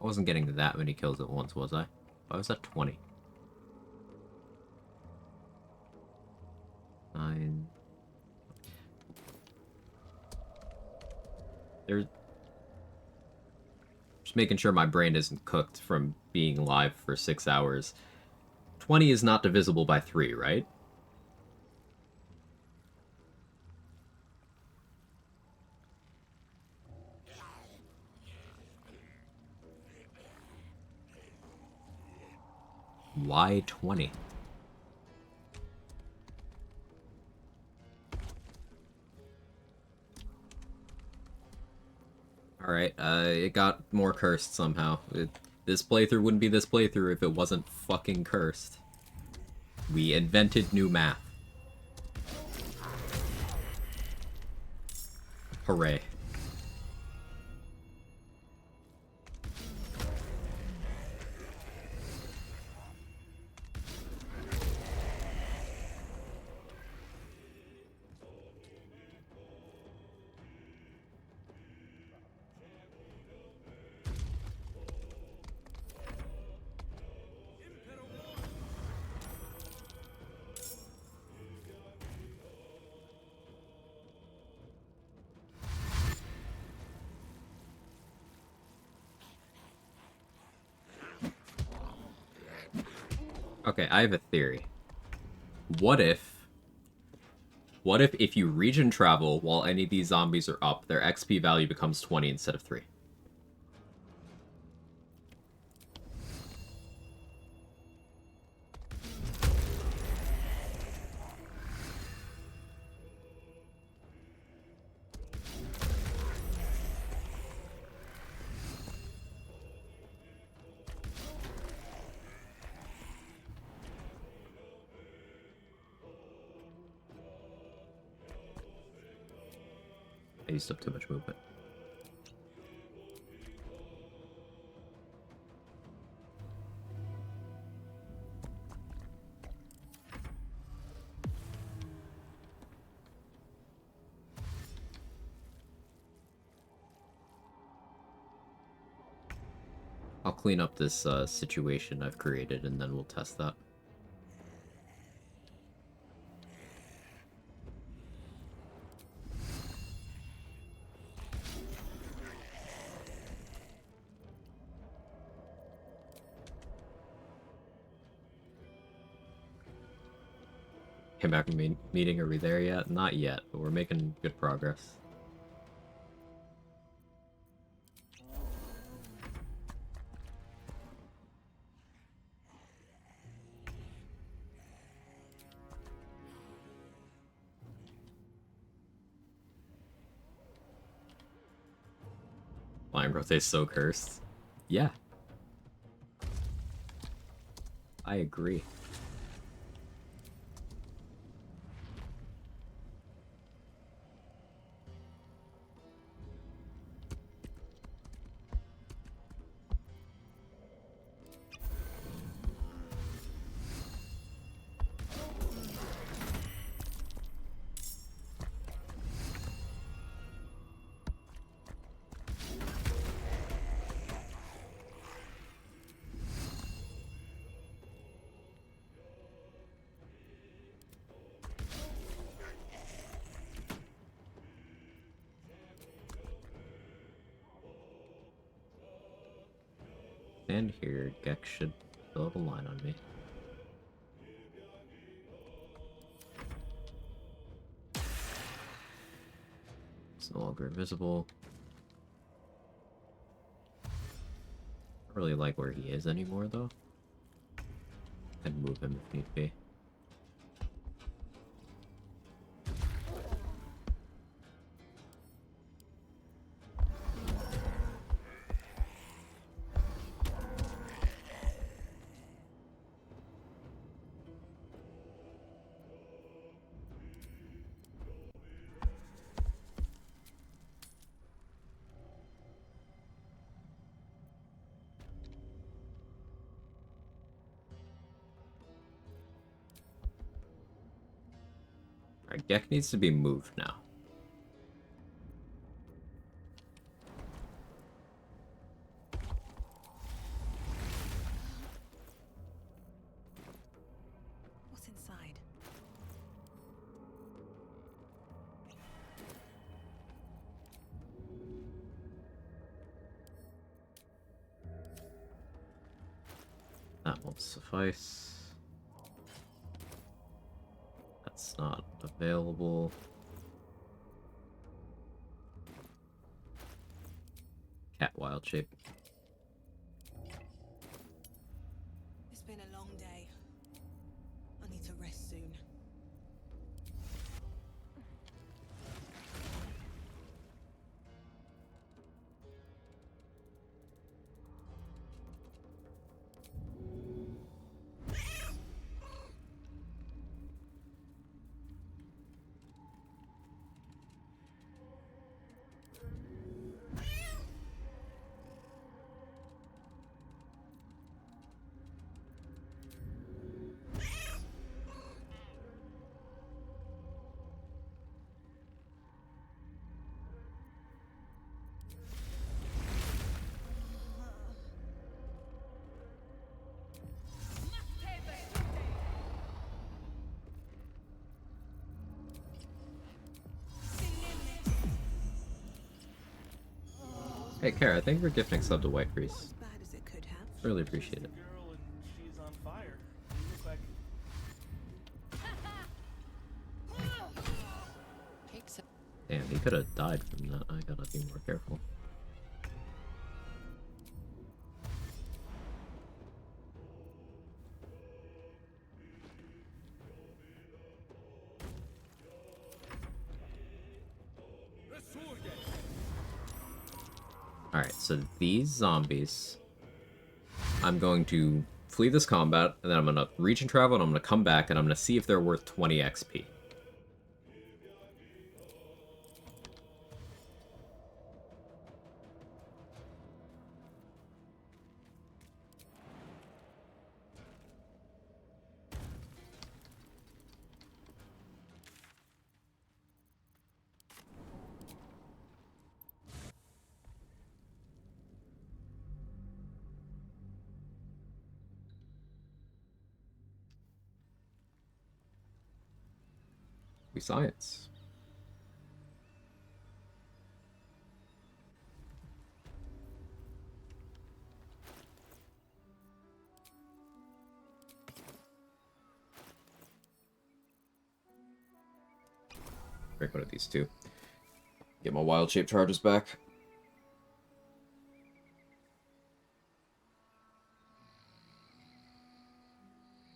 I wasn't getting that many kills at once, was I? Why was that 20? 9. There's... Just making sure my brain isn't cooked from being live for 6 hours. 20 is not divisible by 3, right? Why 20? Alright, it got more cursed somehow. This playthrough wouldn't be this playthrough if it wasn't fucking cursed. We invented new math. Hooray. Okay, I have a theory. What if you region travel while any of these zombies are up, their XP value becomes 20 instead of 3? I used up too much movement. I'll clean up this situation I've created and then we'll test that. Came back from meeting, are we there yet? Not yet, but we're making good progress. Flying Rothe's so cursed. Yeah. I agree. And here, Gex should build a line on me. It's no longer invisible. really like where he is anymore, though. I'd move him if need be. Alright, Gek needs to be moved now. What's inside? That won't suffice. That's not available. Cat wild shape. It's been a long day. I need to rest soon. Hey, Kara, thank you for gifting sub to White Priest. As bad as it could have. Really appreciate it. Girl and she's on fire. You look like Damn, he could have died from that. I gotta be more careful. Alright, so these zombies, I'm going to flee this combat, and then I'm going to reach and travel, and I'm going to come back, and I'm going to see if they're worth 20 XP. We science. Break one of these two. Get my wild shape charges back.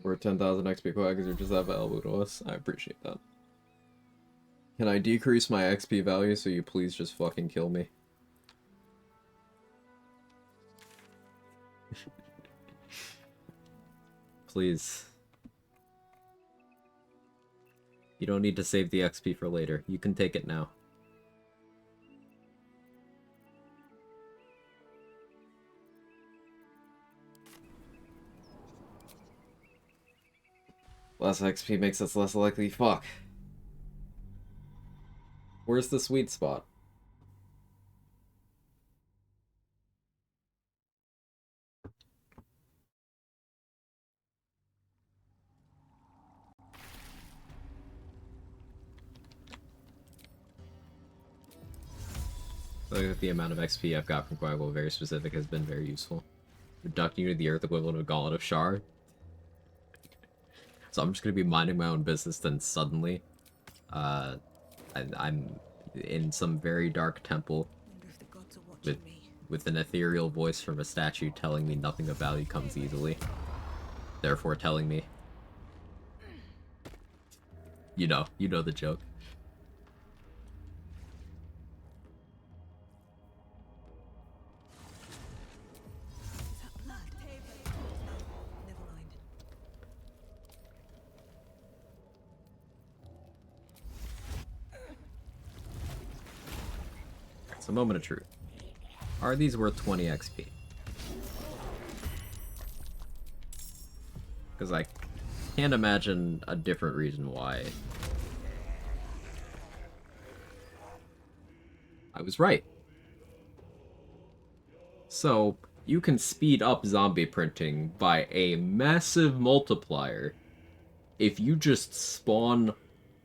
We're 10,000 XP Quag because you're just that valuable to us. I appreciate that. Can I decrease my XP value so you please just fucking kill me? Please. You don't need to save the XP for later. You can take it now. Less XP makes us less likely. Fuck. Where's the sweet spot? Look at the amount of XP I've got from Quag, very specific, has been very useful. Reducting you to the earth equivalent of Gauntlet of Shard. So I'm just gonna be minding my own business, then suddenly, I'm in some very dark temple with with an ethereal voice from a statue telling me nothing of value comes easily. Therefore telling me... You know the joke. Is that blood? Oh, never mind. It's a moment of truth. Are these worth 20 XP? Because I can't imagine a different reason why. I was right. So, you can speed up zombie printing by a massive multiplier if you just spawn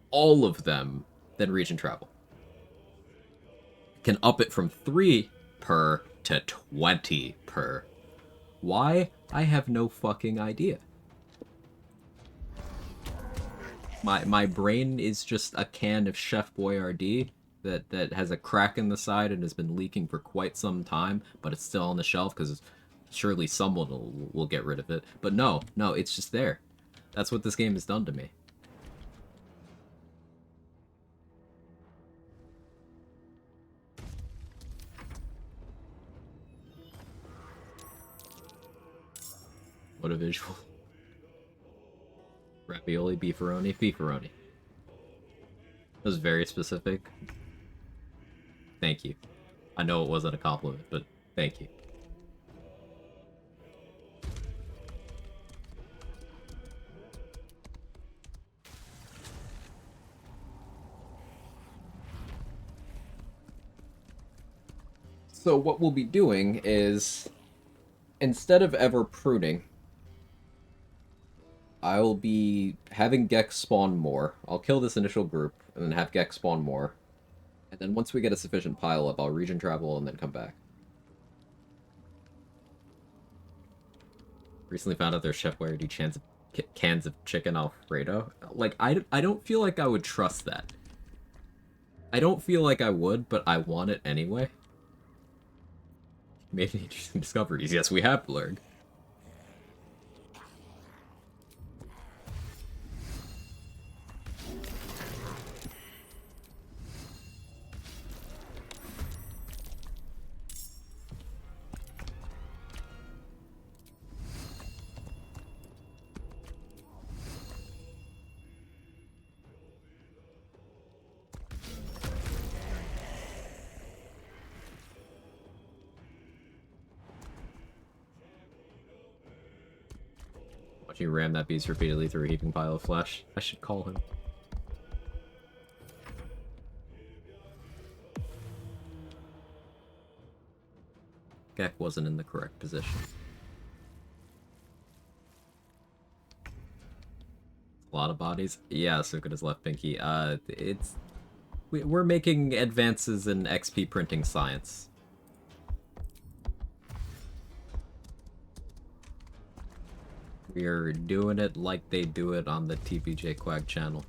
all of them, then region travel. Can up it from 3 per to 20 per. Why? I have no fucking idea. My brain is just a can of Chef Boyardee that has a crack in the side and has been leaking for quite some time, but it's still on the shelf because surely someone will get rid of it. But no, it's just there. That's what this game has done to me. What a visual. Ravioli, beefaroni, beefaroni. That was very specific. Thank you. I know it wasn't a compliment, but thank you. So what we'll be doing is, instead of ever pruning, I'll be having Gex spawn more. I'll kill this initial group, and then have Gex spawn more. And then once we get a sufficient pile up, I'll region travel and then come back. Recently found out there's Chef Boyardee cans of chicken Alfredo. Like, I don't feel like I would trust that. I don't feel like I would, but I want it anyway. Made an interesting discoveries. Yes, we have Blurg. Watching you ram that beast repeatedly through a heaping pile of flesh. I should call him. Gek wasn't in the correct position. A lot of bodies? Yeah, Sukada's left pinky. We're making advances in XP printing science. We're doing it like they do it on the TPJ Quag channel.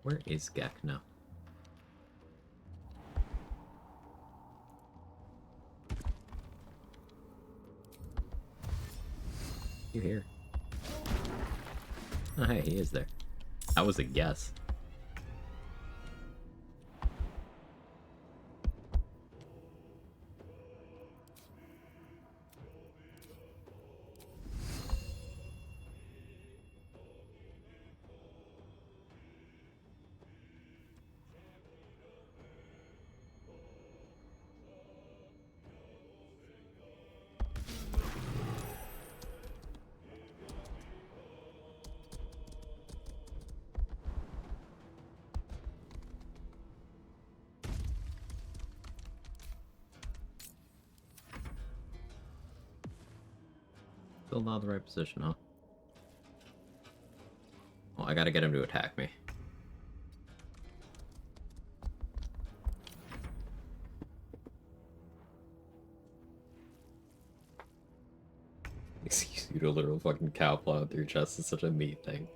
Where is Gek now? You here? Oh, hey, he is there. That was a guess. Still not the right position, huh? Well, I gotta get him to attack me. You do a literal fucking cow plowing through your chest is such a neat thing.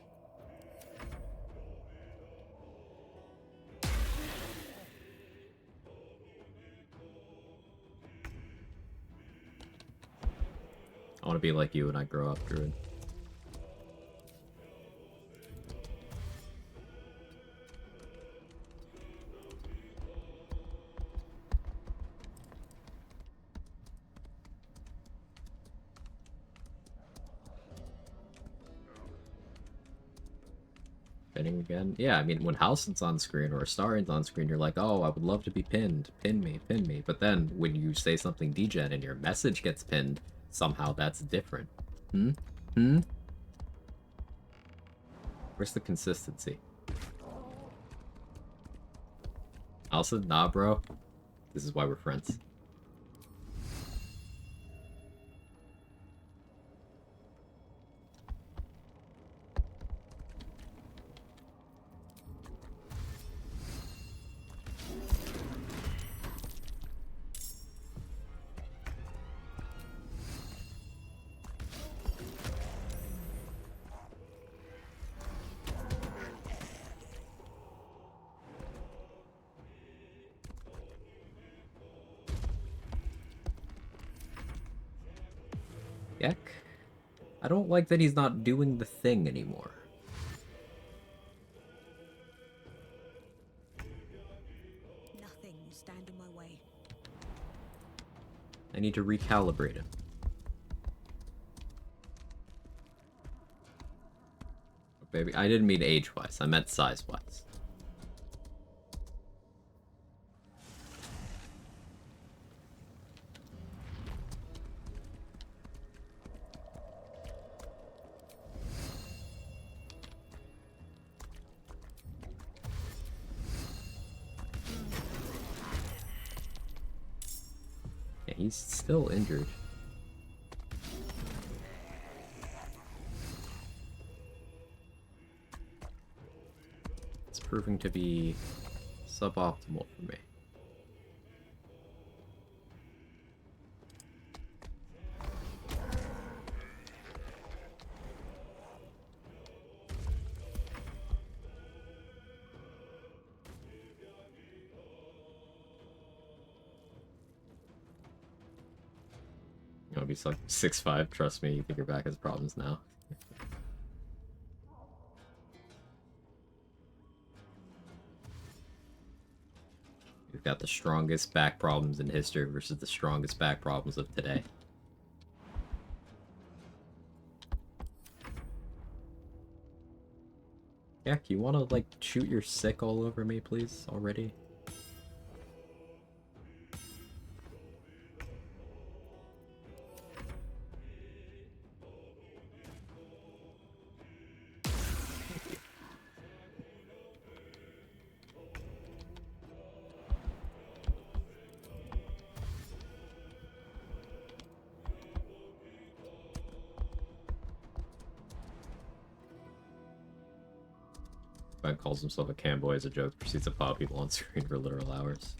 I want to be like you when I grow up, Druid. Pinning again? Yeah, I mean, when Halsin's on screen or Astarian's on screen, you're like, oh, I would love to be pinned. Pin me, pin me. But then, when you say something degen and your message gets pinned, somehow that's different. Hmm? Hmm? Where's the consistency? Halsin? Nah, bro. This is why we're friends. Yek? I don't like that he's not doing the thing anymore. Nothing will stand in my way. I need to recalibrate him. Baby, I didn't mean age-wise, I meant size-wise. Yeah, he's still injured. It's proving to be suboptimal for me. You'll be like 6'5", trust me, you think your back has problems now. We've got the strongest back problems in history versus the strongest back problems of today. Yeah, you wanna, like, shoot your sick all over me, please, already? Quag calls himself a camboy as a joke, proceeds to pop people on screen for literal hours.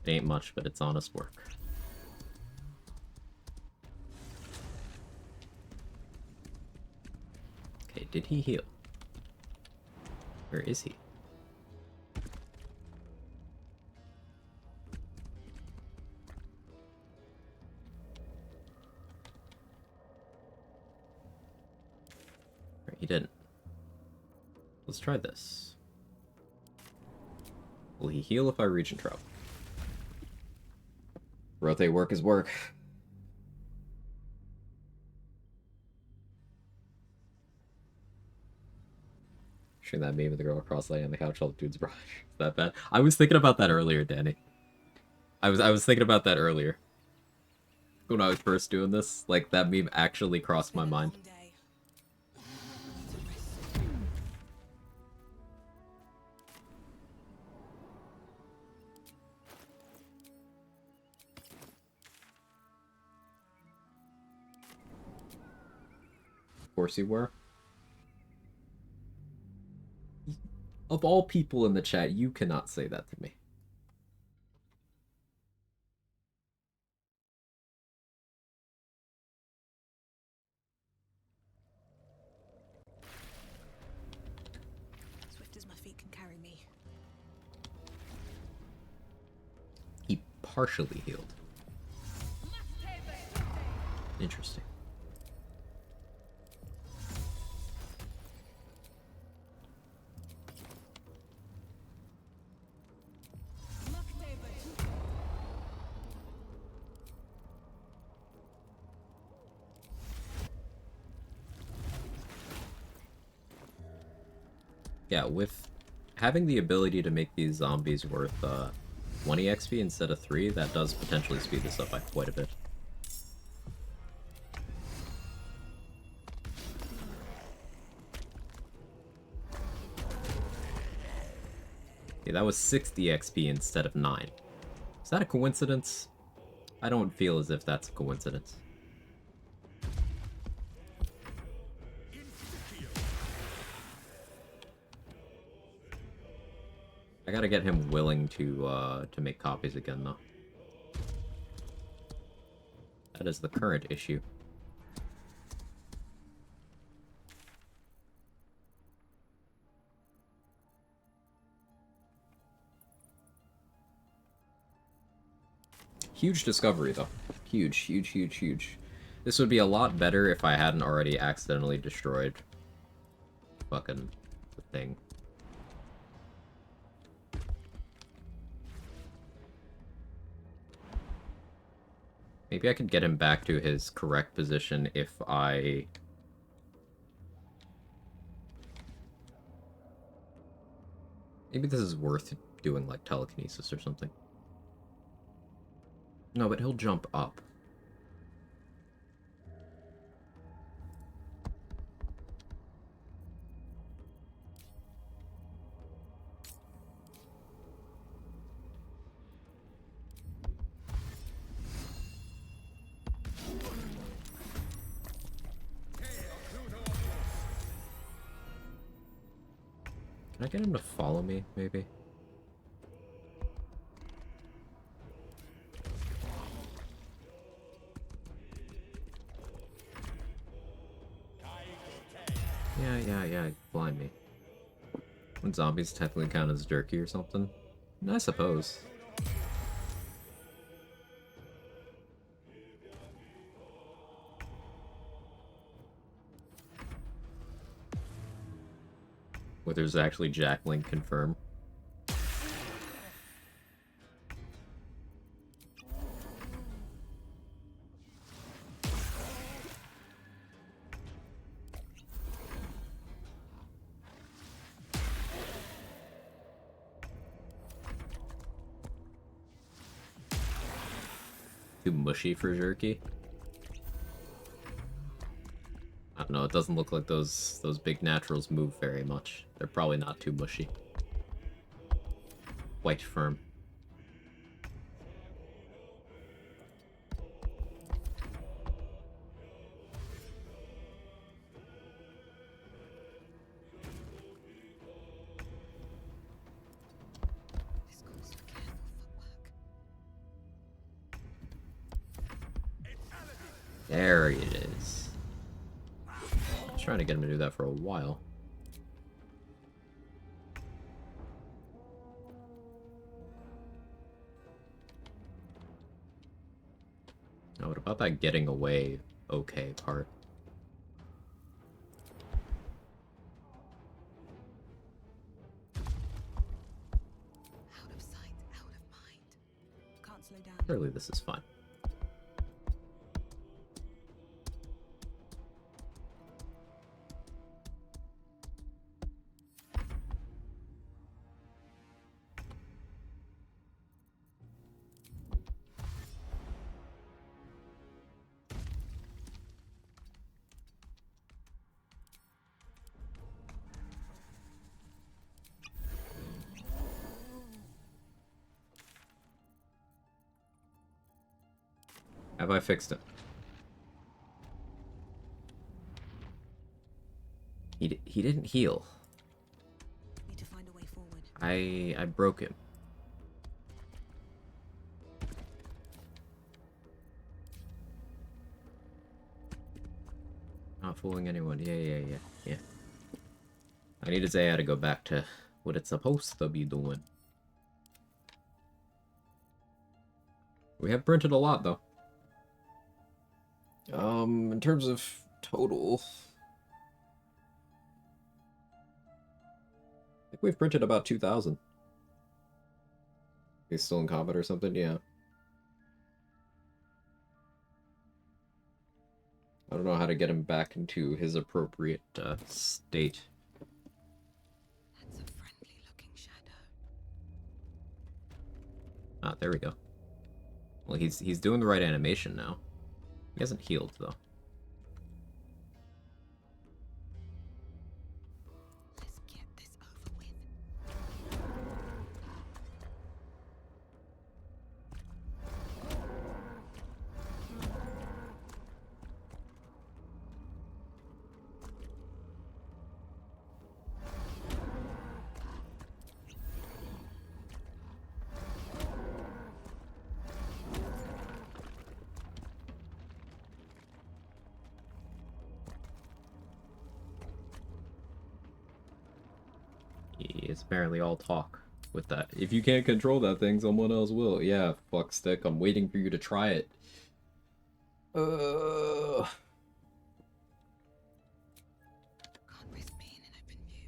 It ain't much, but it's honest work. Okay, did he heal? Where is he? Right, he didn't. Let's try this. Will he heal if I reach in trouble? Rotate work is work. Showing that meme of the girl across laying on the couch while the dude's brush. Is that bad? I was thinking about that earlier, Danny. I was thinking about that earlier. When I was first doing this, like, that meme actually crossed my mind. Of course you were. Of all people in the chat, you cannot say that to me. partially healed. Interesting. Yeah, with having the ability to make these zombies worth 20 XP instead of 3, that does potentially speed this up by quite a bit. Yeah, that was 60 XP instead of 9. Is that a coincidence? I don't feel as if that's a coincidence. I gotta get him willing to make copies again, though. That is the current issue. Huge discovery, though. Huge, huge, huge, huge. This would be a lot better if I hadn't already accidentally destroyed fucking the thing. Maybe I could get him back to his correct position if I... Maybe this is worth doing, like, telekinesis or something. No, but he'll jump up. Can I get him to follow me, maybe? Yeah, blind me. When zombies technically count as jerky or something? I suppose. Where there's actually Jacqueline confirm. Too mushy for jerky? I don't know, it doesn't look like those big naturals move very much. They're probably not too mushy. Quite firm. There it is. I was trying to get him to do that for a while. Now, what about that getting away okay part? Out of sight, out of mind. Can't slow down. Surely this is fine. Have I fixed it? He didn't heal. Need to find a way forward. I broke him. Not fooling anyone. Yeah. I need his AI to go back to what it's supposed to be doing. We have printed a lot, though. In terms of total, I think we've printed about 2,000. He's still in combat or something? Yeah. I don't know how to get him back into his appropriate state. That's a friendly-looking shadow. Ah, there we go. Well, he's doing the right animation now. He hasn't healed, though. Let's get this over with. It's apparently all talk with that. If you can't control that thing, someone else will. Yeah, fuck stick. I'm waiting for you to try it. Can't risk being in open view.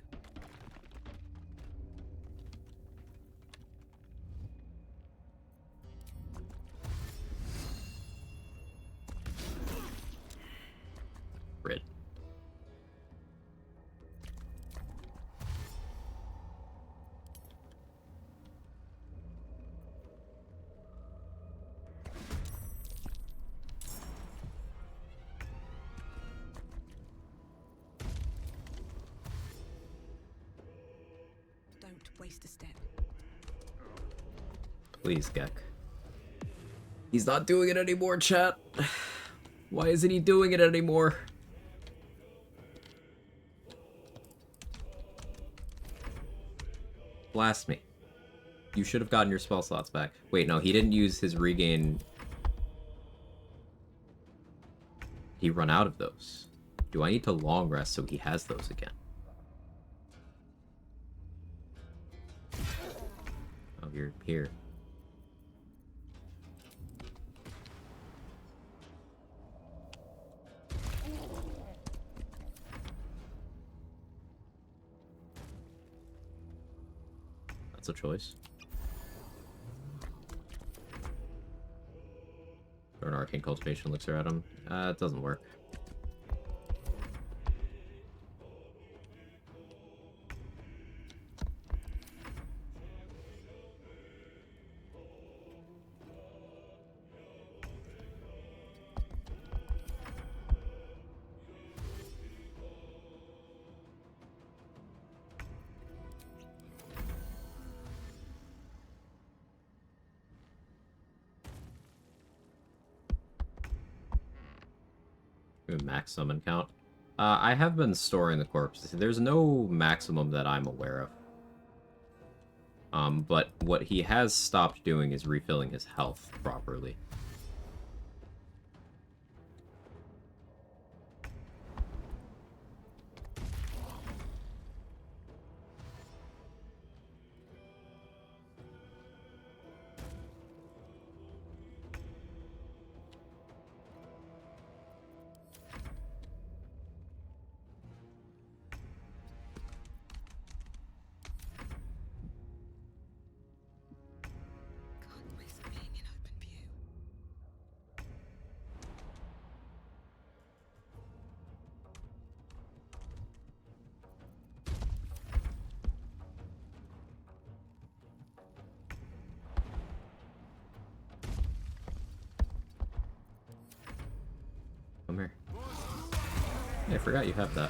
Red. Don't waste a step. Please, Gek. He's not doing it anymore, chat. Why isn't he doing it anymore? Blast me. You should have gotten your spell slots back. Wait, no, he didn't use his regain. He run out of those. Do I need to long rest so he has those again? Oh, you're here. That's a choice. Throw an arcane cultivation elixir at him. It doesn't work. Max summon count. I have been storing the corpses. There's no maximum that I'm aware of. But what he has stopped doing is refilling his health properly. Can't risk being in open view. Come here. Yeah, I forgot you have that.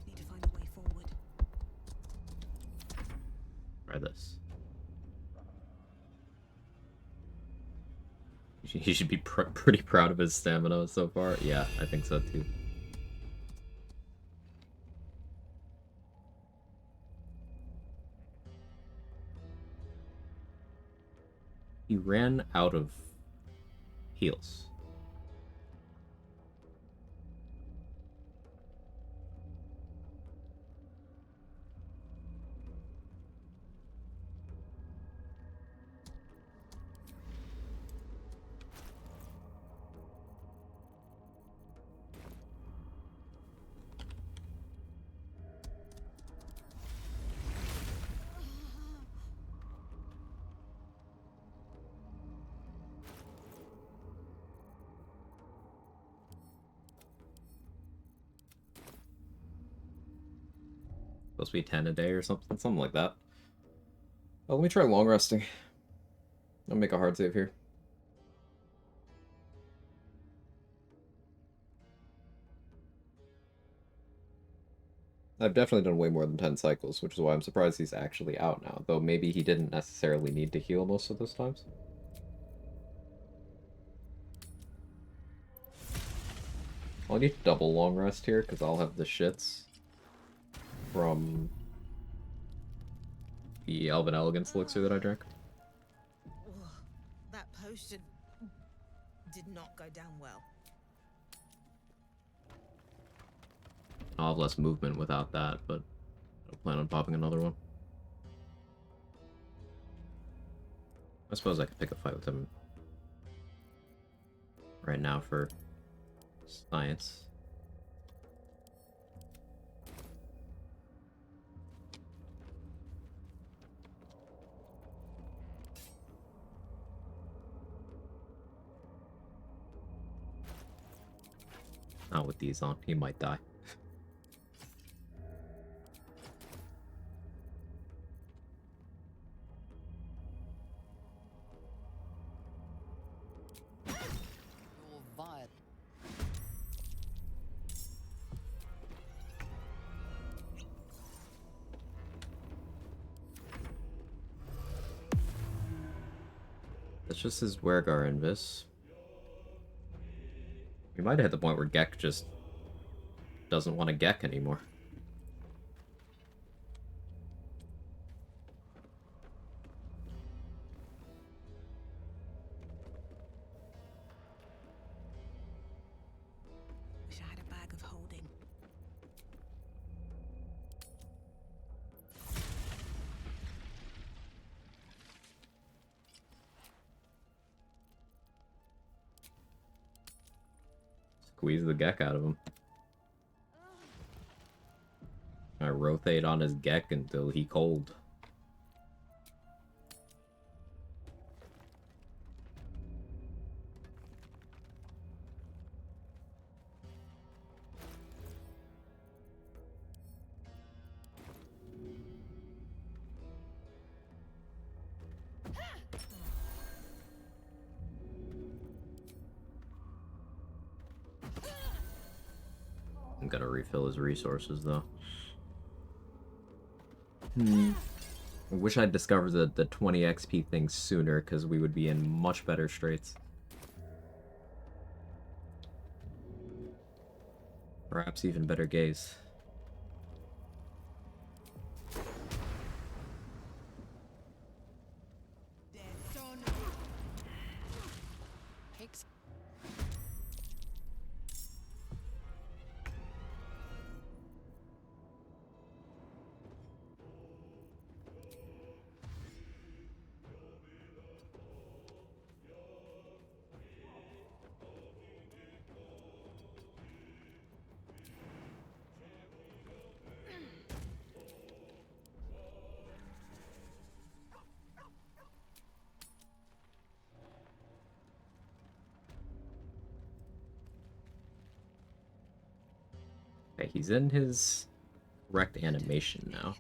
Need to find a way forward. Try this. He should be pretty proud of his stamina so far. Yeah, I think so too. He ran out of heals. Supposed to be 10 a day or something like that. Oh, let me try long resting. I'll make a hard save here. I've definitely done way more than 10 cycles, which is why I'm surprised he's actually out now, though maybe he didn't necessarily need to heal most of those times. I'll need double long rest here, because I'll have the shits from the Elven Elegance elixir that I drank. That potion did not go down well. I'll have less movement without that, but I plan on popping another one. I suppose I could pick a fight with him right now for science. Not with these on, he might die. That's just his Wergar Invis. We might have hit the point where Gek just doesn't want to Gek anymore. Wish I had a bag of holding. Squeeze the Gek out of him. I rotate on his Gek until he cold. I'm gonna refill his resources though. I wish I'd discovered the 20 XP thing sooner, because we would be in much better straits. Perhaps even better gaze. Okay, he's in his correct animation now.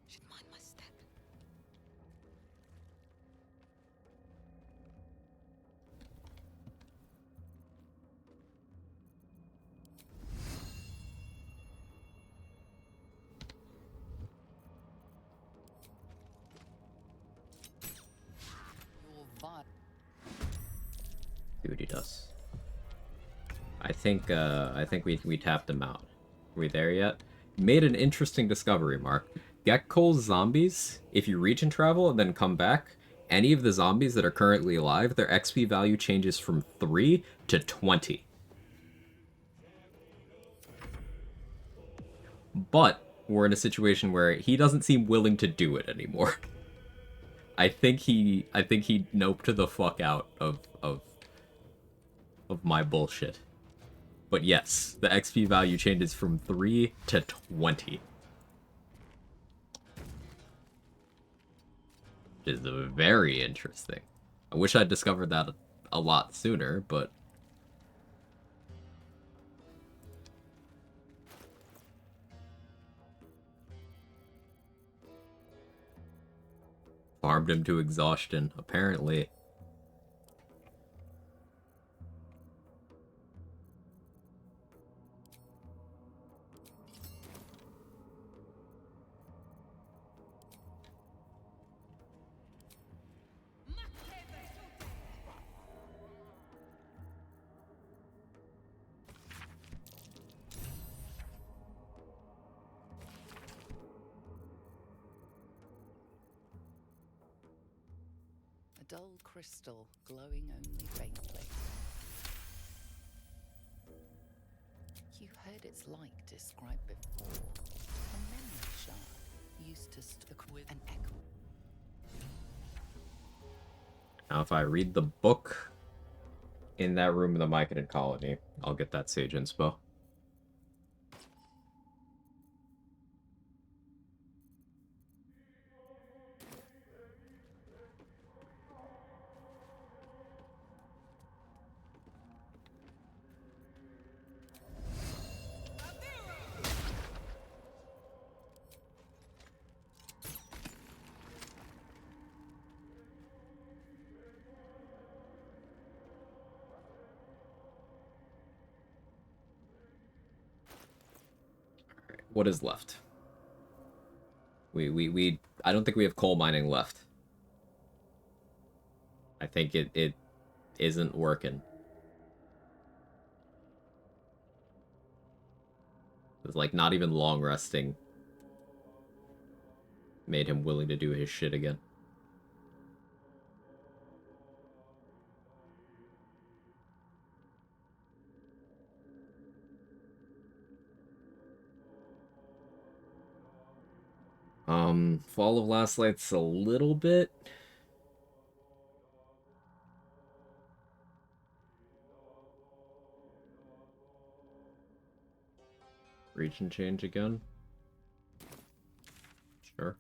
Should mind my step. See what he does. I think we tapped him out. Are we there yet? Made an interesting discovery, Mark. Gekko's zombies, if you region travel and then come back, any of the zombies that are currently alive, their XP value changes from 3 to 20. But we're in a situation where he doesn't seem willing to do it anymore. I think he noped the fuck out of my bullshit. But yes, the XP value changes from 3 to 20. Which is very interesting. I wish I'd discovered that a lot sooner, but... Farmed him to exhaustion, apparently. A dull crystal, glowing only faintly. You heard its light described before. A memory shard used to stick with an echo. Now, if I read the book in that room in the Myconid colony, I'll get that sage inspo. What is left? I don't think we have coal mining left. I think it isn't working. It's like not even long resting made him willing to do his shit again. Fall of Last Light's a little bit. Region change again. Sure.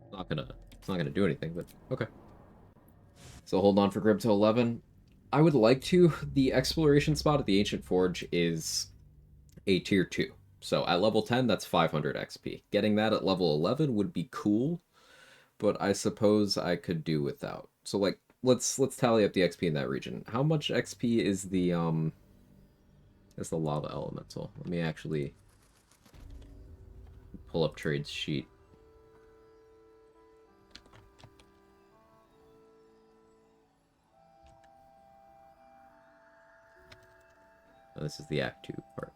It's not gonna do anything, but okay. So hold on for Grib to 11. I would like to. The exploration spot at the Ancient Forge is a tier 2. So at level 10, that's 500 XP. Getting that at level 11 would be cool, but I suppose I could do without. So like, let's tally up the XP in that region. How much XP is the lava elemental? Let me actually pull up Trade's sheet. Oh, this is the Act 2 part.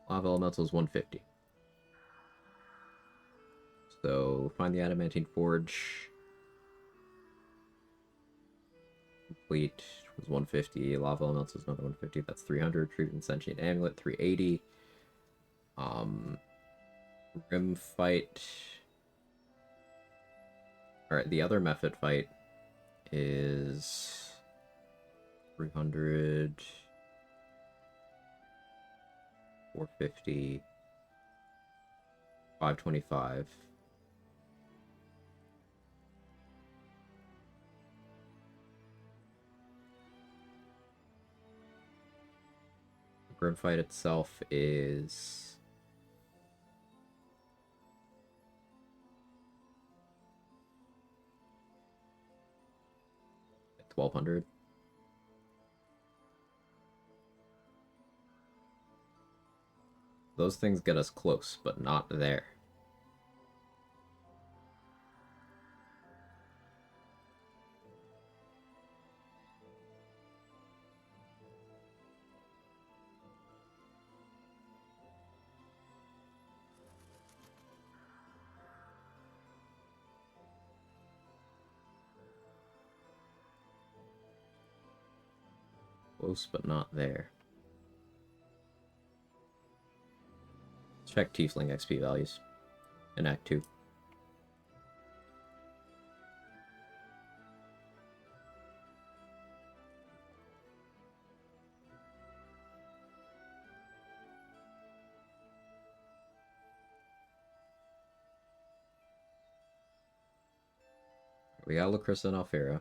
Lava elemental is 150. So find the adamantine forge. Complete was 150. Lava elemental is another 150. That's 300. Treatment sentient amulet 380. Rim fight. Alright, the other method fight is 300, 450, 525. The grim fight itself is 1200. Those things get us close, but not there. Close, but not there. Check Tiefling XP values in Act 2. We got Lacrissa and Alfera.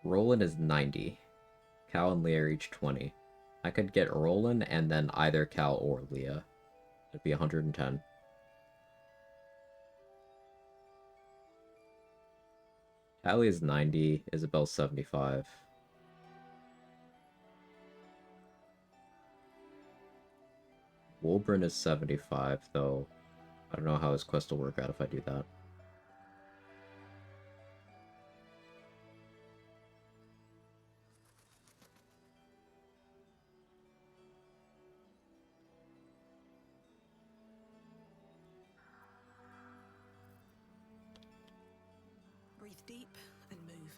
Roland is 90. Cal and Leah are each 20. I could get Roland and then either Cal or Leah. It'd be 110. Tally is 90, Isabel's 75. Wolbrin is 75, though. I don't know how his quest will work out if I do that. Breathe deep and move.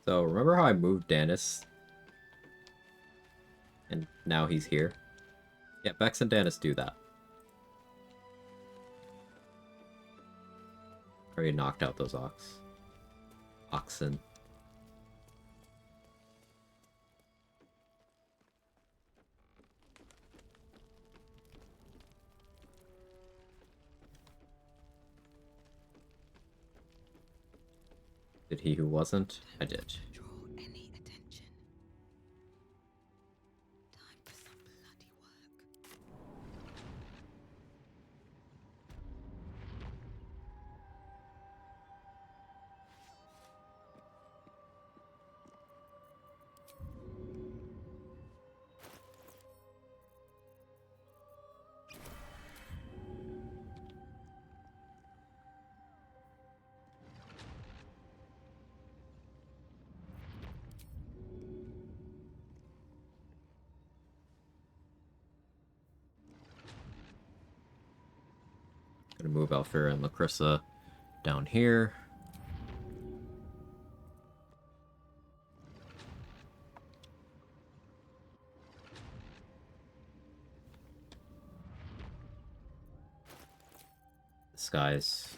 So, remember how I moved Danis? And now he's here? Yeah, Vex and Danis do that. Already knocked out those oxen. Did he who wasn't? I did. Draw any attention. Time for some bloody work. Gonna move Alfira and Lacrissa down here. This guy's...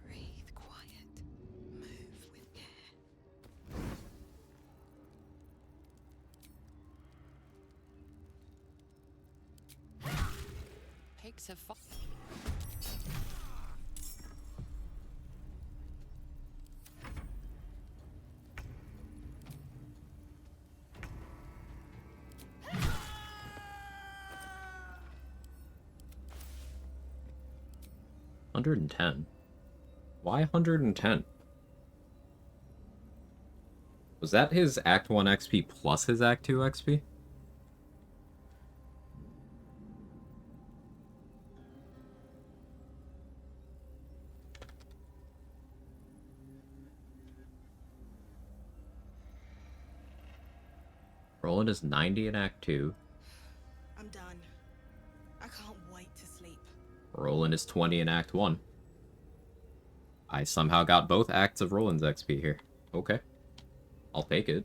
Breathe quiet. Move with care. Pigs have fought. $110. Why 110? Was that his Act 1 XP plus his Act 2 XP? Roland is 90 in Act 2. I'm done. I can't wait to sleep. Roland is 20 in Act 1. I somehow got both acts of Roland's XP here. Okay. I'll take it.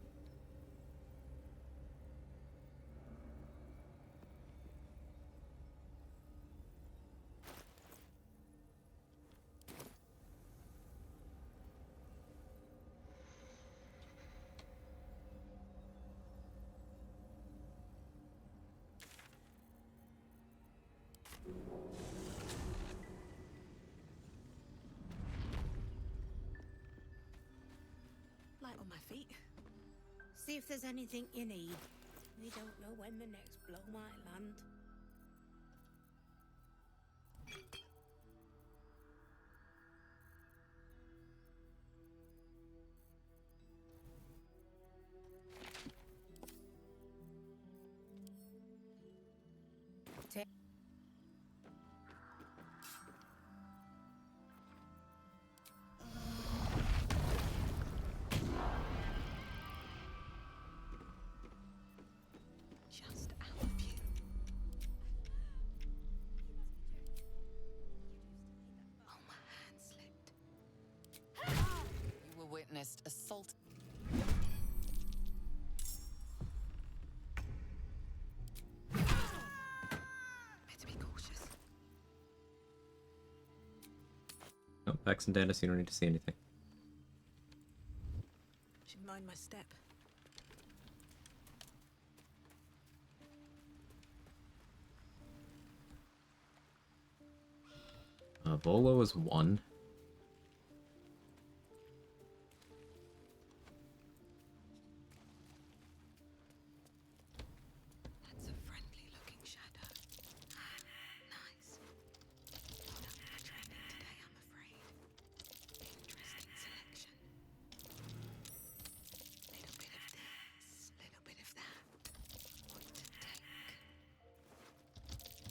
Light on my feet. See if there's anything you need. We don't know when the next blow might land. Just out of view. Oh, my hand slipped. You were witnessed assault. Vex and Dennis, you don't need to see anything. Should mind my step. Volo is 1. That's a friendly looking shadow. Nice. Not much training today, I'm afraid. Interesting selection. Little bit of this, little bit of that. What to take?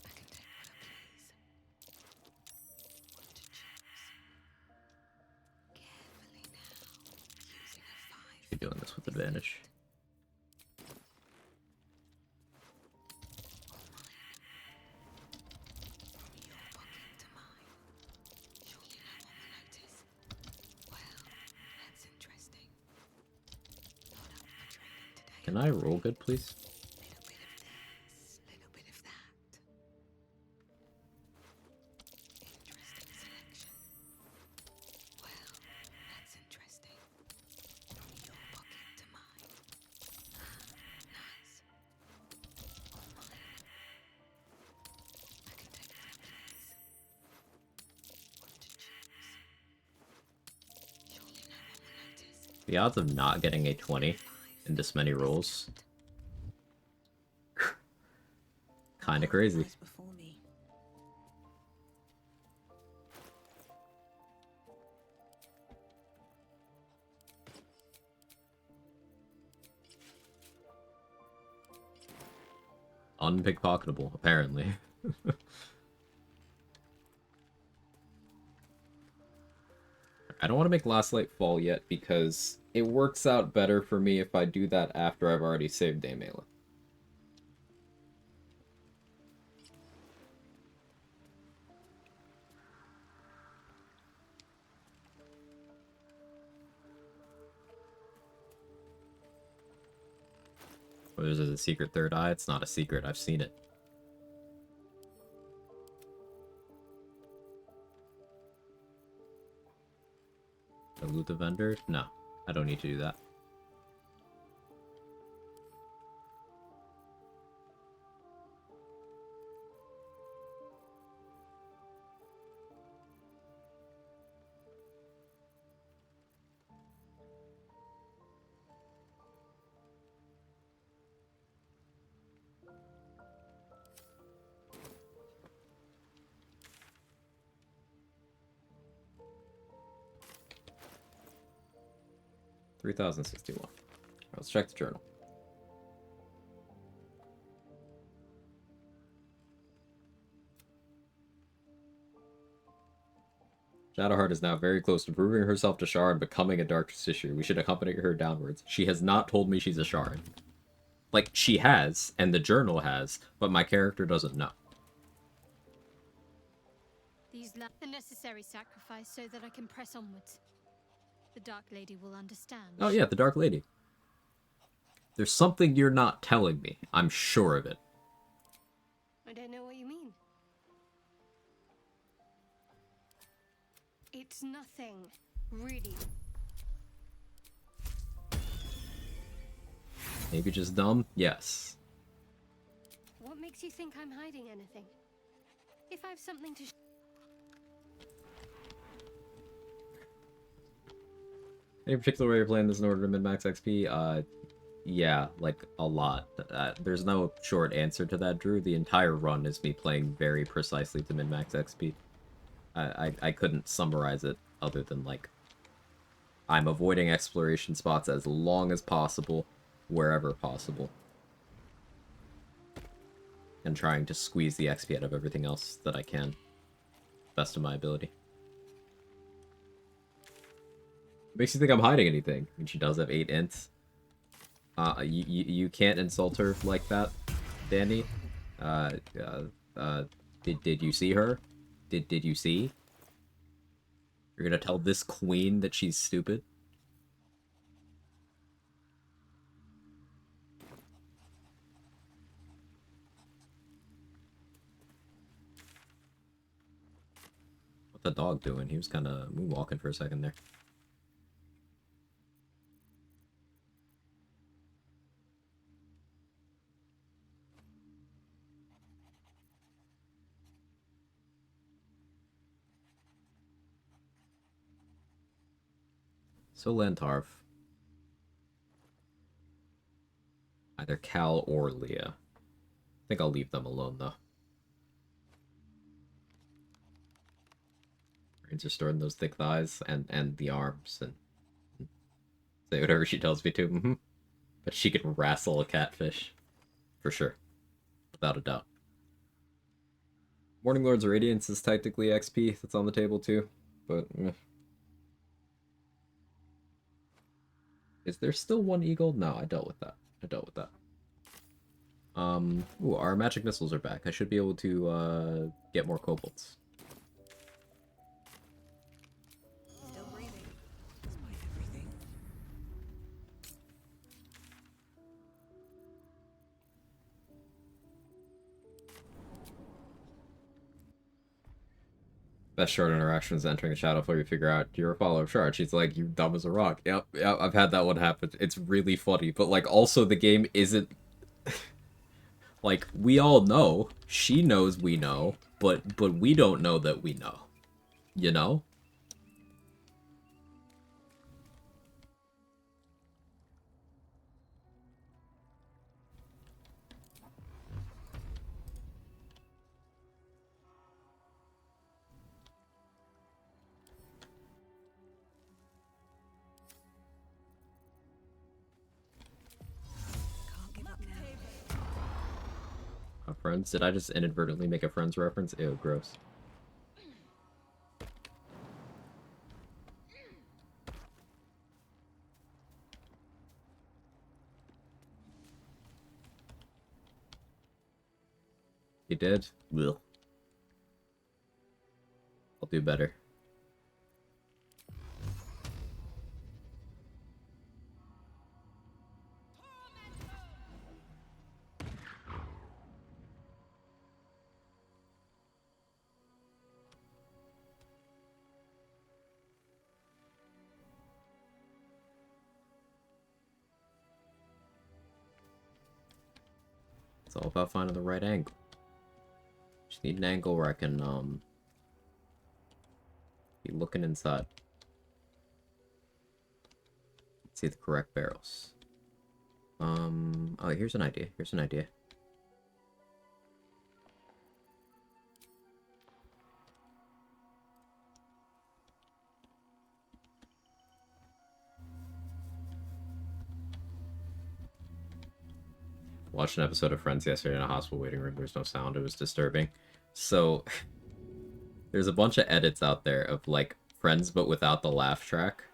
I can take what I please. What to choose? Carefully now, using a 5. You're doing this with advantage. Can I roll good, please? Little bit of this, little bit of that. Interesting selection. Well, that's interesting. From your pocket to mine. Nice. All mine. I can take what I please. What to choose? Surely no one will notice. The odds of not getting a 20 in this many rolls. Kinda crazy. Before me. Unpickpocketable, apparently. I don't want to make Last Light fall yet because it works out better for me if I do that after I've already saved Daemela. There's a secret third eye. It's not a secret. I've seen it. Loot the vendor? No, I don't need to do that. $3,061. Let's check the journal. Shadowheart is now very close to proving herself to Shar and becoming a Dark Justiciar. We should accompany her downwards. She has not told me she's a Shard. Like, she has, and the journal has, but my character doesn't know. The necessary sacrifice so that I can press onwards. The Dark Lady will understand. Oh yeah, the Dark Lady. There's something you're not telling me. I'm sure of it. I don't know what you mean. It's nothing, really. Maybe just dumb? Yes. What makes you think I'm hiding anything? If I have something to Any particular way you're playing this in order to min-max XP? Yeah, like, a lot. There's no short answer to that, Drew. The entire run is me playing very precisely to min-max XP. I couldn't summarize it other than, like, I'm avoiding exploration spots as long as possible, wherever possible. And trying to squeeze the XP out of everything else that I can. Best of my ability. Makes you think I'm hiding anything. I mean, she does have 8 ints. You can't insult her like that, Danny. Did you see her? Did you see? You're gonna tell this queen that she's stupid? What the dog doing? He was kind of moonwalking for a second there. So Lantarf. Either Cal or Leah. I think I'll leave them alone, though. Brains are stored in those thick thighs and the arms, and say whatever she tells me to. But she can wrestle a catfish. For sure. Without a doubt. Morning Lord's Radiance is technically XP that's on the table, too. But, is there still one eagle? No, I dealt with that. Ooh, our magic missiles are back. I should be able to, get more kobolds. Still breathing, despite everything. Best shard interaction is entering a shadow flare. You figure out you're a follower of shard. She's like, you dumb as a rock. Yep, I've had that one happen. It's really funny, but like also the game isn't like we all know. She knows we know, but we don't know that we know. You know? Can't give up now. Friends? Did I just inadvertently make a Friends reference? Ew, gross. You did? Ugh. I'll do better. It's all about finding the right angle. Just need an angle where I can, be looking inside. See the correct barrels. Oh, here's an idea. Watched an episode of Friends yesterday in a hospital waiting room. There's no sound. It was disturbing. So, there's a bunch of edits out there of, like, Friends but without the laugh track.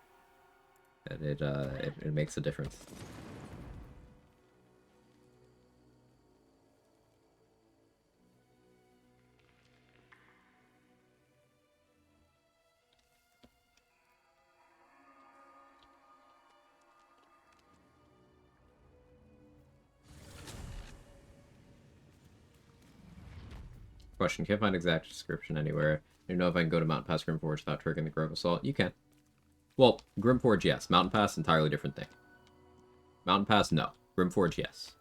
And it makes a difference. Question, can't find exact description anywhere. I don't know if I can go to Mountain Pass Grimforge without triggering the Grove Assault. You can. Well, Grimforge, yes. Mountain Pass, entirely different thing. Mountain Pass, no. Grimforge, yes.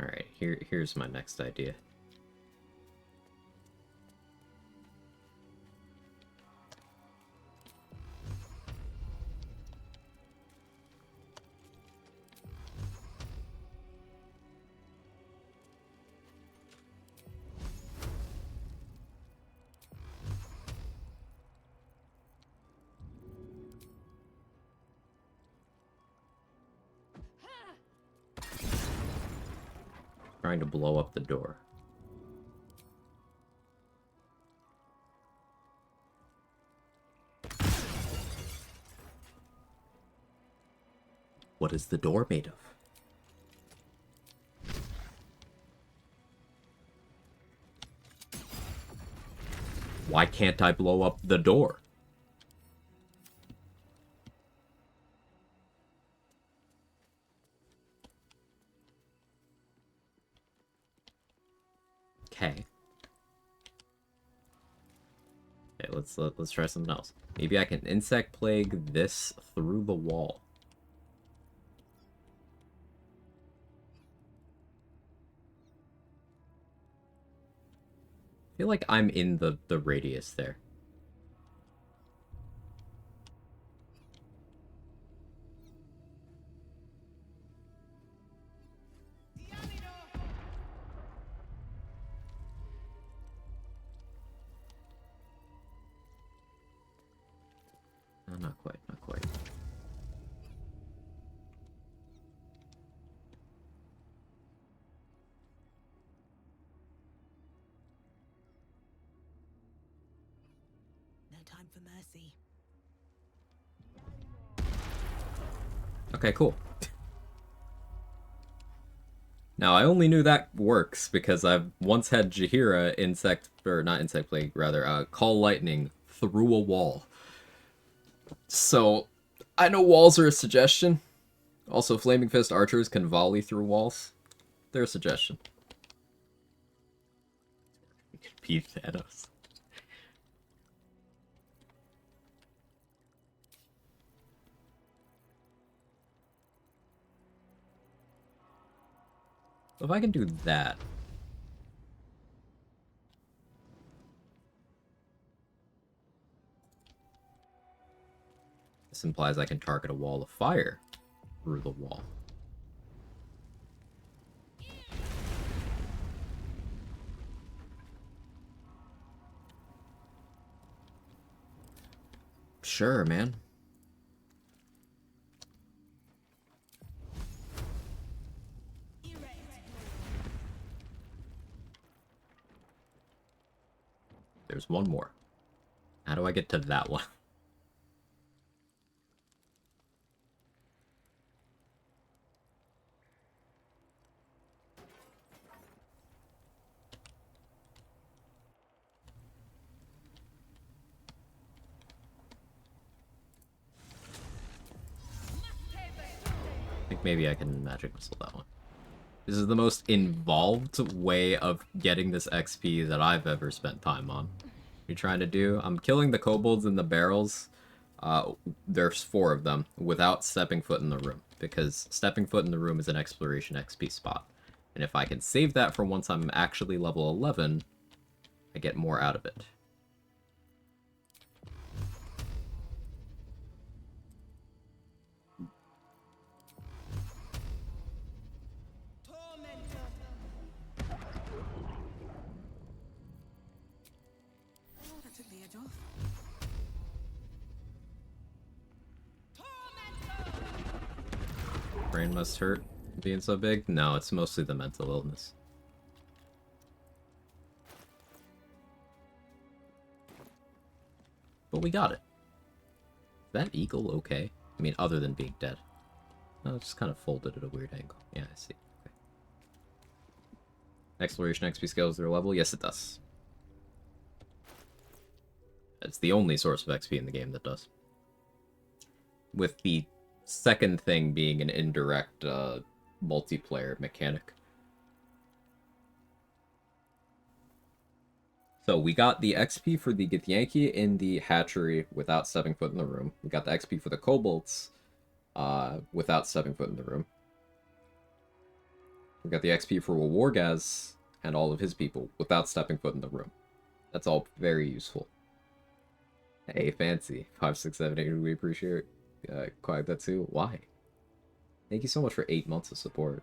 Alright, here's my next idea. Trying to blow up the door. What is the door made of? Why can't I blow up the door? Okay. Okay, let's try something else. Maybe I can insect plague this through the wall. I feel like I'm in the radius there. No, not quite, not quite. No time for mercy. Okay, cool. Now, I only knew that works because I've once had Jaheira not insect plague, rather, call lightning through a wall. So, I know walls are a suggestion. Also, Flaming Fist archers can volley through walls. They're a suggestion. Be Thanos. If I can do that... This implies I can target a wall of fire through the wall. Sure, man. There's one more. How do I get to that one? I think maybe I can magic missile that one. This is the most involved way of getting this XP that I've ever spent time on. What you're trying to do? I'm killing the kobolds in the barrels. There's 4 of them without stepping foot in the room, because stepping foot in the room is an exploration XP spot. And if I can save that for once I'm actually level 11, I get more out of it. That took the edge off. Brain must hurt being so big? No, it's mostly the mental illness. But we got it. Is that eagle okay? I mean, other than being dead. No, it just kind of folded at a weird angle. Yeah, I see. Okay. Exploration XP scales their level? Yes, it does. It's the only source of XP in the game that does. With the second thing being an indirect multiplayer mechanic. So we got the XP for the Githyanki in the hatchery without stepping foot in the room. We got the XP for the kobolds without stepping foot in the room. We got the XP for Wargaz and all of his people without stepping foot in the room. That's all very useful. Hey, fancy. 5, 6, 7, 8, we appreciate Quag that too. Why? Thank you so much for 8 months of support.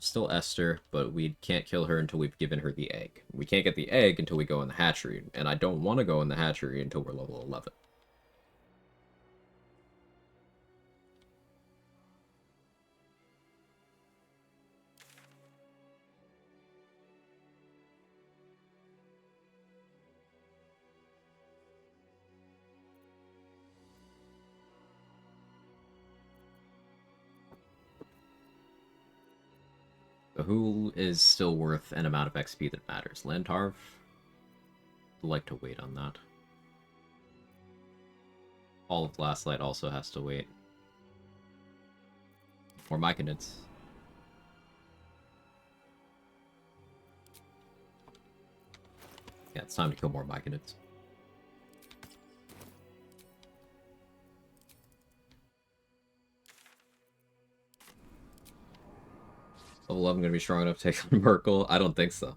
Still Esther, but we can't kill her until we've given her the egg. We can't get the egg until we go in the hatchery, and I don't want to go in the hatchery until we're level 11. But who is still worth an amount of XP that matters? Lantarv? I'd like to wait on that. All of Last Light also has to wait. More Myconids. Yeah, it's time to kill more Myconids. Level 11 gonna be strong enough to take on Merkel? I don't think so.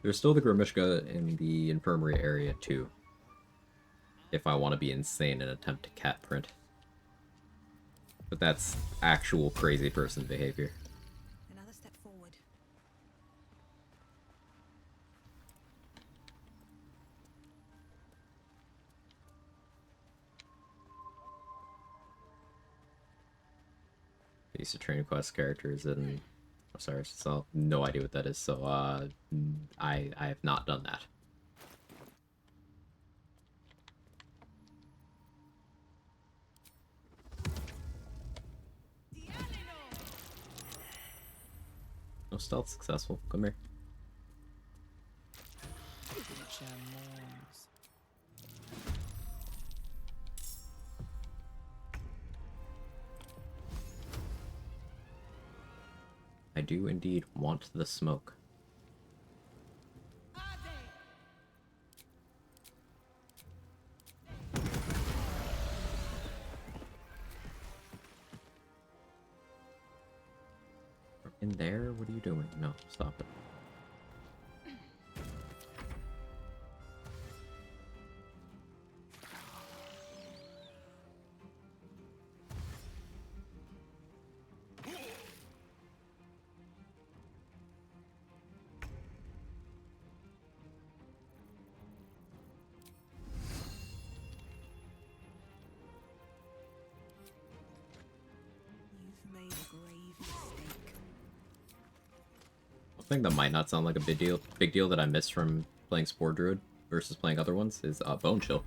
There's still the Grimishka in the infirmary area too. If I want to be insane and attempt to cat print. But that's actual crazy person behavior. Another step forward. I used to train quest characters and sorry, so no idea what that is, so I have not done that. No stealth successful. Come here. I do indeed want the smoke. In there? What are you doing? No, stop it. You've made a grave mistake. One thing that might not sound like a big deal that I missed from playing Spore Druid versus playing other ones is Bone Chill.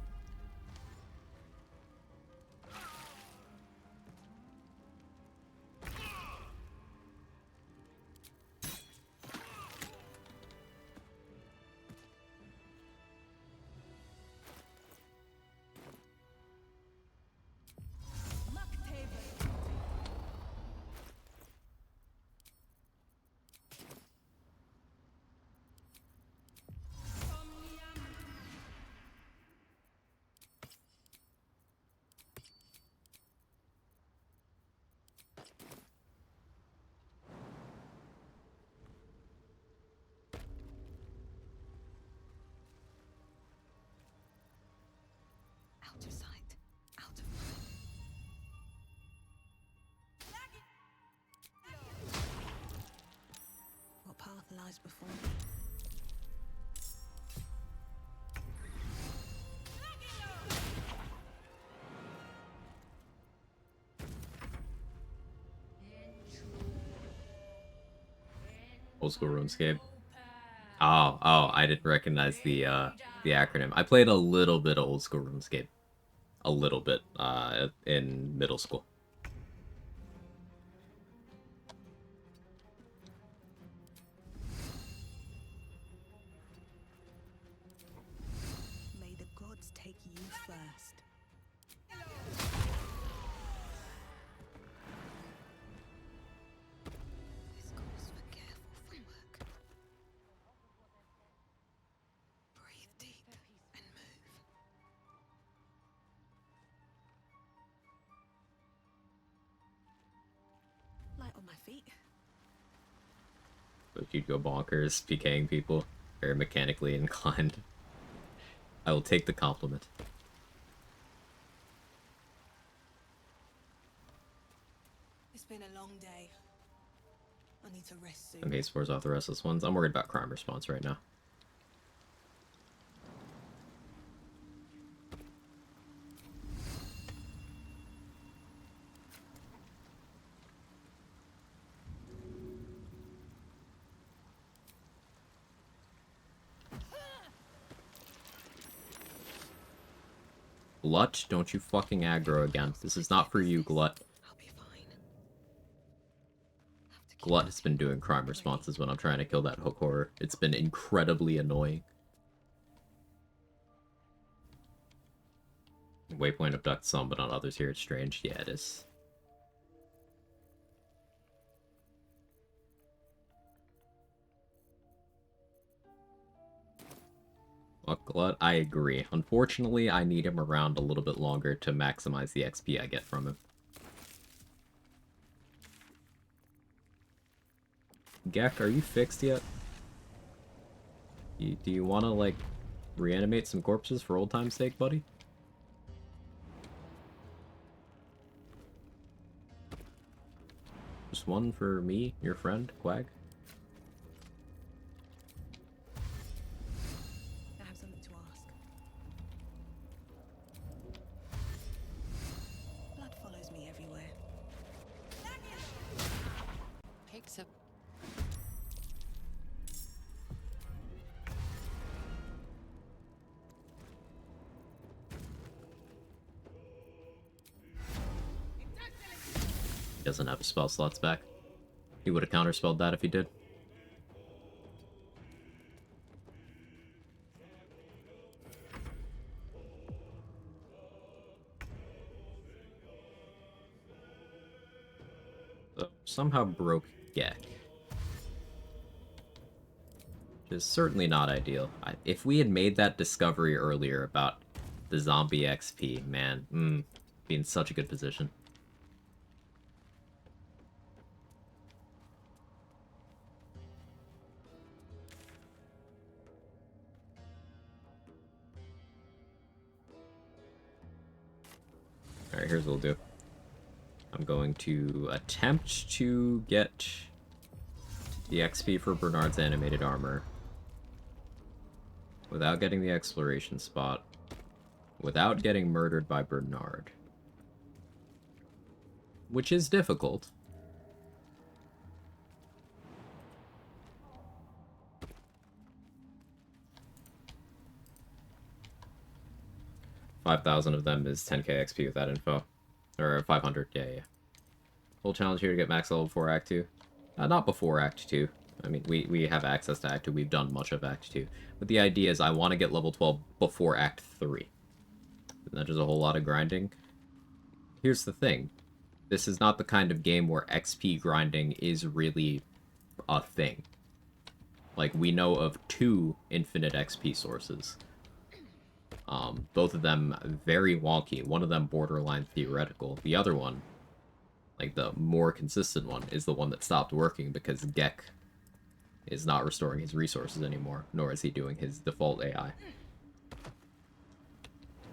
Out of sight, out of mind. What path lies before me? Old school RuneScape. Oh, I didn't recognize the acronym. I played a little bit of old school RuneScape. A little bit, in middle school. May the gods take you first. This calls for careful footwork. Breathe deep and move. Light on my feet. But you'd go bonkers, PKing people. Very mechanically inclined. I will take the compliment. It's been a long day. I need to rest soon. The Maze Spores off the restless ones. I'm worried about crime response right now. Glut, don't you fucking aggro again. This is not for you, Glut. I'll be fine. Glut has been doing crime responses when I'm trying to kill that hook horror. It's been incredibly annoying. Waypoint abducts some, but on others here it's strange. Yeah, it is. Fuck Glut, I agree. Unfortunately, I need him around a little bit longer to maximize the XP I get from him. Gek, are you fixed yet? Do you want to, like, reanimate some corpses for old time's sake, buddy? Just one for me, your friend, Quag? I have something to ask. Blood follows me everywhere. Pigs are... He doesn't have his spell slots back. He would have counterspelled that if he did. So, somehow broke Gek. Which is certainly not ideal. If we had made that discovery earlier about the zombie XP, man, be in such a good position. Alright, here's what we'll do. I'm going to attempt to get the XP for Bernard's animated armor without getting the exploration spot, without getting murdered by Bernard. Which is difficult. $5,000 of them is 10k XP with that info. Or 500, yeah. Whole challenge here to get max level before Act 2. Not before Act 2. I mean, we have access to Act 2. We've done much of Act 2. But the idea is I want to get level 12 before Act 3. And that is a whole lot of grinding. Here's the thing. This is not the kind of game where XP grinding is really a thing. Like, we know of 2 infinite XP sources. Both of them very wonky. One of them borderline theoretical. The other one, like the more consistent one, is the one that stopped working because Gek is not restoring his resources anymore, nor is he doing his default AI.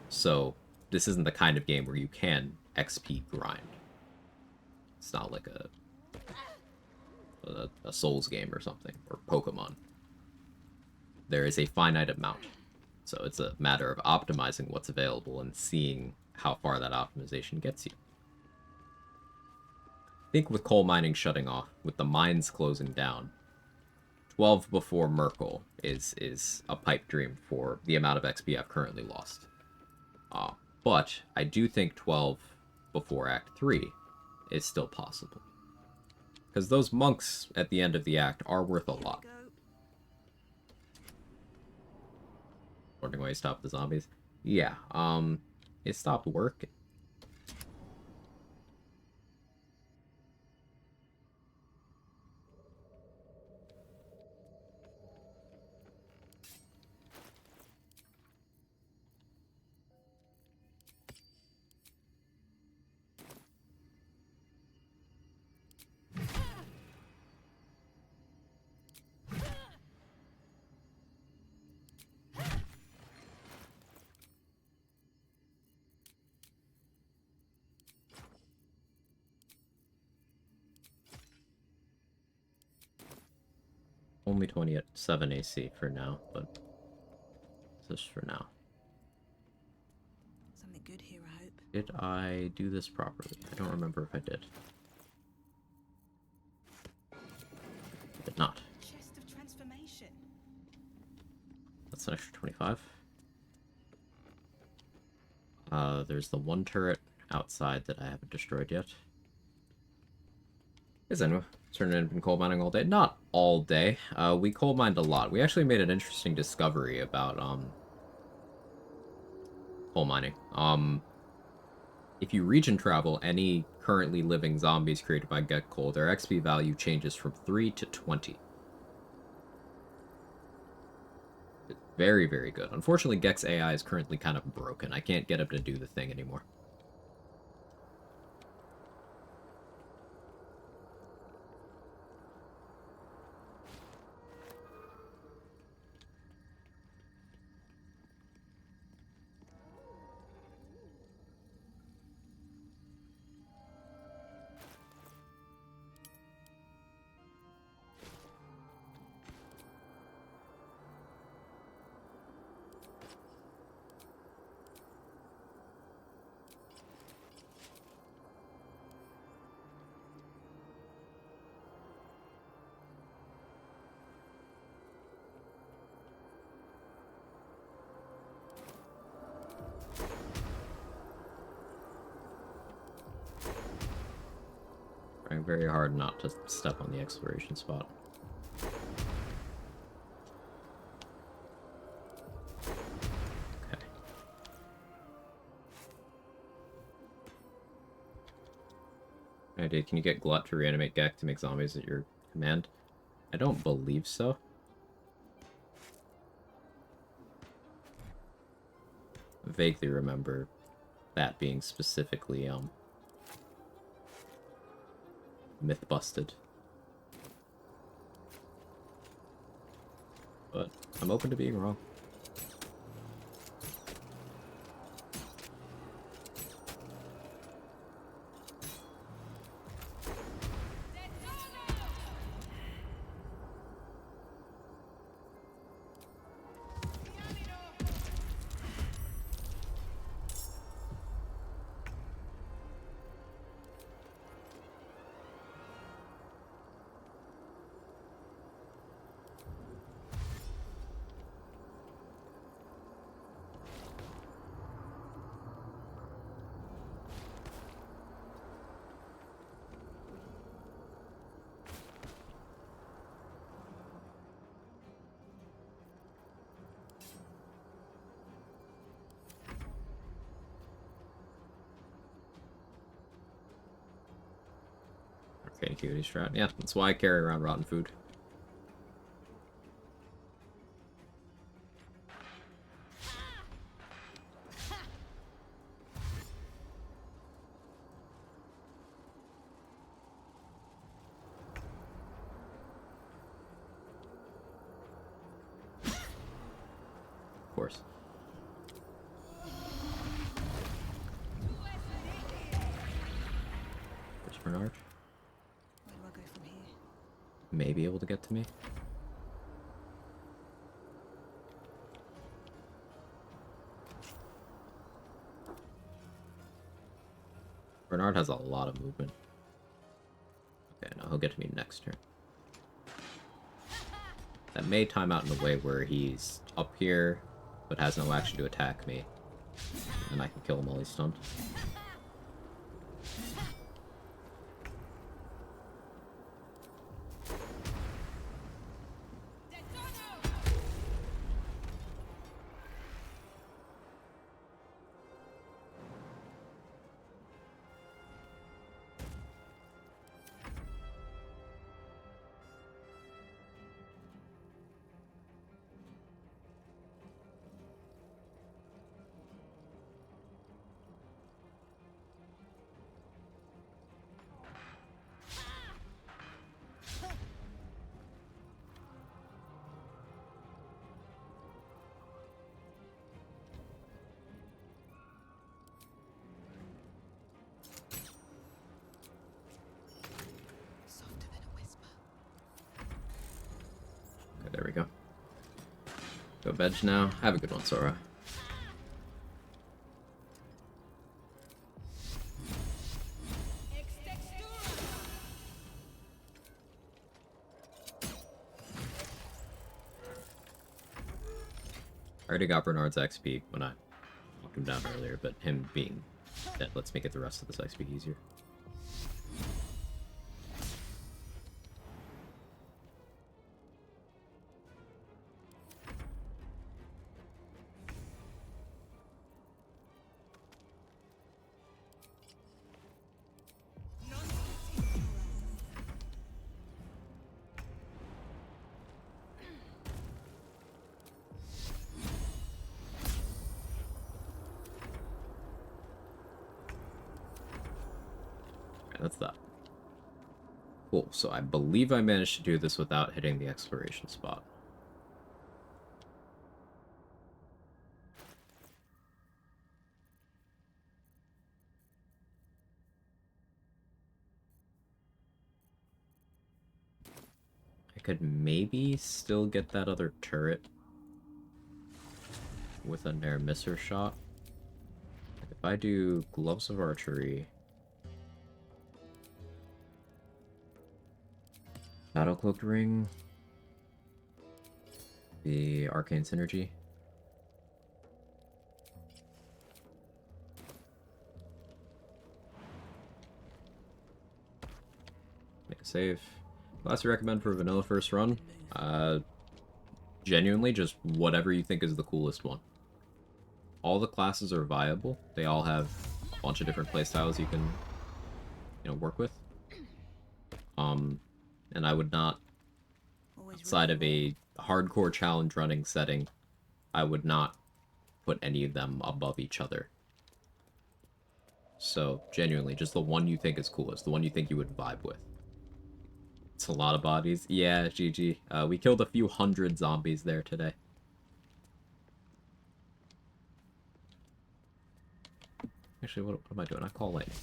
So, this isn't the kind of game where you can XP grind. It's not like a Souls game or something, or Pokemon. There is a finite amount. So it's a matter of optimizing what's available and seeing how far that optimization gets you. I think with coal mining shutting off, with the mines closing down, 12 before Merkel is a pipe dream for the amount of XP I've currently lost. But I do think 12 before Act 3 is still possible. Because those monks at the end of the act are worth a lot. Wondering why he stopped the zombies? Yeah, it stopped working. Only 20 at 7 AC for now, but just for now. Something good here, I hope. Did I do this properly? I don't remember if I did. I did not. Chest of transformation. That's an extra 25. There's the one turret outside that I haven't destroyed yet. Yes, anyway, turning in been coal mining all day. Not all day. We coal mined a lot. We actually made an interesting discovery about coal mining. If you region travel any currently living zombies created by Get Coal, their XP value changes from 3 to 20. It's very, very good. Unfortunately, Gek's AI is currently kind of broken. I can't get him to do the thing anymore. Trying very hard not to step on the exploration spot. Okay. Idea, can you get Glut to reanimate Gek to make zombies at your command? I don't believe so. I vaguely remember that being specifically, myth busted. But I'm open to being wrong. Okay, cutie strat. Yeah, that's why I carry around rotten food. Of course. Where's Bernard? Where do I go from here? May be able to get to me. Bernard has a lot of movement. Okay, no, he'll get to me next turn. That may time out in a way where he's up here, but has no action to attack me. And I can kill him while he's stunned. Softer than a whisper. Okay, there we go. Go veg now. Have a good one, Sora. I already got Bernard's XP when I walked him down earlier, but him being dead lets me get the rest of this XP easier. That's that. Cool, so I believe I managed to do this without hitting the exploration spot. I could maybe still get that other turret with a near misser shot. If I do gloves of archery, battle cloaked ring, the arcane synergy. Make a save. Class you recommend for a vanilla first run? Genuinely, just whatever you think is the coolest one. All the classes are viable. They all have a bunch of different playstyles you can, work with. And I would not, outside of a hardcore challenge running setting, I would not put any of them above each other. So, genuinely, just the one you think is coolest, the one you think you would vibe with. It's a lot of bodies. Yeah, GG. We killed a few hundred zombies there today. Actually, what am I doing? I call lightning.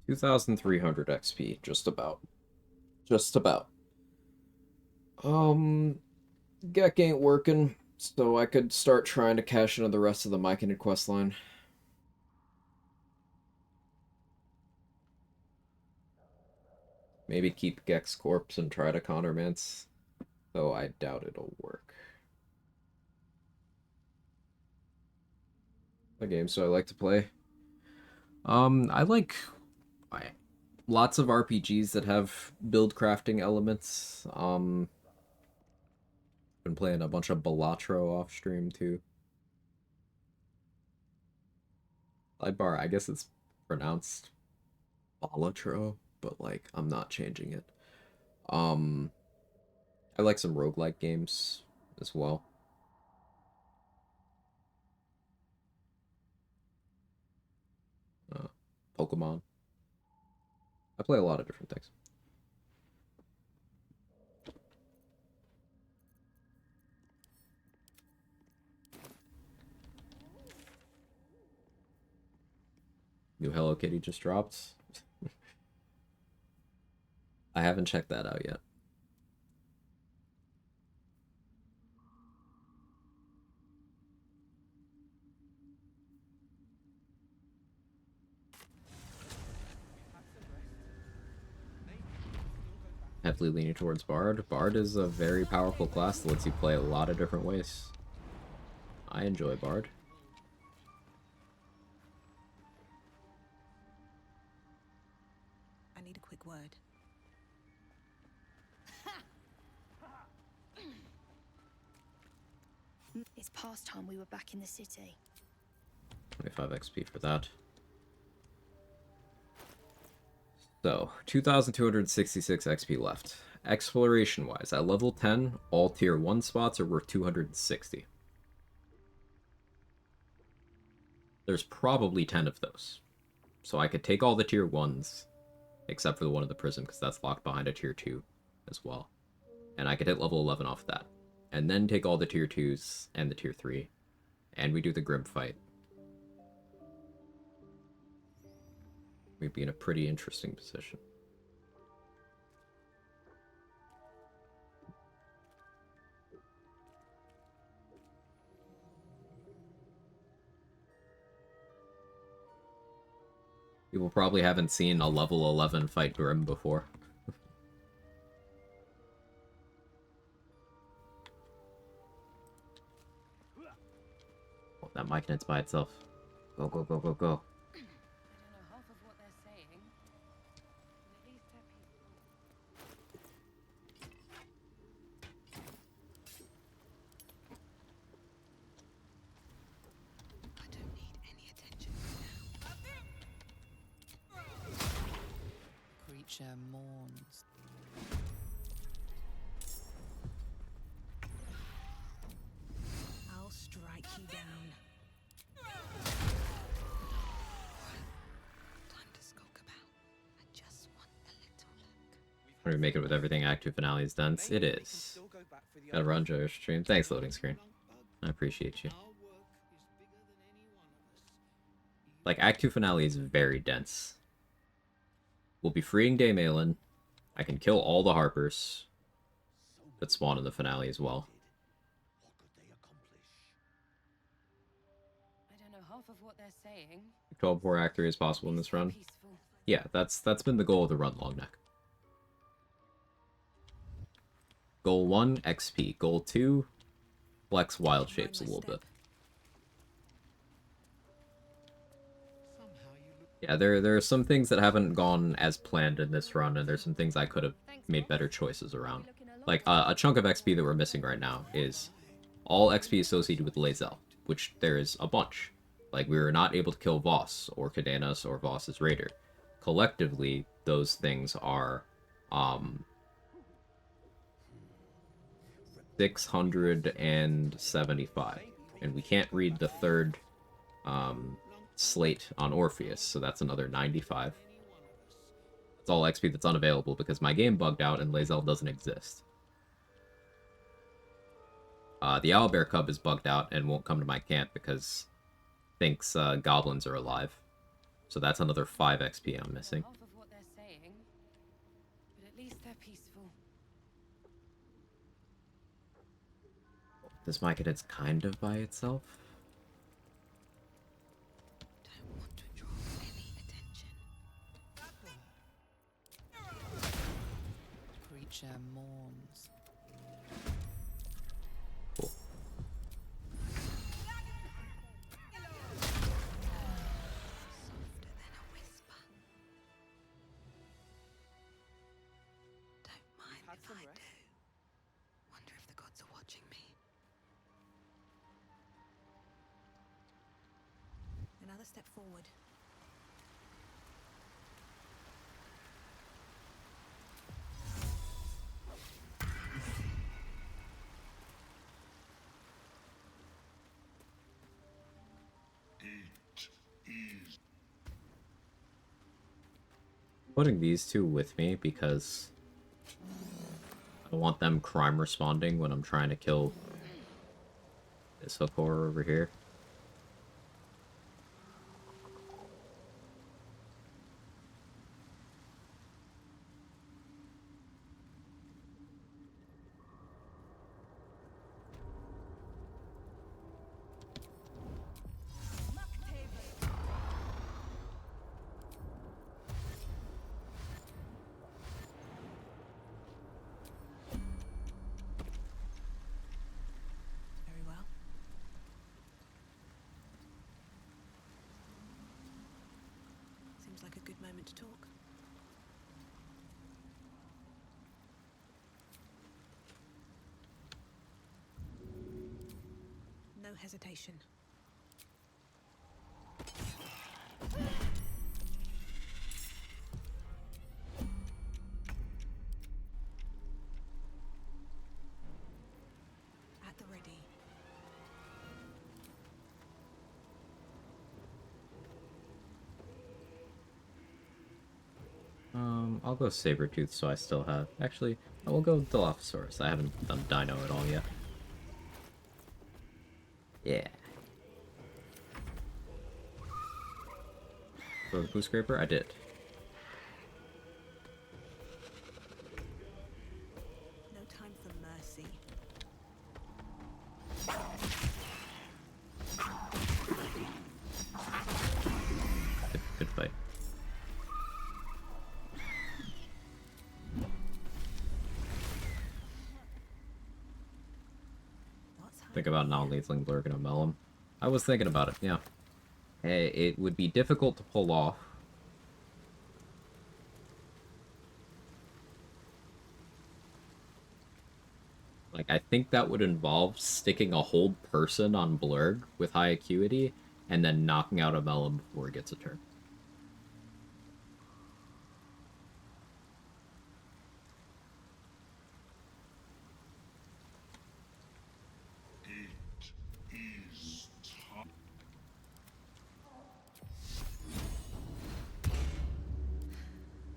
2,300 XP, just about. Just about. Gek ain't working, so I could start trying to cash into the rest of the Myconid quest line. Maybe keep Gek's corpse and try to countermance, though I doubt it'll work. The games so I like to play. I like lots of RPGs that have build crafting elements. Been playing a bunch of Balatro off stream too. Sidebar, I guess it's pronounced Balatro, but like I'm not changing it. I like some roguelike games as well. Pokemon. I play a lot of different things. New Hello Kitty just dropped. I haven't checked that out yet. Heavily leaning towards Bard. Bard is a very powerful class that lets you play a lot of different ways. I enjoy Bard. I need a quick word. It's past time we were back in the city. 25 XP for that. So, 2,266 XP left. Exploration-wise, at level 10, all tier 1 spots are worth 260. There's probably 10 of those. So I could take all the tier 1s, except for the one in the prism, because that's locked behind a tier 2 as well. And I could hit level 11 off that. And then take all the tier 2s and the tier 3. And we do the Grim fight. We'd be in a pretty interesting position. People probably haven't seen a level 11 fight Grim before. Oh, that mic hits by itself. Go, go, go, go, go. I don't know half of what they're saying, but at least they're peaceful. I don't need any attention Creature mourns. I'll strike you down. Time to skulk about. I just want a little look. When we make it with everything Act 2 finale is done, it is. Gotta run your stream. Thanks, loading screen. I appreciate you. Like, Act 2 finale is very dense. We'll be freeing Daemalin. I can kill all the Harpers that spawn in the finale as well. I don't know half of what they're saying. 12 more Act 3 is possible in this run. Yeah, that's been the goal of the run, Longneck. Goal 1, XP. Goal 2, flex wild shapes a little bit. Yeah, there are some things that haven't gone as planned in this run, and there's some things I could have made better choices around. Like, a chunk of XP that we're missing right now is all XP associated with Lae'zel, which there is a bunch. Like, we were not able to kill Voss, or Cadenas, or Voss's Raider. Collectively, those things are, 675. And we can't read the third, slate on Orpheus, so that's another 95. It's all XP that's unavailable because my game bugged out and Lae'zel doesn't exist. The Owlbear Cub is bugged out and won't come to my camp because thinks goblins are alive. So that's another 5 XP I'm missing. Half of what they're saying, but at least they're peaceful. This mic it's kind of by itself. Don't want to draw any attention. Creature mourns. Cool. Softer than a whisper. Don't mind if I do. Wonder if the gods are watching me. Another step forward. Putting these two with me because I don't want them crime responding when I'm trying to kill this hook horror over here. Very well. Seems like a good moment to talk. No hesitation. At the ready. I'll go Sabretooth, so I still have... Actually, I will go Dilophosaurus. I haven't done Dino at all yet. Yeah. For the Poo Scraper? I did. No time for mercy. Good fight. Think about non-lethaling Blurg and a Melon. I was thinking about it, yeah. Hey, it would be difficult to pull off. Like, I think that would involve sticking a hold person on Blurg with high acuity, and then knocking out a Melon before it gets a turn.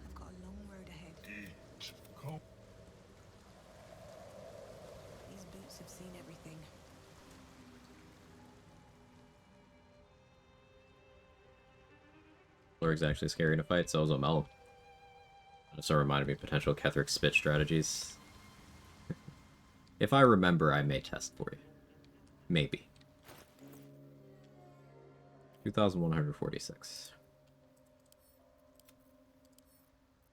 I've got a long road ahead. These boots have seen everything. Blurg's actually scary in a fight, so is a Melon. It sort of reminded me of potential Ketheric Spit strategies. If I remember, I may test for you. Maybe. 2,146.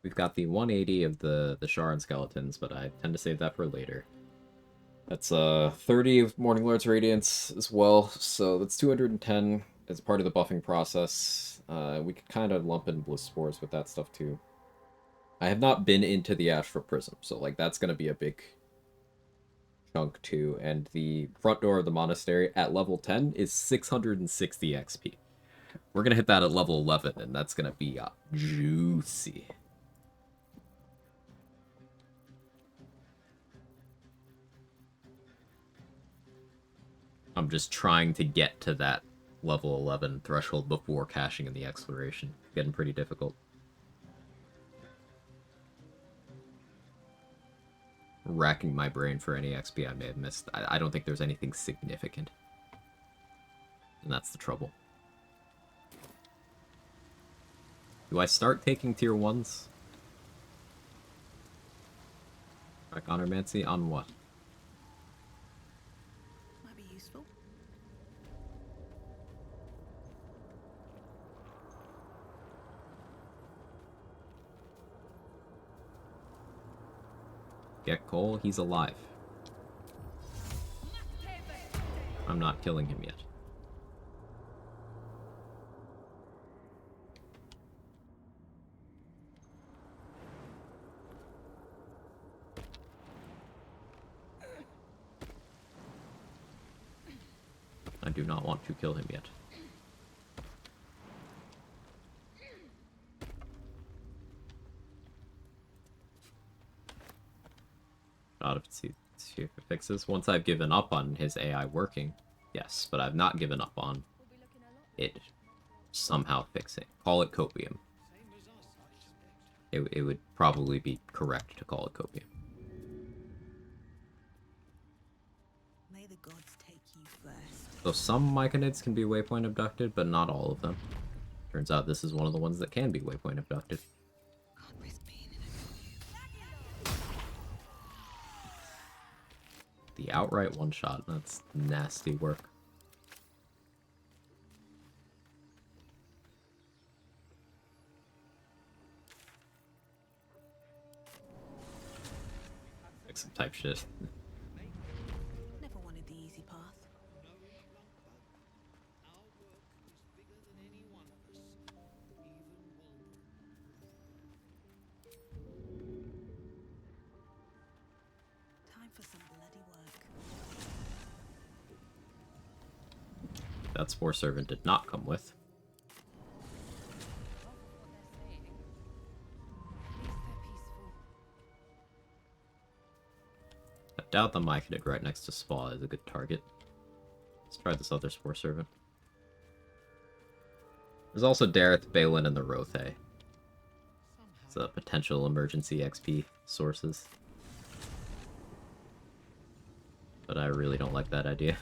We've got the 180 of the Sharon skeletons, but I tend to save that for later. That's 30 of Morning Lord's Radiance as well, so that's 210 as part of the buffing process. We could kind of lump in Bliss Spores with that stuff too. I have not been into the Astral Prism, so like that's going to be a big chunk too. And the front door of the monastery at level 10 is 660 XP. We're going to hit that at level 11, and that's going to be juicy. I'm just trying to get to that level 11 threshold before cashing in the exploration. Getting pretty difficult. Racking my brain for any XP I may have missed. I don't think there's anything significant. And that's the trouble. Do I start taking tier 1s? Honormancy on what? Might be useful. Get Cole, he's alive. I'm not killing him yet. I do not want to kill him yet. Not if see if it fixes. Once I've given up on his AI working, yes, but I've not given up on it somehow fixing. Call it copium. It would probably be correct to call it copium. May the gods take you first. So some myconids can be waypoint abducted, but not all of them. Turns out this is one of the ones that can be waypoint abducted. The outright one-shot, that's nasty work. Like some type shit. Never wanted the easy path. Time for some bloody work. That Spore Servant did not come with. I doubt the myconid right next to Spa is a good target. Let's try this other Spore Servant. There's also Dareth, Balin, and the Rothe. potential emergency XP sources. But I really don't like that idea.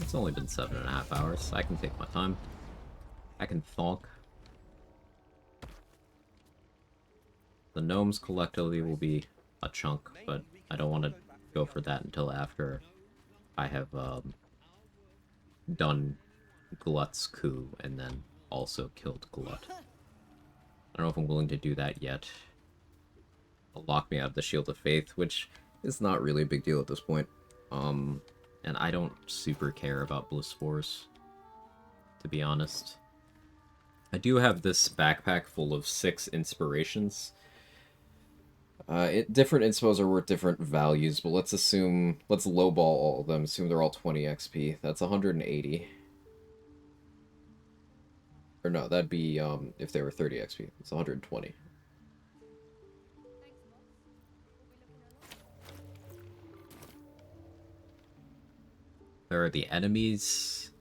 It's only been 7.5 hours. I can take my time. I can thonk. The gnomes collectively will be a chunk, but I don't want to go for that until after I have done Glut's coup and then also killed Glut. I don't know if I'm willing to do that yet. It'll lock me out of the Shield of Faith, which is not really a big deal at this point. And I don't super care about Bliss Spores, to be honest. I do have this backpack full of 6 inspirations. Different inspos are worth different values, but let's lowball all of them, assume they're all 20 XP. That's 180. Or no, that'd be, if they were 30 XP. It's 120. There are the enemies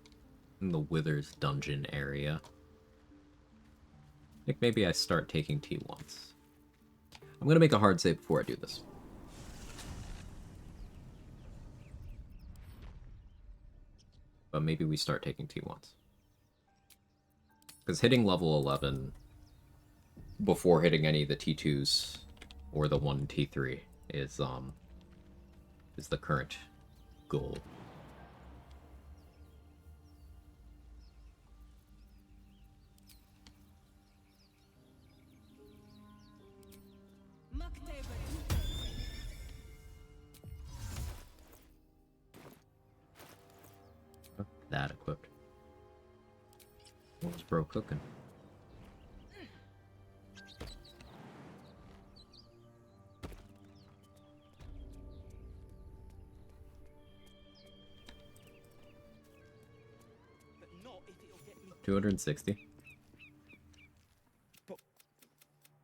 in the Withers dungeon area. I think maybe I start taking T1s. I'm gonna make a hard save before I do this. But maybe we start taking T1s. Because hitting level 11 before hitting any of the T2s or the 1 T3 is the current goal. That equipped. What was bro cooking? But not if it'll get me 260.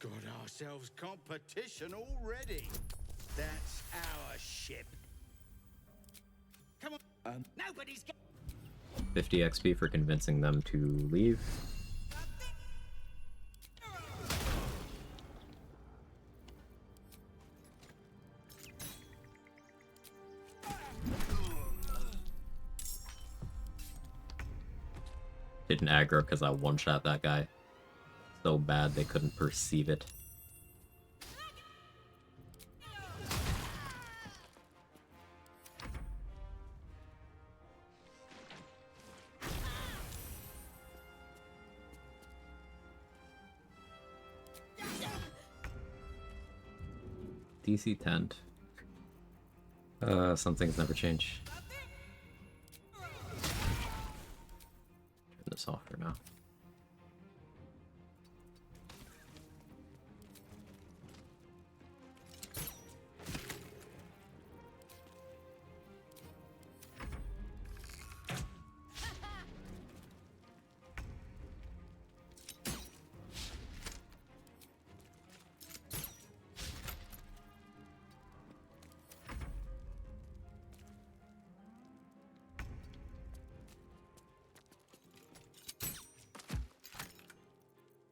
Got ourselves competition already. That's our ship. Come on. Nobody's 50 XP for convincing them to leave. Didn't aggro because I one-shot that guy so bad they couldn't perceive it. DC 10. Some things never change. Turn this off for now.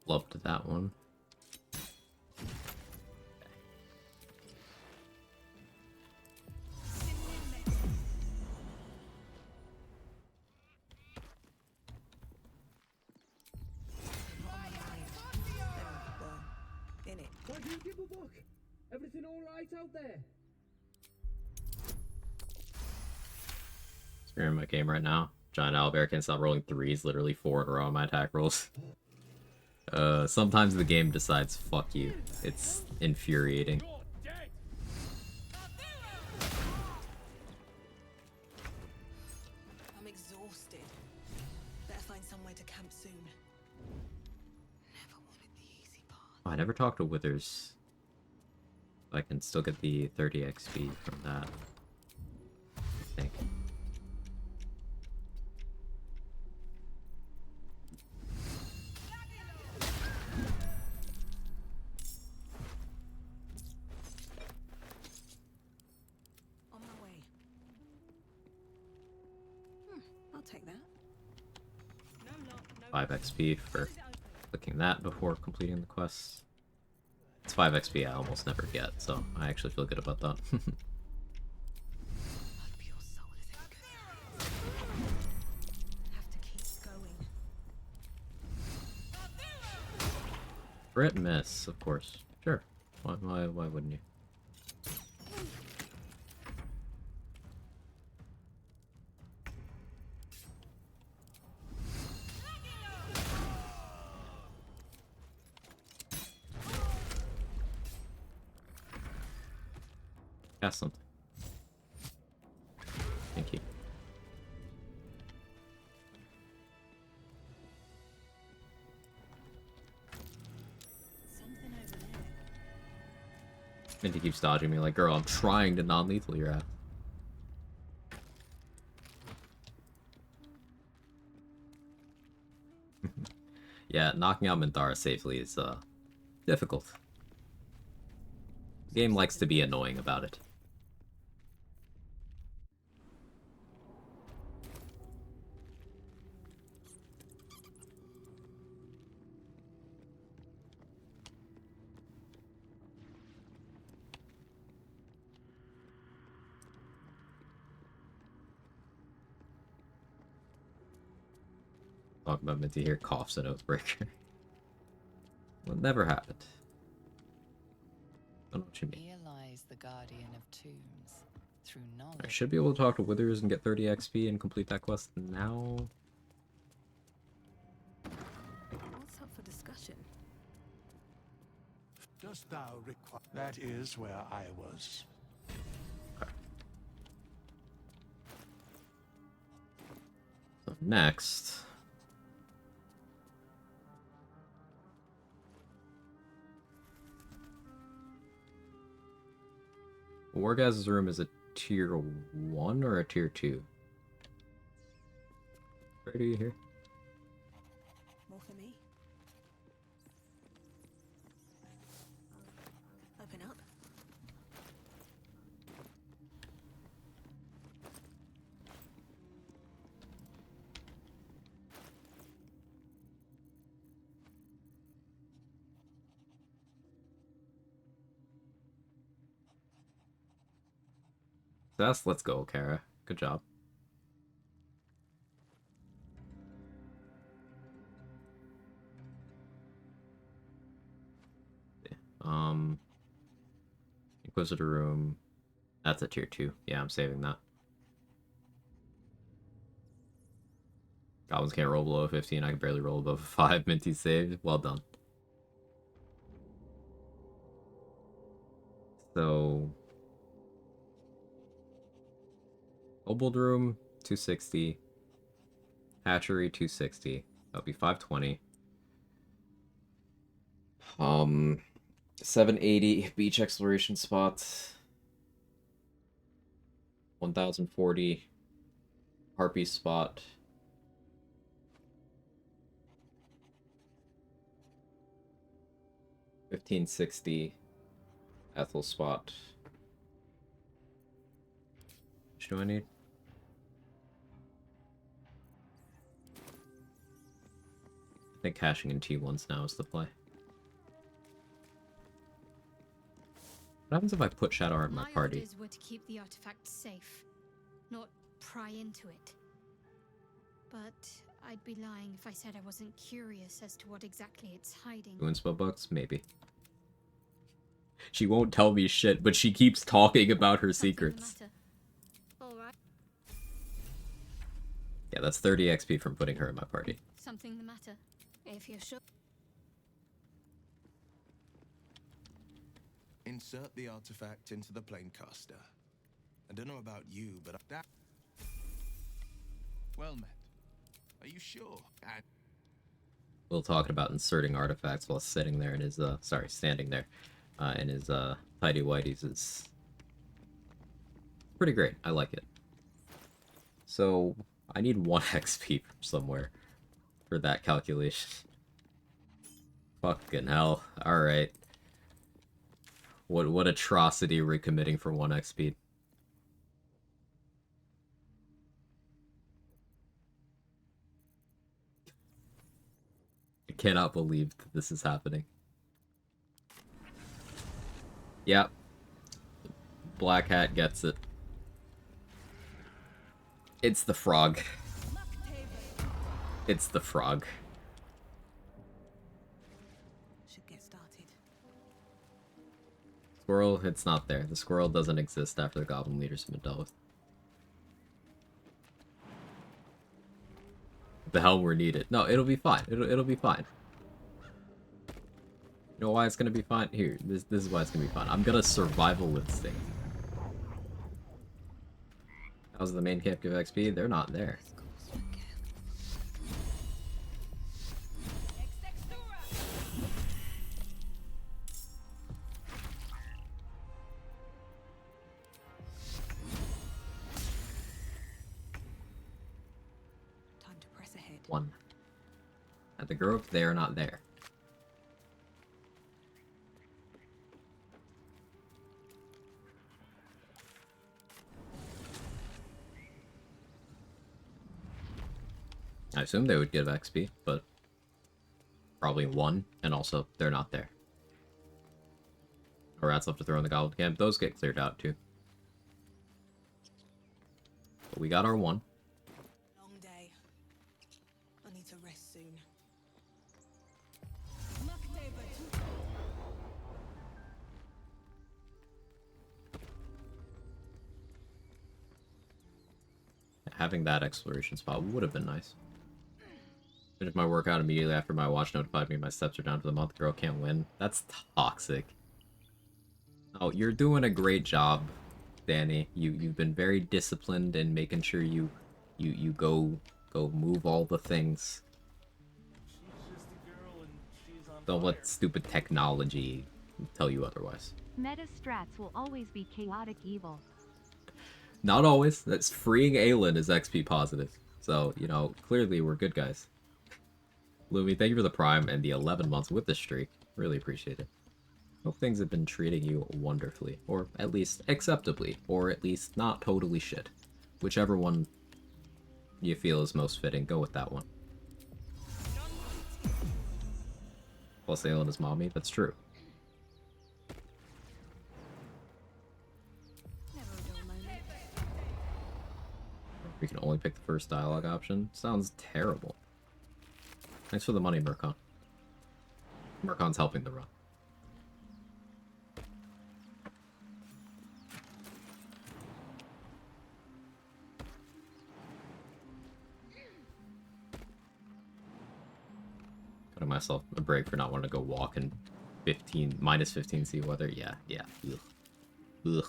Loved that one. Why do you give a fuck? Everything alright out there? Screwing my game right now. Giant owlbear can't stop rolling 3s, literally 4 in a row on my attack rolls. Sometimes the game decides fuck you. It's infuriating. I'm exhausted. Better find somewhere to camp soon. Never wanted the easy part. Oh, I never talked to Withers. I can still get the 30 XP from that, I think. On my way. I'll take that. 5 XP for clicking that before completing the quest. It's 5 XP I almost never get, so I actually feel good about that. Crit miss, of course. Sure. Why wouldn't you? Cast something. Thank you. Minty keeps dodging me like, girl, I'm trying to non-lethal your ass. Yeah, knocking out Minthara safely is, difficult. The game likes to be annoying about it. Talk about Minty here, coughs an Oathbreaker. Well, it never happened. I don't know what you mean. Here lies the guardian of tombs. Through knowledge. I should be able to talk to Withers and get 30 XP and complete that quest now. What's up for discussion? Dost thou require? That is where I was. Okay. So next. Wargaz's room is a tier 1 or a tier 2? Where do you hear? More for me. Open up. Let's go, Kara. Good job. Inquisitor room. That's a tier 2. Yeah, I'm saving that. Goblins can't roll below a 15. I can barely roll above a 5. Minty saved. Well done. So... Kobold room, 260. Hatchery, 260. That'll be 520. 780 beach exploration spots. 1040 harpy spot. 1560 Ethel spot. Which do I need? I think cashing in T1s now is the play. What happens if I put Shadow in my party? My orders were to keep the artifact safe, not pry into it. But I'd be lying if I said I wasn't curious as to what exactly it's hiding. Doing spellbooks? Maybe. She won't tell me shit, but she keeps talking about her secrets. All right. Yeah, that's 30 XP from putting her in my party. Something the matter? If you're sure. Insert the artifact into the planecaster. I don't know about you, but that... Well met. Are you sure? We'll talk about inserting artifacts while sitting there in his, standing there, in his, tidy whities is pretty great. I like it. So, I need 1 XP from somewhere for that calculation. Fucking hell. Alright. What atrocity we're committing for 1 XP. cannot believe that this is happening. Yep. Black Hat gets it. It's the frog. It's the frog. Should get started. Squirrel, it's not there. The squirrel doesn't exist after the goblin leaders have been dealt with. The hell we're needed. No, it'll be fine. It'll be fine. You know why it's gonna be fine? Here, this is why it's gonna be fine. I'm gonna survival instinct. How's the main camp give XP? They're not there. Time to press ahead. One. At the grove, they are not there. I assume they would give XP, but probably one, and also they're not there. Or rats left to throw in the goblin camp. Those get cleared out too. But we got our one. Long day. I need to rest soon. Having that exploration spot would have been nice. Finished my workout immediately after my watch notified me my steps are down for the month. Girl can't win. That's toxic. Oh, you're doing a great job, Danny. You've been very disciplined in making sure you go move all the things. Don't let stupid technology tell you otherwise. Meta strats will always be chaotic evil. Not always. That's freeing Aelin is XP positive. So, you know, clearly we're good guys. Lumi, thank you for the prime and the 11 months with the streak. Really appreciate it. Hope things have been treating you wonderfully. Or at least acceptably. Or at least not totally shit. Whichever one you feel is most fitting, go with that one. Plus Aelin is mommy, that's true. We can only pick the first dialogue option. Sounds terrible. Thanks for the money, Murkon. Murkon's helping the run. Cutting myself a break for not wanting to go walk in minus 15 C weather. Yeah. Ugh. Ugh.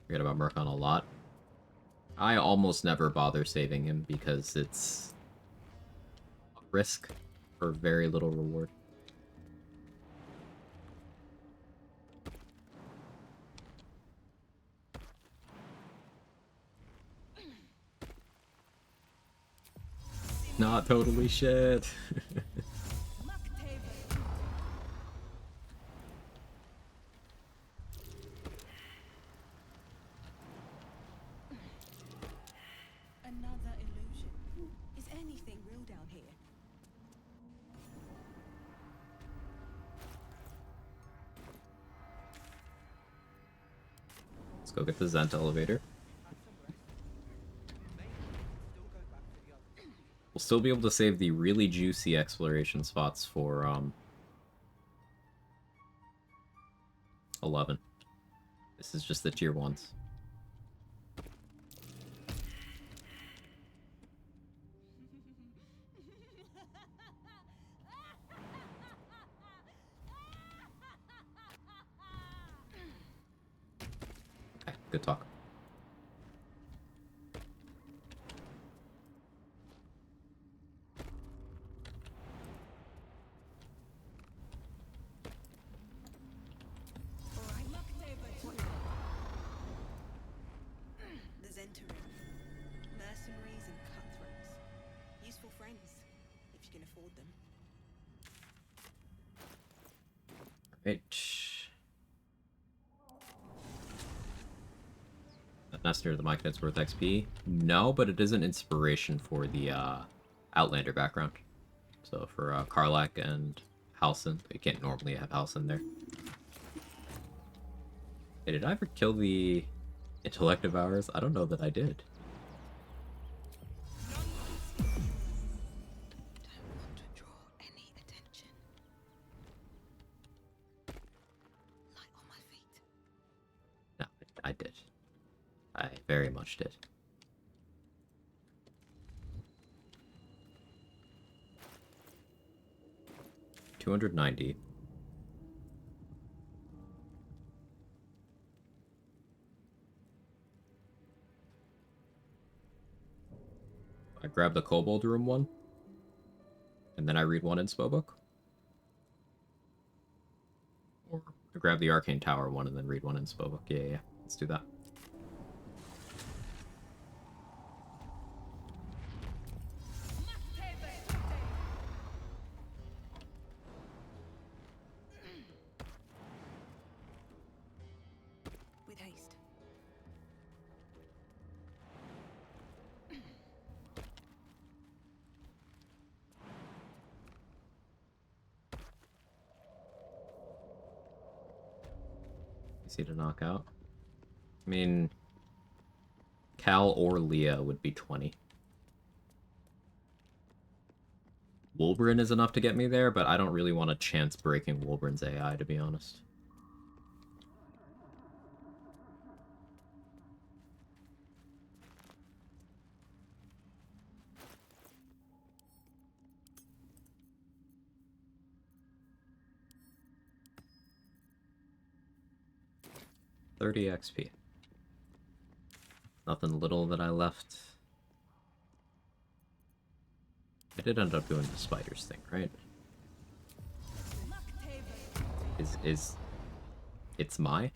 Forget about Murkon a lot. I almost never bother saving him because it's a risk for very little reward. Not totally shit. Another illusion. Is anything real down here? Let's go get the Zent elevator. We'll still be able to save the really juicy exploration spots for 11. This is just the tier 1s. Okay, good talk. The Zentering. Mercenaries and cutthroats. Useful friends, if you can afford them. Right. Master of the Mind It's worth XP? No, but it is an inspiration for the Outlander background. So for Karlak and Halsin, you can't normally have Halsin there. Hey, did I ever kill the Intellect Devourers? I don't know that I did. No, I did. I very much did. $290. I grab the Kobold Room one, and then I read one inspo book. Or I grab the Arcane Tower one and then read one inspo book. Yeah, let's do that. With haste. Easy to knock out. I mean, Cal or Leah would be 20. Wolverine is enough to get me there, but I don't really want to chance breaking Wolverine's AI, to be honest. $30 XP. Nothing little that I left. I did end up doing the spiders thing, right? It's my?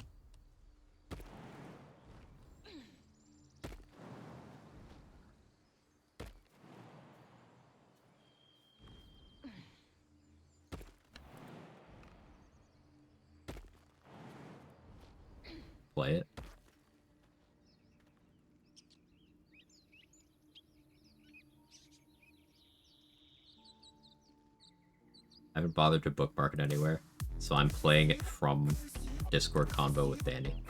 Play it. I haven't bothered to bookmark it anywhere, so I'm playing it from Discord convo with Danny.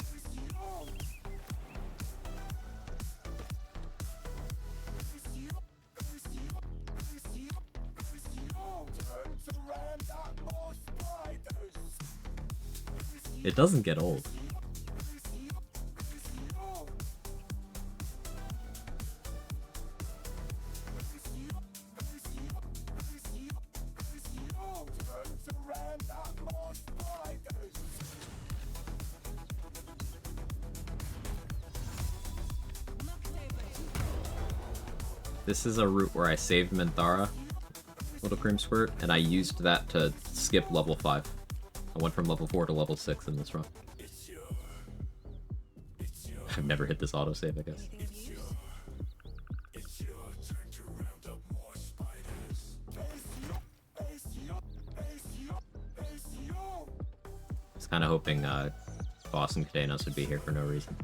It doesn't get old. This is a route where I saved Minthara, Little Cream Squirt, and I used that to skip level 5. I went from level 4 to level 6 in this run. I've never hit this autosave, I guess. I was kind of hoping Boss and Cadenas would be here for no reason.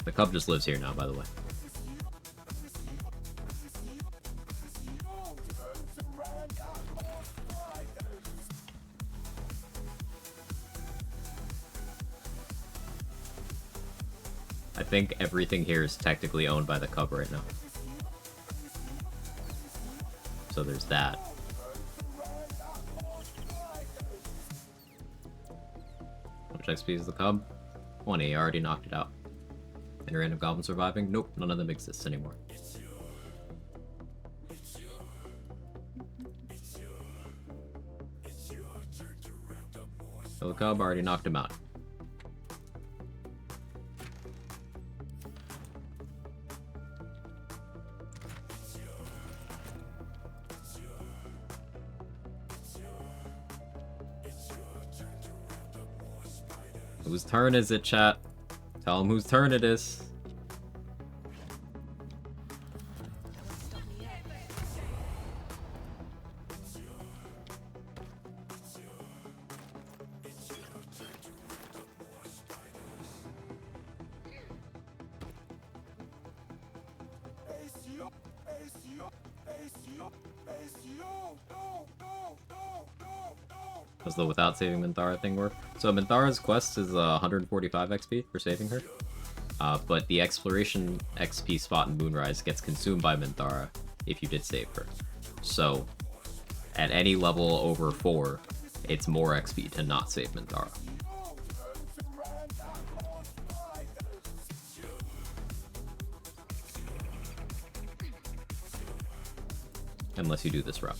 The cub just lives here now, by the way. I think everything here is technically owned by the cub right now. So there's that. How much XP is the cub? 20, I already knocked it out. Any random goblin surviving? Nope, none of them exists anymore. So the cub already knocked him out. Whose turn is it, chat? Tell them whose turn it is. Does the without saving Minthara thing work? So Minthara's quest is 145 XP for saving her. But the exploration XP spot in Moonrise gets consumed by Minthara if you did save her. So at any level over 4, it's more XP to not save Minthara. Unless you do this route.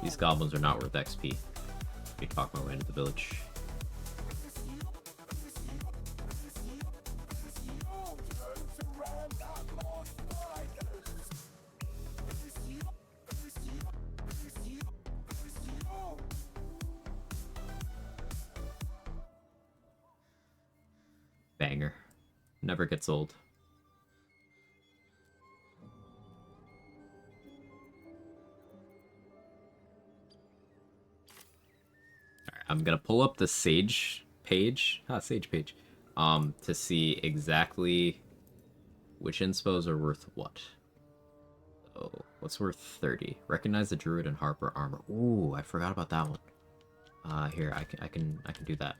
These goblins are not worth XP. Let me talk my way into the village. Banger. Never gets old. I'm gonna pull up the Sage page, Sage page, to see exactly which inspos are worth what. Oh, what's worth 30? Recognize the Druid and Harper armor. Ooh, I forgot about that one. Here, I can do that.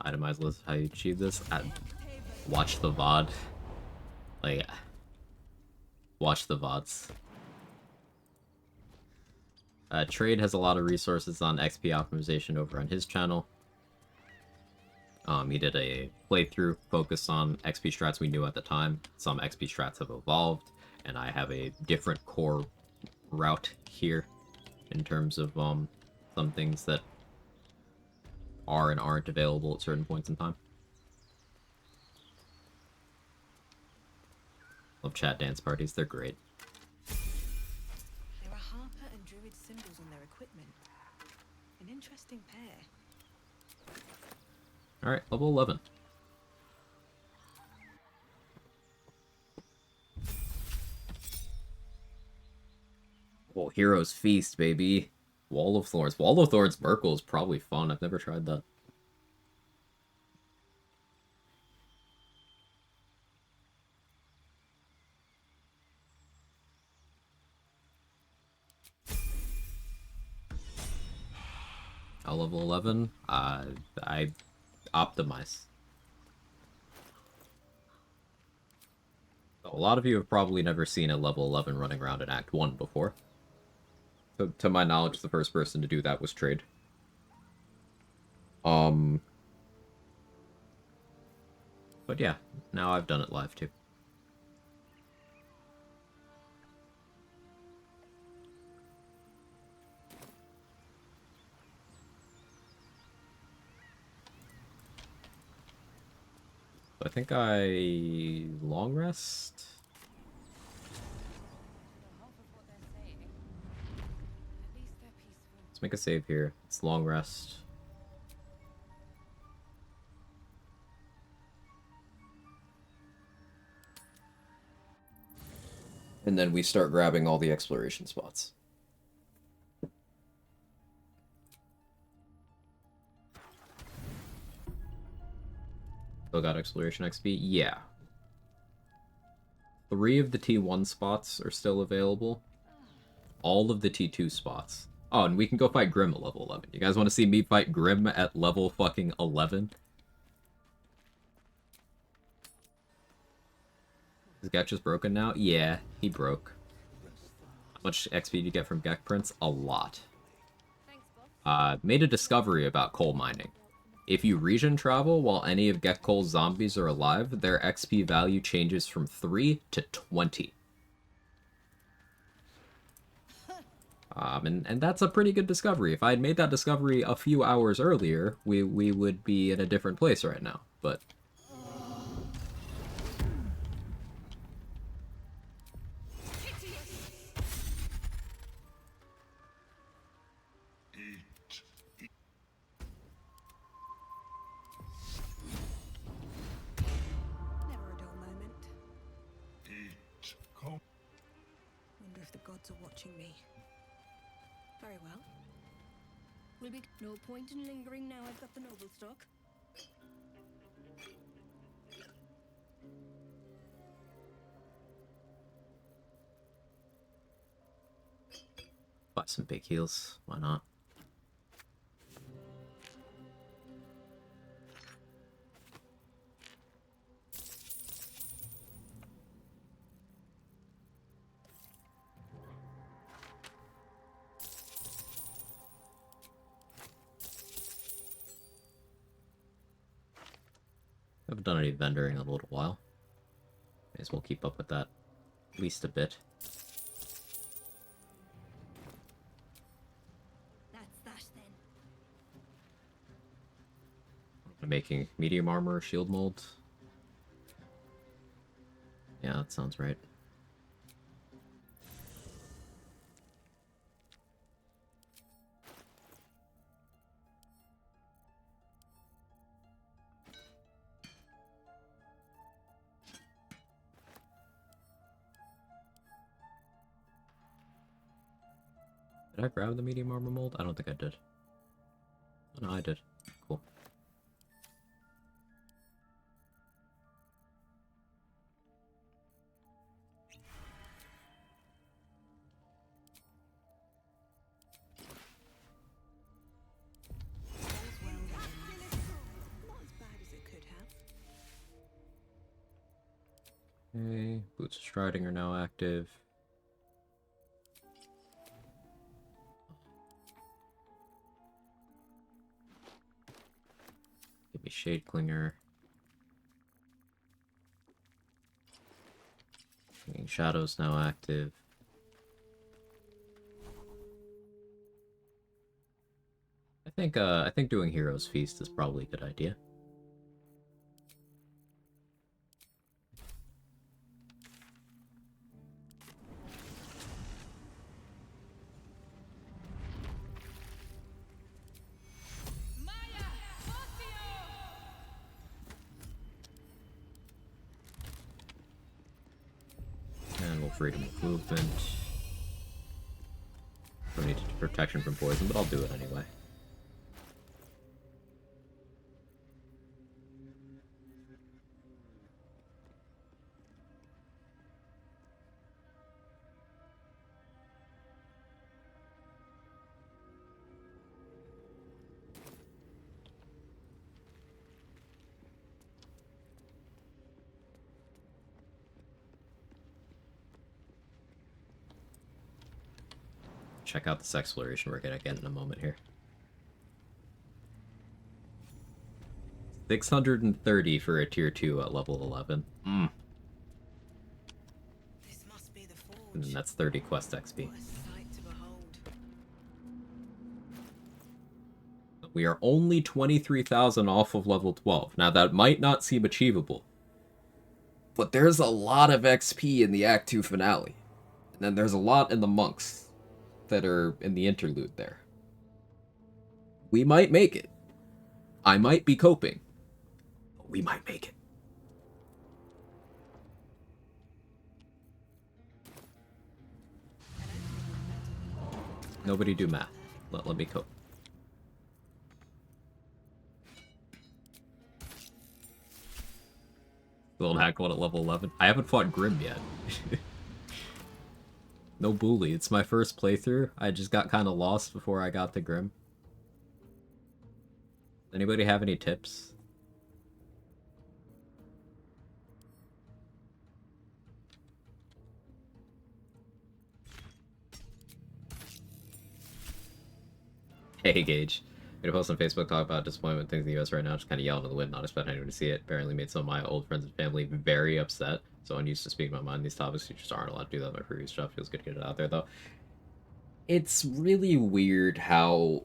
Itemize list, how you achieve this? Watch the VOD. Like, watch the VODs. Trade has a lot of resources on XP optimization over on his channel. He did a playthrough focused on XP strats we knew at the time. Some XP strats have evolved, and I have a different core route here in terms of some things that are and aren't available at certain points in time. Love chat dance parties, they're great. There are Harper and Druid symbols on their equipment. An interesting pair. Alright, level 11. Oh, Hero's Feast, baby. Wall of Thorns. Wall of Thorns Merkle is probably fun. I've never tried that. Level 11, I optimize. A lot of you have probably never seen a level 11 running around in Act 1 before. To my knowledge, the first person to do that was Trade. But yeah, now I've done it live too. I think I long rest. Let's make a save here. It's long rest. And then we start grabbing all the exploration spots. Still got exploration XP? Yeah. 3 of the T1 spots are still available. All of the T2 spots. Oh, and we can go fight Grim at level 11. You guys want to see me fight Grim at level fucking 11? Is Gek just broken now? Yeah, he broke. How much XP did you get from Gek Prince? A lot. Made a discovery about coal mining. if you region travel while any of Gekkol's zombies are alive, their XP value changes from 3 to 20. And that's a pretty good discovery. If I had made that discovery a few hours earlier, we would be in a different place right now, but... Never a dull moment. Wonder if the gods are watching me. Very well. Will be no point in lingering now I've got the noble stock. Buy some big heals. Why not? Haven't done any vendoring in a little while. May as well keep up with that at least a bit. That's that then. Making medium armor, shield mold. Yeah, that sounds right. Did I grab the medium armor mold? I don't think I did. Oh, no, I did. Cool. Not as bad as it could have. Okay, boots of striding are now active. Give me Shade Clinger. Shadow's now active. I think doing Hero's Feast is probably a good idea. And we'll freedom of movement. Don't need protection from poison, but I'll do it anyway. Check out this exploration we're gonna get in a moment here. 630 for a tier 2 at level 11. This must be the forge. And that's 30 quest XP. What a sight to behold. We are only 23,000 off of level 12. Now that might not seem achievable, but there's a lot of XP in the Act 2 finale. And then there's a lot in the monks that are in the interlude there. We might make it. I might be coping, but we might make it. Nobody do math. Let me cope. Little hack one at level 11. I haven't fought Grim yet. No bully. It's my first playthrough. I just got kind of lost before I got to Grim. Anybody have any tips? Hey, Gage. Made a post on Facebook talk about disappointment things in the US right now, just kind of yelling in the wind, not expecting anyone to see it. Apparently made some of my old friends and family very upset. So unused to speaking my mind on these topics. You just aren't allowed to do that in my previous job. Feels good to get it out there, though. It's really weird how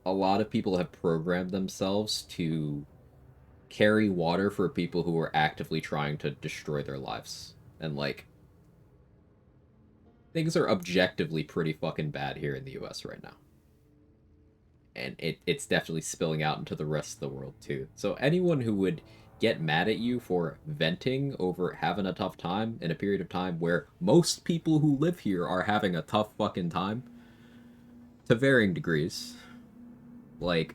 a lot of people have programmed themselves to carry water for people who are actively trying to destroy their lives. And, like, things are objectively pretty fucking bad here in the US right now. And it's definitely spilling out into the rest of the world, too. So anyone who would get mad at you for venting over having a tough time in a period of time where most people who live here are having a tough fucking time, to varying degrees, like,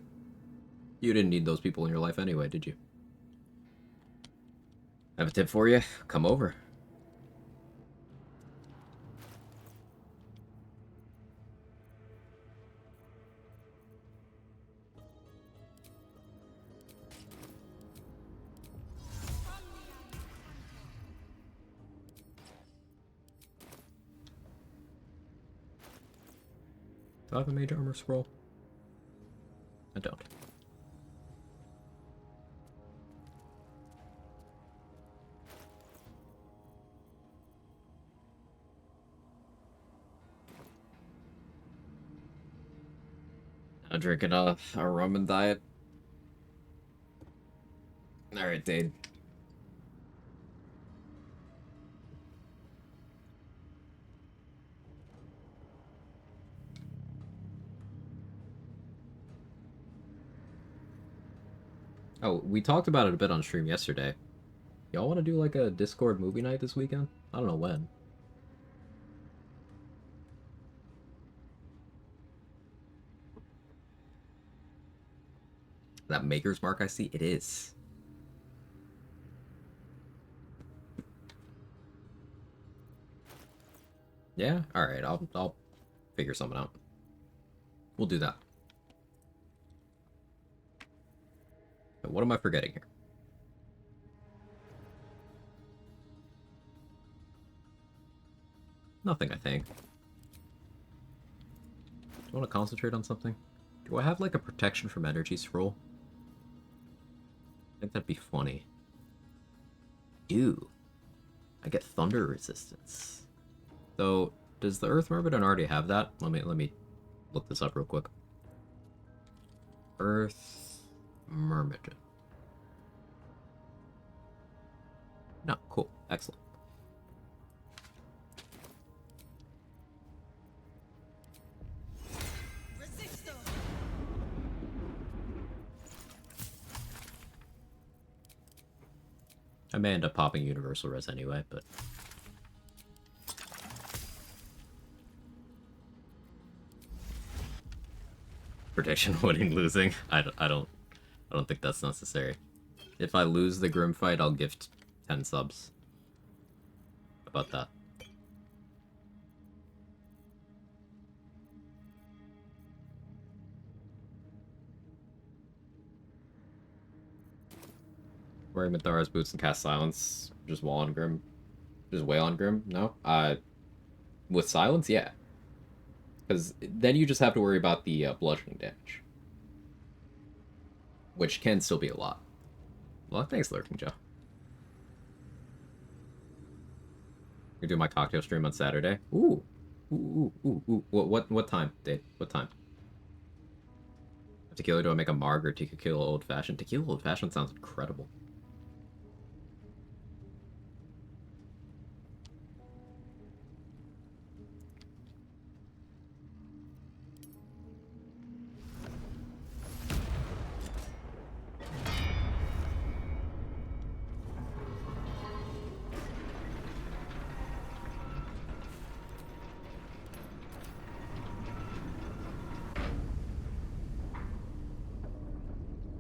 you didn't need those people in your life anyway, did you? I have a tip for you. Come over. Do I have a major armor scroll? I don't. I'm drinking a rum and diet. Alright, Dade. Oh, we talked about it a bit on stream yesterday. Y'all want to do like a Discord movie night this weekend? I don't know when. That Maker's Mark I see? It is. Yeah? Alright, I'll figure something out. We'll do that. But what am I forgetting here? Nothing, I think. Do I want to concentrate on something? Do I have like a protection from energy scroll? I think that'd be funny. Ew. I get thunder resistance. So, does the Earth Myrmidon already have that? Let me look this up real quick. Earth Myrmidon. No, cool. Excellent. I may end up popping Universal Res anyway, but... Prediction winning, losing. I don't think that's necessary. If I lose the Grim fight, I'll gift 10 subs. How about that? Wearing Minthara's boots and cast silence. Just wall on Grim. Just wail on Grim? No? With silence, yeah. Because then you just have to worry about the bludgeoning damage. Which can still be a lot. Well, thanks, Lurking Joe. We do my cocktail stream on Saturday. Ooh. Ooh. What time, Dave? What time? Tequila, do I make a marg or tequila old fashioned? Tequila old fashioned sounds incredible.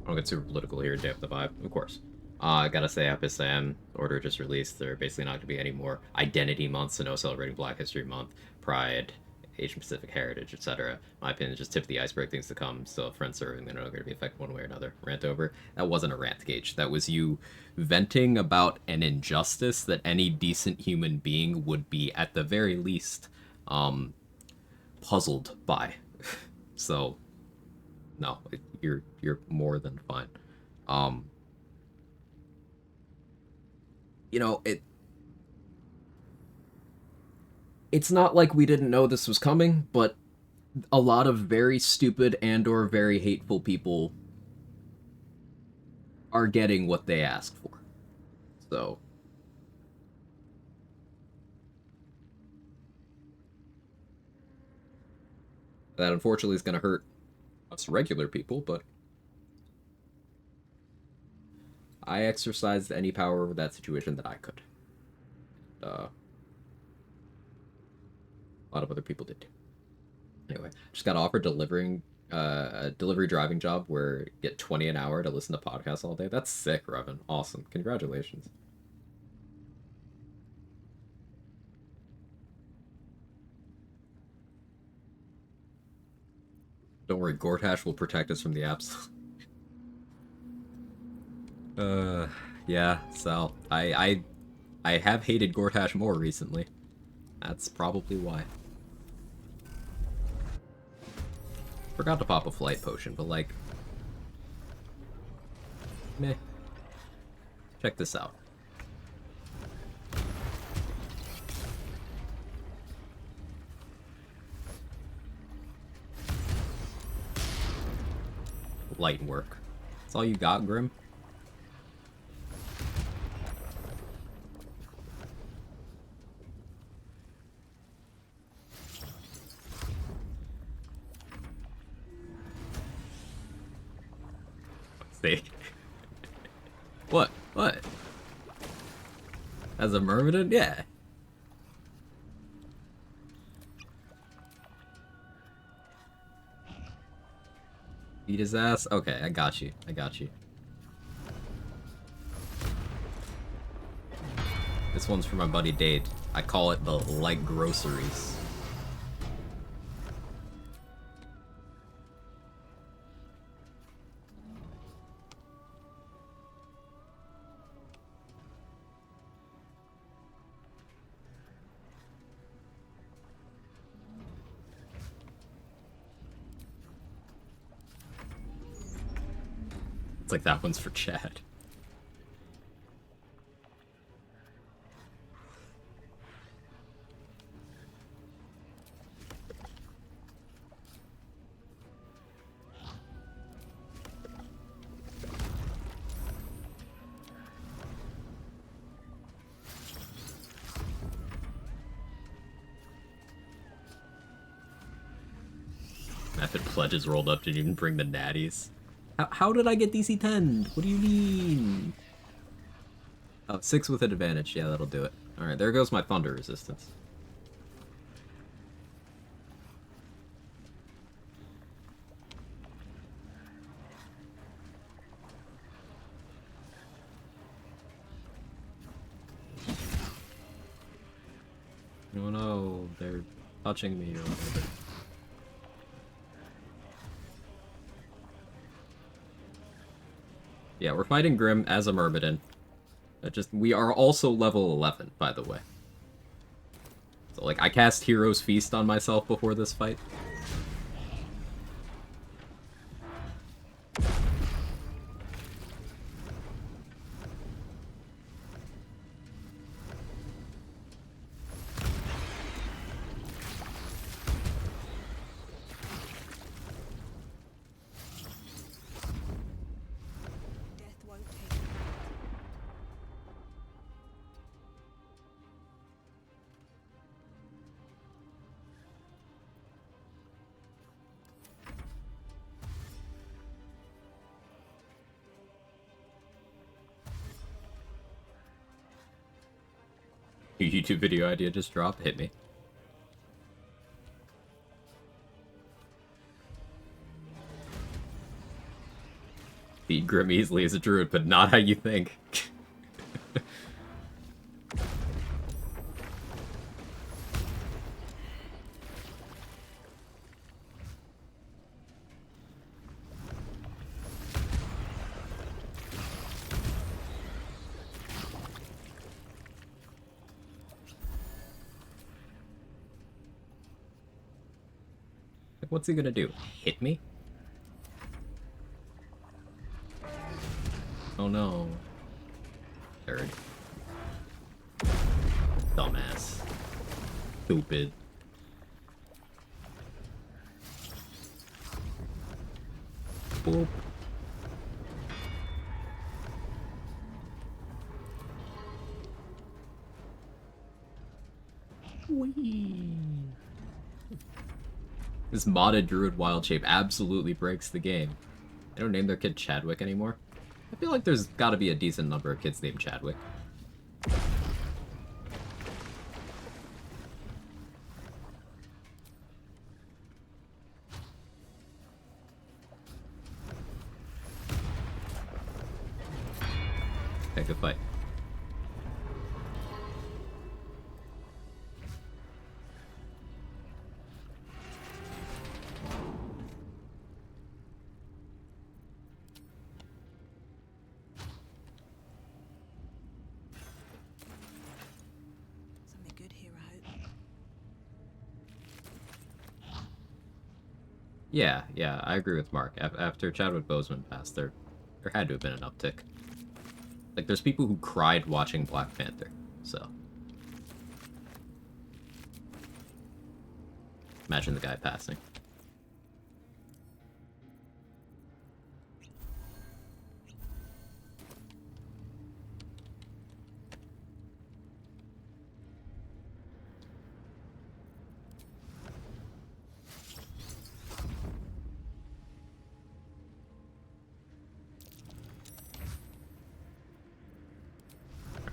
I don't get super political here, Day of the Vibe, of course. I gotta say, Episam Order just released. They're basically not gonna be any more identity months, so no celebrating Black History Month, Pride, Asian Pacific Heritage, etc. My opinion is just tip of the iceberg, things to come. Still, friends serving, they're not gonna be affected one way or another. Rant over. That wasn't a rant, Gage. That was you venting about an injustice that any decent human being would be, at the very least, puzzled by. So, no, you're more than fine. You know, it's not like we didn't know this was coming, but a lot of very stupid and or very hateful people are getting what they ask for. So that unfortunately is going to hurt us regular people, but I exercised any power over that situation that I could. A lot of other people did too. Anyway, just got offered a delivery driving job where you get 20 an hour to listen to podcasts all day. That's sick, Revan. Awesome. Congratulations. Don't worry, Gortash will protect us from the apps. Yeah, so I have hated Gortash more recently. That's probably why. Forgot to pop a flight potion, but like, meh. Check this out. Light work. That's all you got, Grim? See? What? What? As a Myrmidon? Yeah. Beat his ass? Okay, I got you. I got you. This one's for my buddy Dade. I call it the light groceries. It's like that one's for Chad. Method pledges rolled up, didn't even bring the natties. How did I get DC 10? What do you mean? Oh, 6 with an advantage. Yeah, that'll do it. Alright, there goes my thunder resistance. Oh no, they're touching me or whatever. Yeah, we're fighting Grim as a Myrmidon. We are also level 11, by the way. So, like, I cast Hero's Feast on myself before this fight. YouTube video idea just dropped. Hit me. Beat Grim easily as a druid, but not how you think. What's he gonna do? Hit me? Oh no. Third. Dumbass. Stupid. Boop. Whee. This modded druid wild shape absolutely breaks the game. They don't name their kid Chadwick anymore. I feel like there's gotta be a decent number of kids named Chadwick. Okay, good fight. Something good here, I hope. Yeah, I agree with Mark. After Chadwick Boseman passed, there had to have been an uptick. Like, there's people who cried watching Black Panther, so. Imagine the guy passing.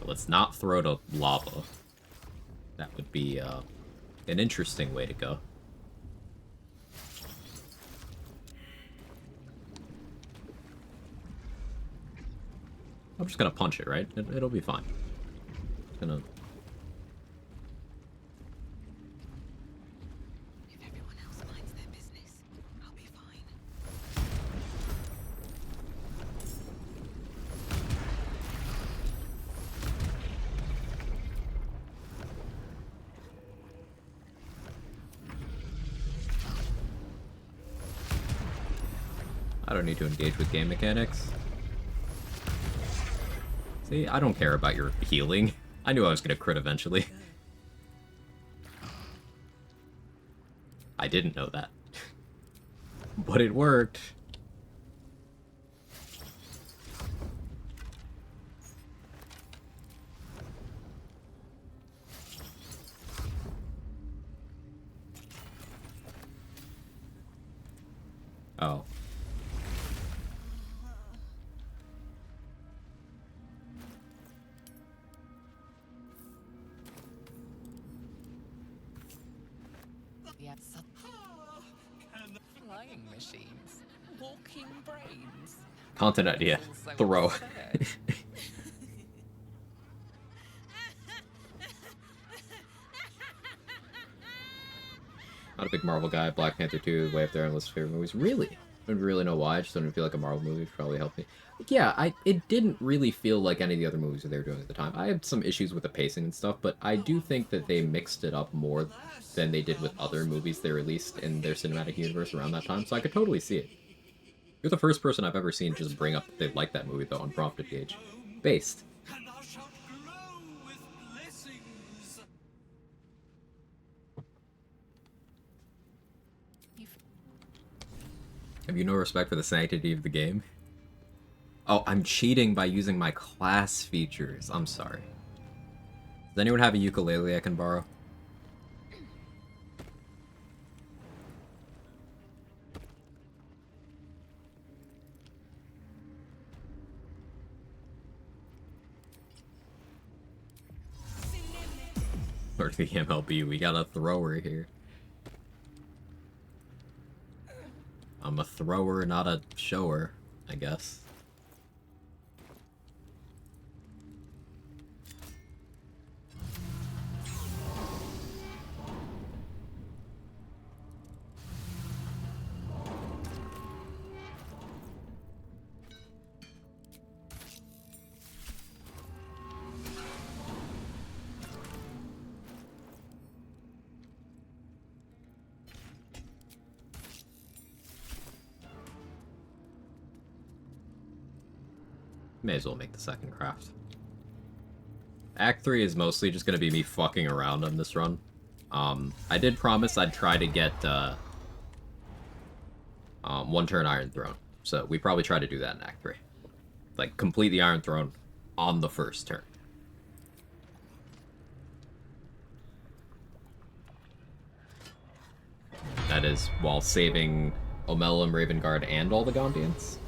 Let's not throw to lava. That would be an interesting way to go. I'm just gonna punch it, right? It'll be fine. Just gonna... If everyone else minds their business, I'll be fine. I don't need to engage with game mechanics. See, I don't care about your healing. I knew I was gonna crit eventually. I didn't know that. But it worked. Oh. Yeah, flying machines, walking brains. Content idea. Throw. Not a big Marvel guy. Black Panther 2 way up there on the list of favorite movies. Really? I don't really know why. I just don't feel like a Marvel movie would probably help me. Yeah, it didn't really feel like any of the other movies that they were doing at the time. I had some issues with the pacing and stuff, but I do think that they mixed it up more than they did with other movies they released in their cinematic universe around that time, so I could totally see it. You're the first person I've ever seen just bring up that they like that movie, though, unprompted, Gage. Based. Have you no respect for the sanctity of the game? Oh, I'm cheating by using my class features. I'm sorry. Does anyone have a ukulele I can borrow? Or the MLB, we got a thrower here. I'm a thrower, not a shower, I guess. May as well make the second craft. Act 3 is mostly just gonna be me fucking around on this run. I did promise I'd try to get, one-turn Iron Throne. So we probably try to do that in Act 3. Like, complete the Iron Throne on the first turn. That is, while saving Omelum, Ravenguard, and all the Gondians.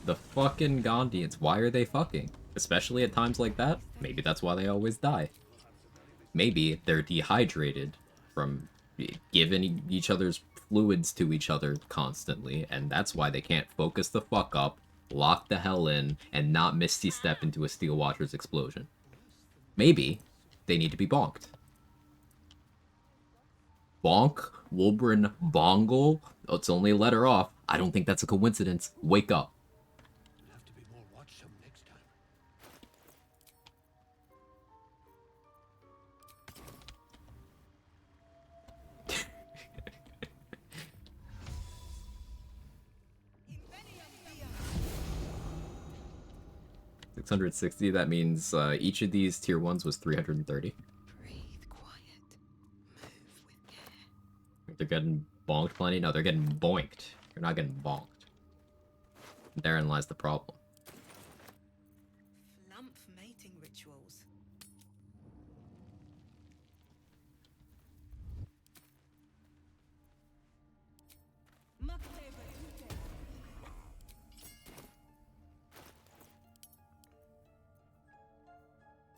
The fucking Gondians, why are they fucking? Especially at times like that? Maybe that's why they always die. Maybe they're dehydrated from giving each other's fluids to each other constantly, and that's why they can't focus the fuck up, lock the hell in, and not Misty Step into a Steel Watcher's explosion. Maybe they need to be bonked. Bonk, Wolbrin, Bongle. Oh, it's only a letter off. I don't think that's a coincidence. Wake up. Have to be more watchsome next time. 660, that means each of these tier 1s was 330. They're getting bonked plenty? No, they're getting boinked. They're not getting bonked. Therein lies the problem. Flump mating rituals.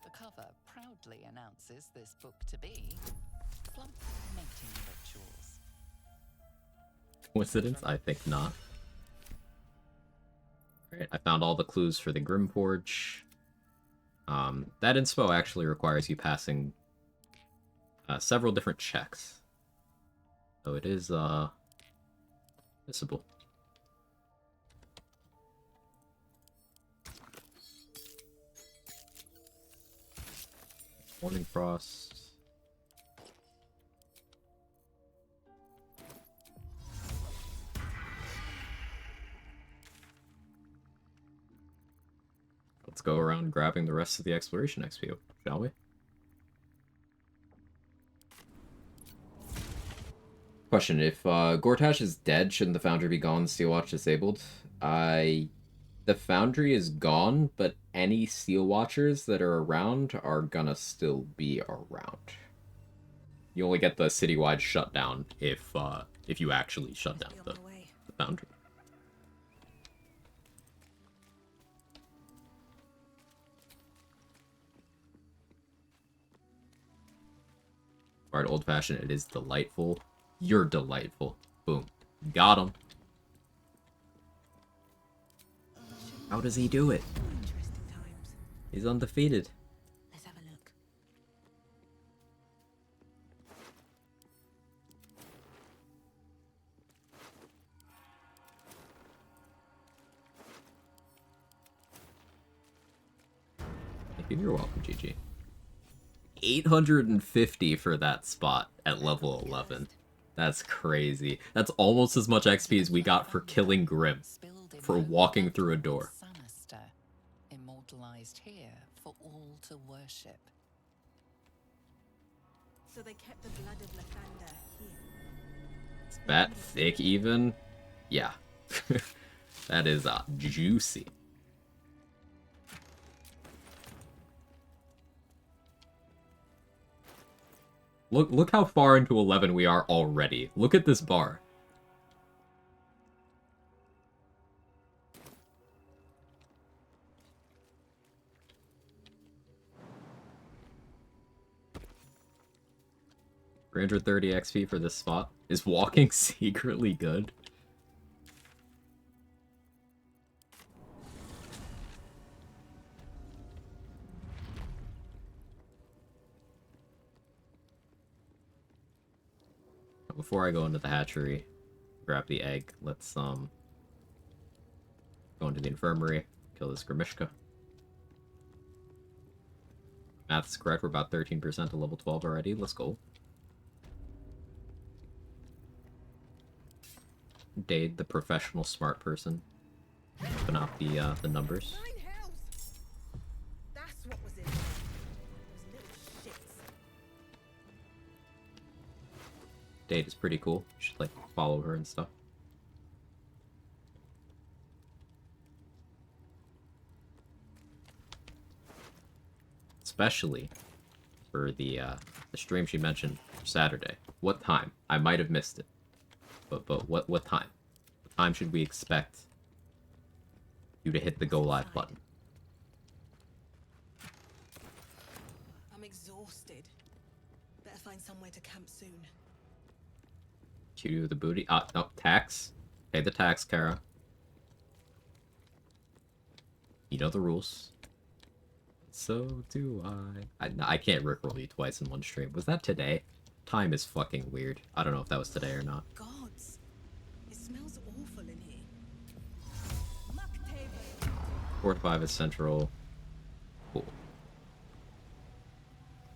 The cover proudly announces this book to be Flump Mating Rituals. Coincidence? I think not. Alright, I found all the clues for the Grimforge. That inspo actually requires you passing several different checks. So it is, visible. Morning Frost. Let's go around grabbing the rest of the exploration XP, shall we? Question, if Gortash is dead, shouldn't the Foundry be gone, Steelwatch disabled? The Foundry is gone, but any Steel Watchers that are around are gonna still be around. You only get the citywide shutdown if you actually shut down the Foundry. Alright, old fashioned, it is delightful. You're delightful. Boom. Got him. How does he do it? He's undefeated. Let's have a look. Thank you, you're welcome, GG. 850 for that spot at level 11. That's crazy. That's almost as much XP as we got for killing Grim. For walking through a door. Sinister, immortalized here for all to worship. So they kept the blood of Lathander here. Is that thick even? Yeah. That is juicy. Look how far into 11 we are already. Look at this bar. $330 XP for this spot. Is walking secretly good? Before I go into the hatchery, grab the egg. Let's go into the infirmary, kill this Grimishka. Math's correct, we're about 13% to level 12 already. Let's go. Dade, the professional smart person. Open up the numbers. That's what was in there. Those little shits. Dade is pretty cool. You should, like, follow her and stuff. Especially for the stream she mentioned for Saturday. What time? I might have missed it. But what time? What time should we expect you to hit the go live button? I'm exhausted. Better find somewhere to camp soon. You do the booty. No, tax. Pay the tax, Kara. You know the rules. So do I. I can't rickroll you twice in one stream. Was that today? Time is fucking weird. I don't know if that was today or not. Gods, it smells awful in here. 4 to 5 is central. Cool.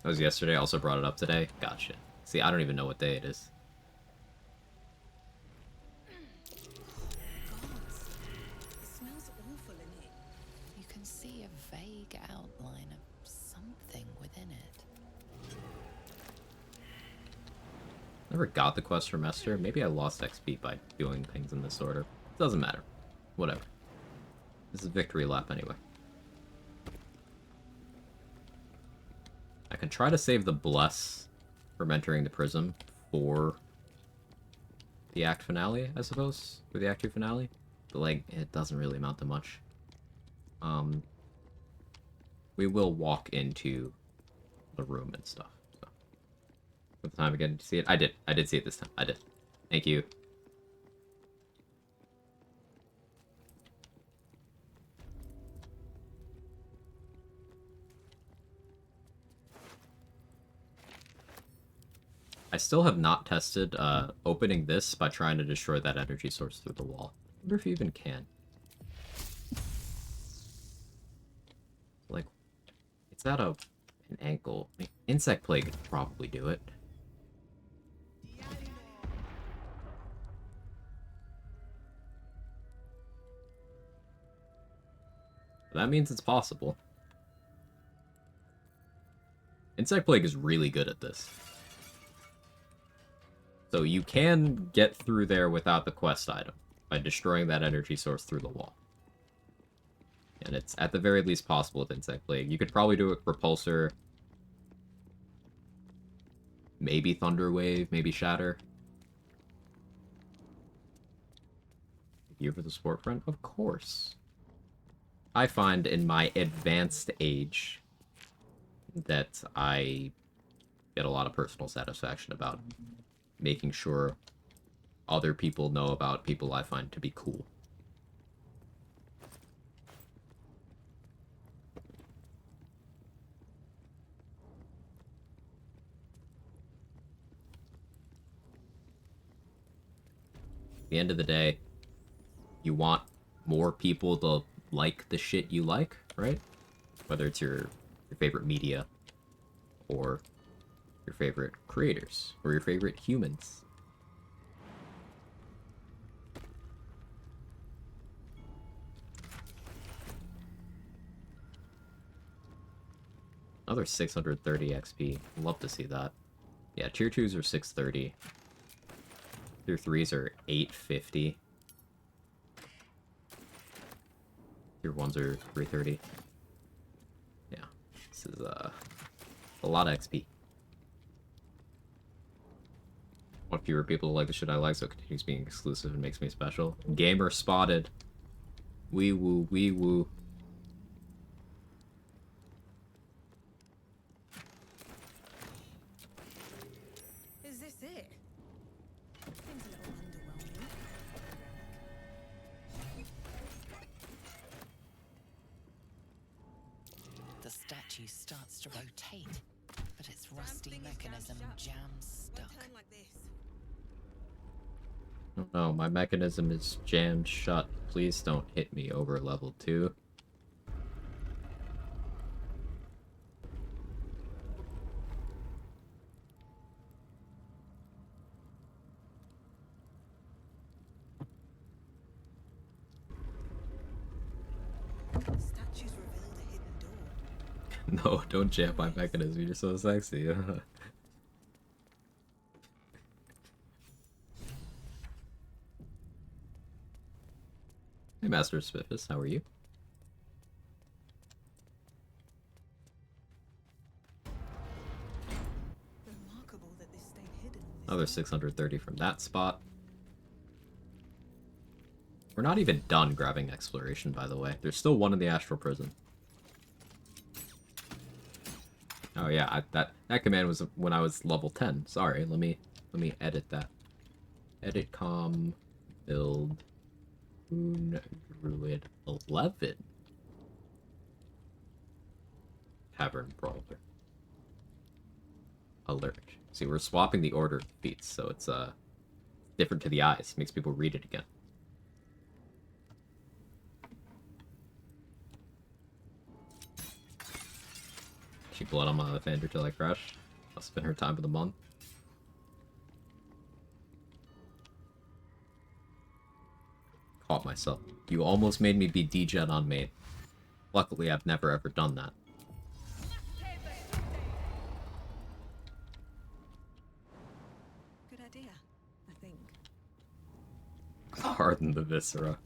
That was yesterday. I also brought it up today. Gotcha. See, I don't even know what day it is. Gods, it smells awful in here. You can see a vague outline of something within it. Never got the quest from Esther. Maybe I lost XP by doing things in this order. Doesn't matter. Whatever. This is victory lap anyway. I can try to save the Bless from entering the Prism for the Act finale, I suppose. For the Act 2 finale. But, like, it doesn't really amount to much. We will walk into the room and stuff. So. For the time again to see it. I did see it this time. I did. Thank you. I still have not tested opening this by trying to destroy that energy source through the wall. I wonder if you even can. Like, it's at an angle. I mean, Insect Plague could probably do it. But that means it's possible. Insect Plague is really good at this. So you can get through there without the quest item by destroying that energy source through the wall. And it's at the very least possible with Insect Plague. You could probably do it Repulsor. Maybe Thunder Wave, maybe Shatter. Here for the sport friend? Of course. I find in my advanced age that I get a lot of personal satisfaction about making sure other people know about people I find to be cool. At the end of the day, you want more people to like the shit you like, right? Whether it's your favorite media, or your favorite creators, or your favorite humans. Another 630 XP. Love to see that. Yeah, tier 2s are 630. Tier 3s are 850. Tier 1s are 330. Yeah, this is a lot of XP. Want fewer people to like the shit I like, so it continues being exclusive and makes me special. Gamer spotted. Wee woo, wee woo. Is this it? Seems a little underwhelming. The statue starts to rotate, but its rusty mechanism jams stuck. Turn like this. Oh no, my mechanism is jammed shut. Please don't hit me over level 2. Statues revealed a hidden door. No, don't jam my mechanism. You're so sexy. Hey, Master Spiffus, how are you? Remarkable that this stayed hidden. Another 630 from that spot. We're not even done grabbing exploration, by the way. There's still one in the astral prison. Oh yeah, that command was when I was level 10. Sorry, let me edit that. Edit com build Moon Druid 11. Tavern Brawler. Alert. See, we're swapping the order of feats, so it's different to the eyes. Makes people read it again. She blood on my offender till I crash. I'll spend her time of the month. Caught myself. You almost made me be degen on main. Luckily, I've never ever done that. Good idea, I think. Harden the viscera.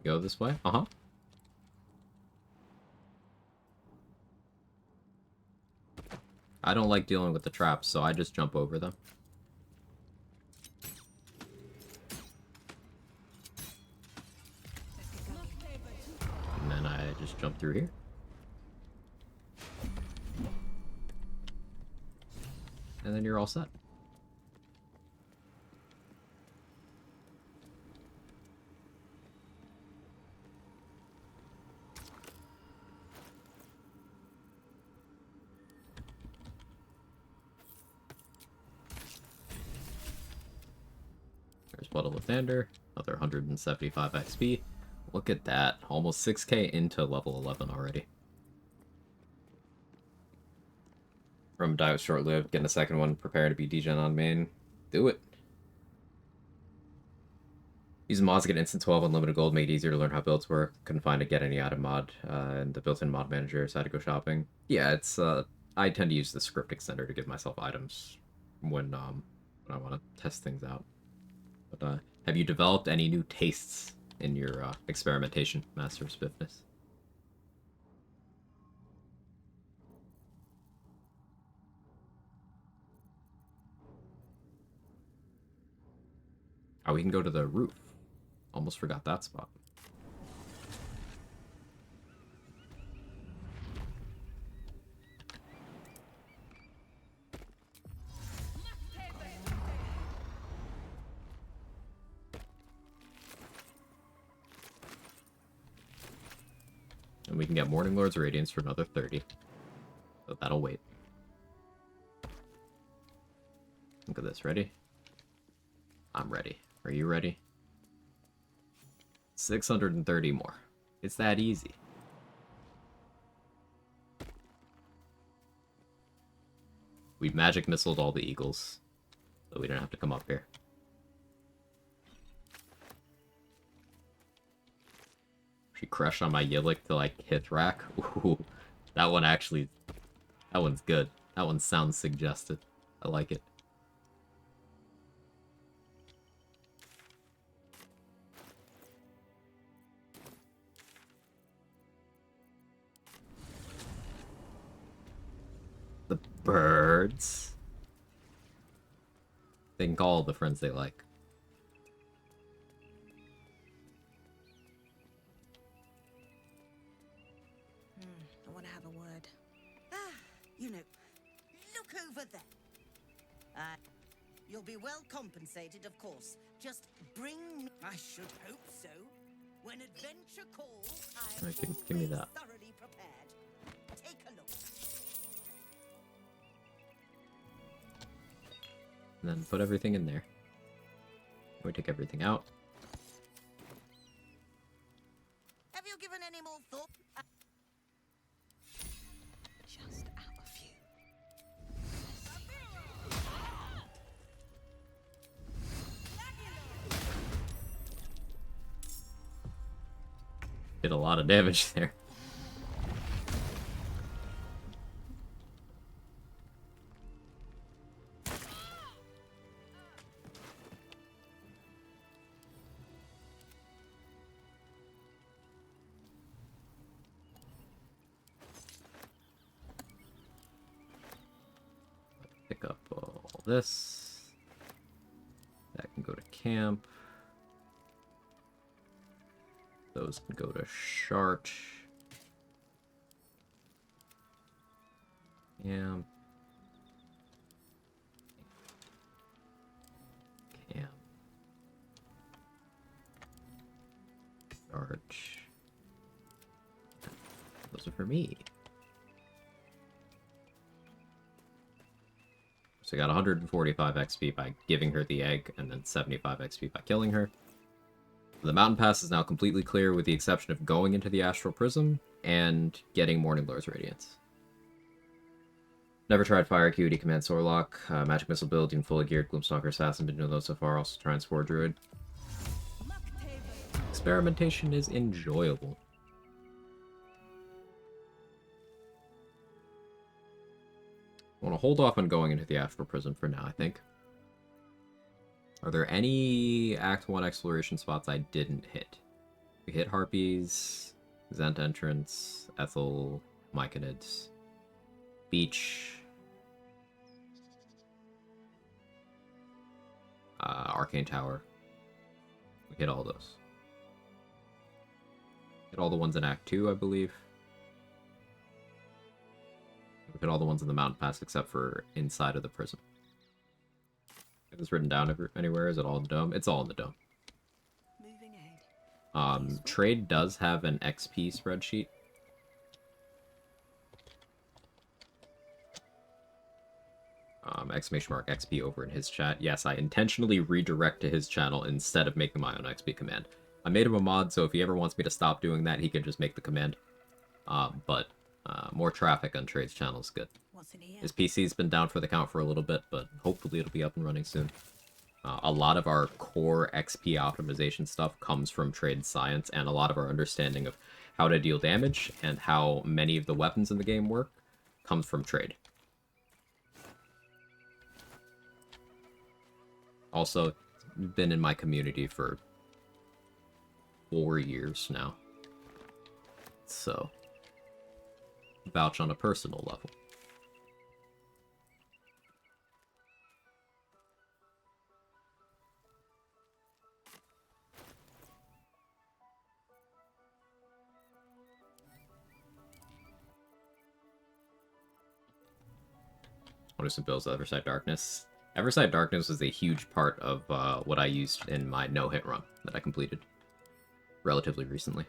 Go this way? Uh-huh. I don't like dealing with the traps, so I just jump over them. And then I just jump through here. And then you're all set. There's Blood of Lathander, another 175 XP. Look at that, almost 6k into level 11 already. From die was short-lived, getting a second one, preparing to be degen on main. Do it. Using mods to get instant 12 unlimited gold made it easier to learn how builds work. Couldn't find a get any item mod, and the built-in mod manager, so I had to go shopping. Yeah, it's I tend to use the script extender to give myself items when I want to test things out. But have you developed any new tastes in your experimentation, Master of Spiffness? Oh, we can go to the roof. Almost forgot that spot. And we can get Morning Lord's Radiance for another 30. So that'll wait. Look at this. Ready? I'm ready. Are you ready? 630 more. It's that easy. We magic missiled all the eagles, so we don't have to come up here. She crushed on my Yillik to like Hithrak. Ooh, that one's good. That one sounds suggestive. I like it. The birds. They can call all the friends they like. I want to have a word. Ah, you know, look over there. You'll be well compensated, of course. Just bring me... I should hope so. When adventure calls, I'm Alright, give me that. thoroughly prepared. Take a look. And then put everything in there. We take everything out. Have you given any more thought? Just out a few. Did a lot of damage there. Pick up all this. That can go to camp. Those can go to Shart. Camp. Camp. Shart. Those are for me. So I got 145 XP by giving her the egg, and then 75 XP by killing her. The mountain pass is now completely clear with the exception of going into the Astral Prism and getting Morning Lord's Radiance. Never tried Fire Acuity, Command Soarlock, Magic Missile build, even fully geared Gloomstalker Assassin, been doing those so far, also trying Spore Druid. Experimentation is enjoyable. I want to hold off on going into the Astral Prism for now, I think. Are there any Act 1 exploration spots I didn't hit? We hit Harpies, Zent Entrance, Ethel, Myconids, Beach, Arcane Tower. We hit all those. Hit all the ones in Act 2, I believe. We hit all the ones in the Mountain Pass except for inside of the prism. Is this written down anywhere? Is it all in the dome? It's all in the dome. Trade does have an XP spreadsheet. Exclamation mark XP over in his chat. Yes, I intentionally redirect to his channel instead of making my own XP command. I made him a mod, so if he ever wants me to stop doing that, he can just make the command. But more traffic on Trade's channel is good. His PC's been down for the count for a little bit, but hopefully it'll be up and running soon. A lot of our core XP optimization stuff comes from Trade Science, and a lot of our understanding of how to deal damage and how many of the weapons in the game work comes from Trade. Also, been in my community for 4 years now. So, vouch on a personal level. What are some builds of Everside Darkness? Everside Darkness was a huge part of what I used in my no-hit run that I completed relatively recently.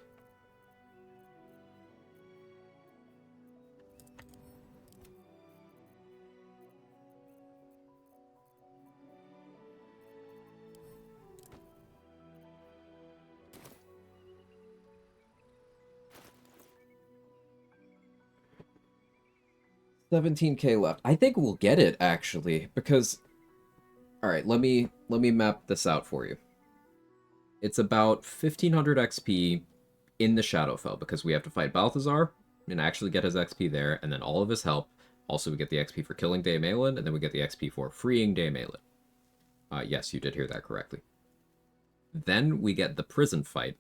$17K left. I think we'll get it, actually, because... Alright, let me map this out for you. It's about 1500 XP in the Shadowfell, because we have to fight Balthazar, and actually get his XP there, and then all of his help. Also, we get the XP for killing Daemalin, and then we get the XP for freeing Daemalin. Yes, you did hear that correctly. Then we get the prison fight.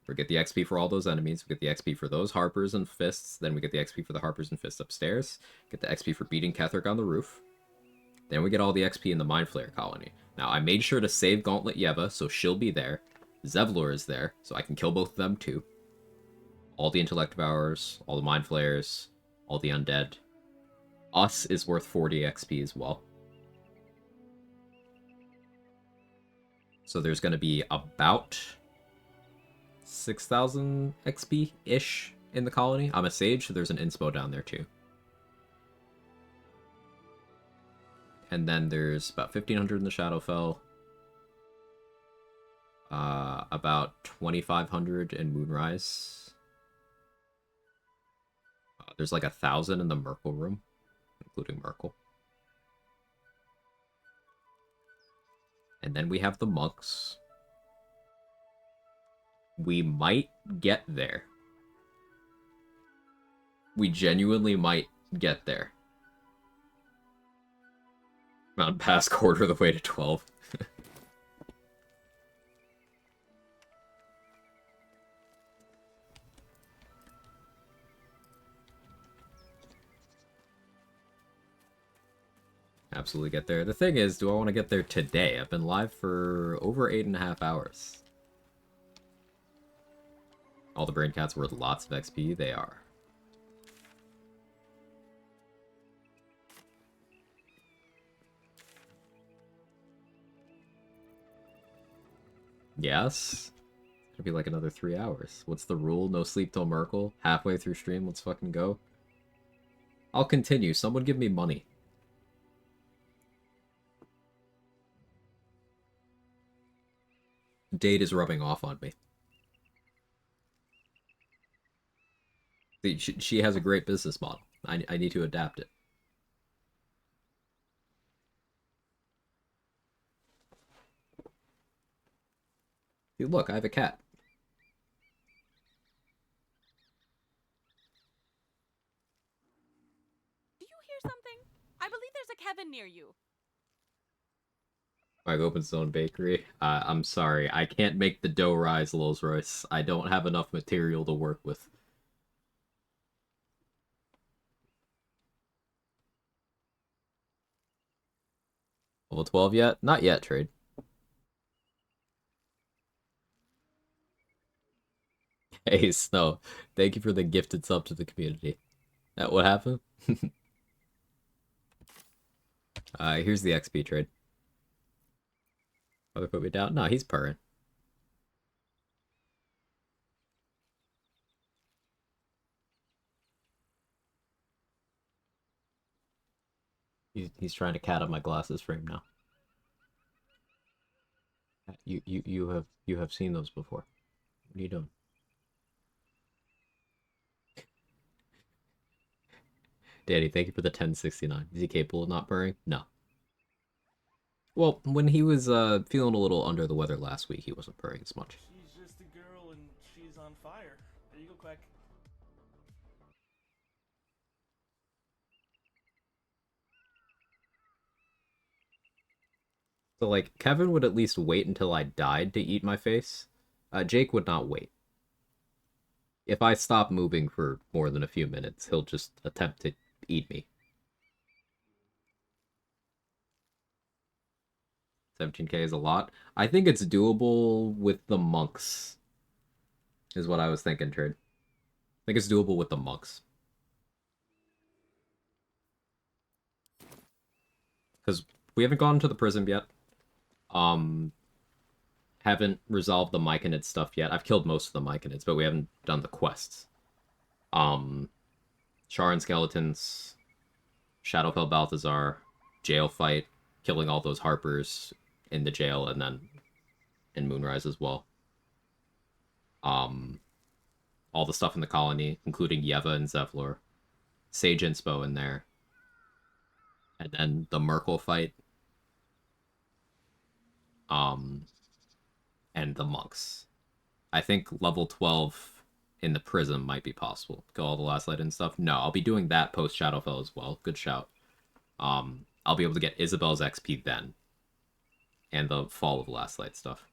We get the XP for all those enemies, we get the XP for those Harpers and Fists, then we get the XP for the Harpers and Fists upstairs, get the XP for beating Ketheric on the roof, then we get all the XP in the Mind Flayer colony. Now, I made sure to save Gauntlet Yeva, so she'll be there. Zevlor is there, so I can kill both of them too. All the Intellect Devourers, all the Mind Flayers, all the Undead. Us is worth 40 XP as well. So there's going to be about 6,000 XP-ish in the colony. I'm a sage, so there's an inspo down there too. And then there's about 1,500 in the Shadowfell. About 2,500 in Moonrise. There's like 1,000 in the Merkle room, including Merkle. And then we have the monks. We might get there. We genuinely might get there. Not past quarter of the way to 12. Absolutely get there. The thing is, do I want to get there today? I've been live for over 8.5 hours. All the brain cats worth lots of XP? They are. Yes? It's gonna be like another 3 hours. What's the rule? No sleep till Merkle? Halfway through stream, let's fucking go. I'll continue. Someone give me money. Date is rubbing off on me. See, she has a great business model. I need to adapt it. See, look, I have a cat. Do you hear something? I believe there's a Kevin near you. Quag opens his own bakery. I'm sorry, I can't make the dough rise, Rolls Royce. I don't have enough material to work with. Level 12 yet? Not yet, trade. Hey, Snow. Thank you for the gifted sub to the community. That what happened? Here's the XP trade. Mother put me down? No, he's purring. He's trying to cat up my glasses frame now. You have seen those before. What are you doing? Daddy, thank you for the 1069. Is he capable of not purring? No. Well, when he was feeling a little under the weather last week, he wasn't purring as much. She's just a girl and she's on fire. There you go, Quack. So, like, Kevin would at least wait until I died to eat my face. Jake would not wait. If I stop moving for more than a few minutes, he'll just attempt to eat me. 17k is a lot. I think it's doable with the monks, is what I was thinking, Trade. I think it's doable with the monks. Because we haven't gone to the prism yet. Haven't resolved the Myconid stuff yet. I've killed most of the Myconids, but we haven't done the quests. Sharon Skeletons, Shadowfell Balthazar, jail fight, killing all those Harpers in the jail, and then in Moonrise as well. All the stuff in the colony, including Yeva and Zevlor. Sage Inspo in there. And then the Merkle fight. And the monks. I think level 12 in the prism might be possible. Kill all the last light and stuff. No, I'll be doing that post Shadowfell as well. Good shout. I'll be able to get Isabel's XP then. And the Fall of Last Light stuff.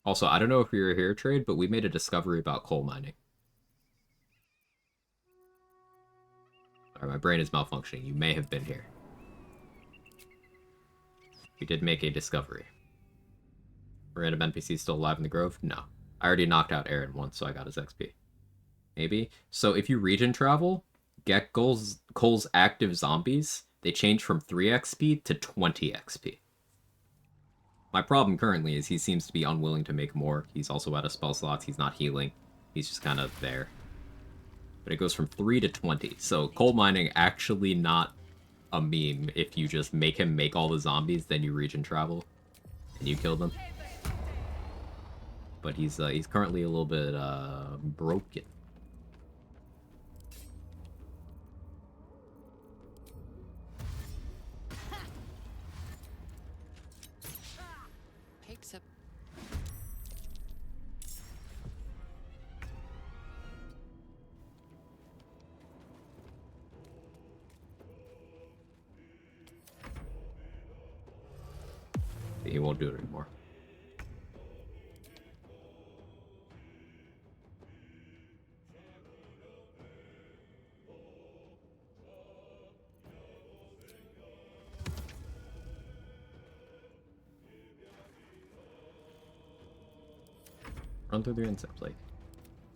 Also, I don't know if you were here, Trade, but we made a discovery about coal mining. Sorry, my brain is malfunctioning. You may have been here. We did make a discovery. Random NPC still alive in the Grove? No. I already knocked out Aaron once, so I got his XP. Maybe. So if you region travel, get Cole's active zombies, they change from 3 XP to 20 XP. My problem currently is he seems to be unwilling to make more. He's also out of spell slots. He's not healing. He's just kind of there. But it goes from 3 to 20. So coal mining actually not a meme if you just make him make all the zombies, then you region travel and you kill them. But he's currently a little bit broken. Picks up. He won't do it anymore. Run through the insect lake.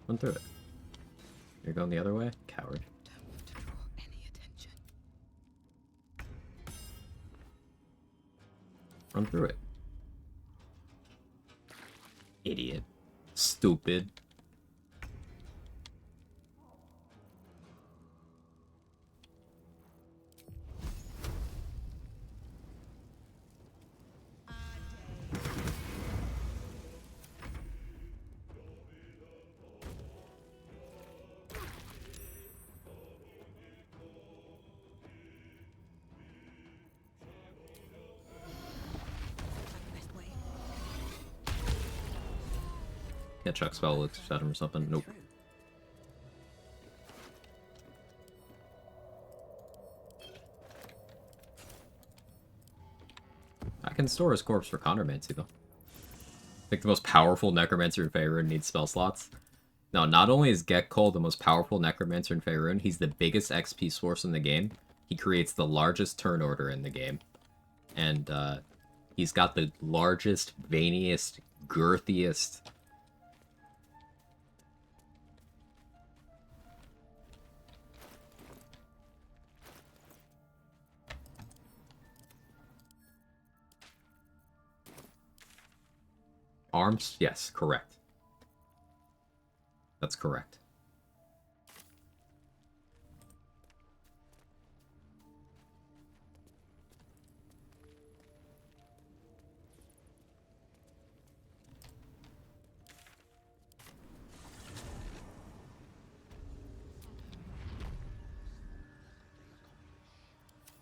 Run through it. You're going the other way? Coward. Don't want to draw any attention. Run through it. Idiot. Stupid. Yeah, Chuck spell looks at him or something. Nope. I can store his corpse for Connormancy, though. I think the most powerful Necromancer in Faerun needs spell slots. Now, not only is Gekko the most powerful Necromancer in Faerun, he's the biggest XP source in the game. He creates the largest turn order in the game. And he's got the largest, veiniest, girthiest... arms? Yes, correct. That's correct.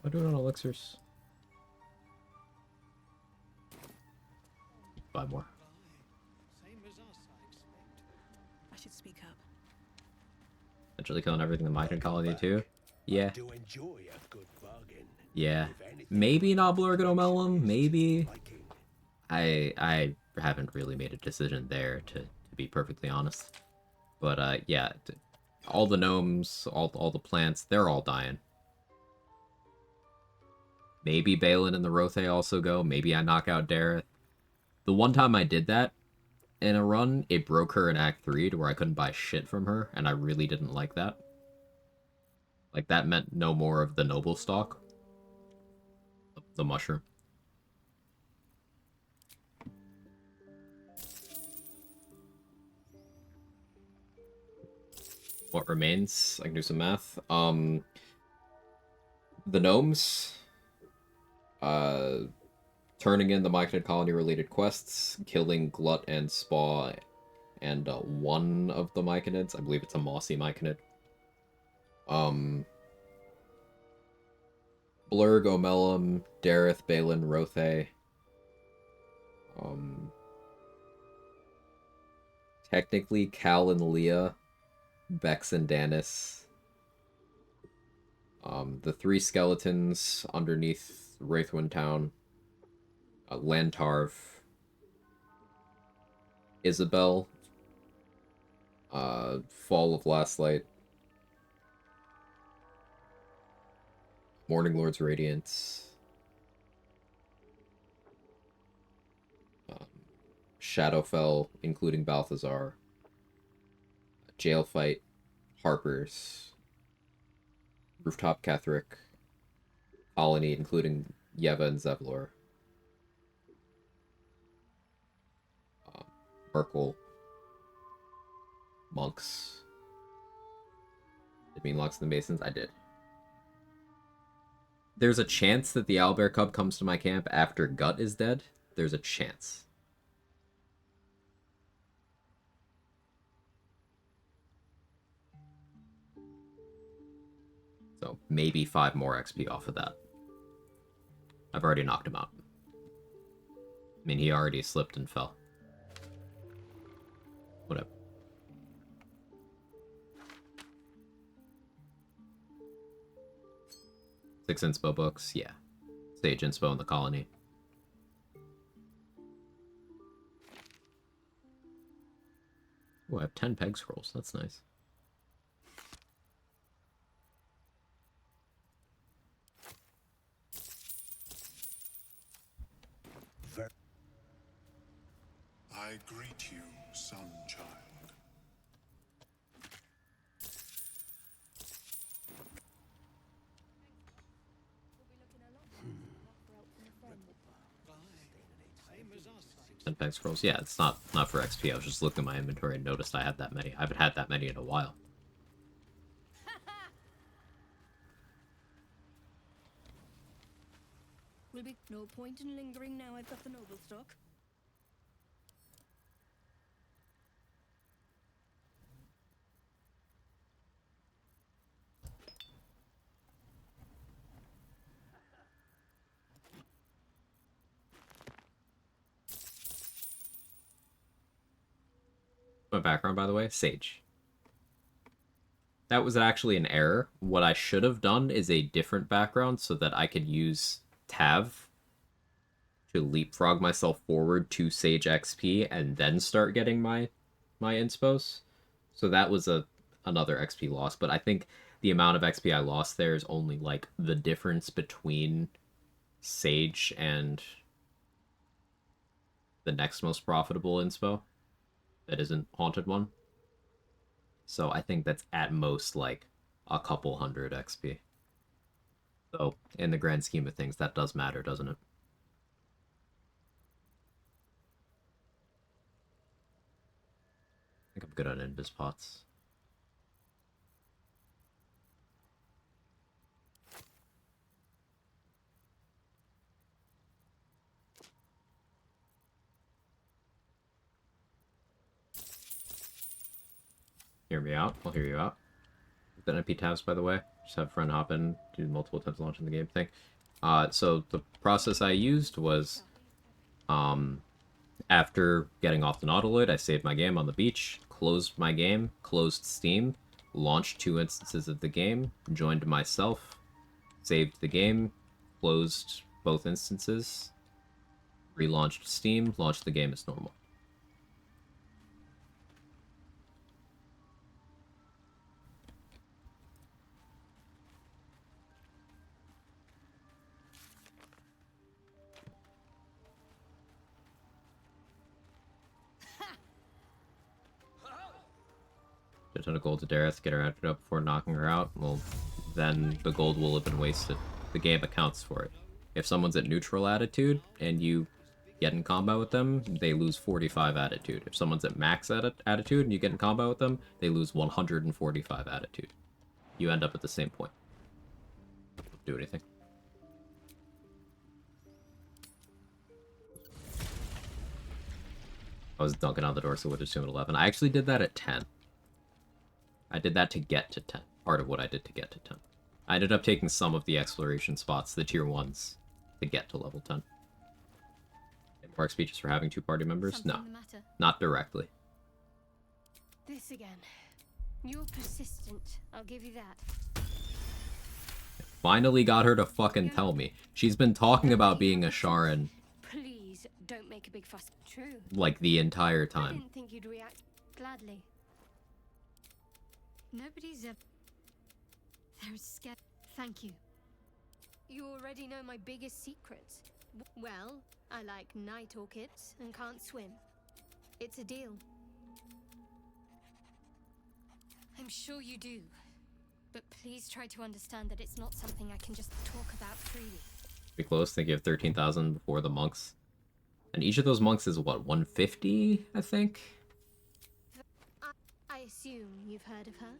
What do I do on elixirs? Buy more. I should speak up. Essentially killing everything in the Myton colony too. Yeah. Do enjoy a good bargain. Yeah. Maybe not Blurgonomelum, maybe. I haven't really made a decision there to be perfectly honest. But yeah, all the gnomes, all the plants, they're all dying. Maybe Balin and the Rothe also go. Maybe I knock out Dareth. The one time I did that in a run, it broke her in Act 3 to where I couldn't buy shit from her, and I really didn't like that. Like, that meant no more of the noble stock. The mushroom. What remains? I can do some math. The gnomes... turning in the Myconid colony related quests, killing Glut and Spaw, and one of the Myconids. I believe it's a mossy Myconid. Blurg, Omelum, Dareth, Balin, Rothe. Technically Cal and Leah, Bex and Danis. The 3 skeletons underneath Wraithwind Town. Lantarv, Isabel, Fall of Last Light, Morning Lord's Radiance, Shadowfell, including Balthazar, Jail Fight, Harper's, rooftop Catherick colony, including Yeva and Zevlor. Merkel. Monks. Did mean locks in the Masons? I did. There's a chance that the owlbear cub comes to my camp after Gut is dead. There's a chance. So maybe 5 more XP off of that. I've already knocked him out. I mean, he already slipped and fell. Whatever. Six inspo books, yeah. Sage inspo in the colony. Oh, I have 10 peg scrolls. That's nice. I greet you, son child. And peg scrolls. Yeah, it's not for XP. I was just looking at my inventory and noticed I had that many. I haven't had that many in a while. Will be no point in lingering now I've got the noble stock. My background, by the way, Sage. That was actually an error. What I should have done is a different background so that I could use Tav to leapfrog myself forward to Sage XP and then start getting my inspos. So that was another XP loss, but I think the amount of XP I lost there is only like the difference between Sage and the next most profitable inspo that isn't Haunted one. So I think that's at most like a couple hundred XP. So in the grand scheme of things, that does matter, doesn't it? I think I'm good on invis pots. Hear me out. I'll hear you out. The NP tabs, by the way. Just have a friend hop in, do multiple attempts launching the game thing. So the process I used was, after getting off the Nautiloid, I saved my game on the beach, closed my game, closed Steam, launched 2 instances of the game, joined myself, saved the game, closed both instances, relaunched Steam, launched the game as normal. A ton of gold to Dareth, get her outfit up before knocking her out. Well, then the gold will have been wasted. The game accounts for it. If someone's at neutral attitude and you get in combat with them, they lose 45 attitude. If someone's at max attitude and you get in combat with them, they lose 145 attitude. You end up at the same point. Don't do anything. I was dunking on the door, so we'll just assume at 11. I actually did that at 10. I did that to get to 10. Part of what I did to get to 10. I ended up taking some of the exploration spots, the tier 1s, to get to level 10. More XP just for having 2 party members? Something No. the matter? Not directly. This again. You're persistent. I'll give you that. Finally got her to fucking tell me. She's been talking about being a Sharan Please don't make a big fuss. True. like the entire I time. didn't think you'd react gladly. Nobody's ever. They're scared. Thank you. You already know my biggest secrets. Well, I like night orchids and can't swim. It's a deal. I'm sure you do. But please try to understand that it's not something I can just talk about freely. Be close. Think you have 13,000 before the monks. And each of those monks is what, 150, I think? I assume you've heard of her.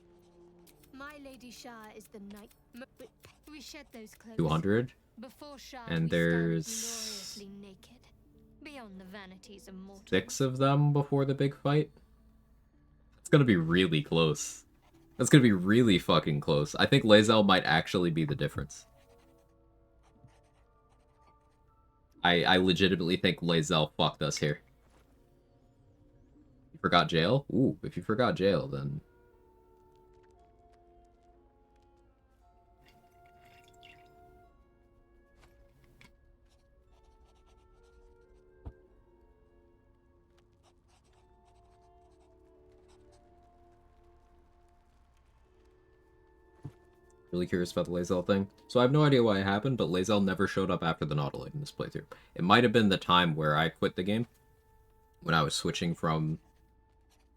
My Lady Shah is the knight. We shed those clothes. 200. Before Shah, And we there's stand gloriously naked, beyond the vanities of mortals. 6 of them before the big fight. It's gonna be really close. That's gonna be really fucking close. I think Lae'zel might actually be the difference. I legitimately think Lae'zel fucked us here. You forgot jail? Ooh, if you forgot jail, then... Really curious about the Lae'zel thing. So I have no idea why it happened, but Lae'zel never showed up after the Nautiloid in this playthrough. It might have been the time where I quit the game, when I was switching from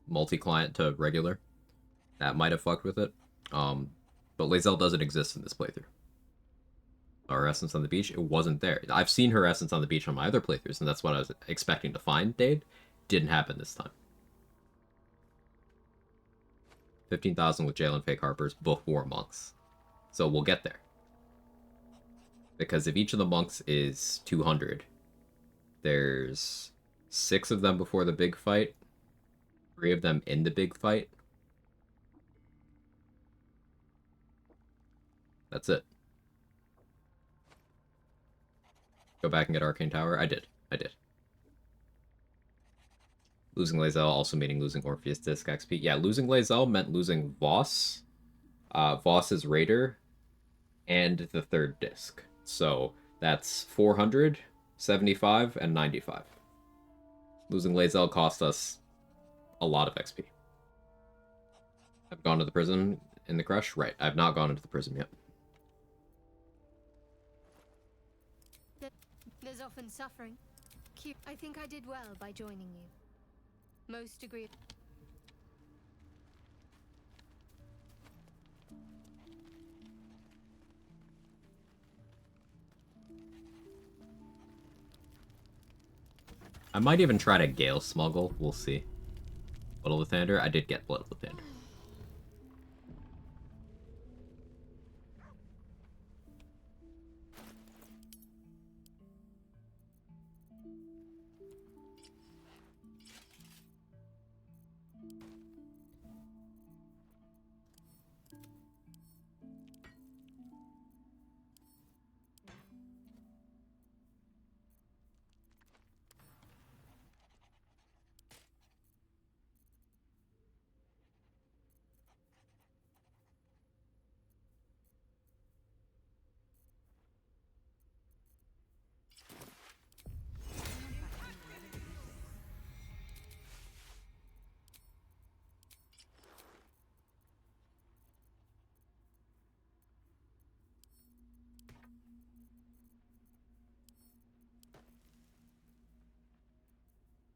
multi-client to regular. That might have fucked with it. But Lae'zel doesn't exist in this playthrough. Her essence on the beach, it wasn't there. I've seen her essence on the beach on my other playthroughs, and that's what I was expecting to find, Dade. Didn't happen this time. 15,000 with Jail and Fake Harpers before monks. So we'll get there. Because if each of the monks is 200, there's 6 of them before the big fight, 3 of them in the big fight. That's it. Go back and get Arcane Tower? I did. Losing Lae'zel also meaning losing Orpheus Disc XP. Yeah, losing Lae'zel meant losing Voss, Voss's Raider, and the 3rd disc. So that's 400, 75, and 95. Losing Lae'zel cost us a lot of XP. I've gone to the prison in the crush? Right, I've not gone into the prison yet. There's often suffering. I think I did well by joining you. Most agree. I might even try to Gale smuggle. We'll see. Blood of Lathander? I did get Blood of Lathander.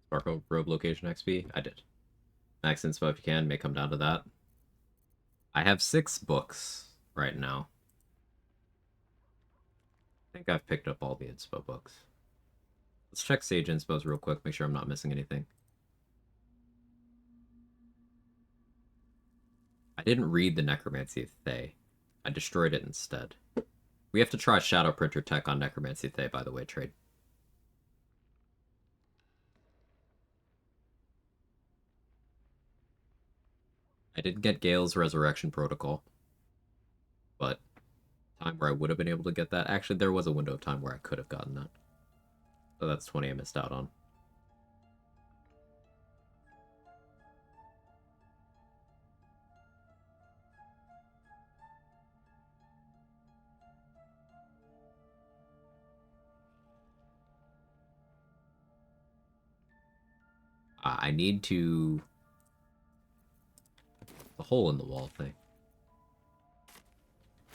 Sparkle Robe location XP? I did. Max inspo if you can, may come down to that. I have 6 books right now. I think I've picked up all the inspo books. Let's check Sage inspos real quick, make sure I'm not missing anything. I didn't read the Necromancy of Thay. I destroyed it instead. We have to try Shadow Printer Tech on Necromancy of Thay, by the way, Trade. I didn't get Gale's Resurrection Protocol, but time where I would have been able to get that. Actually, there was a window of time where I could have gotten that. So that's 20 I missed out on. I need to... The hole in the wall thing.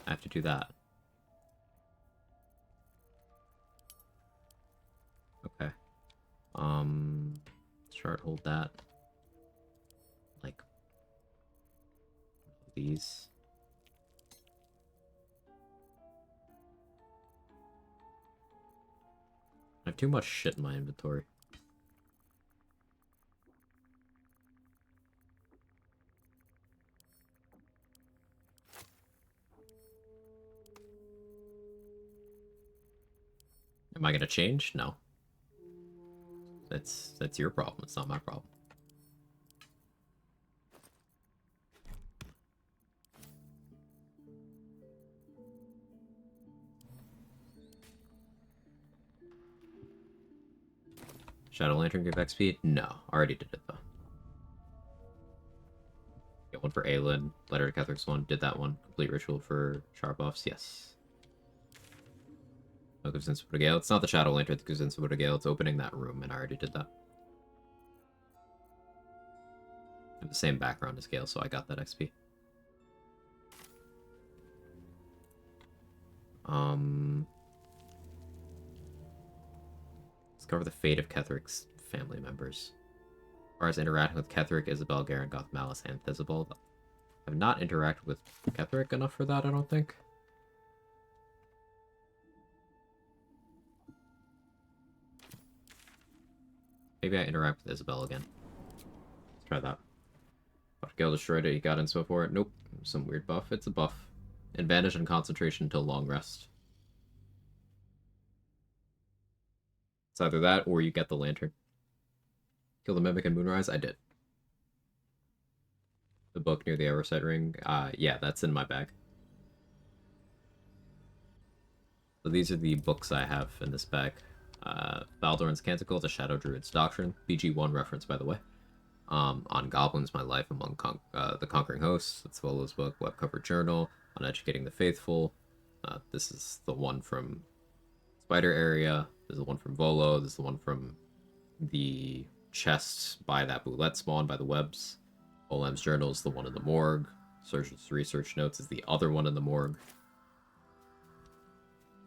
I have to do that. Okay. Chart hold that. Like these. I have too much shit in my inventory. Am I gonna change? No. That's your problem. It's not my problem. Shadow Lantern give XP? No. Already did it, though. Get one for Aelin. Letter to Kethric's one. Did that one. Complete ritual for sharp buffs? Yes. No, gives Insight to Gale. It's not the Shadow Lantern that gives Insight to Gale. It's opening that room, and I already did that. I have the same background as Gale, so I got that XP. Discover the fate of Kethric's family members. As far as interacting with Ketheric, Isabel, Garen, Goth, Malice, and Thisabel, I have not interacted with Ketheric enough for that, I don't think. Maybe I interact with Isabel again. Let's try that. But Gale destroyed it, you got inspo for it. Nope. Some weird buff. It's a buff. Advantage and concentration until long rest. It's either that or you get the lantern. Kill the Mimic and Moonrise? I did. The book near the Oversight Ring? Yeah, that's in my bag. So these are the books I have in this bag. Baldorn's Canticle, The Shadow Druid's Doctrine, BG1 reference, by the way. On Goblins, My Life Among the Conquering Hosts, that's Volo's book. Webcover Journal, on Educating the Faithful. This is the one from Spider Area. This is the one from Volo. This is the one from the chest by that Boulette spawn by the webs. Olem's Journal is the one in the morgue. Surgeon's Research Notes is the other one in the morgue.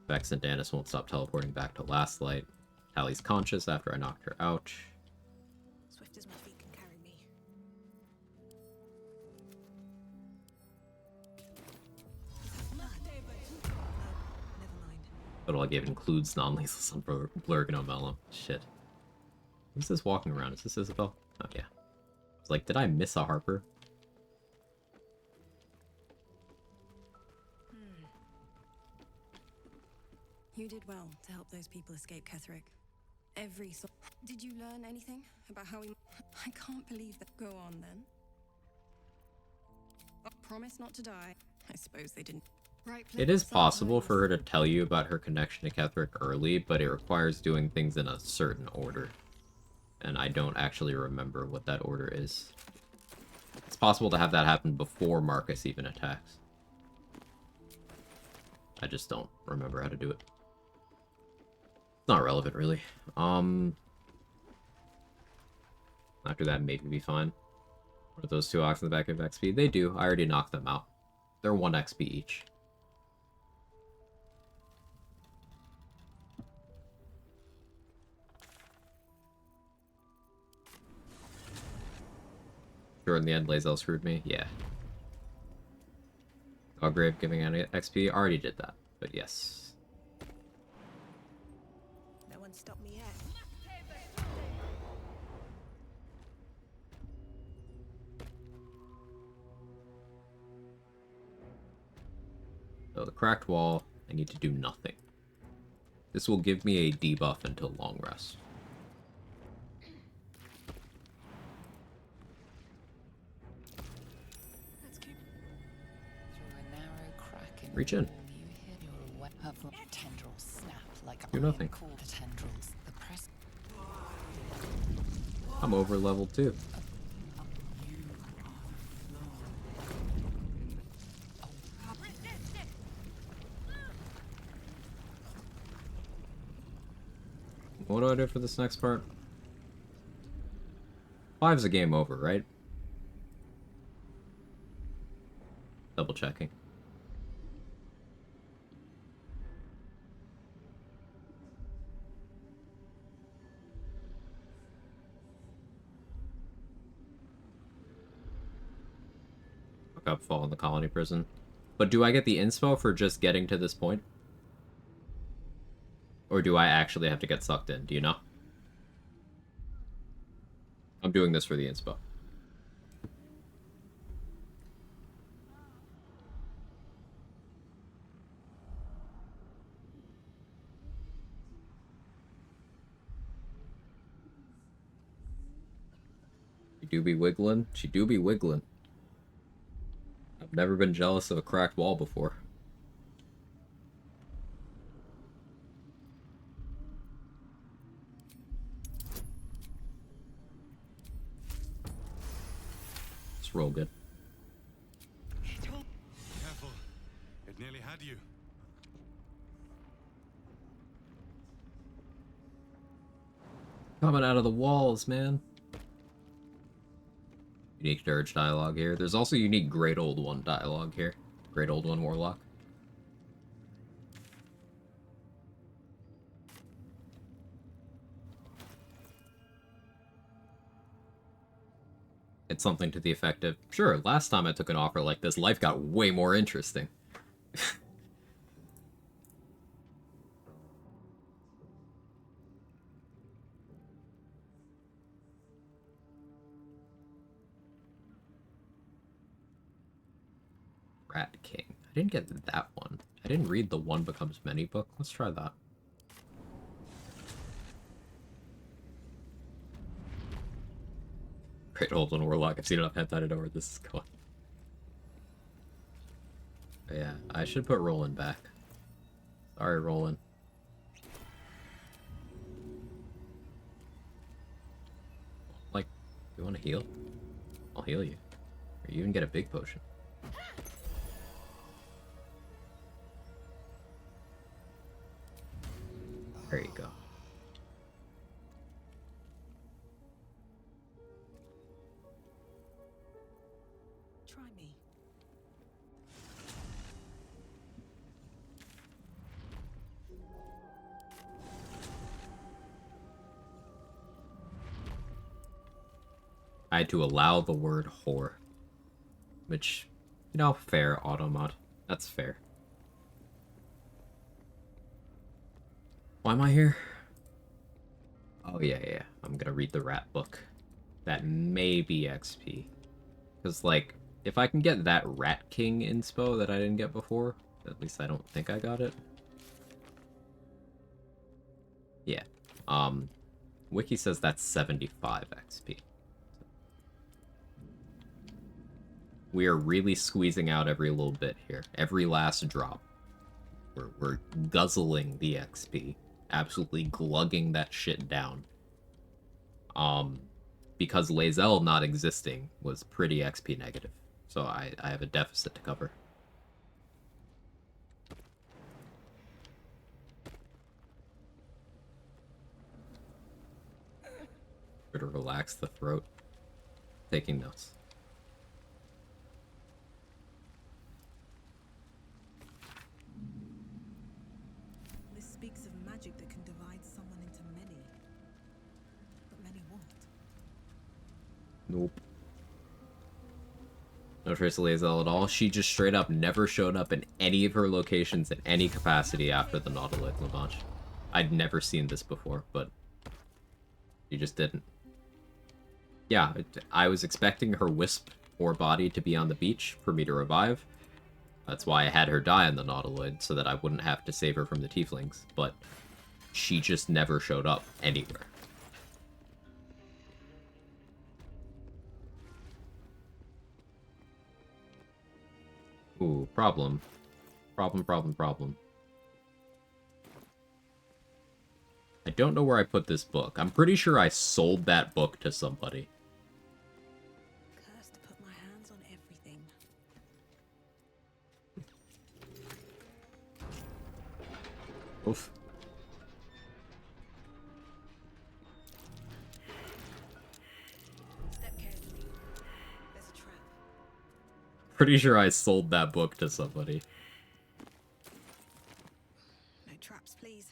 Vex and Danis won't stop teleporting back to Last Light. Tally's conscious after I knocked her out. Swift as my feet can carry me. Total I gave includes non-lethal on Blurgano Mellow. Shit. Who's this walking around? Is this Isabel? Oh, yeah. I was like, did I miss a Harper? You did well to help those people escape Ketheric. Did you learn anything about how we... I can't believe that. Go on, then. Promise not to die. I suppose they didn't... Right. It is possible for her to tell you about her connection to Ketheric early, but it requires doing things in a certain order. And I don't actually remember what that order is. It's possible to have that happen before Marcus even attacks. I just don't remember how to do it. It's not relevant, really. After that, maybe be fine. What are those two ox in the back of XP? They do. I already knocked them out. They're 1 XP each. Sure, in the end, Lae'zel screwed me? Yeah. Grave giving any XP? Already did that, but yes. No one stopped me yet. So the cracked wall, I need to do nothing. This will give me a debuff until long rest. Reach in. Do nothing. I'm over level 2. What do I do for this next part? 5's a game over, right? Double checking. Fuck up, fall in the colony prison. But do I get the inspo for just getting to this point? Or do I actually have to get sucked in? Do you know? I'm doing this for the inspo. She do be wiggling. She do be wiggling. I've never been jealous of a cracked wall before. Just roll good. Careful. It nearly had you. Coming out of the walls, man. Unique Dirge dialogue here. There's also unique Great Old One dialogue here. Great Old One Warlock. It's something to the effect of, sure, last time I took an offer like this, life got way more interesting. Rat King. I didn't get that one. I didn't read the One Becomes Many book. Let's try that. Great Old One Warlock. I've seen enough hentai to know where this is going. But yeah, I should put Roland back. Sorry, Roland. Like, you want to heal? I'll heal you. Or you even get a big potion. There you go. Try me. I had to allow the word whore. Which, you know, fair, Automod. That's fair. Why am I here? Oh, yeah. I'm gonna read the rat book. That may be XP. Because, like, if I can get that Rat King inspo that I didn't get before, at least I don't think I got it. Yeah. Wiki says that's 75 XP. We are really squeezing out every little bit here. Every last drop. We're guzzling the XP. Absolutely glugging that shit down. Because Lae'zel not existing was pretty XP negative. So I have a deficit to cover. To relax the throat. Taking notes. This speaks of magic that can divide someone into many. But many what? Nope. No trace of Lae'zel at all. She just straight up never showed up in any of her locations in any capacity after the Nautiloid launch. I'd never seen this before, but she just didn't. Yeah, I was expecting her wisp or body to be on the beach for me to revive. That's why I had her die on the Nautiloid, so that I wouldn't have to save her from the Tieflings, but she just never showed up anywhere. Ooh, problem. Problem. I don't know where I put this book. I'm pretty sure I sold that book to somebody. Cursed to put my hands on everything. Oof. Step carefully. There's a trap. Pretty sure I sold that book to somebody. No traps, please.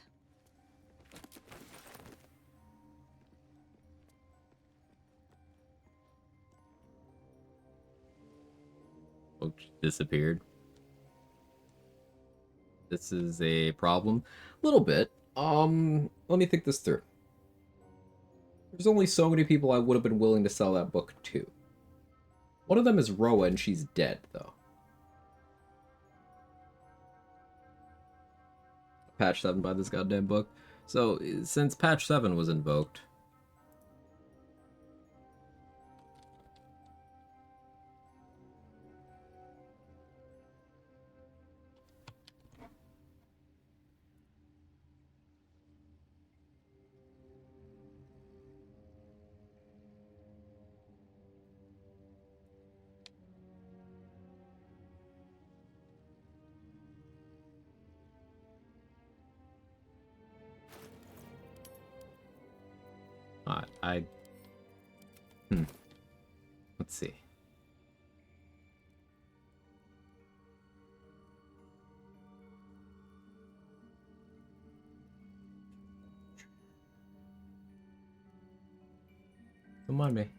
Book disappeared. This is a problem. A little bit. Let me think this through. There's only so many people I would have been willing to sell that book to. One of them is Roa, and she's dead, though. Patch 7 by this goddamn book. So, since patch 7 was invoked... Let's see. Don't mind me. It's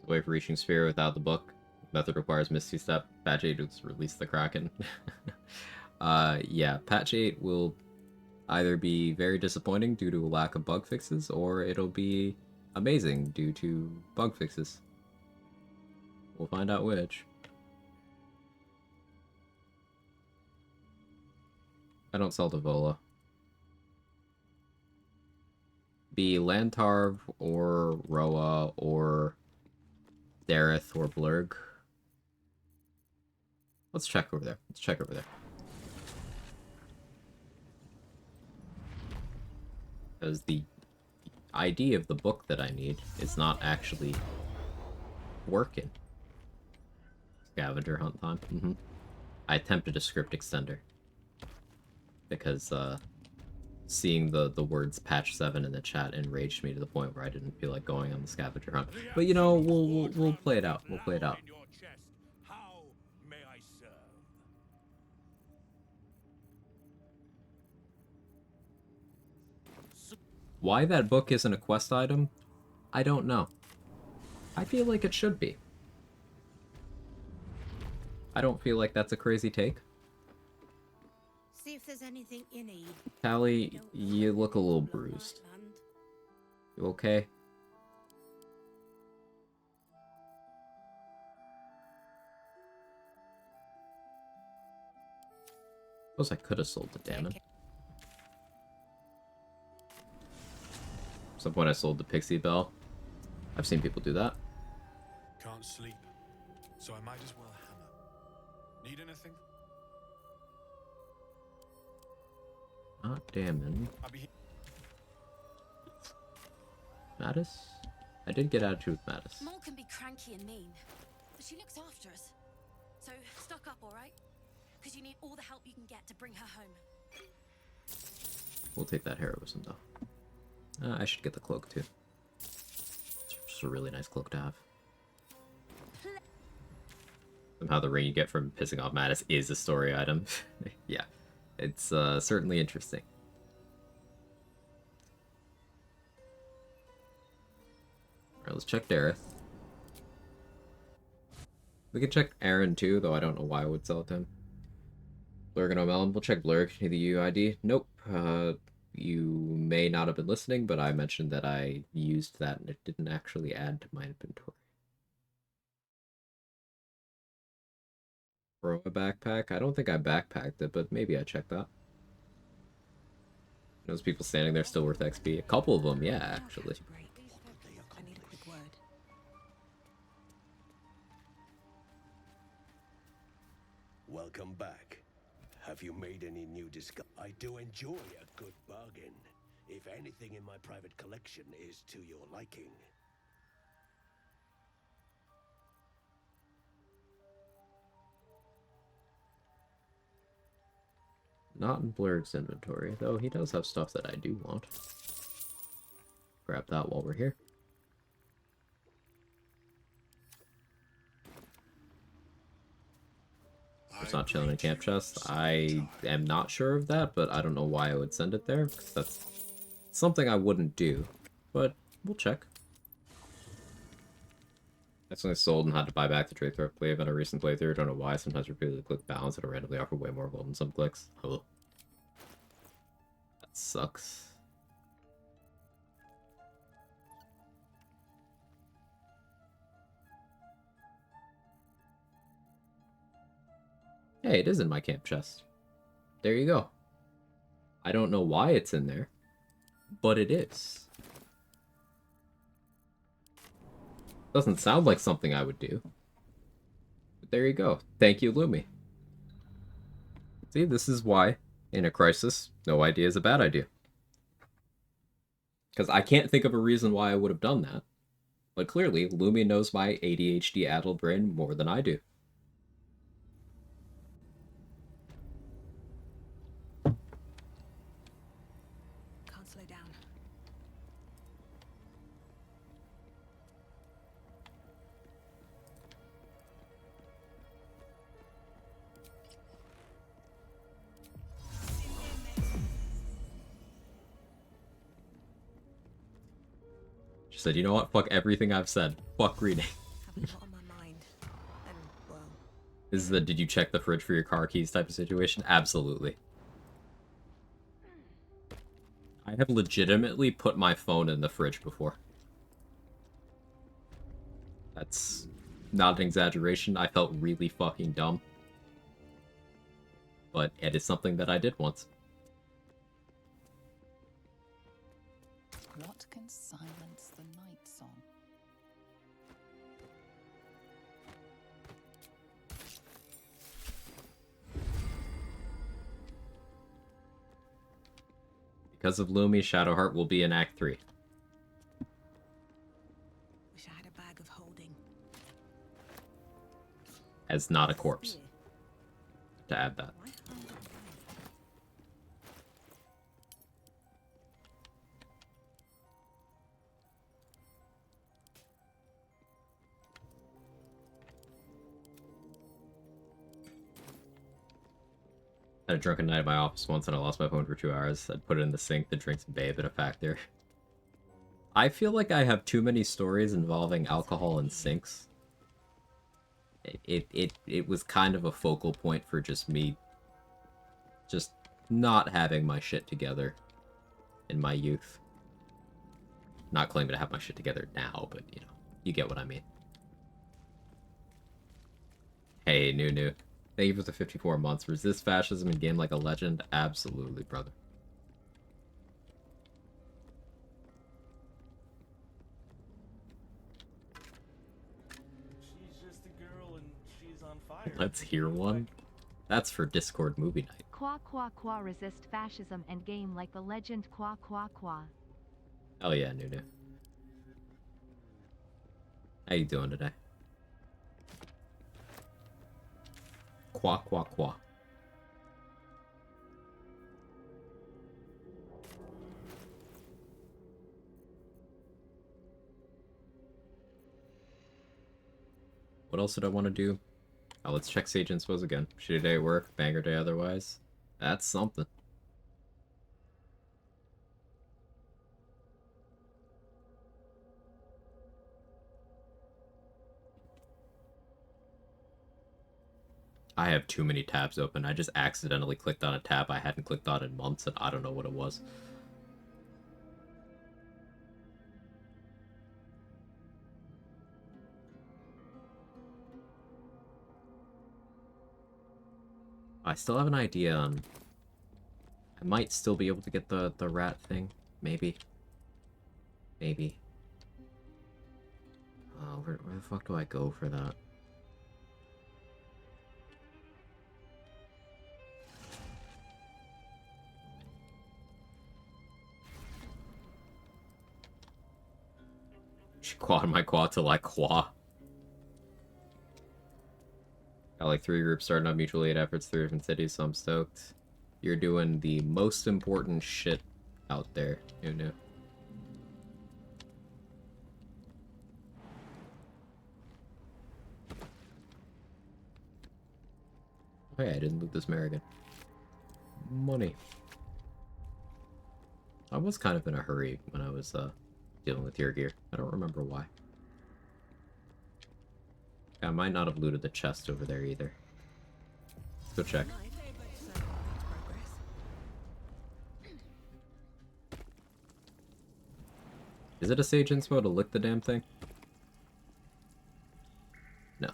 a way of reaching Sphere without the book. Method requires Misty Step. Patch 8 is release the Kraken. Yeah, patch 8 will either be very disappointing due to a lack of bug fixes, or it'll be amazing due to bug fixes. We'll find out which. I don't sell to Vola. Be Lantarv or Roa or Dareth or Blurg. Let's check over there. Let's check over there. Because the ID of the book that I need is not actually working. Scavenger hunt time. I attempted a script extender. Because seeing the words patch 7 in the chat enraged me to the point where I didn't feel like going on the scavenger hunt. But you know, we'll play it out. We'll play it out. Why that book isn't a quest item, I don't know. I feel like it should be. I don't feel like that's a crazy take. See if there's anything you need. Callie, you look a little bruised. You okay? Suppose I could have sold the Damon. At some point I sold the Pixie Bell. I've seen people do that. Can't sleep, so I might as well hammer. Need anything? Not Damon. Mattis? I did get attitude with Mattis. Mom can be cranky and mean, but she looks after us. So stock up, all right? Because you need all the help you can get to bring her home. We'll take that heroism though. I should get the cloak too. It's just a really nice cloak to have. Somehow the ring you get from pissing off Mattis is a story item. Yeah, it's certainly interesting. Alright, let's check Dareth. We can check Aaron too, though I don't know why I would sell it to him. Blurg and O'Melon, we'll check Blurg. Need the UID? Nope. You may not have been listening, but I mentioned that I used that and it didn't actually add to my inventory. Throw a backpack? I don't think I backpacked it, but maybe I checked that. Those people standing there still worth XP. A couple of them, yeah, actually. I need a quick word. Welcome back. Have you made any new discoveries? I do enjoy a good bargain, if anything in my private collection is to your liking. Not in Blurg's inventory, though he does have stuff that I do want. Grab that while we're here. It's not chilling in camp chest. I am not sure of that, but I don't know why I would send it there, because that's something I wouldn't do. But we'll check. Accidentally sold and had to buy back the trade correctly on a recent playthrough. Don't know why. Sometimes repeatedly click balance it'll randomly offer way more gold than some clicks. Oh. That sucks. Hey, it is in my camp chest. There you go. I don't know why it's in there, but it is. Doesn't sound like something I would do. But there you go. Thank you, Lumi. See, this is why, in a crisis, no idea is a bad idea. Because I can't think of a reason why I would have done that. But clearly, Lumi knows my ADHD-addled brain more than I do. Can't slow down. She said, you know what? Fuck everything I've said. Fuck reading. Have a lot on my mind. And, well, This is the did you check the fridge for your car keys type of situation? Absolutely. I have legitimately put my phone in the fridge before. That's not an exaggeration. I felt really fucking dumb. But it is something that I did once. What can silence the night song? Because of Lumi, Shadowheart will be in Act 3. wish I had a bag of holding. As not a corpse. To add that. I had a drunken night at my office once and I lost my phone for 2 hours. I'd put it in the sink, the drinks and babe, and a factor. I feel like I have too many stories involving alcohol and sinks. It was kind of a focal point for just me just not having my shit together in my youth. Not claiming to have my shit together now, but you know, you get what I mean. Hey, Nunu. Thank you for the 54 months. Resist fascism and game like a legend? Absolutely, brother. She's just a girl and she's on fire. Let's hear one. That's for Discord movie night. Qua qua qua resist fascism and game like the legend qua qua qua. Hell yeah, Nunu. How you doing today? Qua qua qua. What else did I want to do? Oh, let's check Sage Inspos again. Shitty day at work, banger day otherwise. That's something. I have too many tabs open. I just accidentally clicked on a tab I hadn't clicked on in months, and I don't know what it was. I still have an idea on... I might still be able to get the rat thing. Maybe. Maybe. Where the fuck do I go for that? She quad my quad to like qua. Got like 3 groups starting on mutual aid efforts, 3 different cities, so I'm stoked. You're doing the most important shit out there, Nunu. Oh yeah, I didn't loot this mare again. Money. I was kind of in a hurry when I was dealing with your gear. I don't remember why. I might not have looted the chest over there either. Let's go check. Is it a sage inspo to lick the damn thing? No.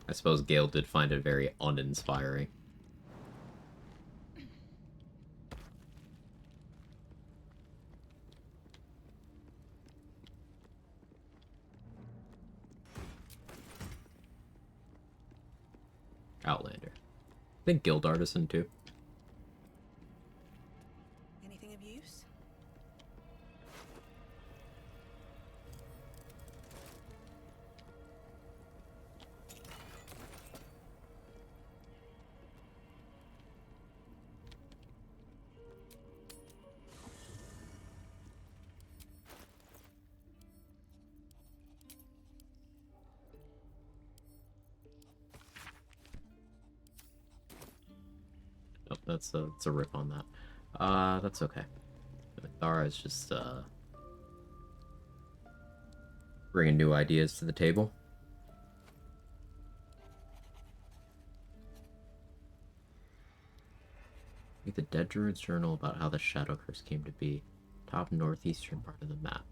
I suppose Gale did find it very uninspiring. Outlander. I think Guild Artisan too. Anything of use? Oh, that's a rip on that. That's okay. Thara is just bringing new ideas to the table. Read the Dead Druid's journal about how the Shadow Curse came to be. Top northeastern part of the map.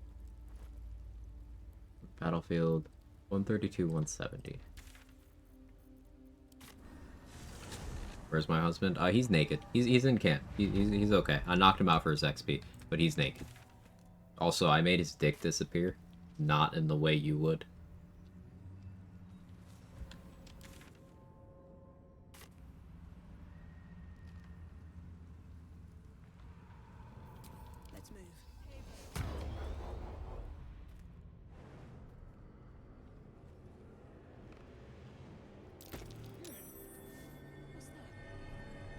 Battlefield 132-170. Where's my husband? He's naked. He's in camp. He's okay. I knocked him out for his XP, but he's naked. Also, I made his dick disappear. Not in the way you would. Let's move.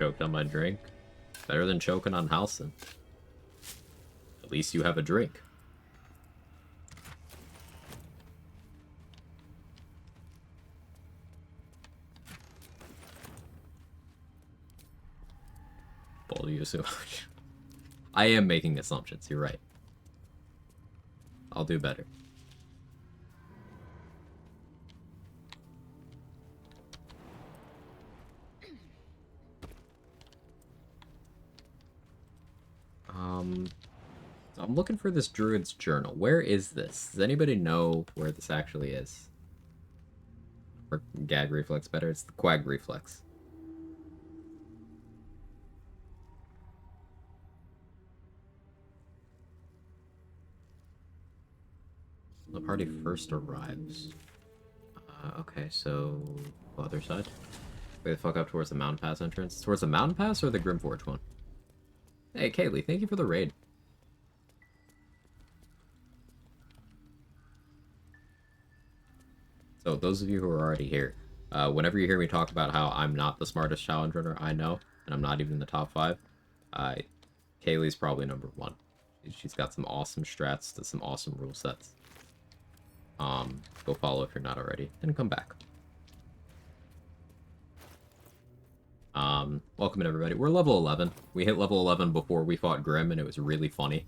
Choked on my drink. Better than choking on Halcyon. At least you have a drink. Bold of you so much. I am making assumptions, you're right. I'll do better. So I'm looking for this druid's journal. Where is this? Does anybody know where this actually is? Or gag reflex better? It's the Quag reflex. The party first arrives. Okay, so other side. Way the fuck up towards the Mountain Pass entrance. Towards the Mountain Pass or the Grimforge one? Hey, Kaylee, thank you for the raid. So, those of you who are already here, whenever you hear me talk about how I'm not the smartest challenge runner I know, and I'm not even in the top 5, Kaylee's probably number 1. She's got some awesome strats to some awesome rule sets. Go follow if you're not already, and come back. Welcome in everybody. We're level 11. We hit level 11 before we fought Grim, and it was really funny.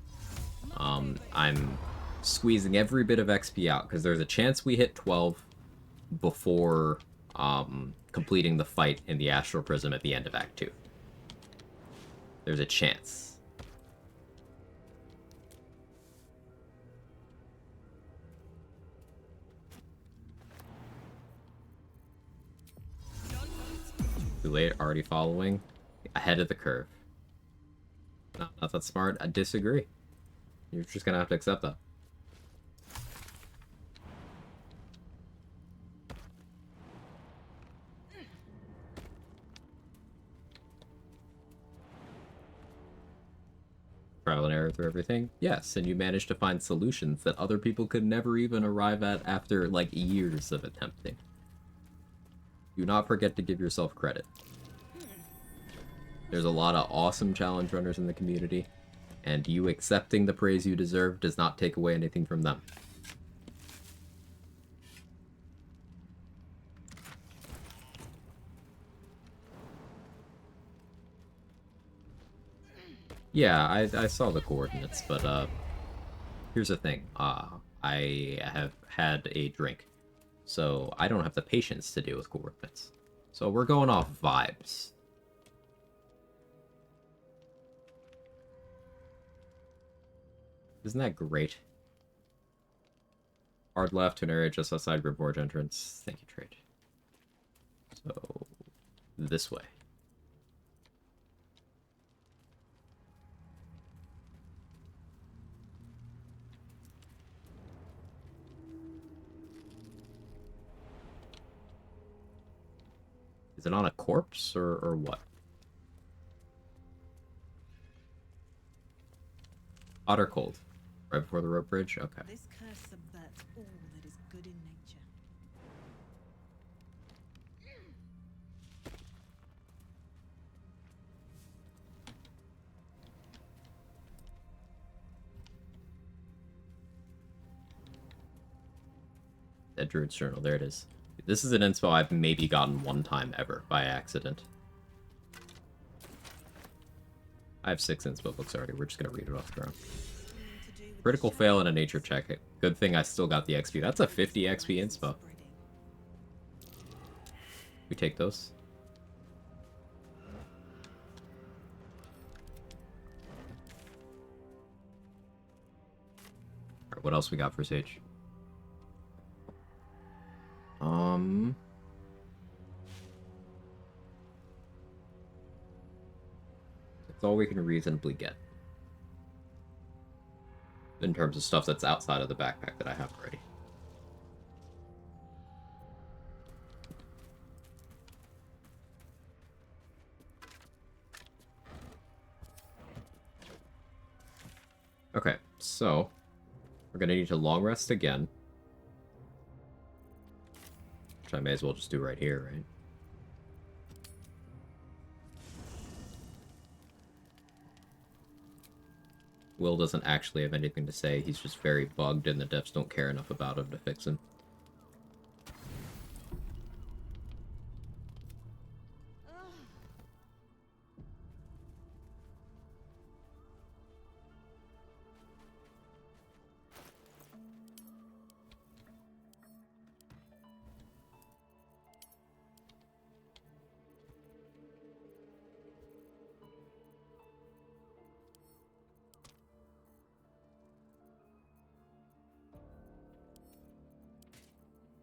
I'm squeezing every bit of XP out, because there's a chance we hit 12 before completing the fight in the Astral Prism at the end of Act 2. There's a chance. Too late, already following. Ahead of the curve. No, not that smart. I disagree. You're just gonna have to accept that. Trial and error through everything? Yes, and you managed to find solutions that other people could never even arrive at after, like, years of attempting. Do not forget to give yourself credit. There's a lot of awesome challenge runners in the community, and you accepting the praise you deserve does not take away anything from them. Yeah, I saw the coordinates, but here's the thing. I have had a drink, so I don't have the patience to deal with coordinates. So we're going off vibes. Isn't that great? Hard left to an area just outside Grimforge entrance. Thank you, trade. So, this way. Is it on a corpse, or what? Hot or cold? Right before the rope bridge? Okay. This curse subverts all that is good in nature. Dead Druid's Journal, there it is. This is an inspo I've maybe gotten one time ever, by accident. I have 6 inspo books already, we're just gonna read it off the ground. Critical fail in a nature check. Good thing I still got the XP. That's a 50 XP inspo. We take those. Alright, what else we got for Sage? That's all we can reasonably get. In terms of stuff that's outside of the backpack that I have already. Okay, so we're gonna need to long rest again. Which I may as well just do right here, right? Will doesn't actually have anything to say. He's just very bugged and the devs don't care enough about him to fix him.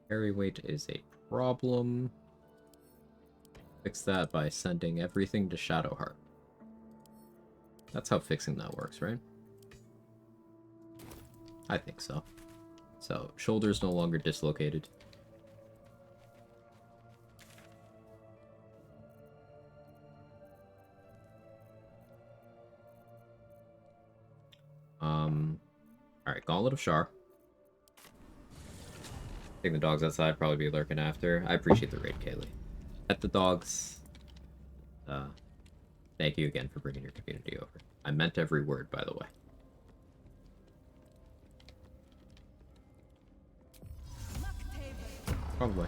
Carry weight is a problem. Fix that by sending everything to Shadowheart. That's how fixing that works, right? I think so. So, shoulder's no longer dislocated. Alright, Gauntlet of Shar. I think the dogs outside probably be lurking after. I appreciate the raid, Kaylee. At the dogs. Thank you again for bringing your community over. I meant every word, by the way. Probably.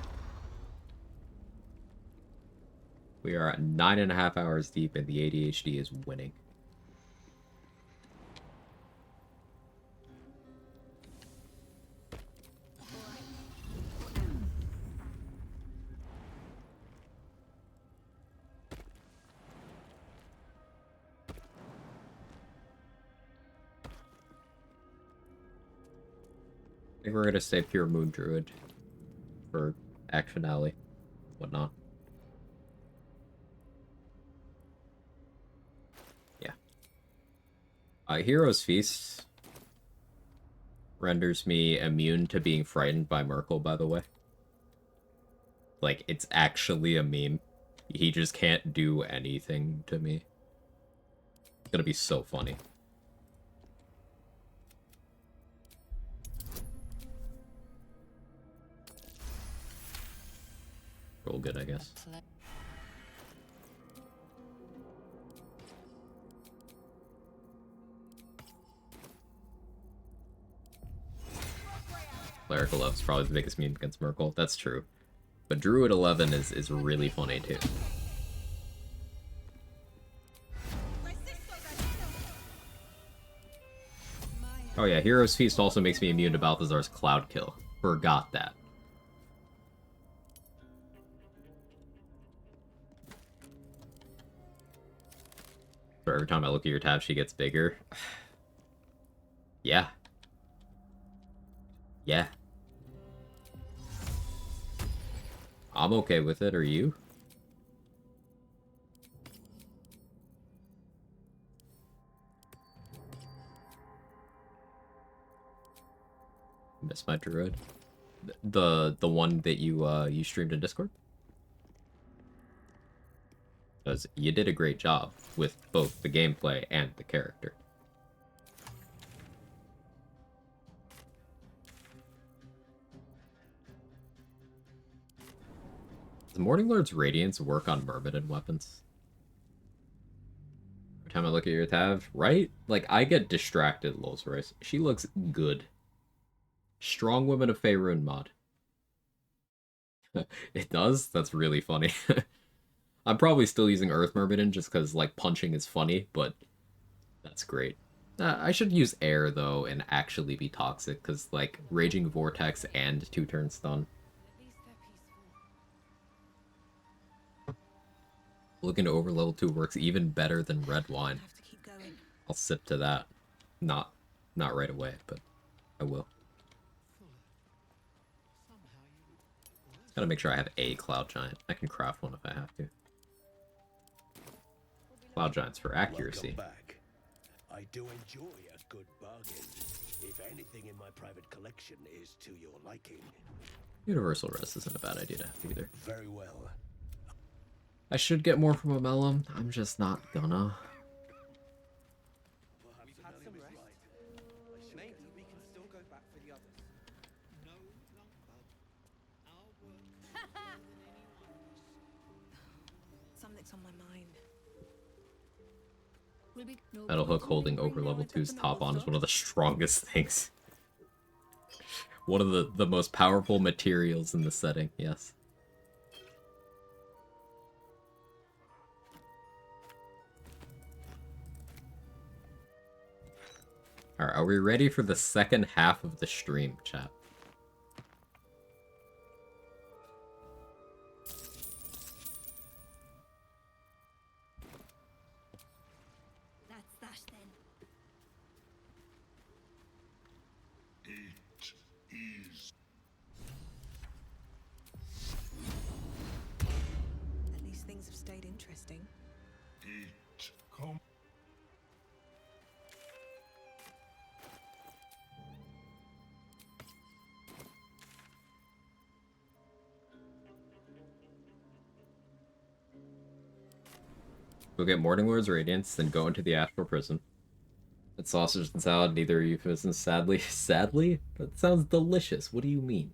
We are at 9.5 hours deep and the ADHD is winning. I think we're gonna stay pure Moon Druid for action alley, whatnot. Yeah. Hero's Feast renders me immune to being frightened by Merkel, by the way. Like, it's actually a meme. He just can't do anything to me. It's gonna be so funny. Roll good, I guess. Clerical 11 is probably the biggest meme against Merkel. That's true. But Druid 11 is really funny, too. Oh yeah, Hero's Feast also makes me immune to Balthazar's Cloud Kill. Forgot that. So every time I look at your tab, she gets bigger. Yeah. Yeah. I'm okay with it, are you? Miss my druid. The one that you streamed in Discord? Because you did a great job with both the gameplay and the character. Does Morning Lord's Radiance work on Myrmidon weapons? Every time I look at your tab, right? Like, I get distracted, Lols Royce. She looks good. Strong Women of Faerun mod. It does? That's really funny. I'm probably still using Earth Myrmidon just because, like, punching is funny, but that's great. I should use air, though, and actually be toxic, because, like, Raging Vortex and 2-turn stun. Looking to over level 2 works even better than red wine. I'll sip to that. Not right away, but I will. Gotta make sure I have a Cloud Giant. I can craft one if I have to. Cloud Giants for accuracy. Welcome back. I do enjoy a good bargain. If anything in my private collection is to your liking. Universal Rest isn't a bad idea to have either. Very well. I should get more from Amelum. I'm just not gonna. We've had some rest. Maybe we can still go back for the others. No, Lump Bub. Our work Something's on my mind. Metal Hook holding over level 2's top on is one of the strongest things. One of the most powerful materials in the setting, yes. Alright, are we ready for the second half of the stream, chat? That's that then. It is. At least things have stayed interesting. It come. Go get Morning Lord's Radiance, then go into the Astral Prison. It's sausage and salad, neither euphemism, sadly. Sadly? That sounds delicious. What do you mean?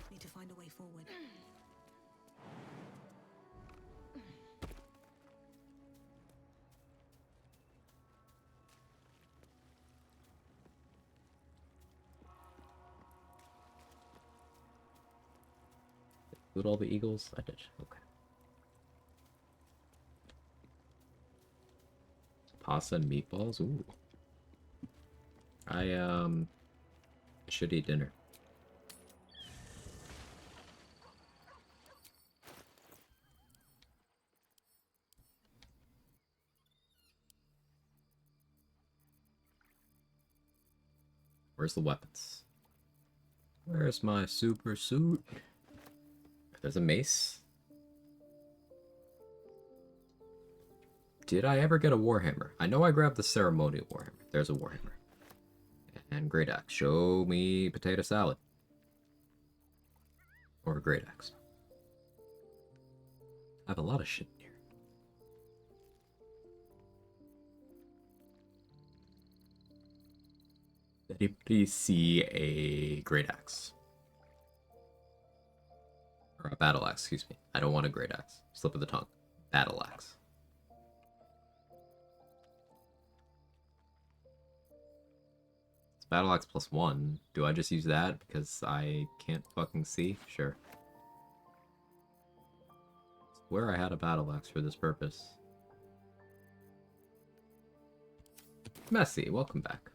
Need to find a way forward. Include all the eagles? I did. Okay. Pasta and meatballs? Ooh. I should eat dinner. Where's the weapons? Where's my super suit? There's a mace. Did I ever get a Warhammer? I know I grabbed the ceremonial Warhammer. There's a Warhammer. And Great Axe. Show me potato salad. Or a Great Axe. I have a lot of shit in here. Did anybody see a Great Axe? Or a Battle Axe, excuse me. I don't want a Great Axe. Slip of the tongue. Battle Axe. Battle axe +1. Do I just use that because I can't fucking see? Sure. Swear I had a battle axe for this purpose. Messy, welcome back.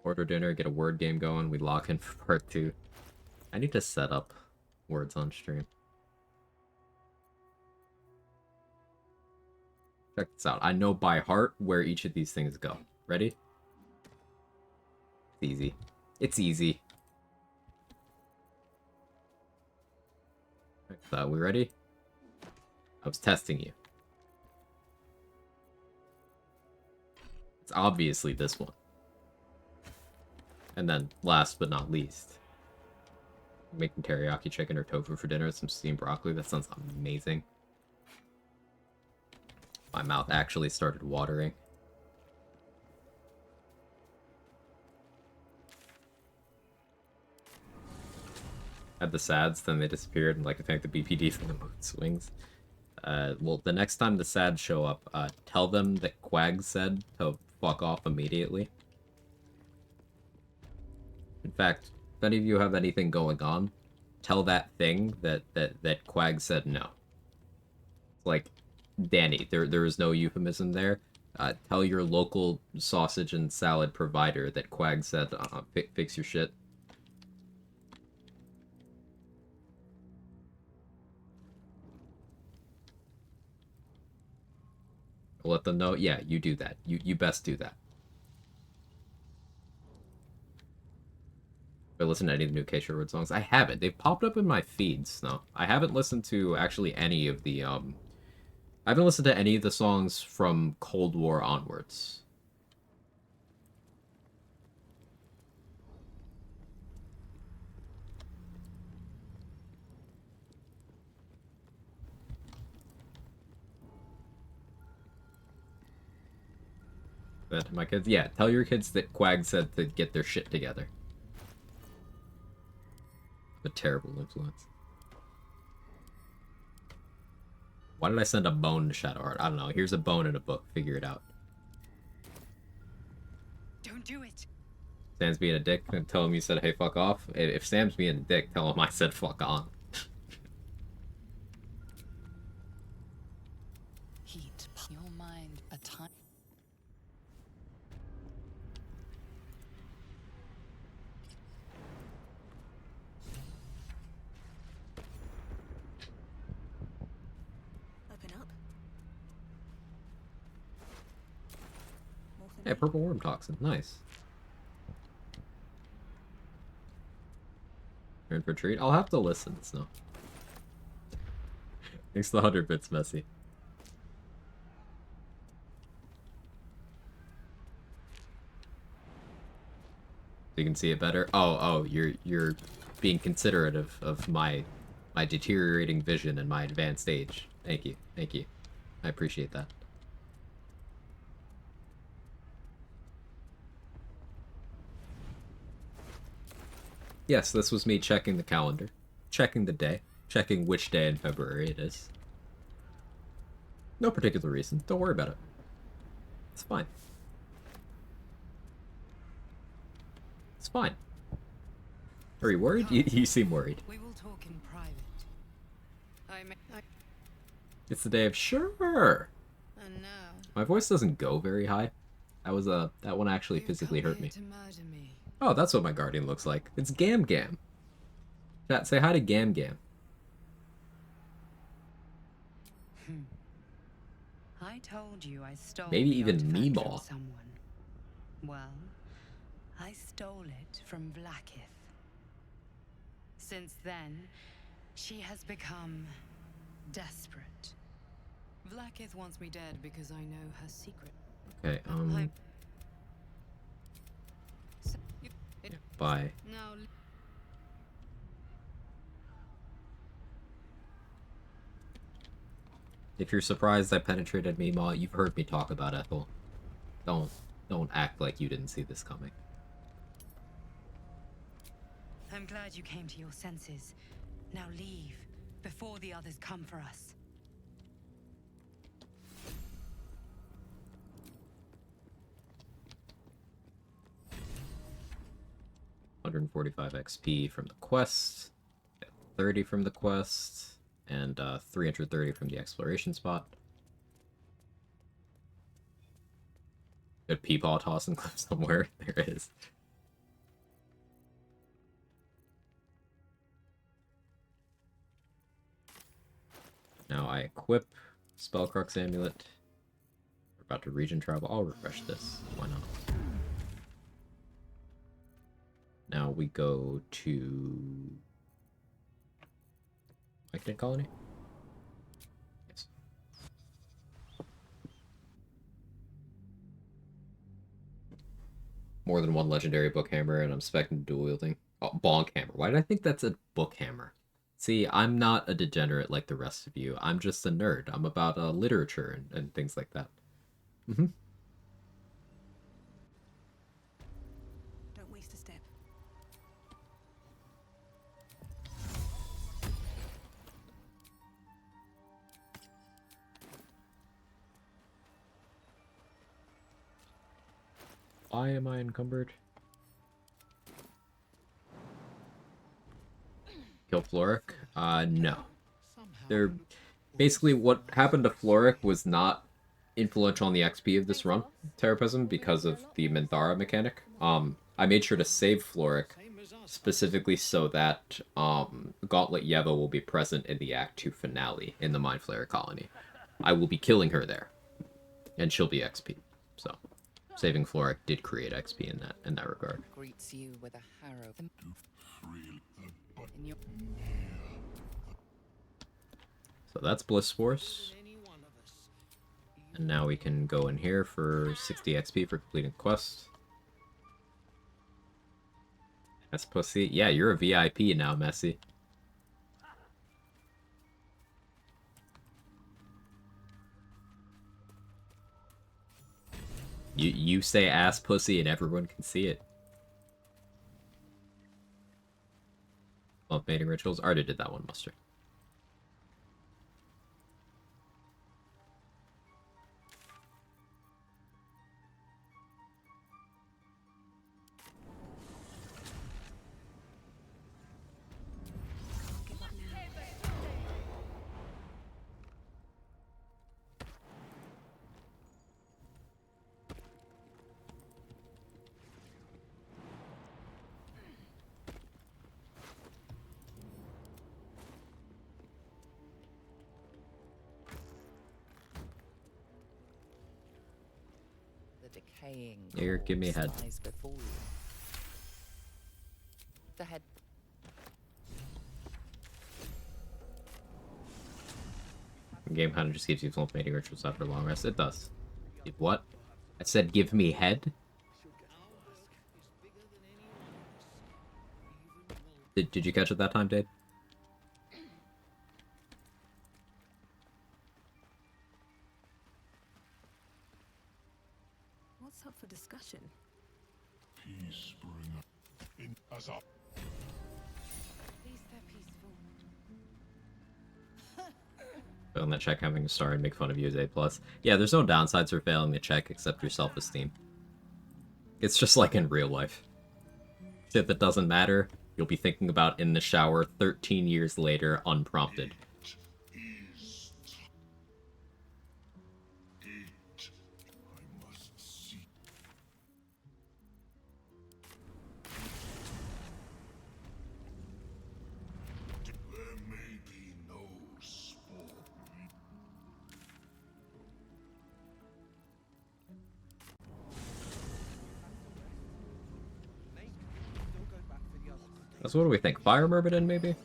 Order dinner, get a word game going. We lock in for part 2. I need to set up words on stream. Check this out. I know by heart where each of these things go. Ready? It's easy. It's easy. So, we ready? I was testing you. It's obviously this one. And then, last but not least, making teriyaki chicken or tofu for dinner with some steamed broccoli. That sounds amazing. My mouth actually started watering. Had the sads, then they disappeared, and like I thank the BPD for the mood swings. Well, the next time the sads show up, tell them that Quag said to fuck off immediately. In fact, if any of you have anything going on, tell that thing that Quag said no. It's like, Danny, there is no euphemism there. Tell your local sausage and salad provider that Quag said, fix your shit. Let them know, yeah, you do that. You best do that. Have I listened to any of the new Keisha Road songs? I haven't. They've popped up in my feeds, no. I haven't listened to actually any of the, I haven't listened to any of the songs from Cold War onwards. But my kids, yeah, tell your kids that Quag said to get their shit together. A terrible influence. Why did I send a bone to Shadowheart? I don't know. Here's a bone in a book. Figure it out. Don't do it. Sam's being a dick, and tell him you said, hey, fuck off. If Sam's being a dick, tell him I said fuck on. Heat. Your mind a time. Open up. Yeah, purple worm toxin. Nice. You're in for a treat? I'll have to listen, so. Thanks to the 100 bits, Messy. You can see it better? Oh, you're being considerate of my deteriorating vision and my advanced age. Thank you. Thank you. I appreciate that. Yes, this was me checking the calendar, checking the day, checking which day in February it is. No particular reason. Don't worry about it. It's fine. It's fine. Are you worried? You seem worried. We will talk in private. It's the day of sure. And now My voice doesn't go very high. That one actually physically hurt me. to murder me. Oh, that's what my guardian looks like. It's Gam Gam. Chat, say hi to Gam Gam. I told you I stole Maybe the even artifact from Meemaw. someone. Well, I stole it from Blackith. Since then, she has become desperate. Blackith wants me dead because I know her secret. Okay, bye. Now, If you're surprised I penetrated Meemaw, you've heard me talk about Ethel. Don't act like you didn't see this coming. I'm glad you came to your senses. Now leave, before the others come for us. 145 XP from the quest, 30 from the quest, and 330 from the exploration spot. Good peepaw tossing clip somewhere. There it is. Now I equip Spellcrux Amulet. We're about to region travel. I'll refresh this. Why not? Now we go to Myconid Colony? Yes. More than one legendary book hammer, and I'm expecting dual wielding. Oh, bonk hammer. Why did I think that's a book hammer? See, I'm not a degenerate like the rest of you. I'm just a nerd. I'm about literature and things like that. Mm-hmm. Don't waste a step. Why am I encumbered? Kill Floric? No. They're basically what happened to Floric was not influential on the XP of this run, Terrapism, because of the Minthara mechanic. I made sure to save Floric specifically so that Gauntlet Yeva will be present in the Act 2 finale in the Mind Flayer colony. I will be killing her there, and she'll be XP. So, saving Floric did create XP in that regard. Greets you with a harrow. So that's Bliss Force. And now we can go in here for 60 XP for completing the quest. That's pussy. Yeah, you're a VIP now, Messi. You say ass pussy and everyone can see it. Love mating rituals. Already did that one, Mustard. Decaying. Here, give me a head. The head. The game kind of just gives you full mating rituals after a long rest. It does. What? I said give me head? Did you catch it that time, Dave? What's up for discussion? Peace bringer. In us up. At least they're peaceful. Failing that check, having a star and make fun of you is A+. Yeah, there's no downsides for failing the check except your self-esteem. It's just like in real life. Shit that doesn't matter, you'll be thinking about in the shower 13 years later, unprompted. So what do we think? Fire Myrmidon, maybe?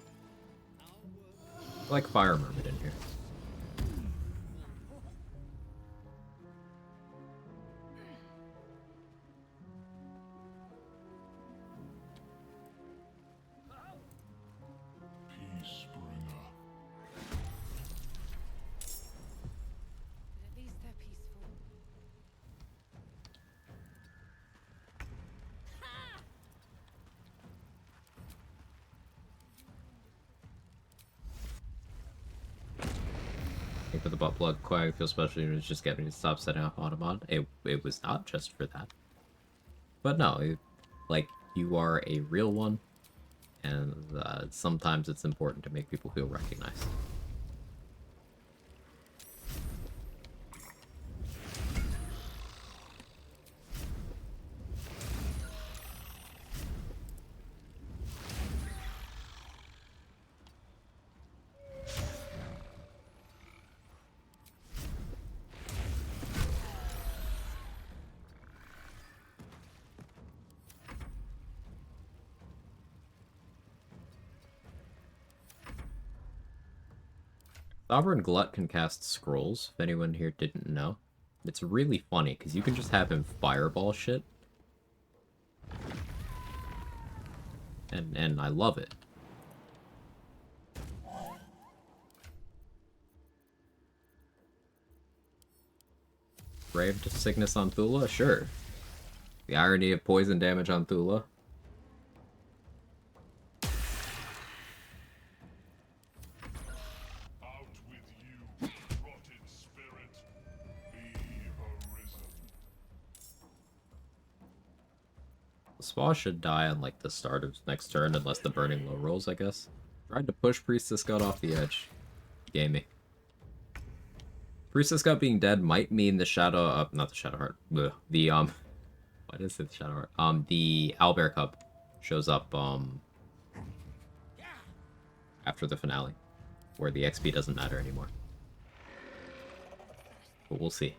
I like Fire Myrmidon here. Peace bringer. At least they're peaceful. For the butt plug, Quag feels special. It was just getting me to stop setting off Automod. It was not just for that. But no, like, you are a real one, and sometimes it's important to make people feel recognized. Sovereign Glut can cast scrolls, if anyone here didn't know. It's really funny, because you can just have him fireball shit. And I love it. Braved Sickness on Thula? Sure. The irony of poison damage on Thula. The Spa should die on, like, the start of next turn, unless the Burning Low rolls, I guess. Tried to push Priestess Gut off the edge. Gamey. Priestess Gut being dead might mean the Shadow... not the Shadow Heart. Blech. The, what is it, the Shadow Heart? The Owlbear Cub shows up, after the finale, where the XP doesn't matter anymore. But we'll see.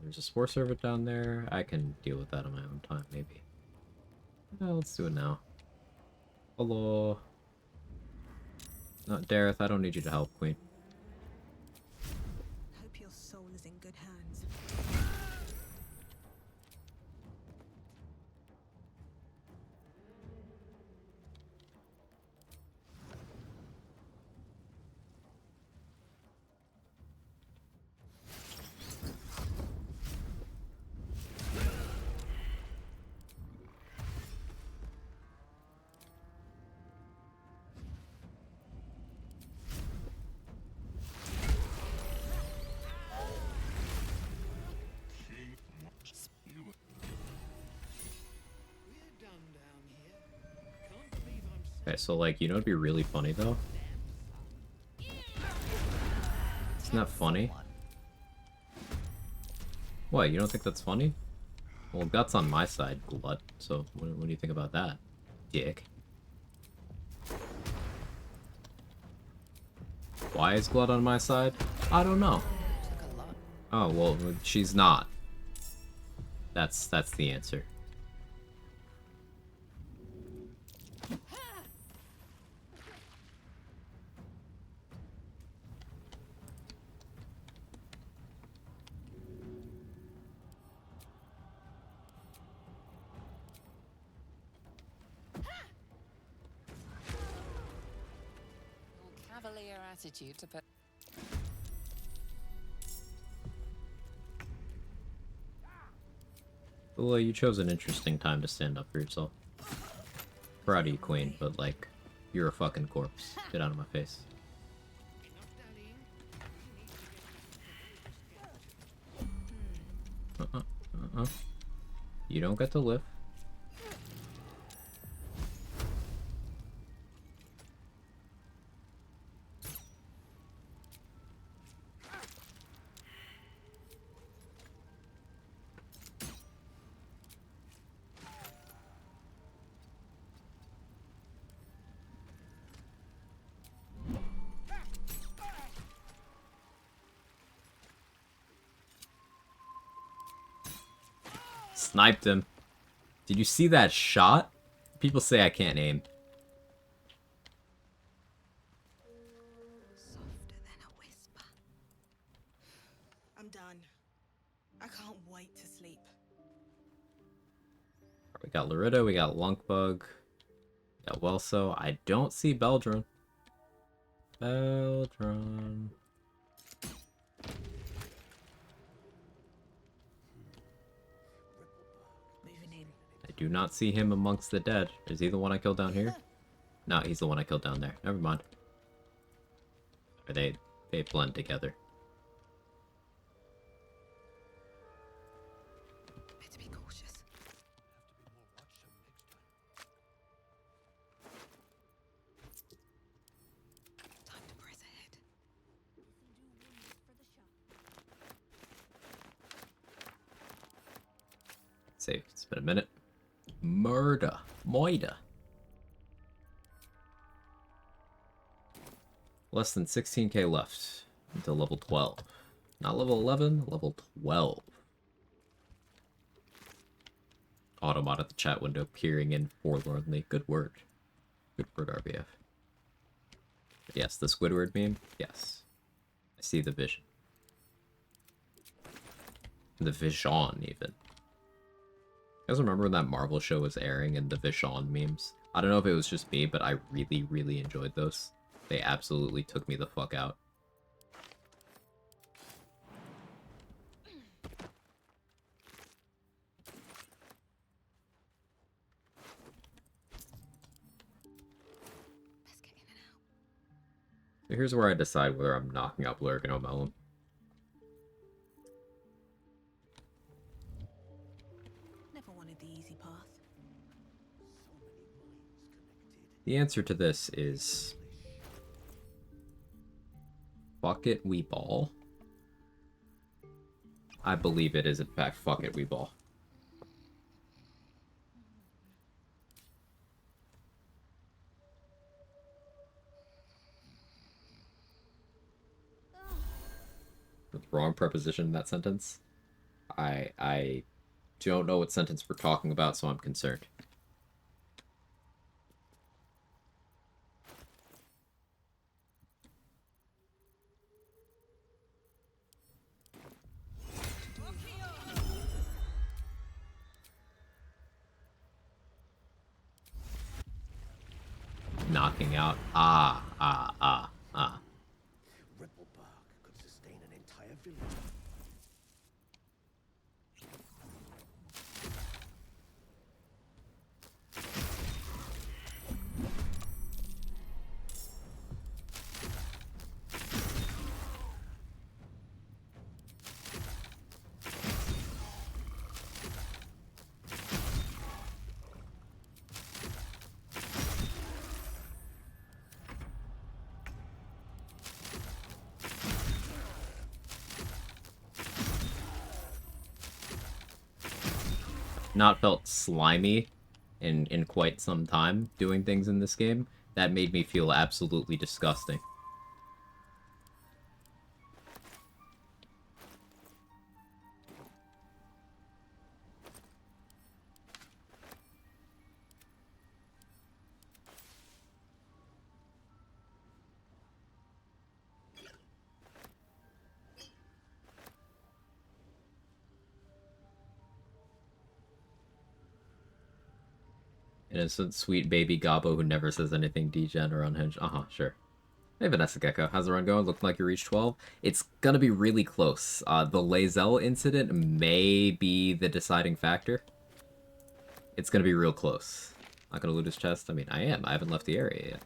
There's a Spore Servant down there. I can deal with that on my own time, maybe. No, let's do it now. Hello. Not Dareth, I don't need you to help, Queen. Hope your soul is in good hands. Okay, so, like, you know what'd be really funny, though? Isn't that funny? What, you don't think that's funny? Well, Gut's on my side, Glut, so what do you think about that, dick? Why is Glut on my side? I don't know. Oh, well, she's not. That's the answer. Cavalier attitude to put. Well, you chose an interesting time to stand up for yourself. Proud of you, Queen, but, like, you're a fucking corpse. Get out of my face. You don't get to live. Sniped him. Did you see that shot? People say I can't aim. Softer than a whisper. I'm done. I can't wait to sleep. We got Larita, we got Lunkbug, we got Welso. I don't see Beldron. Beldron. I do not see him amongst the dead. Is he the one I killed down here? No, he's the one I killed down there. Never mind. Or they blend together. Better be cautious. save. It's been a minute. Murder. Moida. Less than 16k left until level 12. Not level 11, level 12. Automata at the chat window peering in forlornly. Good word. Good word, RBF. But yes, the Squidward meme? Yes. I see the vision. The Vision, even. You guys remember when that Marvel show was airing and the Vision memes? I don't know if it was just me, but I really, really enjoyed those. They absolutely took me the fuck out. So here's where I decide whether I'm knocking up Lurgan or Melon. Never wanted the easy path. The answer to this is... Fuck it, we ball. I believe it is in fact fuck it, we ball. The wrong preposition in that sentence. I don't know what sentence we're talking about, so I'm concerned. Knocking out. Ah. Ripple bark could sustain an entire village. Not felt slimy in quite some time doing things in this game. That made me feel absolutely disgusting. Innocent, sweet baby Gobbo who never says anything degen or unhinged. Sure. Hey, Vanessa Gecko. How's the run going? Looking like you reached 12? It's gonna be really close. The Lae'zel incident may be the deciding factor. It's gonna be real close. Not gonna loot his chest? I mean, I am. I haven't left the area yet.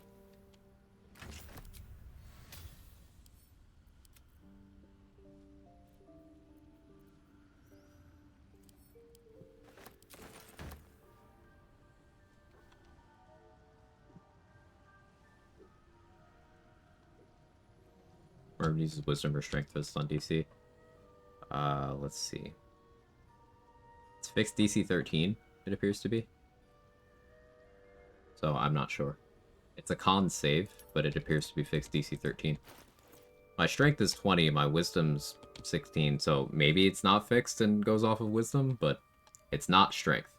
Or uses wisdom or strength fist on DC. Let's see. It's fixed DC 13, it appears to be. So I'm not sure. It's a con save, but it appears to be fixed DC 13. My strength is 20, my wisdom's 16, so maybe it's not fixed and goes off of wisdom, but it's not strength.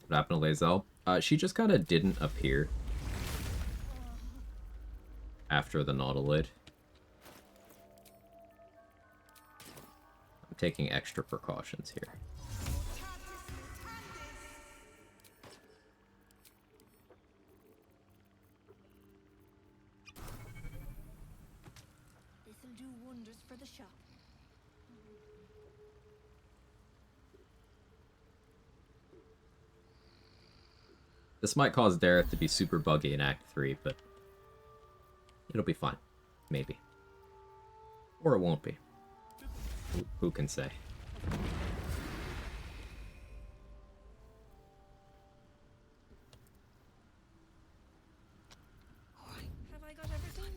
What happened to Lae'zel? She just kind of didn't appear after the Nautiloid. I'm taking extra precautions here. This'll do wonders for the shop. This might cause Dareth to be super buggy in Act 3, but it'll be fine. Maybe. Or it won't be. Who can say? Have I got everything?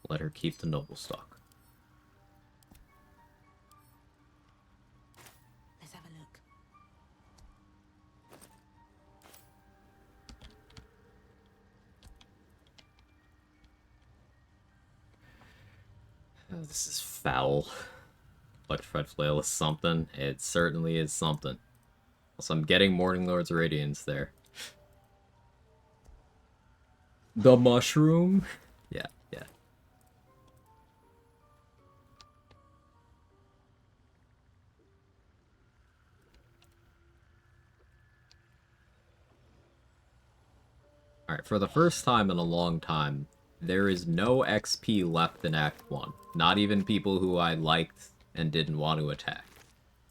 Let her keep the noble stock. Let's have a look. Oh, this is foul. Electrified flail is something. It certainly is something. Also, I'm getting Morning Lord's Radiance there. The mushroom? Yeah, yeah. Alright, for the first time in a long time, there is no XP left in Act 1. Not even people who I liked and didn't want to attack.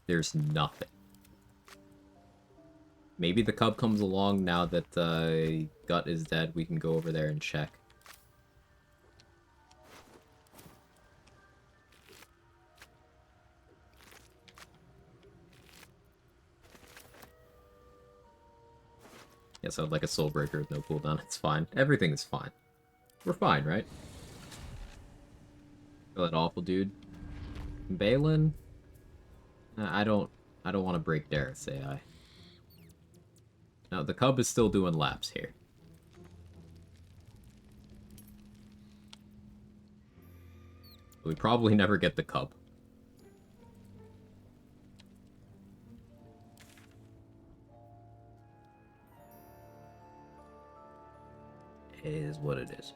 There's nothing. Maybe the cub comes along now that Gut is dead. We can go over there and check. Yes, I'd like a soul breaker with no cooldown. It's fine. Everything is fine. We're fine, right? Feel that awful, dude. Balin? I don't want to break Darius AI. No, the cub is still doing laps here. We probably never get the cub. It is what it is.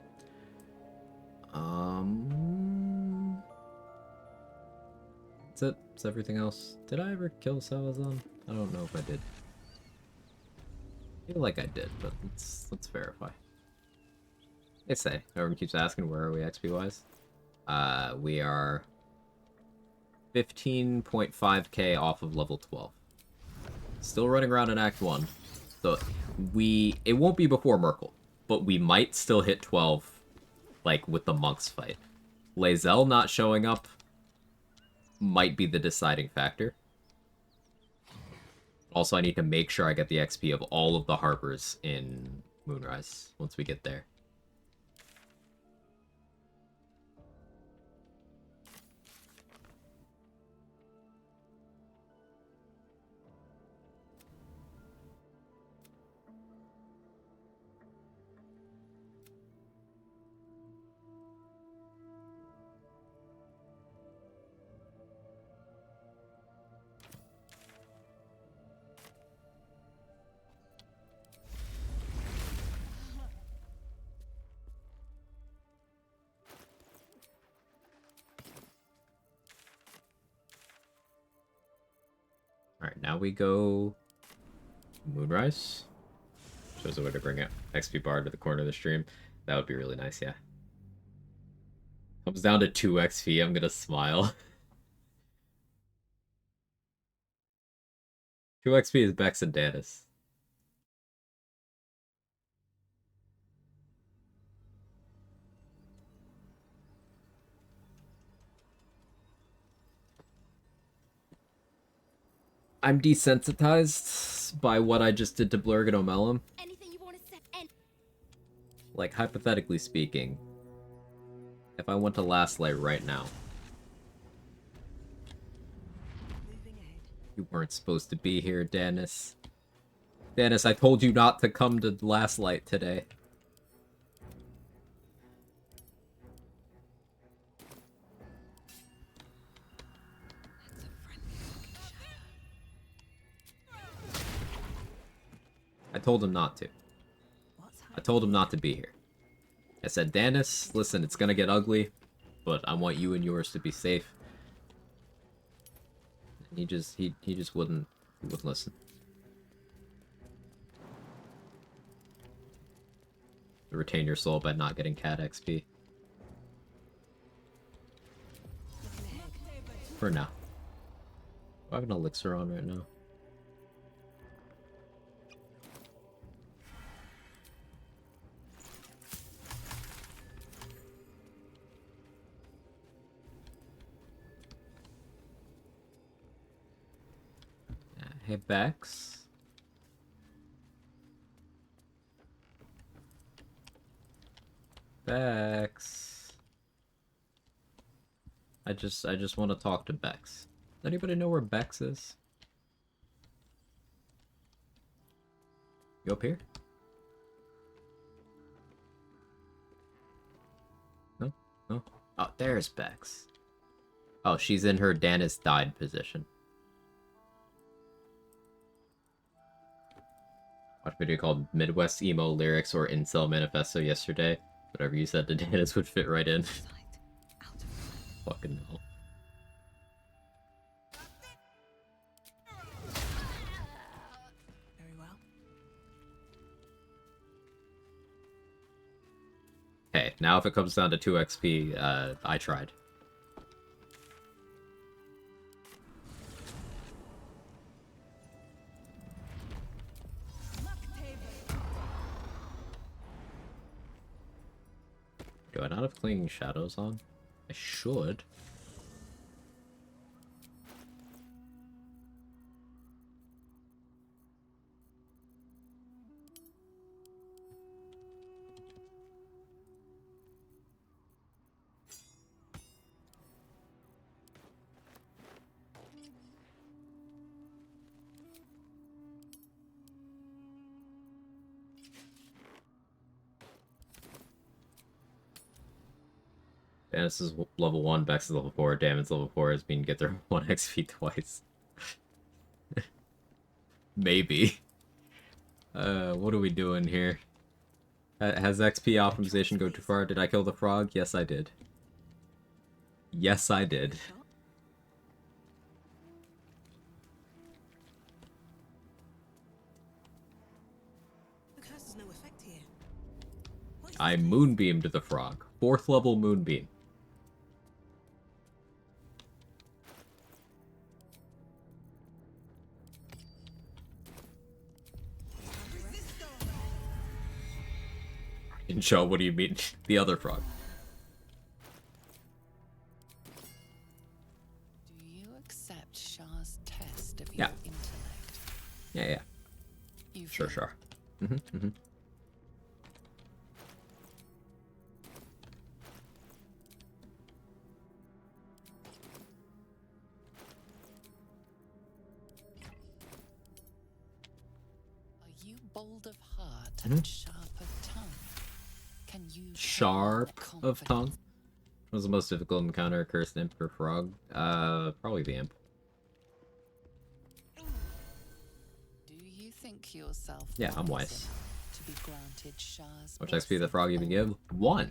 That's it. That's everything else. Did I ever kill Salazar? I don't know if I did. I feel like I did, but let's verify. They say. Everyone keeps asking where are we XP wise. We are 15.5k off of level 12. Still running around in Act 1. So it won't be before Merkel, but we might still hit 12 like with the monks fight. Lae'zel not showing up might be the deciding factor. Also, I need to make sure I get the XP of all of the harbors in Moonrise once we get there. Alright, now we go Moonrise. Shows a way to bring it XP bar to the corner of the stream. That would be really nice, yeah. Comes down to 2 XP, I'm gonna smile. 2 XP is Bex and Danis. I'm desensitized by what I just did to Blurg and Omelum. Like, hypothetically speaking, if I went to Last Light right now, you weren't supposed to be here, Danis. Danis, I told you not to come to Last Light today. I told him not to. I told him not to be here. I said, Danis, listen, it's gonna get ugly, but I want you and yours to be safe. And he just wouldn't listen. Retain your soul by not getting cat XP. For now. I have an elixir on right now. Hey, Bex. Bex. I just want to talk to Bex. Anybody know where Bex is? You up here? No? No? Oh, there's Bex. Oh, she's in her Danis died position. Watch video called Midwest Emo Lyrics or Incel Manifesto yesterday. Whatever you said to Danis would fit right in. Fucking hell. Very well. Hey, now if it comes down to 2 XP, I tried. Do I not have Clinging Shadows on? I should. Danis is level 1, Bex is level 4, Damon's level 4 has been get their 1 XP twice. Maybe. What are we doing here? Has XP optimization go too far? Did I kill the frog? Yes, I did. Yes, I did. The curse has no effect here. I moonbeamed the frog. 4th level moonbeam. And Joe, what do you mean? The other frog. Do you accept Shah's test of your intellect? Yeah. You Sure. Mm-hmm. Are you bold of heart and sharp of tongue? Can you Sharp of tongue? What was the most difficult encounter? Cursed imp or frog? Probably the imp. Do you think yourself Yeah, I'm wise wise. enough to be granted Shah's How much XP did the frog even give? 1.